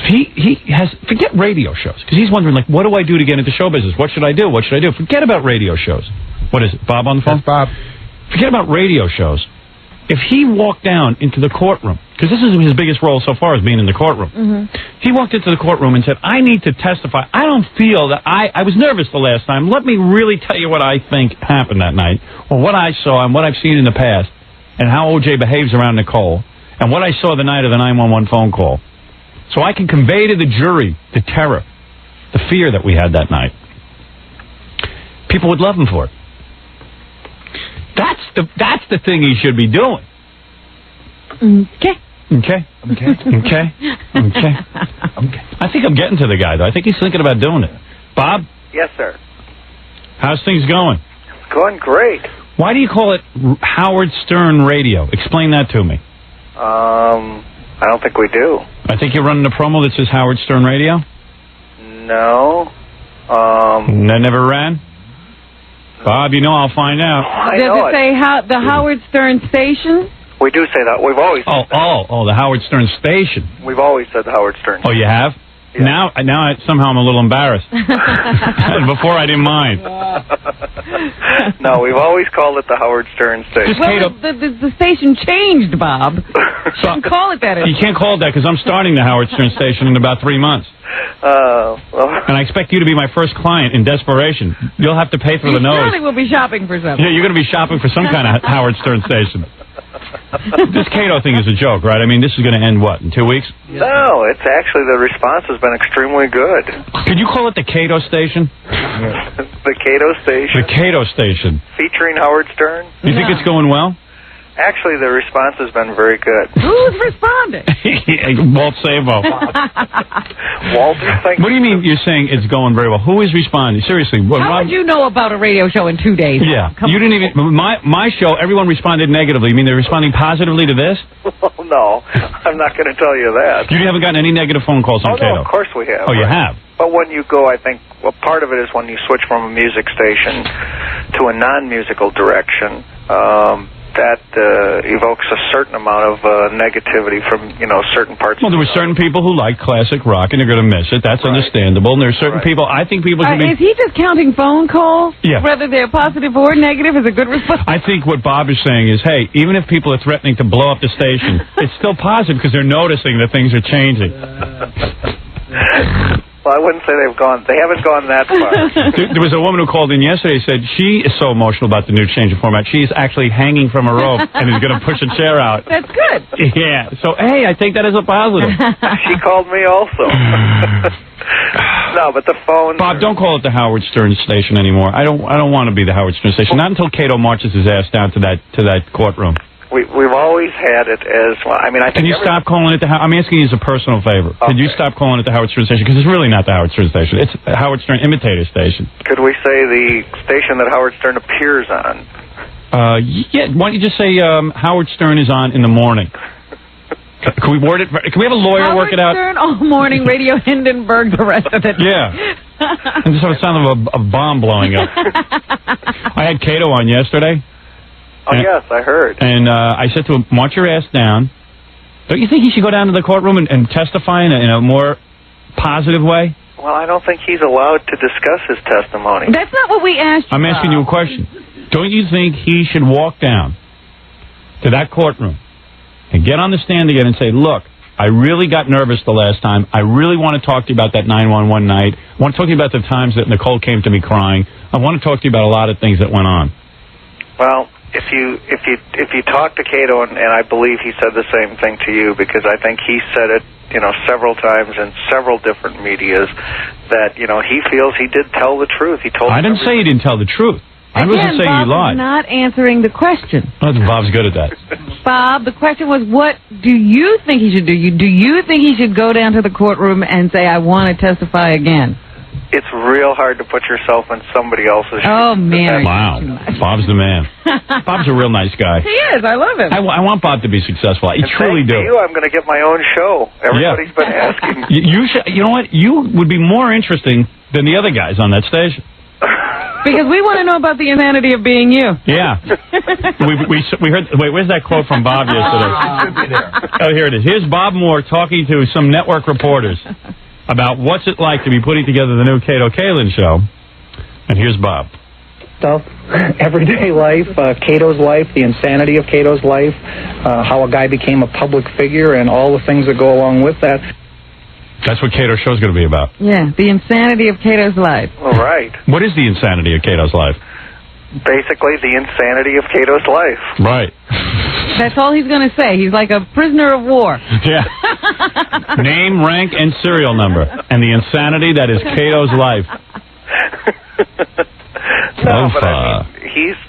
he has... Forget radio shows, because he's wondering, like, what do I do to get into show business? What should I do? What should I do? Forget about radio shows. What is it? Bob on the phone? That's Bob. Forget about radio shows. If he walked down into the courtroom, because this is his biggest role so far, is being in the courtroom. He walked into the courtroom and said, I need to testify. I don't feel that I was nervous the last time. Let me really tell you what I think happened that night, or what I saw and what I've seen in the past, and how O.J. behaves around Nicole, and what I saw the night of the 911 phone call. So I can convey to the jury the terror, the fear that we had that night. People would love him for it. That's the thing he should be doing. Okay. I think I'm getting to the guy, though. I think he's thinking about doing it. Bob? Yes, sir. How's things going? Going great. Why do you call it Howard Stern Radio? Explain that to me. I don't think we do. I think you're running a promo that says Howard Stern Radio? No. That never ran? Bob, you know I'll find out. Does it say the Howard Stern Station? We do say that. We've always said that. The Howard Stern Station. We've always said the Howard Stern Station. Oh, you have? Yeah. Now somehow I'm a little embarrassed. Before I didn't mind. No, we've always called it the Howard Stern Station. Well, the station changed, Bob. You can call it that. You can't call it that because I'm starting the Howard Stern Station in about 3 months. And I expect you to be my first client in desperation. You'll have to pay for the nose. You surely will be shopping for something. Yeah, you're going to be shopping for some kind of Howard Stern Station. This Kato thing is a joke, right? I mean, this is going to end, what, in 2 weeks? No, it's actually, the response has been extremely good. Could you call it the Kato Station? The Kato Station? The Kato Station. Featuring Howard Stern? You think it's going well? Actually, the response has been very good. Who's responding? Walt Savo. Walter, thank you. What do you mean you're saying it's going very well? Who is responding? Seriously. How would you know about a radio show in 2 days? Yeah. You didn't even... My show, everyone responded negatively. You mean they're responding positively to this? Well, no. I'm not going to tell you that. You haven't gotten any negative phone calls on Kato? No, of course we have. Oh, you have? But when you go, I think, well, part of it is when you switch from a music station to a non-musical direction, that evokes a certain amount of negativity from, certain parts. Well, there were certain people who like classic rock, and they're going to miss it. That's understandable. And there are certain people, I think people should be... Is he just counting phone calls? Yeah. Whether they're positive or negative is a good response? I think what Bob is saying is, hey, even if people are threatening to blow up the station, it's still positive because they're noticing that things are changing. Well, I wouldn't say they haven't gone that far. There was a woman who called in yesterday and said she is so emotional about the new change of format. She is actually hanging from a rope and is going to push a chair out. That's good. Yeah. So, hey, I take that as a positive. She called me also. No, but the phone... Bob, don't call it the Howard Stern Station anymore. I don't want to be the Howard Stern Station. Not until Kato marches his ass down to that courtroom. We've always had it as well. I mean, I think. Can you stop calling it the? I'm asking you as a personal favor. Okay. Could you stop calling it the Howard Stern Station? Because it's really not the Howard Stern Station. It's a Howard Stern imitator station. Could we say the station that Howard Stern appears on? Yeah. Why don't you just say Howard Stern is on in the morning? Can we word it? Can we have a lawyer work it out? Stern all morning, Radio Hindenburg the rest of it. Yeah. I just have a sound of a bomb blowing up. I had Kato on yesterday. Oh, yes, I heard. And I said to him, march your ass down. Don't you think he should go down to the courtroom and testify in a more positive way? Well, I don't think he's allowed to discuss his testimony. That's not what we asked you. I'm asking you a question. Don't you think he should walk down to that courtroom and get on the stand again and say, look, I really got nervous the last time. I really want to talk to you about that 911 night. I want to talk to you about the times that Nicole came to me crying. I want to talk to you about a lot of things that went on. Well, if you talk to Kato, and I believe he said the same thing to you, because I think he said it, several times in several different medias, that he feels he did tell the truth. He told. I didn't say he didn't tell the truth. I wasn't saying Bob you lied. was not answering the question. Bob's good at that. Bob, the question was, what do you think he should do? Do you think he should go down to the courtroom and say, I want to testify again? It's real hard to put yourself in somebody else's shoes. Oh, man. Wow. Bob's the man. Bob's a real nice guy. He is. I love him. I want Bob to be successful. I truly do. You, I'm going to get my own show. Everybody's been asking. You know what? You would be more interesting than the other guys on that station. Because we want to know about the insanity of being you. Yeah. we heard. Wait, where's that quote from Bob yesterday? Oh, here it is. Here's Bob Moore talking to some network reporters about what's it like to be putting together the new Kato Kaelin show. And here's Bob. Stuff, everyday life, Kato's life, the insanity of Kato's life, how a guy became a public figure, and all the things that go along with that. That's what Kato's show's going to be about. Yeah, the insanity of Kato's life. All right. What is the insanity of Kato's life? Basically, the insanity of Kato's life. Right. That's all he's going to say. He's like a prisoner of war. Yeah. Name, rank, and serial number. And the insanity that is Kato's life. No, but I mean, he's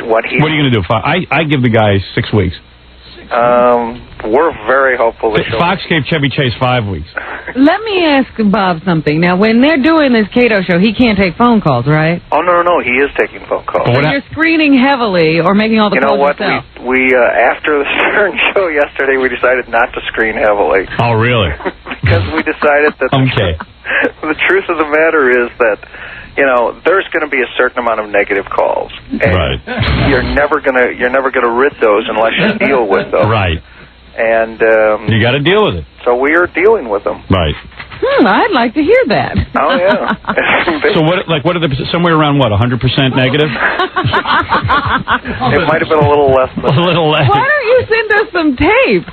what he... What are you going to do? I give the guy 6 weeks. We're very hopeful. Fox gave Chevy Chase 5 weeks. Let me ask Bob something. Now, when they're doing this Kato show, he can't take phone calls, right? Oh, no, he is taking phone calls. So you're screening heavily or making all the calls yourself? We after the Stern show yesterday, we decided not to screen heavily. Oh, really? Because we decided that the truth of the matter is that, there's going to be a certain amount of negative calls. And right. You're never gonna rid those unless you deal with them. Right. And you got to deal with it. So we are dealing with them. Right. I'd like to hear that. Oh yeah. So what are the somewhere around 100% negative? It might have been a little less. A little less. Why don't you send us some tape?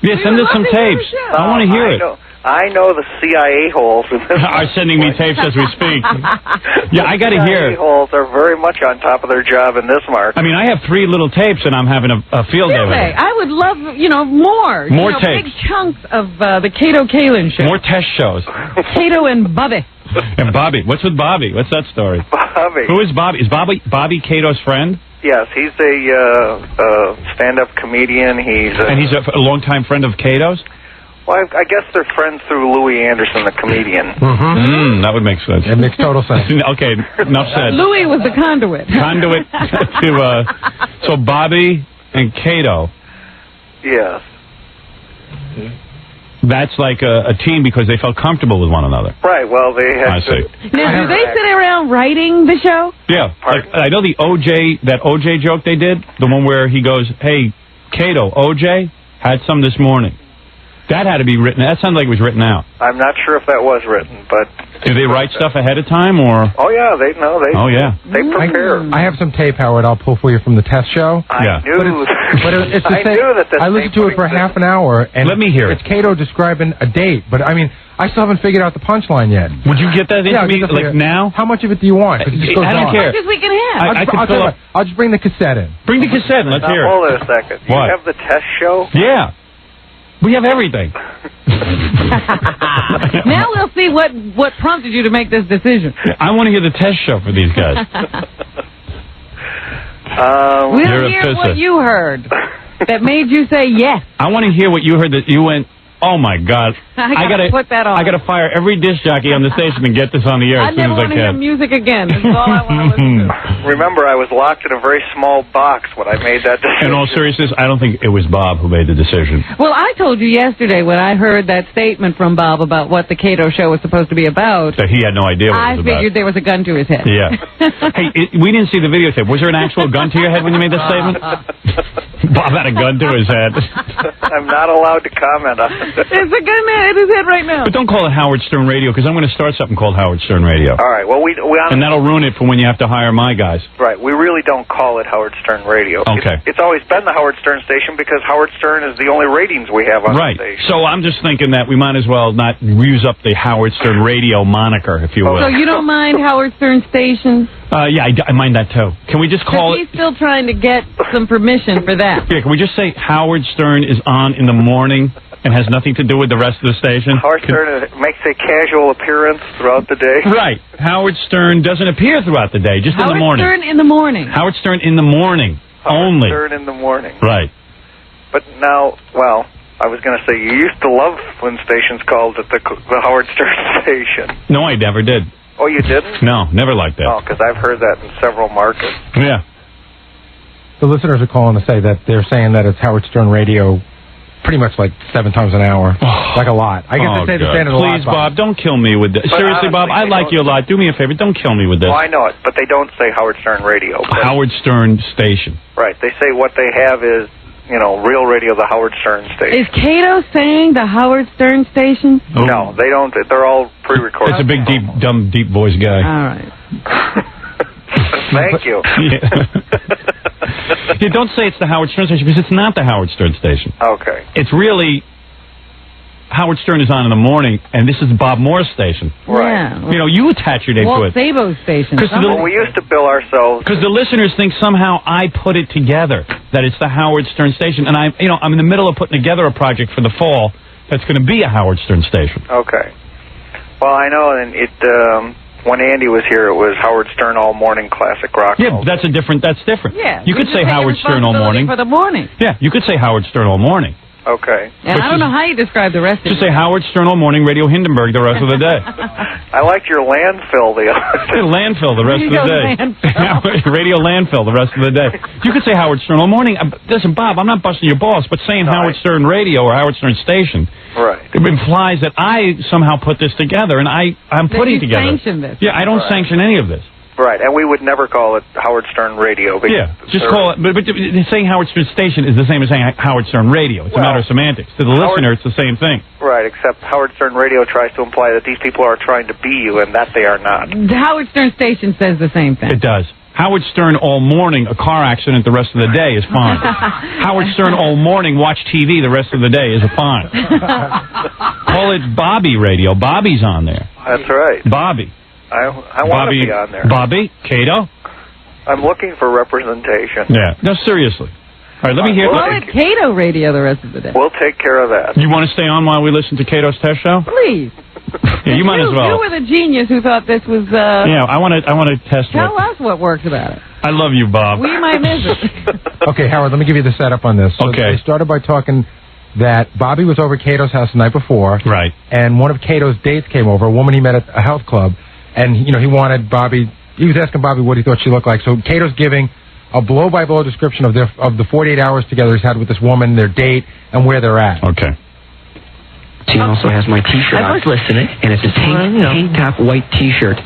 Yeah, send us some tapes. I want to hear it. I know the CIA holes are sending me tapes as we speak. Yeah, I got to hear it. CIA holes are very much on top of their job in this market. I mean, I have 3 little tapes, and I'm having a field day with it. I would love, more. More tapes. Big chunks of the Kato Kaelin show. More test shows. Kato and Bobby. And Bobby. What's with Bobby? What's that story? Bobby. Who is Bobby? Is Bobby Kato's friend? Yes, he's a stand-up comedian. And he's a longtime friend of Kato's? Well, I guess they're friends through Louis Anderson, the comedian. That would make sense. It makes total sense. Okay, enough said. Louis was the conduit. Conduit to, so Bobby and Kato. Yes. That's like a team because they felt comfortable with one another. Right, well, they have I see. Now, do they sit around writing the show? Yeah. Like, I know that OJ joke they did, the one where he goes, hey, Kato, OJ had some this morning. That had to be written. That sounded like it was written out. I'm not sure if that was written, but... Do they write stuff ahead of time, or...? Oh, yeah, they prepare. I have some tape, Howard, I'll pull for you from the test show. I knew it's the same. I listened to it for half an hour, and let me hear it's Kato describing a date, but I mean, I still haven't figured out the punchline yet. Would you get that into me, like, now? How much of it do you want? 'Cause it just goes I don't on. care. As much as we can have. I'll just bring the cassette in. Bring the cassette in, let's hear it. Hold it a second. You have the test show? Yeah. We have everything. Now we'll see what prompted you to make this decision. I want to hear the test show for these guys. We'll hear what you heard that made you say yes. I want to hear what you heard that you went, Oh my God! I gotta put that on. I gotta fire every disc jockey on the station and get this on the air I as soon never as I want to hear can. music again. This is all I want to listen to. Remember, I was locked in a very small box when I made that decision. In all seriousness, I don't think it was Bob who made the decision. Well, I told you yesterday when I heard that statement from Bob about what the Kato show was supposed to be about. That he had no idea what it was I figured there was a gun to his head. Yeah. Hey, we didn't see the videotape. Was there an actual gun to your head when you made that statement? Bob had a gun to his head. I'm not allowed to comment on it. There's a gun at his head right now. But don't call it Howard Stern Radio, because I'm going to start something called Howard Stern Radio. All right. Well, and that'll ruin it for when you have to hire my guys. Right. We really don't call it Howard Stern Radio. Okay. It's always been the Howard Stern station because Howard Stern is the only ratings we have on the station. So I'm just thinking that we might as well not use up the Howard Stern Radio moniker, if you will. So you don't mind Howard Stern station? Yeah, I mind that too. Can we just call it? He's still trying to get some permission for that. Yeah, can we just say Howard Stern is on in the morning and has nothing to do with the rest of the station? Howard Stern makes a casual appearance throughout the day. Right. Howard Stern doesn't appear throughout the day, just in the morning. Howard Stern in the morning. Howard Stern in the morning only. Howard Stern in the morning. Right. But now, well, I was going to say you used to love when stations called it the Howard Stern station. No, I never did. Oh, you didn't? No, never like that. Oh, because I've heard that in several markets. Yeah. The listeners are calling to say that they're saying that it's Howard Stern Radio pretty much like 7 times an hour. Like a lot. I guess they say they're saying it a lot. Please, Bob, don't kill me with this. But Seriously, Bob, I like you a lot. Do me a favor. Don't kill me with this. Oh, I know it, but they don't say Howard Stern Radio. Howard Stern Station. Right. They say what they have is, Real Radio, the Howard Stern station. Is Kato saying the Howard Stern station? Oh. No, they don't. They're all pre-recorded. It's a big, dumb, deep voice guy. All right. Thank you. You don't say it's the Howard Stern station because it's not the Howard Stern station. Okay. It's really Howard Stern is on in the morning, and this is Bob Moore's station. Right. Yeah. You attach your name to Walt it. Sabo's station. Well, we used to bill ourselves. Because the listeners think somehow I put it together, that it's the Howard Stern station, and I'm in the middle of putting together a project for the fall that's going to be a Howard Stern station. Okay. Well, I know, and when Andy was here, it was Howard Stern All Morning Classic Rock. Yeah, that's different. Yeah. You could say Howard Stern All Morning. For the morning. Yeah, you could say Howard Stern All Morning. Okay. And I don't know how you describe the rest of it. Just say Howard Stern All Morning, Radio Hindenburg the rest of the day. I liked your landfill the other day. Landfill the rest of the day. Radio landfill the rest of the day. You could say Howard Stern All Morning. Listen, Bob, I'm not busting your balls, but saying Howard Stern Radio or Howard Stern Station it implies that I somehow put this together, and I'm putting it together. Sanction this. Yeah, I don't sanction any of this. Right, and we would never call it Howard Stern Radio. Yeah, just call it, but saying Howard Stern Station is the same as saying Howard Stern Radio. It's a matter of semantics. To the listener, it's the same thing. Right, except Howard Stern Radio tries to imply that these people are trying to be you, and that they are not. The Howard Stern station says the same thing. It does. Howard Stern All Morning, a car accident the rest of the day is fine. Howard Stern All Morning, watch TV the rest of the day is fine. Call it Bobby Radio. Bobby's on there. That's right. Bobby. I want to be on there. Bobby, Kato. I'm looking for representation. Yeah. No, seriously. All right, let me hear. Call it Kato Radio the rest of the day. We'll take care of that. You want to stay on while we listen to Kato's test show? Please. Yeah, you might as well. You were the genius who thought this was. Yeah, I want to test. Tell us what works about it. I love you, Bob. We might miss it. Okay, Howard, let me give you the setup on this. So Okay. They started by talking that Bobby was over at Kato's house the night before. Right. And one of Kato's dates came over, a woman he met at a health club. And, he wanted Bobby, he was asking Bobby what he thought she looked like. So Kato's giving a blow-by-blow description of the 48 hours together he's had with this woman, their date, and where they're at. Okay. She also has my T-shirt I was listening. And it's a tank top white T-shirt.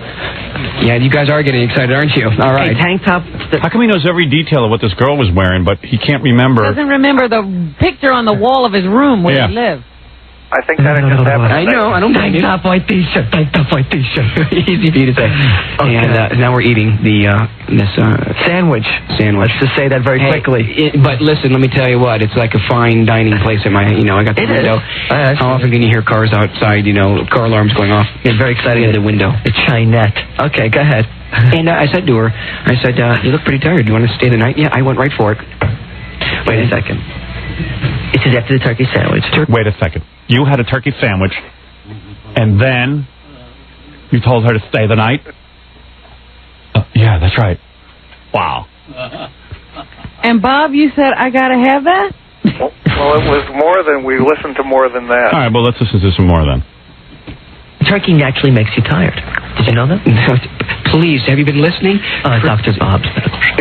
Yeah, you guys are getting excited, aren't you? All right. Hey, tank top. How come he knows every detail of what this girl was wearing, but he can't remember? Doesn't remember the picture on the wall of his room where he lives. I think that just happened. I know. I don't Tank mind it. top white T-shirt. Tank top white T-shirt. Easy for you to say. Okay. And now we're eating this Sandwich. Let's just say that very quickly. But listen, let me tell you what. It's like a fine dining place at my. I got the It window. is. How often can you hear cars outside? Car alarms going off. It's very exciting. In the window. The Chinette. Okay, go ahead. And I said to her, you look pretty tired. Do you want to stay the night? Yeah, I went right for it. Wait a second. This is after the turkey sandwich. Wait a second. You had a turkey sandwich, and then you told her to stay the night? Yeah, that's right. Wow. And Bob, you said I gotta have that? Well, Well, it was more than, we listened to more than that. All right, well, let's listen to some more then. Turkey actually makes you tired. Did you know that? Please, have you been listening? Dr. Bob's medical show.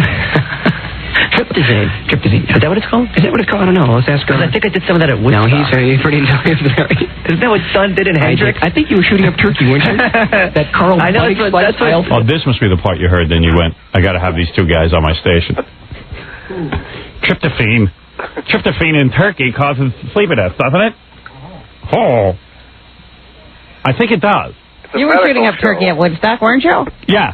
Tryptozane. Is that what it's called? Is that what it's called? I don't know. Let's ask her. I think I did some of that at Woodstock. No, he's pretty intelligent. Isn't that what Son did in Hendrix? I think you were shooting up Turkey, weren't you? That Carl I know, that's what. Oh, this must be the part you heard. Then you went, I got to have these two guys on my station. Tryptophan in turkey causes sleepiness, doesn't it? Oh. I think it does. You were shooting up turkey at Woodstock, weren't you? Yes.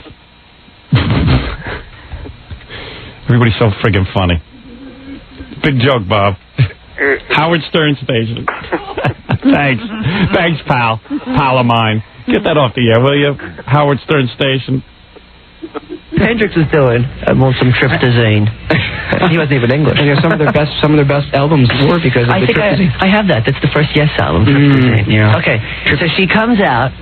Everybody's so friggin' funny. Big joke, Bob. Howard Stern Station. Thanks, pal. Pal of mine. Get that off the air, will you? Howard Stern Station. Hendrix is doing some Tryptozane. He wasn't even English. And some of their best albums were because of the Tryptozane. I have that. That's the first Yes album. Tryptozane. Yeah. Okay. So she comes out.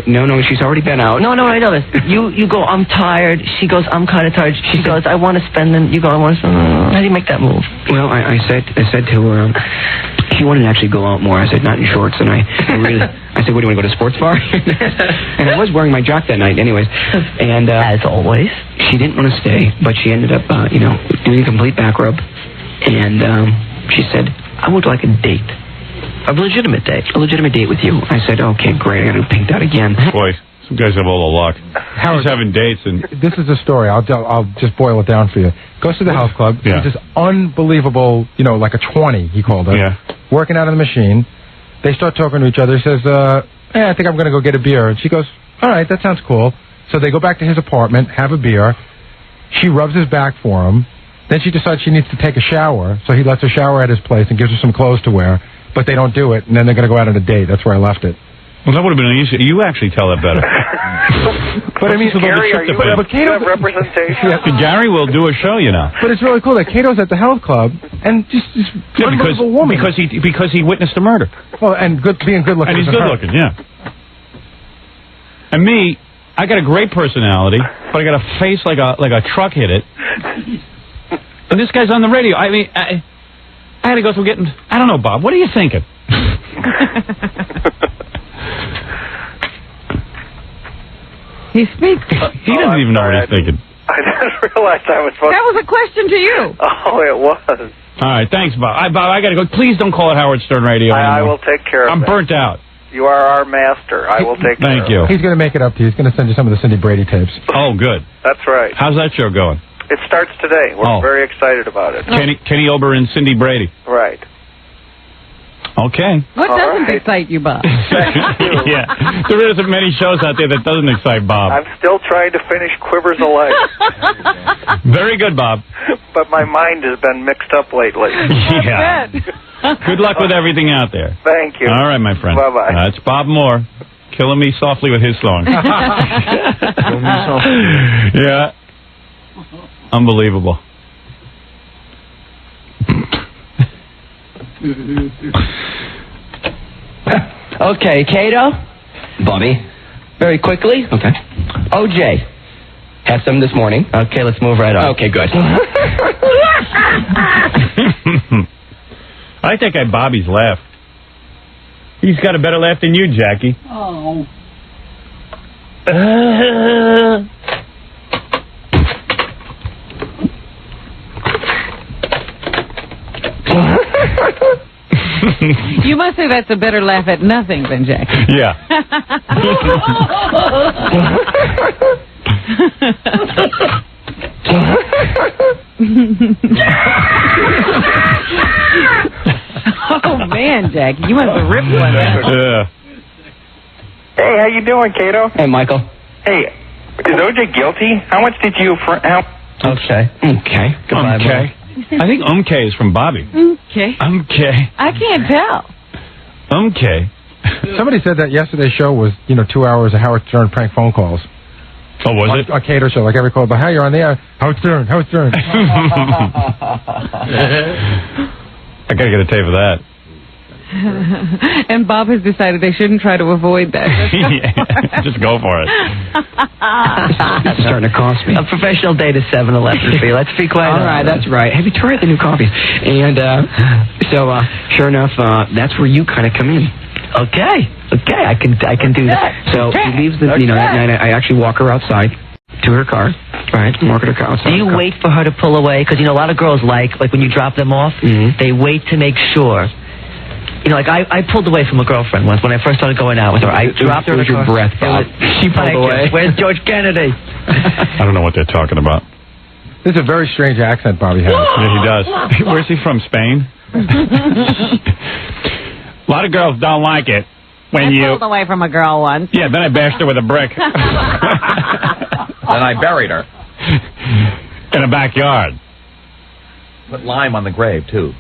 No, she's already been out. No, I know this. You go, I'm tired. She goes, I'm kind of tired. She goes, I want to spend them. You go, I want to spend them. How do you make that move? Well, I said to her, she wanted to actually go out more. I said, not in shorts. And I said, what, do you want to go to a sports bar? And I was wearing my jock that night anyways. And as always, she didn't want to stay, but she ended up, doing a complete back rub. And she said, I would like a date. A legitimate date. A legitimate date with you. I said, okay, great. I got to pink that again. Boy, some guys have all the luck. Howard's having dates. And this is a story. I'll just boil it down for you. Goes to the house club. Yeah. He's this unbelievable, like a 20, he called it. Yeah. Working out on the machine. They start talking to each other. He says, I think I'm going to go get a beer. And she goes, all right, that sounds cool. So they go back to his apartment, have a beer. She rubs his back for him. Then she decides she needs to take a shower. So he lets her shower at his place and gives her some clothes to wear. But they don't do it, and then they're going to go out on a date. That's where I left it. Well, that would have been easy. You actually tell it better. But I mean, Gary, are you but Kato, have representation? Yeah, Gary will do a show, But it's really cool that Kato's at the health club and just this unbelievable woman. Because he witnessed a murder. Well, and being good looking. And he's good looking, yeah. And me, I got a great personality, but I got a face like a truck hit it. And this guy's on the radio. I mean, I had to go through getting. I don't know, Bob. What are you thinking? He speaks. He doesn't even know what he's thinking. I didn't realize I was supposed. That was a question to you. Oh, it was. All right, thanks, Bob. Bob, I got to go. Please don't call it Howard Stern Radio anymore. I will take care of it. I'm burnt out. You are our master. I will take care of it. Thank you. He's going to make it up to you. He's going to send you some of the Cindy Brady tapes. Oh, good. That's right. How's that show going? It starts today. We're very excited about it. Kenny Ober and Cindy Brady. Right. Okay. What doesn't excite you, Bob? Yeah. There isn't many shows out there that doesn't excite Bob. I'm still trying to finish Quivers of Life. Very good, Bob. But my mind has been mixed up lately. Yeah. Good luck with everything out there. Thank you. All right, my friend. Bye-bye. That's Bob Moore, killing me softly with his song. Kill me softly. Yeah. Unbelievable. Okay, Kato. Bobby. Very quickly. Okay. OJ. Had some this morning. Okay, let's move right on. Okay, good. I think Bobby's laugh. He's got a better laugh than you, Jackie. Oh. You must say that's a better laugh at nothing than Jackie. Yeah. Oh, man, Jackie, you must have ripped one out. Yeah. Hey, how you doing, Kato? Hey, Michael. Hey, is OJ guilty? How much did you... Okay. Goodbye, okay. I think is from Bobby. Okay. Okay. I can't tell. Okay. Somebody said that yesterday's show was, 2 hours of Howard Stern prank phone calls. Oh, was it? A Kato show, like every call, but how you're on the air? Howard Stern. I gotta get a tape of that. And Bob has decided they shouldn't try to avoid that. Yeah, just go for it. It's starting to cost me. A professional date is 7-Eleven fee. Let's be quiet. All right, that's right. Have you tried the new coffees? And sure enough, that's where you kind of come in. Okay, I can do that. So he leaves that night. I actually walk her outside to her car. Right, walk her outside. Do you wait for her to pull away? Because a lot of girls like when you drop them off, they wait to make sure. Like I pulled away from a girlfriend once when I first started going out with her. I dropped her in the car. Breath, Bob. She pulled away. Where's George Kennedy? I don't know what they're talking about. This is a very strange accent Bobby has. Yeah, he does. Where's he from? Spain? A lot of girls don't like it when I pulled away from a girl once. Yeah, then I bashed her with a brick. Then I buried her. In a backyard. Put lime on the grave, too.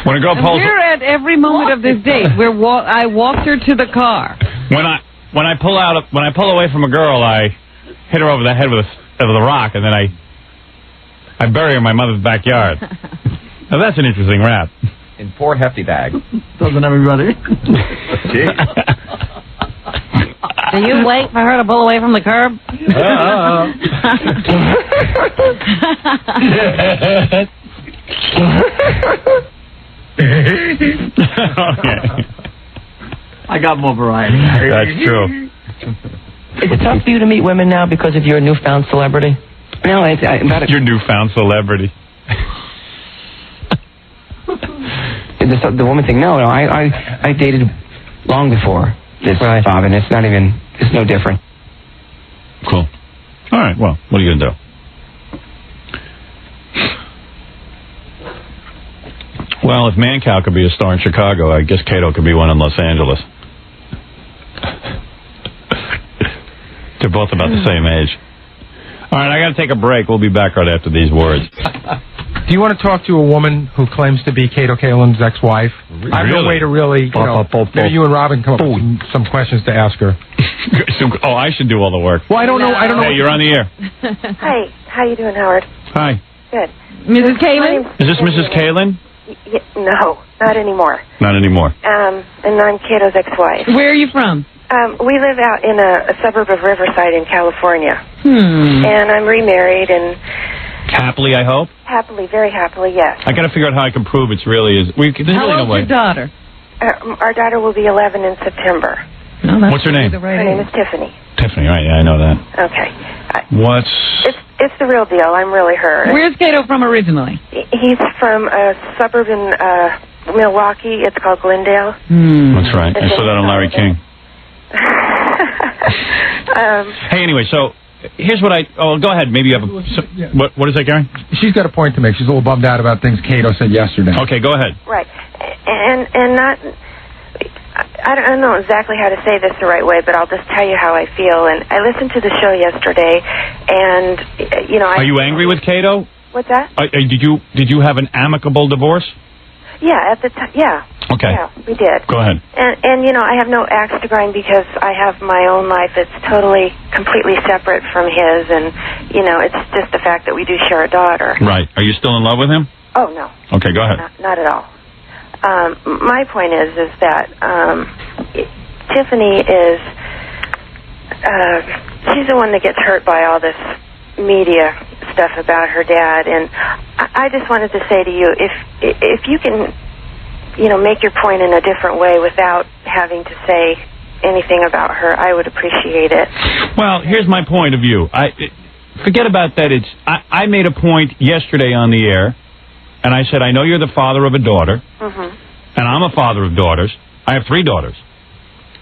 When a girl pulls... We're at every moment of this date. I walked her to the car. When I pull away from a girl, I hit her over the head with a rock, and then I bury her in my mother's backyard. Now that's an interesting rap. In 4 hefty bags. Doesn't everybody? Do you wait for her to pull away from the curb? Okay. I got more variety. That's true. Is it tough for you to meet women now because of your newfound celebrity? No, it's Your newfound celebrity. the woman thing. No, I dated long before this, Bob, and it's no different. Cool. All right. Well, what are you gonna do? Well, if Mancow could be a star in Chicago, I guess Kato could be one in Los Angeles. They're both about the same age. All right, I got to take a break. We'll be back right after these words. Do you want to talk to a woman who claims to be Kato Kaelin's ex-wife? Really? I have no way to really, maybe you and Robin come up with some questions to ask her. Oh, I should do all the work. Well, I don't know. Hey, you're on the air. Hi. How you doing, Howard? Hi. Good. Mrs. Kaelin? Is this Mrs. Kaelin? No, not anymore. Not anymore. And I'm Kato's ex-wife. Where are you from? We live out in a suburb of Riverside in California. And I'm remarried and... Happily, I hope? Happily, very happily, yes. I got to figure out how I can prove it's really is. There's How really no old's way. your daughter? Our daughter will be 11 in September. What's her name? Her name is Tiffany. Tiffany, right? Yeah, I know that. Okay. It's the real deal. I'm really her. Where's Kato from originally? He's from a suburb in Milwaukee. It's called Glendale. That's right. I saw that on Larry King. Hey, anyway, so here's what go ahead. Maybe you have what is that, Gary? She's got a point to make. She's a little bummed out about things Kato said yesterday. Okay, go ahead. Right. And not... I don't know exactly how to say this the right way, but I'll just tell you how I feel. And I listened to the show yesterday, and Are you angry with Kato? What's that? Did you have an amicable divorce? Yeah, at the time. Yeah. Okay. Yeah, we did. Go ahead. And I have no axe to grind because I have my own life that's completely separate from his, and it's just the fact that we do share a daughter. Right. Are you still in love with him? Oh no. Okay, go ahead. Not at all. My point is that Tiffany is she's the one that gets hurt by all this media stuff about her dad, and I just wanted to say to you, if you can make your point in a different way without having to say anything about her, I would appreciate it. Well, here's my point of view. Forget about that. I made a point yesterday on the air. And I said, I know you're the father of a daughter, and I'm a father of daughters. I have 3 daughters.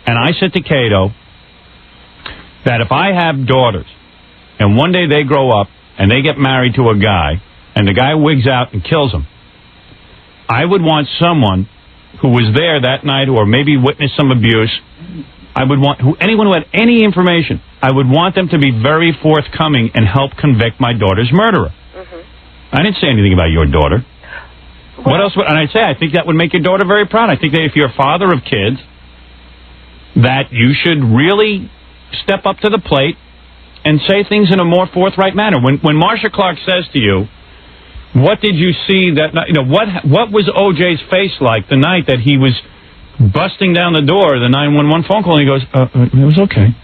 And I said to Kato that if I have daughters, and one day they grow up, and they get married to a guy, and the guy wigs out and kills them, I would want someone who was there that night or maybe witnessed some abuse. I would want anyone who had any information, I would want them to be very forthcoming and help convict my daughter's murderer. I didn't say anything about your daughter. What else? And I'd say I think that would make your daughter very proud. I think that if you're a father of kids, that you should really step up to the plate and say things in a more forthright manner. When Marsha Clark says to you, What did you see that night? What was OJ's face like the night that he was busting down the door, the 911 phone call, and he goes, it was okay.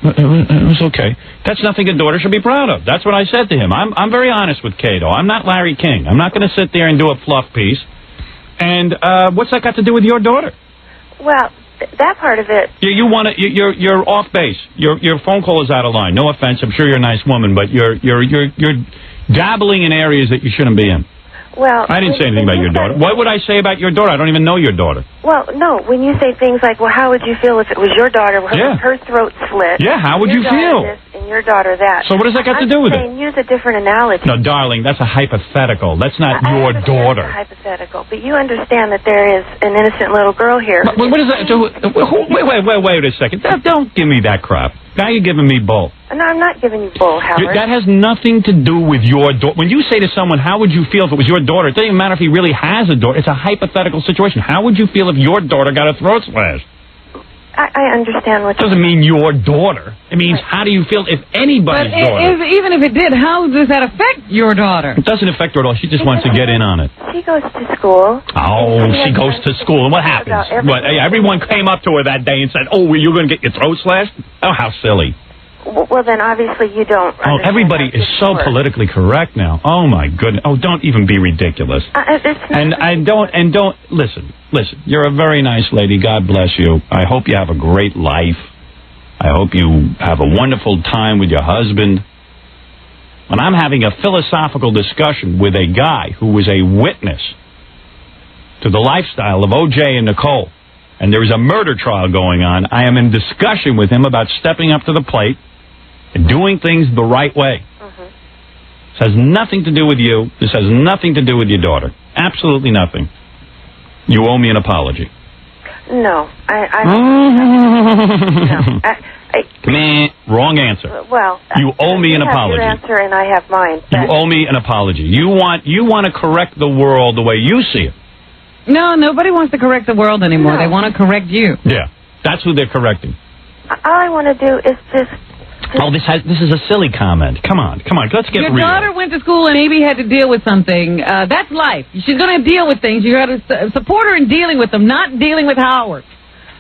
It was okay. That's nothing a daughter should be proud of. That's what I said to him. I'm very honest with Kato. I'm not Larry King. I'm not going to sit there and do a fluff piece. And what's that got to do with your daughter? Well, that part of it. You're off base. Your phone call is out of line. No offense. I'm sure you're a nice woman, but you're dabbling in areas that you shouldn't be in. Well, I didn't say anything about your daughter. What would I say about your daughter? I don't even know your daughter. Well, no. When you say things like, "Well, how would you feel if it was your daughter? Her throat slit." Yeah. How would you feel? This and your daughter that. So what does that got to do with it? Use a different analogy. No, darling, that's a hypothetical. That's not your daughter. Hypothetical, but you understand that there is an innocent little girl here. What does that do? Wait a second. Don't give me that crap. Now you're giving me bull. No, I'm not giving you bull, Howard. That has nothing to do with your daughter. When you say to someone, how would you feel if it was your daughter? It doesn't even matter if he really has a daughter. It's a hypothetical situation. How would you feel if your daughter got a throat slash? I understand what it doesn't mean your daughter. It means how do you feel if anybody's daughter? Even if it did, how does that affect your daughter? It doesn't affect her at all. She just wants to get in on it. She goes to school. Oh, she goes to school. And what happens? Everyone came up to her that day and said, oh, you're going to get your throat slashed? Oh, how silly. Well, then obviously you don't. Oh, everybody is so politically correct now. Oh my goodness. Oh, don't even be ridiculous. Don't listen. You're a very nice lady. God bless you. I hope you have a great life. I hope you have a wonderful time with your husband. When I'm having a philosophical discussion with a guy who was a witness to the lifestyle of OJ and Nicole, and there is a murder trial going on, I am in discussion with him about stepping up to the plate and doing things the right way. This has nothing to do with you. This has nothing to do with your daughter. Absolutely nothing. You owe me an apology. No, wrong answer. Well, you owe me an apology. You have your answer and I have mine. You owe me an apology. You want to correct the world the way you see it. No, nobody wants to correct the world anymore. No. They want to correct you. Yeah, that's who they're correcting. All I want to do is just... Oh, this is a silly comment. Come on. Let's get real. Your daughter went to school and maybe had to deal with something. That's life. She's going to deal with things. You got to support her in dealing with them, not dealing with Howard.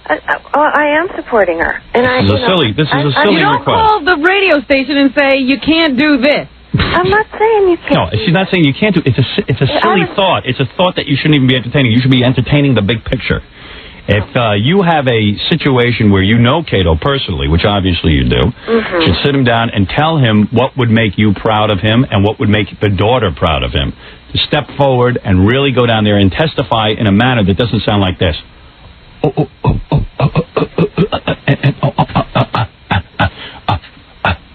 I am supporting her. And this is a silly request. You don't call the radio station and say, you can't do this. I'm not saying you can't. No, she's not saying you can't do it. It's a silly thought. It's a thought that you shouldn't even be entertaining. You should be entertaining the big picture. If you have a situation where you know Kato personally, which obviously you do, you should sit him down and tell him what would make you proud of him and what would make the daughter proud of him. To step forward and really go down there and testify in a manner that doesn't sound like this.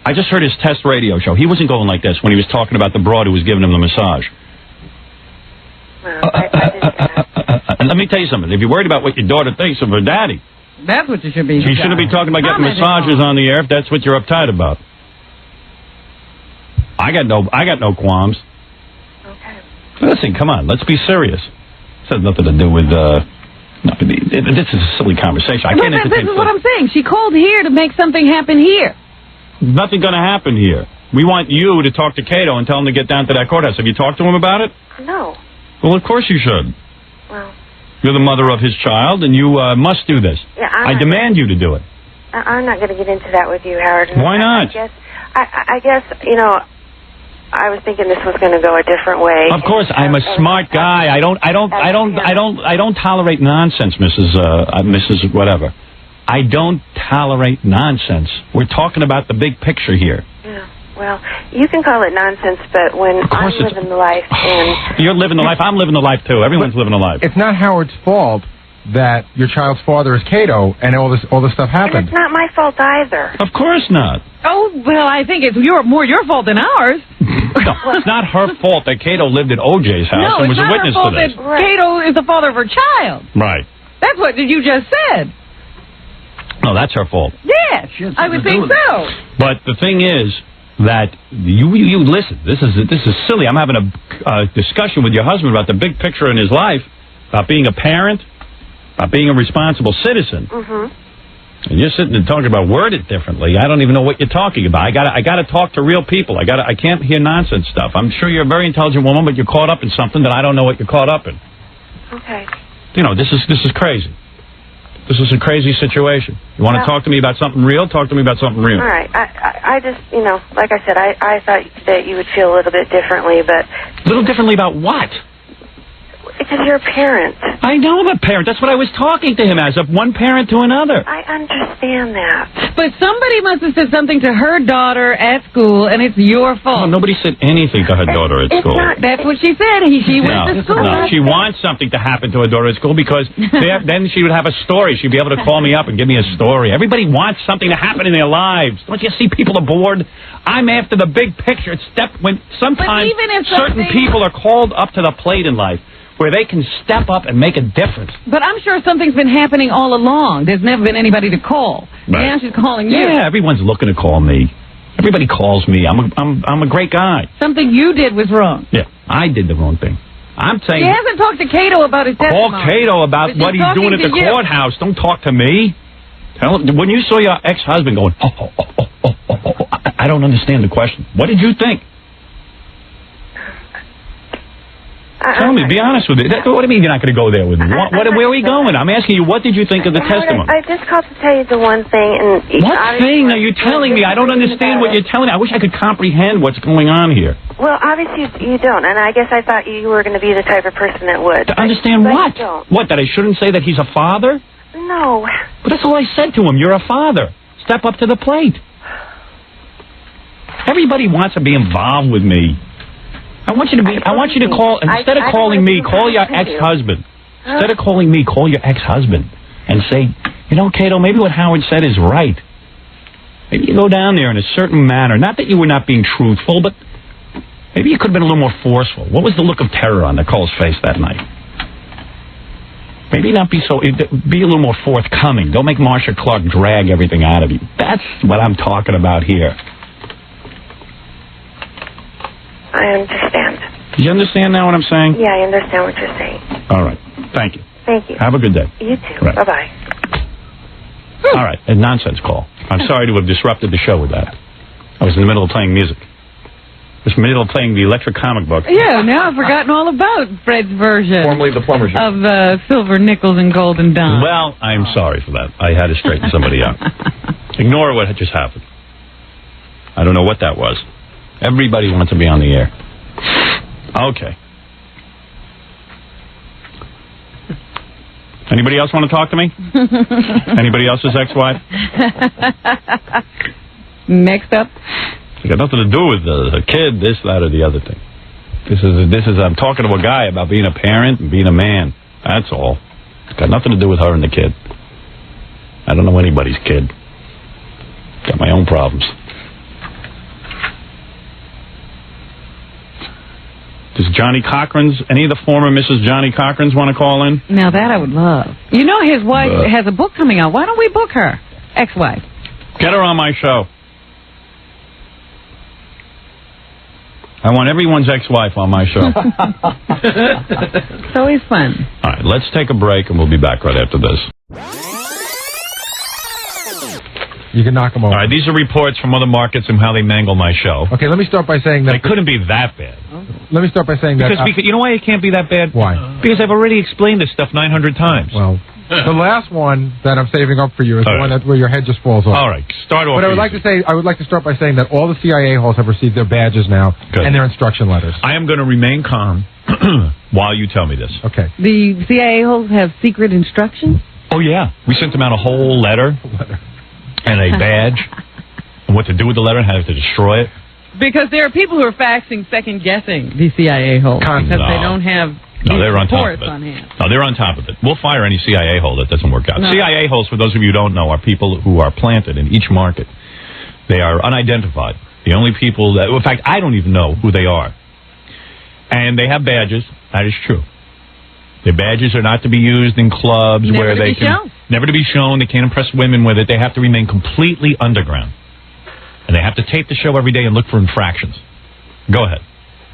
I just heard his test radio show. He wasn't going like this when he was talking about the broad who was giving him the massage. Let me tell you something. If you're worried about what your daughter thinks of her daddy, that's what you should be. You shouldn't be talking about getting massages on the air if that's what you're uptight about. I got no qualms. Okay. Listen, come on. Let's be serious. This has nothing to do with. This is a silly conversation. I can't entertain. This is what I'm saying. She called here to make something happen here. Nothing going to happen here. We want you to talk to Kato and tell him to get down to that courthouse. Have you talked to him about it? No. Well, of course you should. Well, you're the mother of his child, and you must do this. Yeah, I demand you to do it. I'm not going to get into that with you, Howard. Why not? I guess I was thinking this was going to go a different way. Of course, I'm a smart guy. I don't tolerate nonsense, Mrs. Whatever. I don't tolerate nonsense. We're talking about the big picture here. Yeah. Well, you can call it nonsense, but when I'm living the life and... You're living the life. I'm living the life, too. Everyone's living a life. It's not Howard's fault that your child's father is Kato and all this stuff happened. And it's not my fault either. Of course not. Oh, well, I think it's more your fault than ours. No, it's not her fault that Kato lived at OJ's house and was a witness to this. No, it's not her fault that Kato is the father of her child. Right. That's what you just said. No, that's her fault. Yes, I would think so. But the thing is that you listen. This is silly. I'm having a discussion with your husband about the big picture in his life, about being a parent, about being a responsible citizen. And you're sitting and talking about word it differently. I don't even know what you're talking about. I gotta talk to real people. I can't hear nonsense stuff. I'm sure you're a very intelligent woman, but you're caught up in something that I don't know what you're caught up in. Okay. You know, this is crazy. This is a crazy situation. You want to talk to me about something real? Talk to me about something real. All right. I just, you know, like I said, I thought that you would feel a little bit differently, but... A little differently about what? Because you're a parent. I know I'm a parent. That's what I was talking to him as, of one parent to another. I understand that. But somebody must have said something to her daughter at school, and it's your fault. No, nobody said anything to her daughter at school. That's what she said. She went to school. No, she wants something to happen to her daughter at school because then she would have a story. She'd be able to call me up and give me a story. Everybody wants something to happen in their lives. Don't you see people are bored? I'm after the big picture. It's when sometimes certain people are called up to the plate in life, where they can step up and make a difference. But I'm sure something's been happening all along. There's never been anybody to call. Right. Now she's calling you. Yeah, everyone's looking to call me. Everybody calls me. I'm a great guy. Something you did was wrong. Yeah, I did the wrong thing. I'm saying... She hasn't talked to Cato about his testimony. Call Cato about what he's doing at the courthouse. Don't talk to me. When you saw your ex-husband going, I don't understand the question. What did you think? Tell me, be honest with me. What do you mean you're not going to go there with me? Where are we going? I'm asking you, what did you think of the testimony? I just called to tell you the one thing. And what thing are you telling me? I don't understand what you're telling me. I wish I could comprehend what's going on here. Well, obviously you don't, and I guess I thought you were going to be the type of person that would. To understand what? What, that I shouldn't say that he's a father? No. But that's all I said to him. You're a father. Step up to the plate. Everybody wants to be involved with me. I want you to call, instead of calling me, call your ex-husband. Instead of calling me, call your ex-husband and say, you know, Cato, maybe what Howard said is right. Maybe you go down there in a certain manner. Not that you were not being truthful, but maybe you could have been a little more forceful. What was the look of terror on Nicole's face that night? Maybe not be a little more forthcoming. Don't make Marcia Clark drag everything out of you. That's what I'm talking about here. I understand. Do you understand now what I'm saying? Yeah, I understand what you're saying. All right. Thank you. Thank you. Have a good day. You too. Right. Bye-bye. All right. A nonsense call. I'm sorry to have disrupted the show with that. I was in the middle of playing music. I was in the middle of playing the electric comic book. Yeah, now I've forgotten all about Fred's version. Formerly the plumber's of silver nickels and golden dimes. Well, I'm sorry for that. I had to straighten somebody out. Ignore what had just happened. I don't know what that was. Everybody wants to be on the air. Okay. Anybody else want to talk to me? Anybody else's ex-wife? Next up. It's got nothing to do with the kid, this, that, or the other thing. This is. I'm talking to a guy about being a parent and being a man. That's all. It's got nothing to do with her and the kid. I don't know anybody's kid. Got my own problems. Does any of the former Mrs. Johnny Cochran's want to call in? Now that I would love. You know his wife has a book coming out. Why don't we book her? Ex-wife. Get her on my show. I want everyone's ex-wife on my show. It's always fun. All right, let's take a break and we'll be back right after this. You can knock them over. All right, these are reports from other markets and how they mangle my show. Okay, let me start by saying that... They couldn't be that bad. Let me start by saying that... Because you know why it can't be that bad? Why? Because I've already explained this stuff 900 times. Well, the last one that I'm saving up for you is the one where your head just falls off. All right, start off. But I would like to start by saying that all the CIA holes have received their badges now and their instruction letters. I am going to remain calm while you tell me this. Okay. The CIA holes have secret instructions? Oh, yeah. We sent them out a whole letter. And a badge, and what to do with the letter, and how to destroy it. Because there are people who are faxing, second-guessing the CIA hole because they don't have they're on top of reports it. on hand. No, they're on top of it. We'll fire any CIA hole that doesn't work out. No. CIA holes, for those of you who don't know, are people who are planted in each market. They are unidentified. The only people that, in fact, I don't even know who they are. And they have badges. That is true. Their badges are not to be used in clubs where they can... Never to be shown. They can't impress women with it. They have to remain completely underground. And they have to tape the show every day and look for infractions. Go ahead.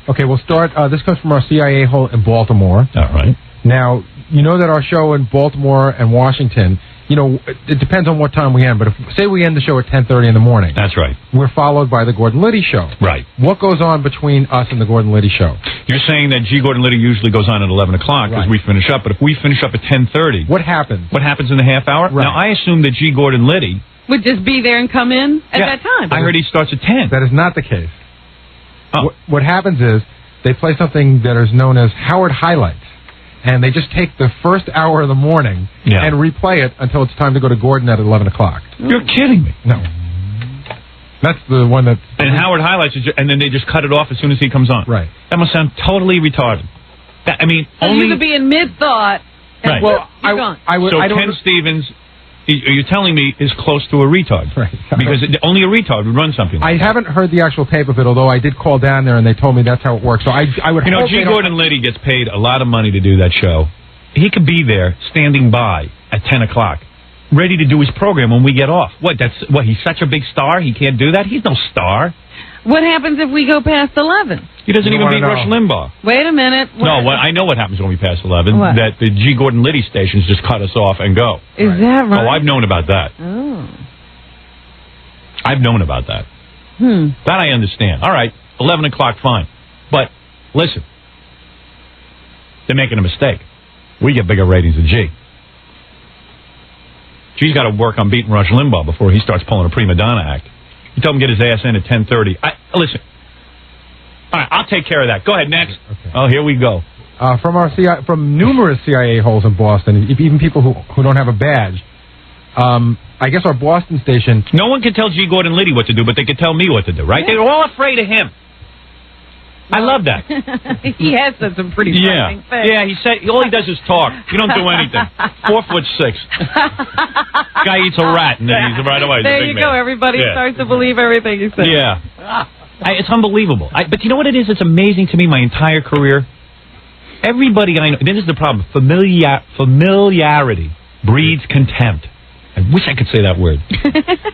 Okay, we'll start. This comes from our CIA hole in Baltimore. All right. Now, you know that our show in Baltimore and Washington you know, it depends on what time we end, but if say we end the show at 10:30 in the morning. That's right. We're followed by the Gordon Liddy show. Right. What goes on between us and the Gordon Liddy show? You're saying that G. Gordon Liddy usually goes on at 11 o'clock because we finish up, but if we finish up at 10:30... What happens? What happens in the half hour? Right. Now, I assume that G. Gordon Liddy... would just be there and come in at that time. I heard he starts at 10. That is not the case. Oh. What happens is they play something that is known as Howard Highlights. And they just take the first hour of the morning and replay it until it's time to go to Gordon at 11 o'clock. You're kidding me. No. That's the one that... And Howard highlights it, and then they just cut it off as soon as he comes on. Right. That must sound totally retarded. I mean, So you could be in mid-thought. Right. Well, I would... So Ken Stevens, you're telling me, is close to a retard. Right. Because only a retard would run something like I haven't heard the actual tape of it, although I did call down there and they told me that's how it works. So I would You know, hope G. they don't- Gordon Liddy gets paid a lot of money to do that show. He could be there, standing by at 10 o'clock, ready to do his program when we get off. What, he's such a big star, he can't do that? He's no star. What happens if we go past 11? He doesn't even beat Rush Limbaugh. Wait a minute. I know what happens when we pass 11, What? that the G. Gordon Liddy stations just cut us off and go. Is that right? Oh, I've known about that. Oh. I've known about that. That I understand. All right, 11 o'clock, fine. But, listen, they're making a mistake. We get bigger ratings than G. G's got to work on beating Rush Limbaugh before he starts pulling a prima donna act. You tell him to get his ass in at 10:30. Listen. All right, I'll take care of that. Go ahead, next. Okay. Oh, here we go. From numerous CIA holes in Boston, even people who don't have a badge. I guess our Boston station... No one can tell G. Gordon Liddy what to do, but they can tell me what to do, right? Yeah. They're all afraid of him. I love that. He has said some pretty frightening things. Yeah, all he does is talk. You don't do anything. 4'6". Guy eats a rat, and then he's right away. There you go. Everybody starts to believe everything you say. Yeah. It's unbelievable. But you know what it is? It's amazing to me my entire career. Everybody I know, this is the problem. Familiarity breeds contempt. I wish I could say that word.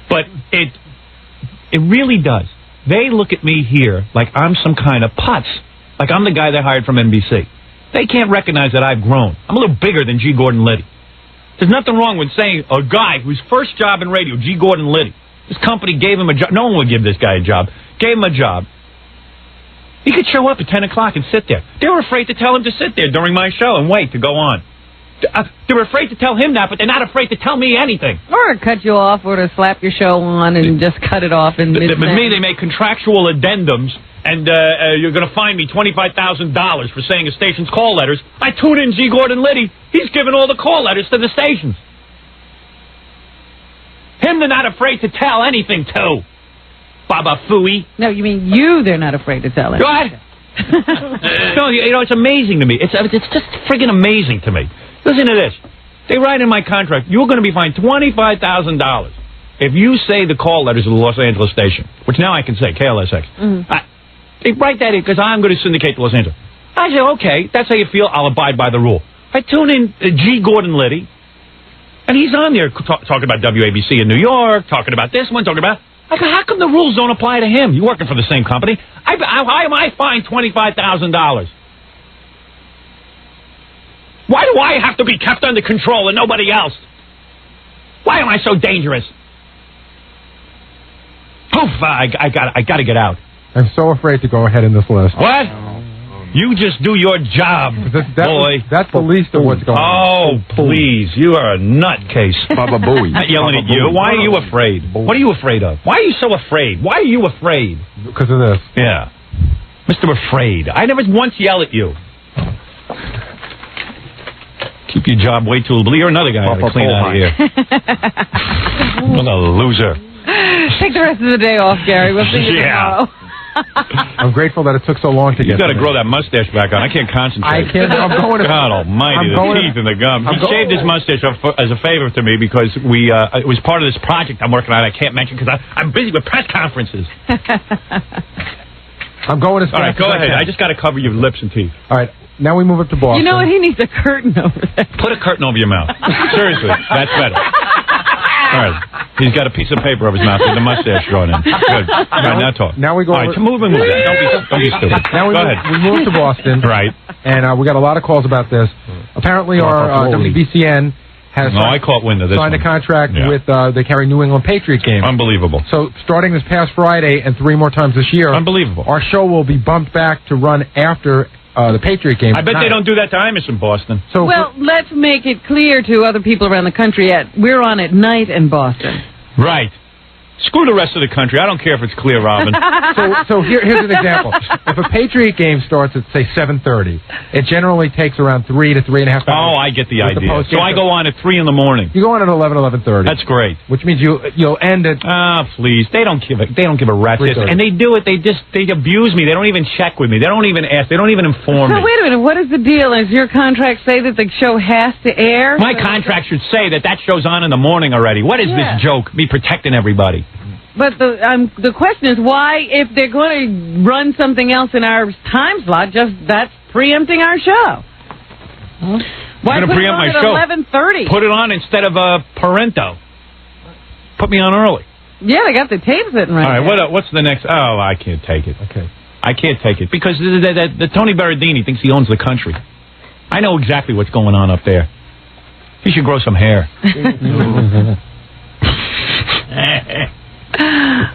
But it really does. They look at me here like I'm some kind of putz. Like I'm the guy they hired from NBC. They can't recognize that I've grown. I'm a little bigger than G. Gordon Liddy. There's nothing wrong with saying a guy whose first job in radio, G. Gordon Liddy, this company gave him a job. No one would give this guy a job. Gave him a job. He could show up at 10 o'clock and sit there. They were afraid to tell him to sit there during my show and wait to go on. They were afraid to tell him that, but they're not afraid to tell me anything. Or to cut you off, or to slap your show on and just cut it off in mid-sentence. With me, they make contractual addendums, and you're going to fine me $25,000 for saying a station's call letters. I tune in G. Gordon Liddy. He's giving all the call letters to the stations. Him they're not afraid to tell anything to. Baba Fooey. No, you mean you they're not afraid to tell anything. What? No, it's amazing to me. It's just friggin' amazing to me. Listen to this. They write in my contract, you're going to be fined $25,000 if you say the call letters of the Los Angeles station, which now I can say, KLSX. They write that in because I'm going to syndicate to Los Angeles. I say, okay, that's how you feel. I'll abide by the rule. I tune in G. Gordon Liddy, and he's on there talking about WABC in New York, talking about this one, talking about... I go, how come the rules don't apply to him? You're working for the same company. Why am I fined $25,000? Why do I have to be kept under control and nobody else? Why am I so dangerous? Poof! I got to get out. I'm so afraid to go ahead in this list. What? You just do your job, boy. That's the least of what's going on. Oh, please. You are a nutcase. Baba Booey. Not yelling at you. Why are you afraid? What are you afraid of? Why are you so afraid? Why are you afraid? Because of this. Yeah. Mr. Afraid. I never once yell at you. Keep your job way too... You're another guy to clean out of here. What a loser. Take the rest of the day off, Gary. We'll see you tomorrow. I'm grateful that it took so long to get. You've got to grow that mustache back on. I can't concentrate. I can't. I'm going to. God Almighty, the teeth and the gum. He shaved his mustache as a favor to me because it was part of this project I'm working on. I can't mention because I'm busy with press conferences. I'm going as fast. All right, go ahead. I just got to cover your lips and teeth. All right, now we move up to Boston. You know what? He needs a curtain over there. Put a curtain over your mouth. Seriously, that's better. All right. He's got a piece of paper over his mouth with the mustache drawn in. Good. All right, now talk. Now we go. All right, move. Don't be stupid. Now go ahead. We moved to Boston. Right. And we got a lot of calls about this. Apparently, our WBCN has I caught wind of this signed one. a contract Yeah. with they carry New England Patriot games. Unbelievable. So starting this past Friday and 3 more times this year, unbelievable. Our show will be bumped back to run after the Patriot game. I bet they don't do that to Imus in Boston. So well, let's make it clear to other people around the country we're on at night in Boston. Right. Screw the rest of the country. I don't care if it's clear, Robin. So here's an example. If a Patriot game starts at, say, 7:30, it generally takes around 3 to 3.5 hours. Oh, I get the idea. postgame So I go on at 3 in the morning. You go on at 11:30. That's great. Which means you'll end at... Please. They don't give a rat's ass. 3:30. And they do it. They abuse me. They don't even check with me. They don't even ask. They don't even inform So me. wait a minute, what is the deal? Does your contract say that the show has to air? My contract should say that show's on in the morning already. What is this joke? Me protecting everybody. But the question is why, if they're going to run something else in our time slot, that's preempting our show. Why I'm going to put it preempt on my at show. 11:30? Put it on instead of Parento. Put me on early. Yeah, they got the tape sitting right All right, there. what's the next? Oh, I can't take it. Okay. I can't take it because the Tony Berardini thinks he owns the country. I know exactly what's going on up there. He should grow some hair.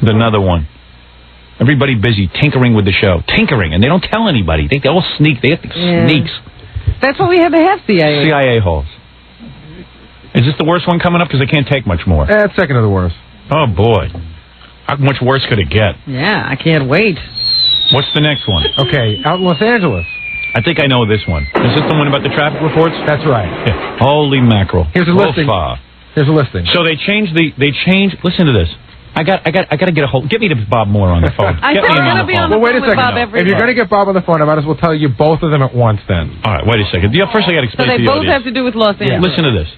Another one. Everybody busy tinkering with the show. Tinkering, and they don't tell anybody. They all sneak. They have sneaks. That's what we had to have CIA. CIA holes. Is this the worst one coming up? Because I can't take much more. That's second to the worst. Oh, boy. How much worse could it get? Yeah, I can't wait. What's the next one? Okay, out in Los Angeles. I think I know this one. Is this the one about the traffic reports? That's right. Yeah. Holy mackerel. Here's a listing. Here's a listing. So they changed. Listen to this. I got to get a hold. Get me to Bob Moore on the phone. Get me on the phone. Well, wait a second. If you're going to get Bob on the phone, I might as well tell you both of them at once then. All right, wait a second. Yeah, first I got to explain So to they the both audience. have to do with Los Angeles. Listen to this.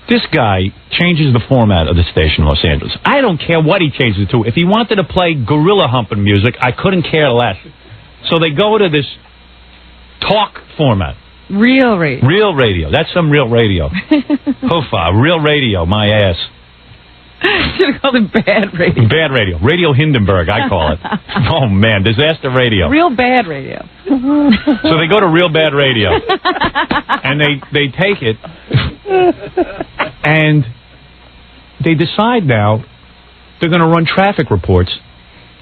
This guy changes the format of the station in Los Angeles. I don't care what he changes it to. If he wanted to play gorilla humping music, I couldn't care less. So they go to this talk format. Real radio. Real radio. That's some real radio. Hoofa. Real radio, my ass. Should have called it bad radio. Bad radio. Radio Hindenburg, I call it. Oh, man. Disaster radio. Real bad radio. So they go to Real Bad Radio. And they take it. And they decide now they're going to run traffic reports.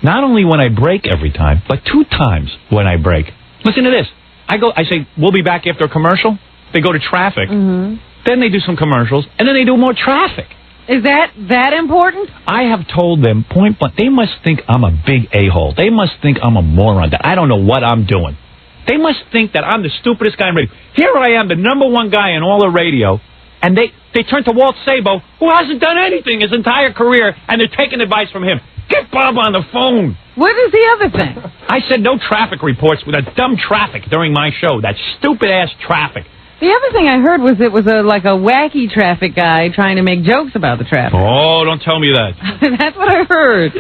Not only when I break every time, but 2 times when I break. Listen to this. I say, we'll be back after a commercial. They go to traffic. Mm-hmm. Then they do some commercials. And then they do more traffic. Is that important? I have told them point blank, they must think I'm a big a-hole. They must think I'm a moron, that I don't know what I'm doing. They must think that I'm the stupidest guy in radio. Here I am, the #1 guy in all of radio, and they turn to Walt Sabo, who hasn't done anything his entire career, and they're taking advice from him. Get Bob on the phone. What is the other thing? I said no traffic reports with that dumb traffic during my show, that stupid-ass traffic. The other thing I heard was it was like a wacky traffic guy trying to make jokes about the traffic. Oh, don't tell me that. That's what I heard.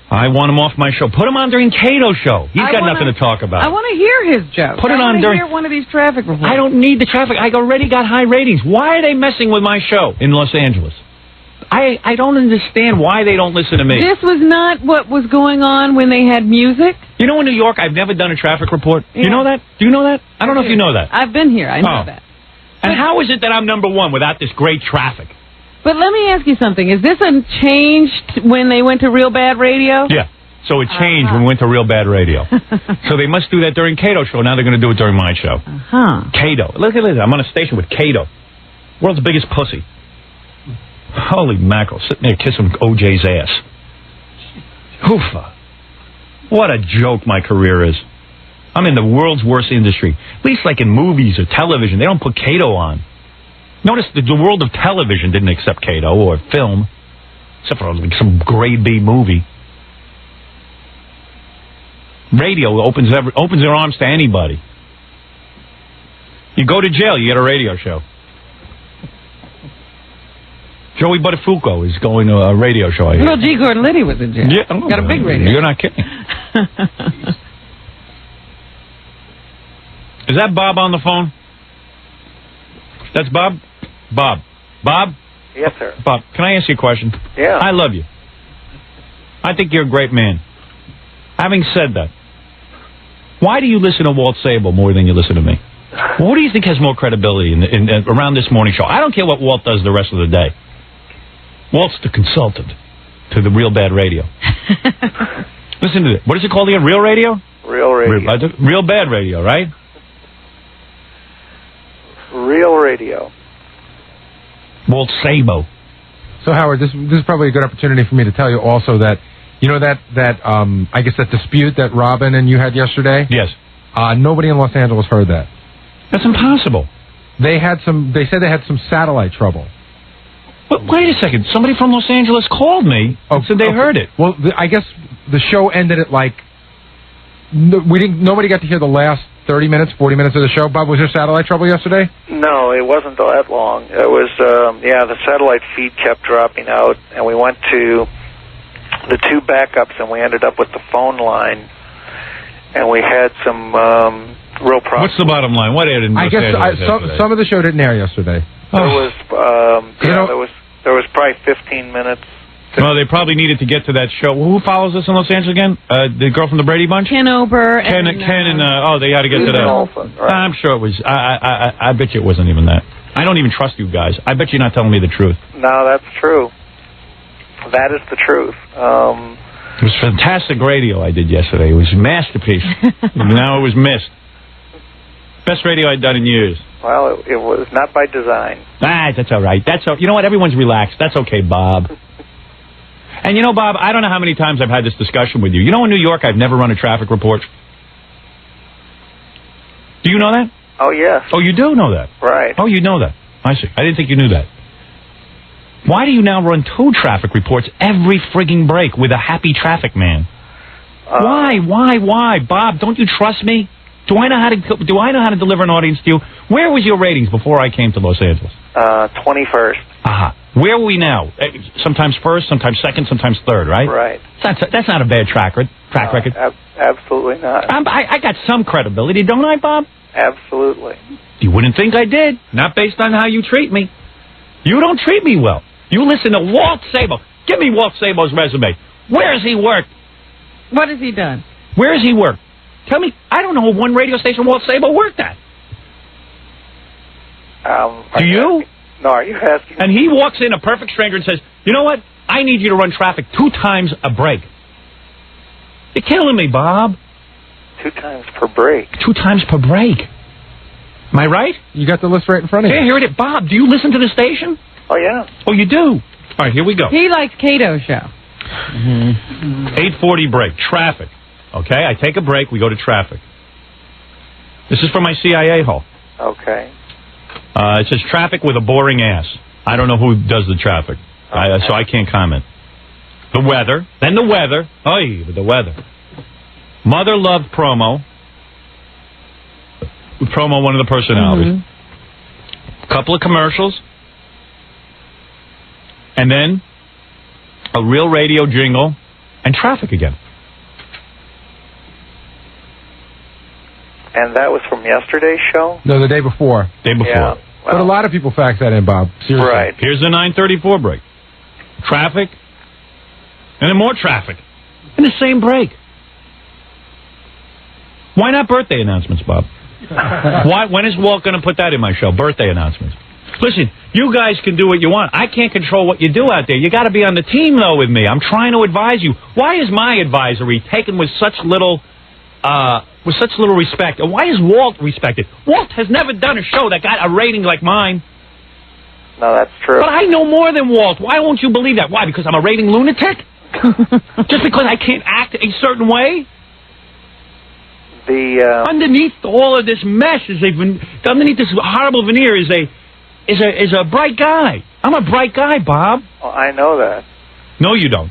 I want him off my show. Put him on during Cato's show. He's got nothing to talk about. I want to hear his joke. Put it on during. Hear one of these traffic reports. I don't need the traffic. I already got high ratings. Why are they messing with my show in Los Angeles? I don't understand why they don't listen to me. This was not what was going on when they had music. You know, in New York, I've never done a traffic report. Yeah. You know that? Do you know that? I don't know if you know that. I've been here. I know that. And how is it that I'm #1 without this great traffic? But let me ask you something. Is this a change when they went to Real Bad Radio? Yeah. So it changed when we went to Real Bad Radio. So they must do that during Cato's show. Now they're going to do it during my show. Kato. Look at this. I'm on a station with Kato. World's biggest pussy. Holy mackerel. Sitting there kissing OJ's ass. Hoofa. What a joke my career is. I'm in the world's worst industry. At least like in movies or television, they don't put Kato on. Notice that the world of television didn't accept Kato or film, except for like some grade B movie. Radio opens their arms to anybody. You go to jail, you get a radio show. Joey Buttafuoco is going to a radio show. Well, G. Gordon Liddy was in jail. Yeah, got a big radio. You're not kidding. Is that Bob on the phone? That's Bob? Bob? Yes, sir. Bob, can I ask you a question? Yeah. I love you. I think you're a great man. Having said that, why do you listen to Walt Sabo more than you listen to me? Who do you think has more credibility in around this morning show? I don't care what Walt does the rest of the day. Walt's the consultant to the Real Bad Radio. Listen to it. What is it called again? Real Radio? Real Radio. Real Bad Radio, right? Real Radio. Walt Sabo. So, Howard, this is probably a good opportunity for me to tell you also that, you know that I guess that dispute that Robin and you had yesterday? Yes. Nobody in Los Angeles heard that. That's impossible. They said they had some satellite trouble. But wait a second. Somebody from Los Angeles called me and said they heard it. Well, I guess the show ended at like nobody got to hear the last 30 minutes, 40 minutes of the show. Bob, was there satellite trouble yesterday? No, it wasn't that long. It was, the satellite feed kept dropping out, and we went to the 2 backups, and we ended up with the phone line, and we had some real problems. What's the bottom line? What aired in Los Angeles some of the show didn't air yesterday. There was, there was probably 15 minutes. Well, they probably needed to get to that show. Who follows us in Los Angeles again? The girl from the Brady Bunch? Ken Ober. Ken and they had to get to that. Right. I'm sure it was. I bet you it wasn't even that. I don't even trust you guys. I bet you're not telling me the truth. No, that's true. That is the truth. It was fantastic radio I did yesterday. It was a masterpiece. Now it was missed. Best radio I'd done in years. Well, it was not by design. That's all right. You know what? Everyone's relaxed. That's okay, Bob. And you know, Bob, I don't know how many times I've had this discussion with you. You know, in New York, I've never run a traffic report. Do you know that? Oh, yes. Oh, you do know that? Right. Oh, you know that. I see. I didn't think you knew that. Why do you now run 2 traffic reports every frigging break with a happy traffic man? Why? Bob, don't you trust me? Do I know how to deliver an audience to you? Where was your ratings before I came to Los Angeles? 21st. Aha. Where are we now? Sometimes first, sometimes second, sometimes third, right? Right. That's not a bad track record. Absolutely not. I got some credibility, don't I, Bob? Absolutely. You wouldn't think I did. Not based on how you treat me. You don't treat me well. You listen to Walt Sabo. Give me Walt Sabo's resume. Where has he worked? What has he done? Where has he worked? Tell me. I don't know one radio station Walt Sabo worked at. Do you? No, are you asking? And he walks in, a perfect stranger, and says, you know what? I need you to run traffic 2 times a break. You're killing me, Bob. 2 times per break. 2 times per break. Am I right? You got the list right in front of you. Yeah, here it is. Bob, do you listen to the station? Oh, yeah. Oh, you do? All right, here we go. He likes Kato's show. 8:40 break. Traffic. Okay, I take a break. We go to traffic. This is from my CIA hall. Okay. It says traffic with a boring ass. I don't know who does the traffic, so I can't comment. The weather. Then the weather. The weather. Mother Love promo. We promo one of the personalities. Couple of commercials. And then a real radio jingle and traffic again. And that was from yesterday's show? No, the day before. Day before. Yeah, well, but a lot of people fax that in, Bob. Seriously. Right. Here's the 9:34 break. Traffic. And then more traffic. And the same break. Why not birthday announcements, Bob? When is Walt going to put that in my show? Birthday announcements. Listen, you guys can do what you want. I can't control what you do out there. You got to be on the team, though, with me. I'm trying to advise you. Why is my advisory taken with such little respect? And why is Walt respected? Walt has never done a show that got a rating like mine. No, that's true. But I know more than Walt. Why won't you believe that? Why? Because I'm a rating lunatic? Just because I can't act a certain way? Underneath all of this mess underneath this horrible veneer is a bright guy. I'm a bright guy, Bob. Oh, I know that. No, you don't.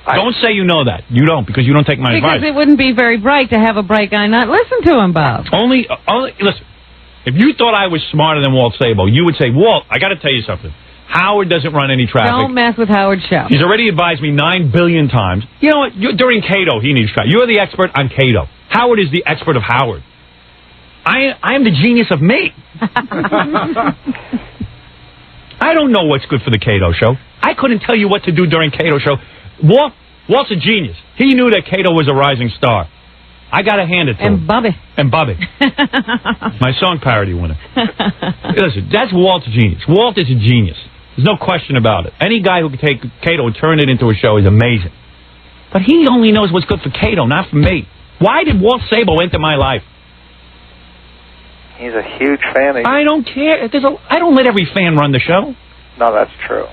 Don't say you know that. You don't, because you don't take my advice. Because it wouldn't be very bright to have a bright guy not listen to him, Bob. Only listen. If you thought I was smarter than Walt Sabo, you would say, Walt, I got to tell you something. Howard doesn't run any traffic. Don't mess with Howard's show. He's already advised me 9 billion times. You know what? During Kato, he needs traffic. You're the expert on Kato. Howard is the expert of Howard. I am the genius of me. I don't know what's good for the Kato show. I couldn't tell you what to do during Kato show. Walt's a genius. He knew that Kato was a rising star. I got to hand it to And him. Bubby. And Bubby. My song parody winner. Listen, that's Walt's genius. Walt is a genius. There's no question about it. Any guy who can take Kato and turn it into a show is amazing. But he only knows what's good for Kato, not for me. Why did Walt Sabo enter my life? He's a huge fan of I don't care. I don't let every fan run the show. No, that's true.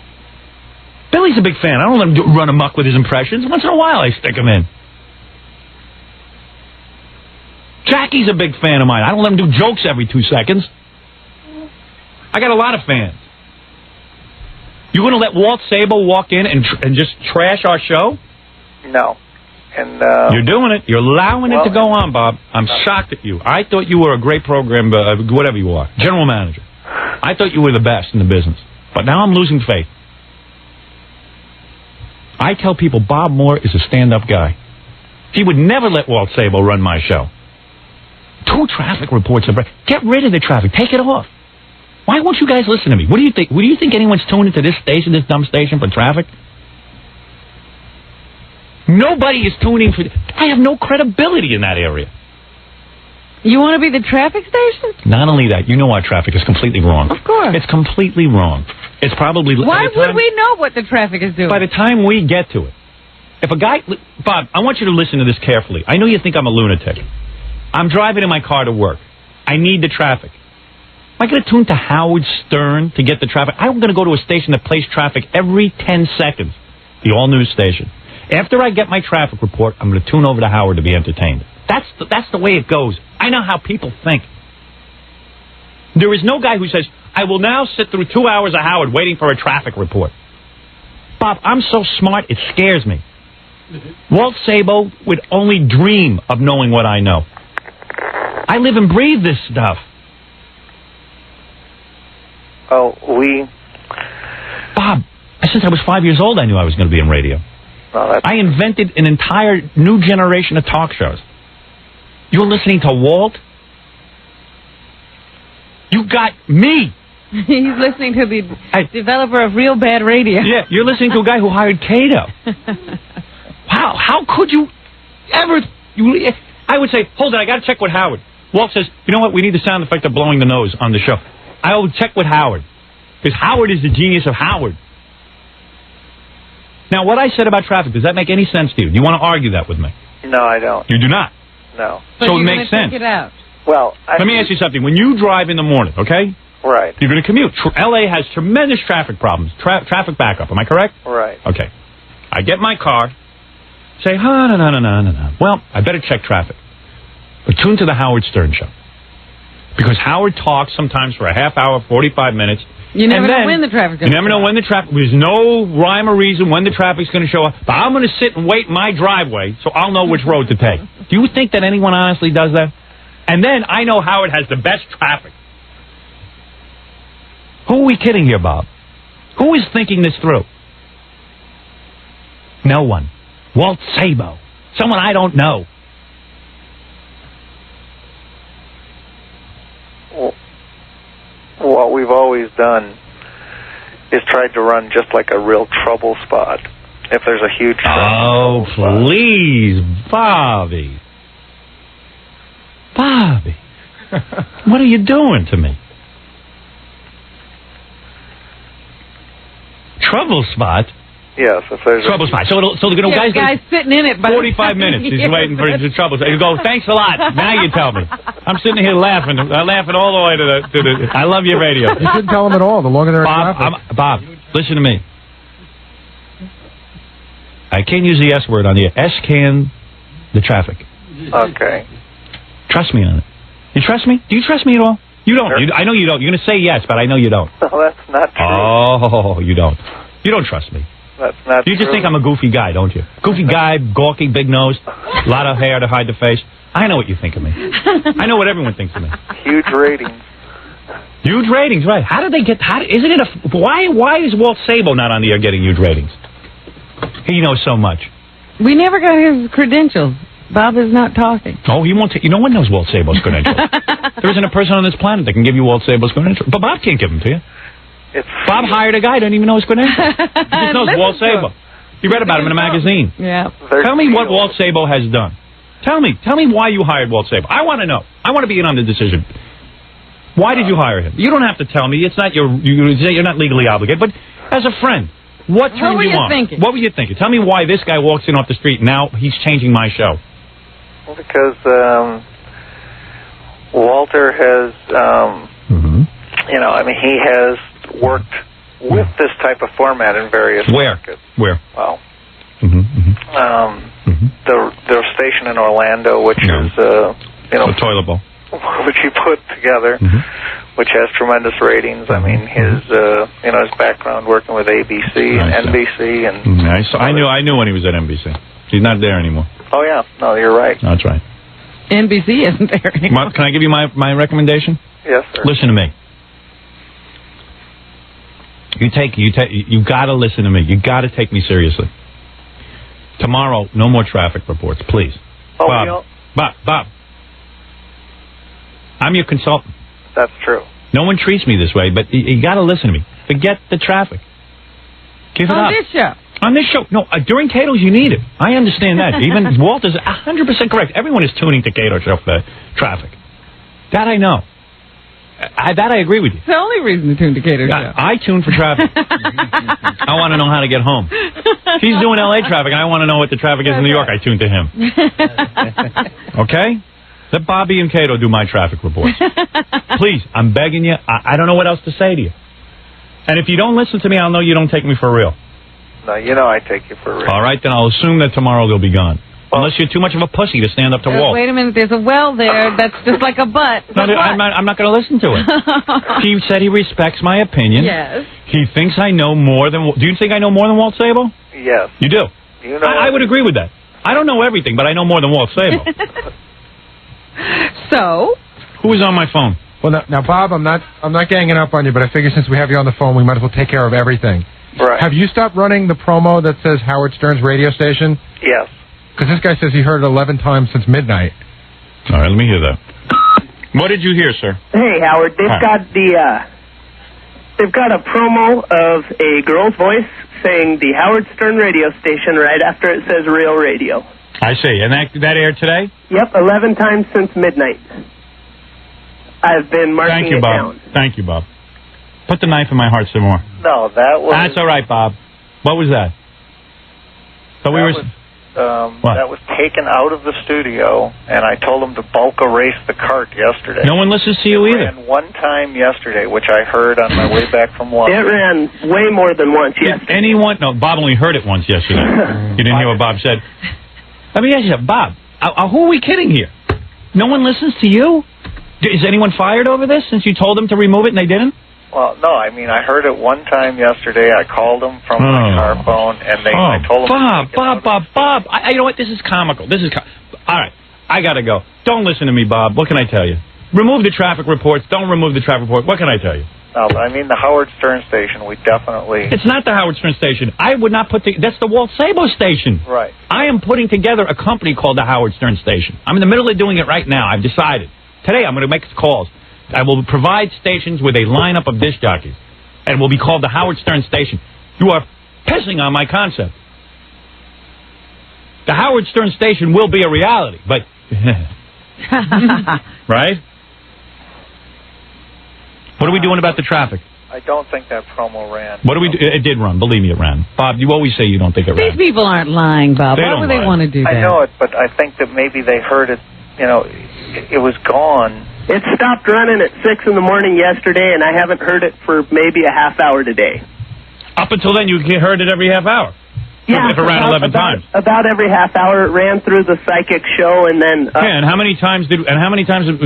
Billy's a big fan. I don't let him run amok with his impressions. Once in a while, I stick him in. Jackie's a big fan of mine. I don't let him do jokes every 2 seconds. I got a lot of fans. You going to let Walt Sabo walk in and just trash our show? No. And you're doing it. You're allowing it to go on, Bob. I'm shocked at you. I thought you were a great program, whatever you are, general manager. I thought you were the best in the business. But now I'm losing faith. I tell people Bob Moore is a stand-up guy. He would never let Walt Sabo run my show. 2 traffic reports. Get rid of the traffic. Take it off. Why won't you guys listen to me? What do you think? Do you think anyone's tuning into this station, this dumb station, for traffic? Nobody is tuning for... I have no credibility in that area. You want to be the traffic station? Not only that, you know our traffic is completely wrong. Of course. It's completely wrong. It's probably... Why would we know what the traffic is doing? By the time we get to it. If a guy... Bob, I want you to listen to this carefully. I know you think I'm a lunatic. I'm driving in my car to work. I need the traffic. Am I going to tune to Howard Stern to get the traffic? I'm going to go to a station that plays traffic every 10 seconds. The all-news station. After I get my traffic report, I'm going to tune over to Howard to be entertained. That's the way it goes. I know how people think. There is no guy who says, I will now sit through 2 hours of Howard waiting for a traffic report. Bob, I'm so smart, it scares me. Walt Sabo would only dream of knowing what I know. I live and breathe this stuff. Oh, Bob, since I was 5 years old, I knew I was going to be in radio. I invented an entire new generation of talk shows. You're listening to Walt? You got me. He's listening to the developer of Real Bad Radio. Yeah, you're listening to a guy who hired Kato. Wow, how could you ever... I would say, hold on, I got to check with Howard. Walt says, you know what, we need the sound effect of blowing the nose on the show. I will check with Howard. Because Howard is the genius of Howard. Now, what I said about traffic, does that make any sense to you? Do you want to argue that with me? No, I don't. You do not? No. So it makes sense. It out. Well, let me ask you something. When you drive in the morning, okay? Right. You're going to commute. L.A. has tremendous traffic problems. Traffic backup. Am I correct? Right. Okay. I get my car, say, no. Well, I better check traffic. But tune to the Howard Stern show. Because Howard talks sometimes for a half hour, 45 minutes. You never know when the traffic's going to show up. You never know when the traffic... There's no rhyme or reason when the traffic's going to show up. But I'm going to sit and wait in my driveway so I'll know which road to take. Do you think that anyone honestly does that? And then I know Howard has the best traffic. Who are we kidding here, Bob? Who is thinking this through? No one. Walt Sabo. Someone I don't know. What we've always done is tried to run just like a real trouble spot. If there's a huge trouble spot. Please, Bobby. Bobby. What are you doing to me? Trouble spot? Yes, if there's trouble spot. So the guy's sitting in it. 45 minutes. He's waiting for the trouble spot. You go, thanks a lot. Now you tell me. I'm sitting here laughing. I'm laughing all the way to the. I love your radio. You shouldn't tell them at all. The longer they're in traffic. Bob, listen to me. I can't use the S word on the S-can the traffic. Okay. Trust me on it. You trust me? Do you trust me at all? You don't. Sure. I know you don't. You're going to say yes, but I know you don't. No, that's not true. Oh, you don't. You don't trust me. That's not You just true. think I'm a goofy guy, don't you? Goofy guy, gawky, big nose, a lot of hair to hide the face. I know what you think of me. I know what everyone thinks of me. Huge ratings. Huge ratings, right? How did they get... Why is Walt Sabo not on the air getting huge ratings? He knows so much. We never got his credentials. Bob is not talking. Oh, he won't... No one knows Walt Sabo's credentials. There isn't a person on this planet that can give you Walt Sabo's credentials. But Bob can't give them to you. Bob hired a guy who doesn't even know his credentials. He just knows Walt Sabo. He read about him in a magazine. Yeah. Tell me what Walt Sabo has done. Tell me why you hired Walt Sabo. I want to know. I want to be in on the decision. Why did you hire him? You don't have to tell me. It's not you're not legally obligated. But as a friend, what turned you on? What were you thinking? Tell me why this guy walks in off the street and now he's changing my show. Well, because Walter has, he has worked with this type of format in various markets. Where? Well, the station in Orlando, which is, the toilet bowl, which he put together, which has tremendous ratings. I mean, his his background working with ABC and NBC and. I knew when he was at NBC. He's not there anymore. Oh yeah, no, you're right. That's right. NBC isn't there anymore. Can I give you my recommendation? Yes, sir. Listen to me. You gotta listen to me. You gotta take me seriously. Tomorrow, no more traffic reports, please. Oh, Bob. I'm your consultant. That's true. No one treats me this way, but you gotta listen to me. Forget the traffic. Give it up. On this show. On this show. No, during Cato's you need it. I understand that. Even Walt is 100% correct. Everyone is tuning to Cato show for traffic. That I know. That I agree with you. It's the only reason to tune to Cato show. I tune for traffic. I want to know how to get home. He's doing L.A. traffic, and I want to know what the traffic is in New York. I tune to him. Okay? Let Bobby and Cato do my traffic reports. Please, I'm begging you. I don't know what else to say to you. And if you don't listen to me, I'll know you don't take me for real. No, you know I take you for real. All right, then I'll assume that tomorrow they'll be gone. Unless you're too much of a pussy to stand up to Walt. Wait a minute, there's a well there that's just like a butt. No, I'm not going to listen to it. He said he respects my opinion. Yes. He thinks I know more than... Do you think I know more than Walt Sabo? Yes. You do? You know I would agree with that. I don't know everything, but I know more than Walt Sabo. So? Who is on my phone? Well, now, Bob, I'm not ganging up on you, but I figure since we have you on the phone, we might as well take care of everything. Right. Have you stopped running the promo that says Howard Stern's radio station? Yes. Because this guy says he heard it 11 times since midnight. All right, let me hear that. What did you hear, sir? Hey, Howard, they've got a promo of a girl's voice saying the Howard Stern radio station right after it says Real Radio. I see. And that aired today? Yep, 11 times since midnight. I've been marking it down. Thank you, Bob. Put the knife in my heart some more. No, that was... That's all right, Bob. What was that? That was taken out of the studio, and I told them to bulk erase the cart yesterday. No one listens to you either. It ran one time yesterday, which I heard on my way back from London. It ran way more than once yesterday. No, Bob only heard it once yesterday. You didn't hear what Bob said. Let me ask you, Bob, who are we kidding here? No one listens to you? Is anyone fired over this since you told them to remove it and they didn't? Well, no, I mean, I heard it one time yesterday. I called them from my car phone, and I told them... Bob, you know what? This is comical. All right, I got to go. Don't listen to me, Bob. What can I tell you? Remove the traffic reports. Don't remove the traffic report. What can I tell you? No, I mean, the Howard Stern station, we definitely... It's not the Howard Stern station. I would not put... That's the Walt Sabo station. Right. I am putting together a company called the Howard Stern station. I'm in the middle of doing it right now. I've decided. Today, I'm going to make calls. I will provide stations with a lineup of disc jockeys, and it will be called the Howard Stern station. You are pissing on my concept. The Howard Stern station will be a reality, but... Right? What are we doing about the traffic? I don't think that promo ran. What do we do? It did run. Believe me, it ran. Bob, you always say you don't think it ran. These people aren't lying, Bob. Why would they want to do that? I know it, but I think that maybe they heard it, it was gone. It stopped running at 6 in the morning yesterday, and I haven't heard it for maybe a half hour today. Up until then, you heard it every half hour. Yeah, if it ran 11 times. About every half hour, it ran through the psychic show, and then. And how many times did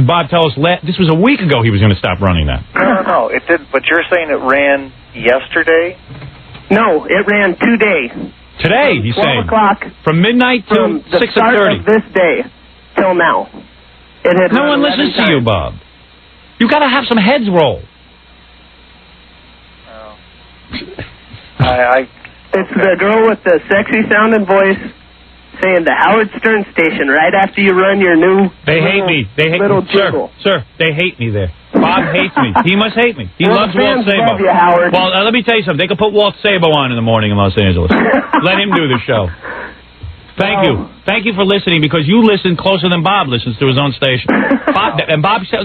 Bob tell us? This was a week ago. He was going to stop running that. No, it did. But you're saying it ran yesterday? No, it ran today. Today, he's saying. 12 o'clock. From midnight to 6:30. The start of this day till now. No one listens to you, Bob. You got to have some heads roll. It's the girl with the sexy sounding voice saying the Howard Stern station right after you run your new. They hate me. They hate little me, jiggle. Sir. They hate me there. Bob hates me. He must hate me. He loves Walt Sabo. Love you, Howard. Well, let me tell you something. They could put Walt Sabo on in the morning in Los Angeles. Let him do the show. Thank you. Thank you for listening, because you listen closer than Bob listens to his own station. Bob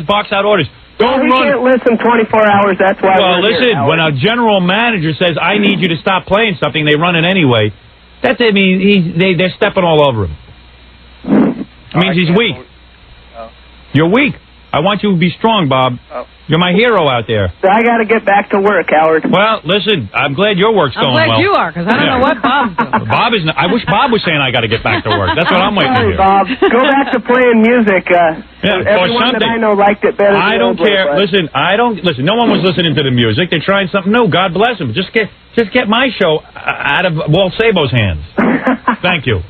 barks out orders. Don't he run. can't listen 24 hours, that's why Well, we're listen, here, when a general manager says, I need you to stop playing something, they run it anyway. That means they're stepping all over him. It means he's weak. You're weak. I want you to be strong, Bob. You're my hero out there. So I got to get back to work, Howard. Well, listen, I'm glad your work's going well. I'm glad you are, because I don't know what Bob's doing. Bob is. I wish Bob was saying I got to get back to work. That's what I'm waiting to Sorry, hear. Bob. Go back to playing music. Everyone that I know liked it better. I don't care. Listen, listen. No one was listening to the music. They're trying something new. God bless them. Just get my show out of Walt Sabo's hands. Thank you,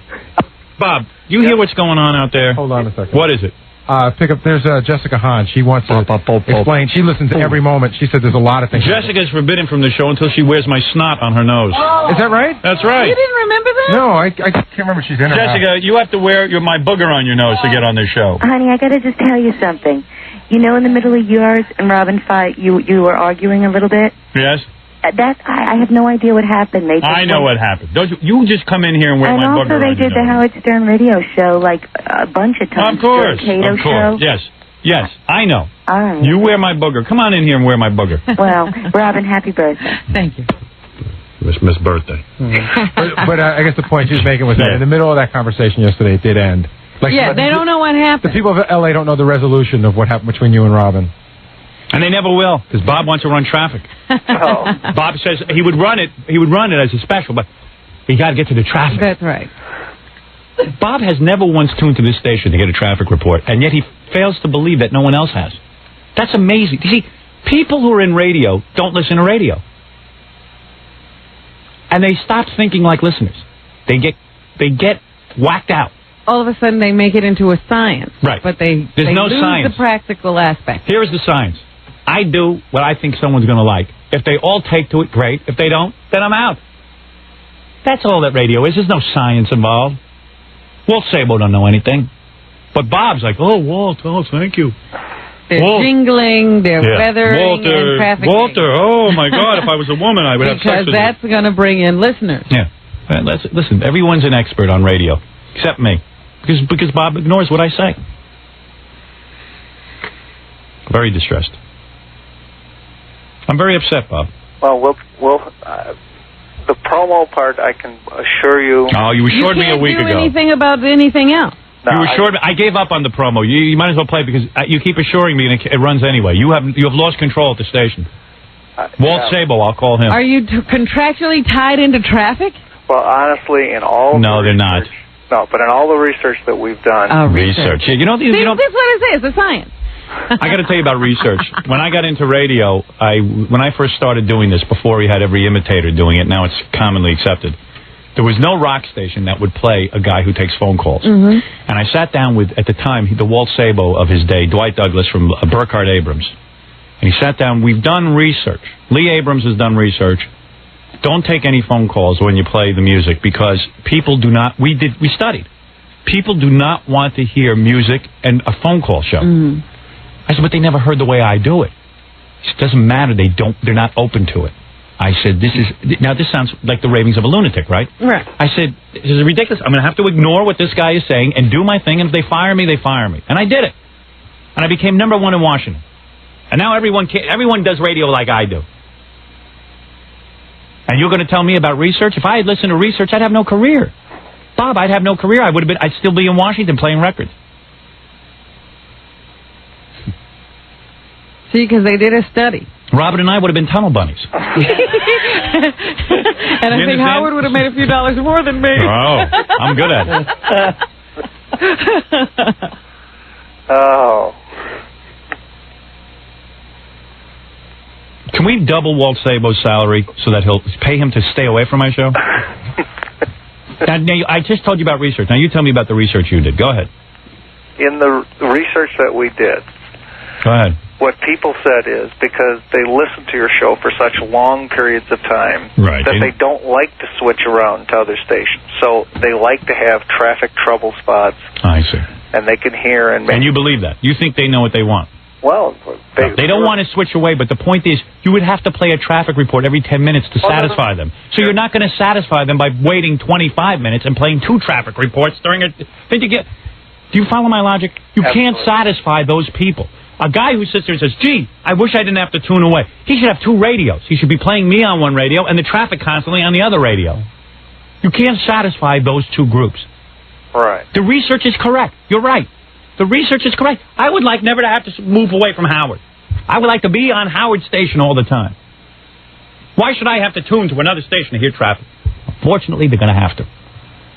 Bob. You hear what's going on out there? Hold on a second. What is it? There's Jessica Hahn. She wants to explain. She listens every moment. She said there's a lot of things. Jessica's forbidden from the show until she wears my snot on her nose. Is that right? That's right. You didn't remember that? No, I can't remember she's in her Jessica, you have to wear my booger on your nose to get on this show. Honey, I got to just tell you something. You know, in the middle of yours and Robin fight, you were arguing a little bit. Yes. I have no idea what happened. I know what happened. Don't you just come in here and wear my booger on your nose. And also they did the Howard Stern radio show like a bunch of times. Of course. The Kato show. Yes, I know. All right. You wear my booger. Come on in here and wear my booger. Well, Robin, happy birthday. Thank you. Miss Birthday. But I guess the point she was making was that in the middle of that conversation yesterday, it did end. They don't know what happened. The people of L.A. don't know the resolution of what happened between you and Robin. And they never will, because Bob wants to run traffic. Bob says he would run it as a special, but he got to get to the traffic. That's right. Bob has never once tuned to this station to get a traffic report, and yet he fails to believe that no one else has. That's amazing. You see, people who are in radio don't listen to radio. And they stop thinking like listeners. They get whacked out. All of a sudden they make it into a science. Right. But they no lose science. the practical aspect. Here is the science. I do what I think someone's going to like. If they all take to it, great. If they don't, then I'm out. That's all that radio is. There's no science involved. Walt Sabo don't know anything. But Bob's like, oh, Walt, oh, thank you. They're jingling, they're weathering, and trafficking. Walter, oh, my God, if I was a woman, I would have sex with you. Because that's going to bring in listeners. Yeah. Listen, everyone's an expert on radio, except me. Because Bob ignores what I say. Very distressed. I'm very upset, Bob. Well, the promo part, I can assure you. Oh, you assured me a week ago. You can't do anything about anything else. No, you assured me. I gave up on the promo. You might as well play it because you keep assuring me and it runs anyway. You have lost control at the station. Walt Sabo, I'll call him. Are you contractually tied into traffic? Well, honestly, in all no, they're not. No, but in all the research that we've done. Research. Yeah, That's what I say. It's a science. I got to tell you about research. When I got into radio, when I first started doing this, before we had every imitator doing it, now it's commonly accepted, there was no rock station that would play a guy who takes phone calls. Mm-hmm. And I sat down with, at the time, the Walt Sabo of his day, Dwight Douglas from Burkhardt Abrams. And he sat down. We've done research. Lee Abrams has done research. Don't take any phone calls when you play the music because people do not. We studied. People do not want to hear music and a phone call show. Mm. I said, but they never heard the way I do it. It doesn't matter. They're not open to it. I said, this sounds like the ravings of a lunatic, right? Right. I said, this is ridiculous. I'm going to have to ignore what this guy is saying and do my thing. And if they fire me, they fire me. And I did it. And I became #1 in Washington. And now everyone does radio like I do. And you're going to tell me about research? If I had listened to research, I'd have no career. Bob, I'd have no career. I'd still be in Washington playing records. See, because they did a study. Robin and I would have been tunnel bunnies. And I think Howard would have made a few dollars more than me. Oh, I'm good at it. Oh. Can we double Walt Sabo's salary so that he'll pay him to stay away from my show? Now, I just told you about research. Now you tell me about the research you did. Go ahead. In the research that we did, go ahead. What people said is because they listen to your show for such long periods of time that they don't like to switch around to other stations. So they like to have traffic trouble spots. I see. And they can hear and you believe that? You think they know what they want? Well, they don't want to switch away, but the point is, you would have to play a traffic report every 10 minutes to satisfy them. So you're not going to satisfy them by waiting 25 minutes and playing 2 traffic reports during a... Then you get... Do you follow my logic? You can't satisfy those people. A guy who sits there and says, gee, I wish I didn't have to tune away. He should have 2 radios. He should be playing me on one radio and the traffic constantly on the other radio. You can't satisfy those 2 groups. Right. The research is correct. You're right. The research is correct. I would like never to have to move away from Howard. I would like to be on Howard Station all the time. Why should I have to tune to another station to hear traffic? Fortunately, they're going to have to.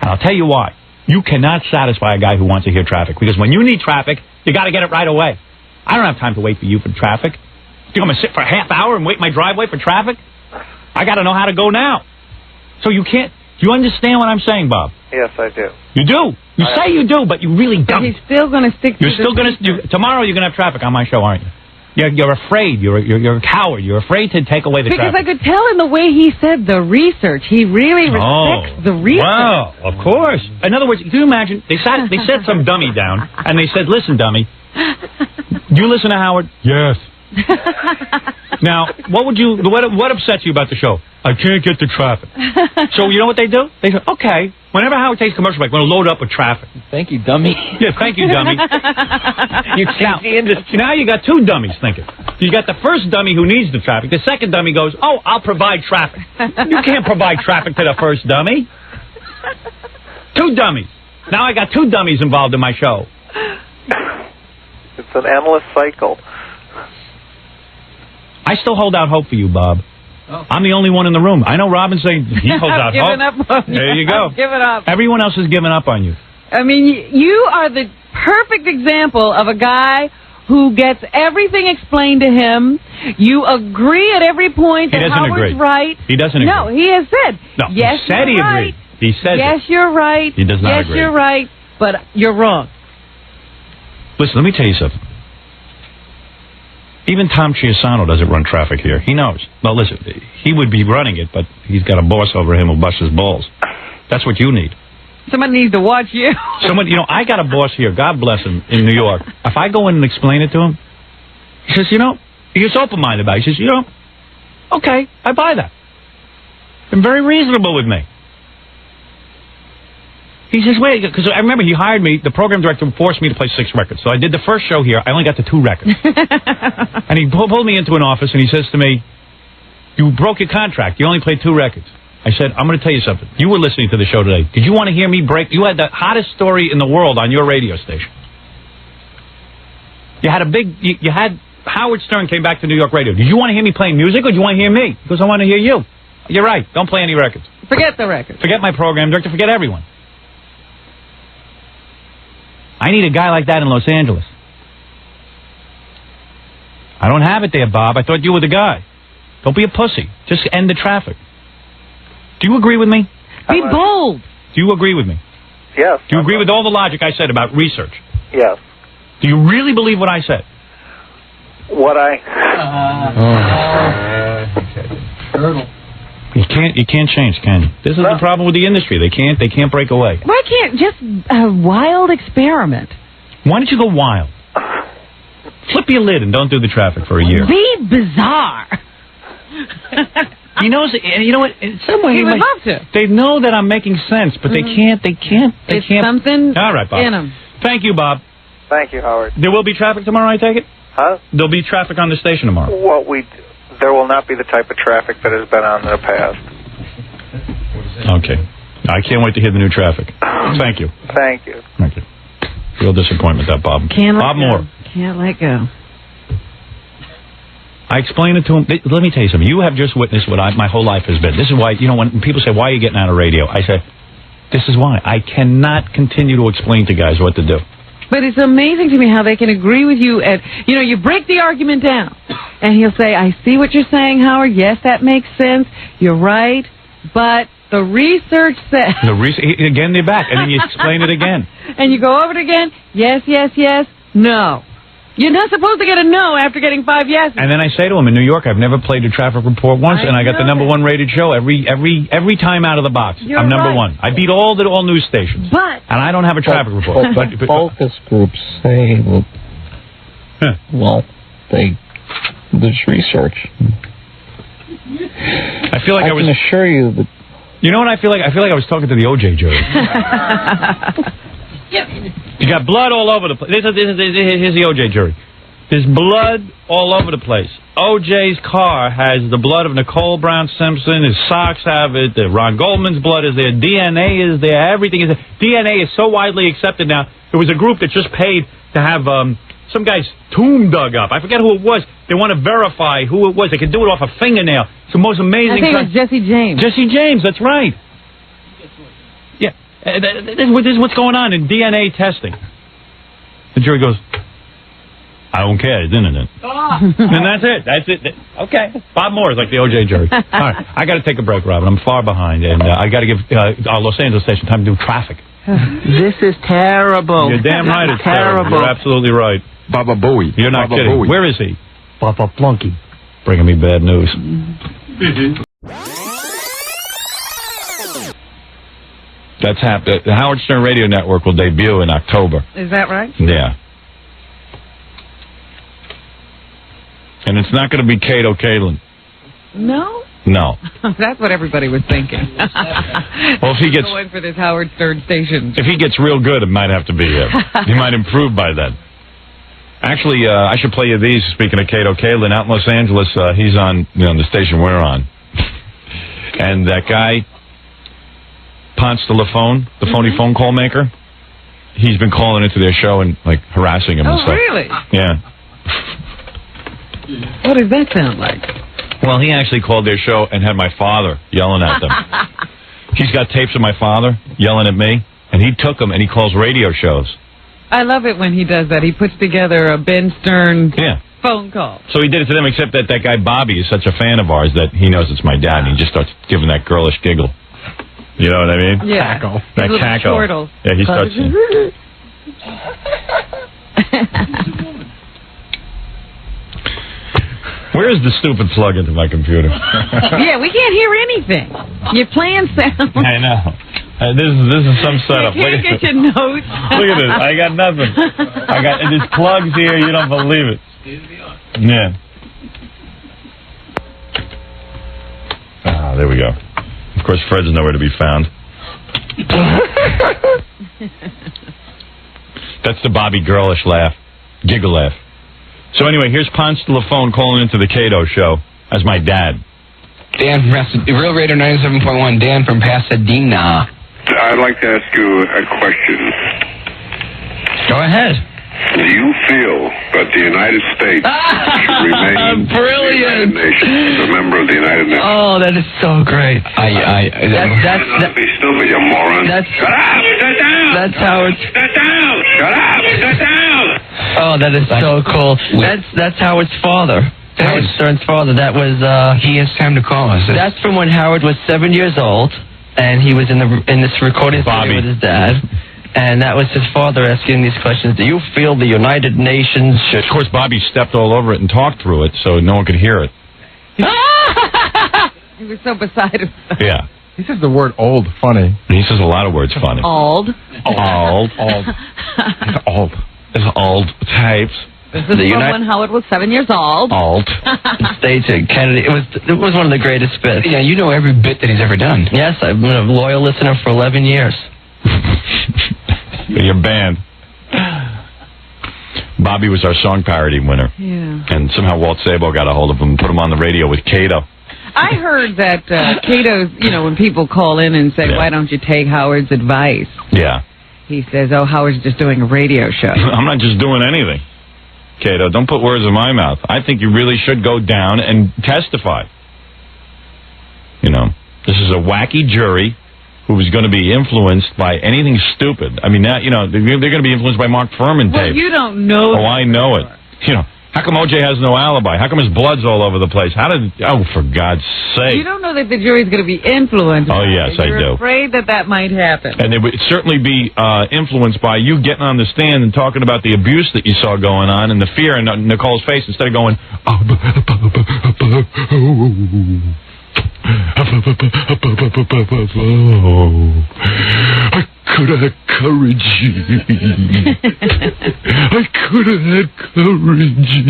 And I'll tell you why. You cannot satisfy a guy who wants to hear traffic, because when you need traffic, you got to get it right away. I don't have time to wait for you for traffic. You think I'm going to sit for a half hour and wait in my driveway for traffic? I got to know how to go now. So you can't... Do you understand what I'm saying, Bob? Yes, I do. You do. You say you do, but you really don't. He's still going to stick to You're still going to... Tomorrow you're going to have traffic on my show, aren't you? You're afraid. You're a coward. You're afraid to take away the because traffic. I could tell in the way he said the research. He really respects the research. Wow, of course. In other words, can you imagine? They set some dummy down, and they said, listen, dummy, do you listen to Howard? Yes. Now, what upsets you about the show? I can't get the traffic. So you know what they do? They say, okay, whenever Howard takes commercial break, we're going to load up with traffic. Thank you, dummy. Yeah, thank you, dummy. You changed the industry. Now you got 2 dummies thinking. You got the first dummy who needs the traffic. The second dummy goes, oh, I'll provide traffic. You can't provide traffic to the first dummy. 2 dummies. Now I got 2 dummies involved in my show. It's an endless cycle. I still hold out hope for you, Bob. Oh. I'm the only one in the room. I know Robin's saying he holds out hope. Up on you. There you go. Give it up. Everyone else has given up on you. I mean, you are the perfect example of a guy who gets everything explained to him. You agree at every point that Howard's right. He doesn't agree. No, he has said. No, yes, he said he agreed. He says yes, you're right. He does not agree. Yes, you're right, but you're wrong. Listen, let me tell you something. Even Tom Chiasano doesn't run traffic here. He knows. Well, listen, he would be running it, but he's got a boss over him who'll bust his balls. That's what you need. Somebody needs to watch you. Someone, I got a boss here, God bless him, in New York. If I go in and explain it to him, he says, he gets open-minded about it. He says, okay, I buy that. Been very reasonable with me. He says, wait, because I remember he hired me, the program director forced me to play 6 records. So I did the first show here, I only got to 2 records. And he pulled me into an office and he says to me, you broke your contract, you only played 2 records. I said, I'm going to tell you something. You were listening to the show today. Did you want to hear me break? You had the hottest story in the world on your radio station. You had you had Howard Stern came back to New York radio. Did you want to hear me playing music or do you want to hear me? Because I want to hear you. You're right. Don't play any records. Forget the records. Forget my program director. Forget everyone. I need a guy like that in Los Angeles. I don't have it there, Bob. I thought you were the guy. Don't be a pussy. Just end the traffic. Do you agree with me? Be bold. Do you agree with me? Yes. Do you agree with all the logic I said about research? Yes. Do you really believe what I said? What I... Turtle. You can't change, can you? This is the problem with the industry. They can't break away. Why can't just a wild experiment? Why don't you go wild? Flip your lid and don't do the traffic for a year. Be bizarre. He knows, and you know what? In some way, he would love to. They know that I'm making sense, but they can't. It's something all right, Bob. in them. Thank you, Bob. Thank you, Howard. There will be traffic tomorrow, I take it? Huh? There'll be traffic on the station tomorrow. Well, there will not be the type of traffic that has been on in the past. Okay. I can't wait to hear the new traffic. Thank you. Thank you. Thank you. Real disappointment, that Bob. Bob Moore. Can't let go. I explained it to him. Let me tell you something. You have just witnessed what my whole life has been. This is why, when people say, why are you getting out of radio? I say, this is why. I cannot continue to explain to guys what to do. But it's amazing to me how they can agree with you at, you break the argument down. And he'll say, I see what you're saying, Howard. Yes, that makes sense. You're right. But the research says... Again, they're back. And then you explain it again. And you go over it again. Yes, yes, yes. No. You're not supposed to get a no after getting 5 yeses. And then I say to him, in New York, I've never played a traffic report once, and I got the #1 rated show every time out of the box. I'm number 1. I beat all news stations. And I don't have a traffic report. But focus groups say... Well, there's research. I feel like I was... can assure you that... You know what I feel like? I feel like I was talking to the OJ jury. You got blood all over the place. Here's the OJ jury. There's blood all over the place. OJ's car has the blood of Nicole Brown Simpson. His socks have it. Ron Goldman's blood is there. DNA is there. Everything is there. DNA is so widely accepted now. There was a group that just paid to have some guy's tomb dug up. I forget who it was. They want to verify who it was. They can do it off a fingernail. It's the most amazing... I think it was Jesse James. Jesse James, that's right. Yeah. This is what's going on in DNA testing. The jury goes, I don't care, isn't it? And that's it. That's it. Okay. Bob Moore is like the OJ jury. All right. I got to take a break, Robin. I'm far behind, and I got to give our Los Angeles station time to do traffic. This is terrible. You're damn right it's terrible. You're absolutely right. Baba Booey. You're not kidding. Booey. Where is he? Papa Plunky. Bringing me bad news. That's happened. The Howard Stern Radio Network will debut in October. Is that right? Yeah. And it's not going to be Kato Kaelin. No? No. That's what everybody was thinking. Well, if he gets... Going for this Howard Stern station. If he gets real good, it might have to be him. He might improve by then. Actually, I should play you these, speaking of Kato Kaelin. Out in Los Angeles, he's on the station we're on. And that guy, Ponce de la Phone, the phony phone call maker, he's been calling into their show and, like, harassing him and stuff. Oh, really? Yeah. What does that sound like? Well, he actually called their show and had my father yelling at them. He's got tapes of my father yelling at me, and he took them and he calls radio shows. I love it when he does that. He puts together a Ben Stern phone call. So he did it to them, except that guy Bobby is such a fan of ours that he knows it's my dad, and he just starts giving that girlish giggle. You know what I mean? Yeah. Cackle. That little cackle. chortle. Yeah, he starts... Where is the stupid plug into my computer? Yeah, we can't hear anything. You're playing sound. I know. This is some setup. You can't get your notes. Look at this. I got nothing. There's plugs here. You don't believe it. Yeah. Ah, there we go. Of course, Fred's nowhere to be found. That's the Bobby girlish laugh. Giggle laugh. So anyway, here's Ponce de la Phone calling into the Kato show as my dad. Dan from Real Radio 97.1. Dan from Pasadena. I'd like to ask you a question. Go ahead. Do you feel that the United States should remain brilliant the United Nations, as a member of the United Nations? Oh, that is so great. That's be stupid, you moron. Shut up! Sit down! That's Howard. Sit down! Shut up! Sit down! Oh, that is so cool. That's Howard's father. Howard Stern's father. That was he has time to call us. That's from when Howard was 7 years old, and he was in this recording studio with his dad. And that was his father asking these questions. Do you feel the United Nations should... Of course, Bobby stepped all over it and talked through it so no one could hear it. He was so beside himself. Yeah. He says the word old funny. He says a lot of words funny. Old. Old. Old. Old. It's old types. This is from when Howard was 7 years old. Old. Stage at Kennedy. It was one of the greatest bits. Yeah, you know every bit that he's ever done. Yes, I've been a loyal listener for 11 years. Your band. Bobby was our song parody winner. Yeah. And somehow Walt Sabo got a hold of him and put him on the radio with Kato. I heard that Kato's, when people call in and say, why don't you take Howard's advice? Yeah. He says, oh, Howard's just doing a radio show. I'm not just doing anything. Kato, don't put words in my mouth. I think you really should go down and testify. This is a wacky jury who is going to be influenced by anything stupid. I mean, they're going to be influenced by Mark Furman tapes. Well, you don't know. Oh, I know it. How come OJ has no alibi? How come his blood's all over the place? For God's sake. You don't know that the jury's going to be influenced. Oh, yes, I do. You're afraid that might happen. And it would certainly be influenced by you getting on the stand and talking about the abuse that you saw going on and the fear in Nicole's face instead of going, I could have had courage. I could have had courage.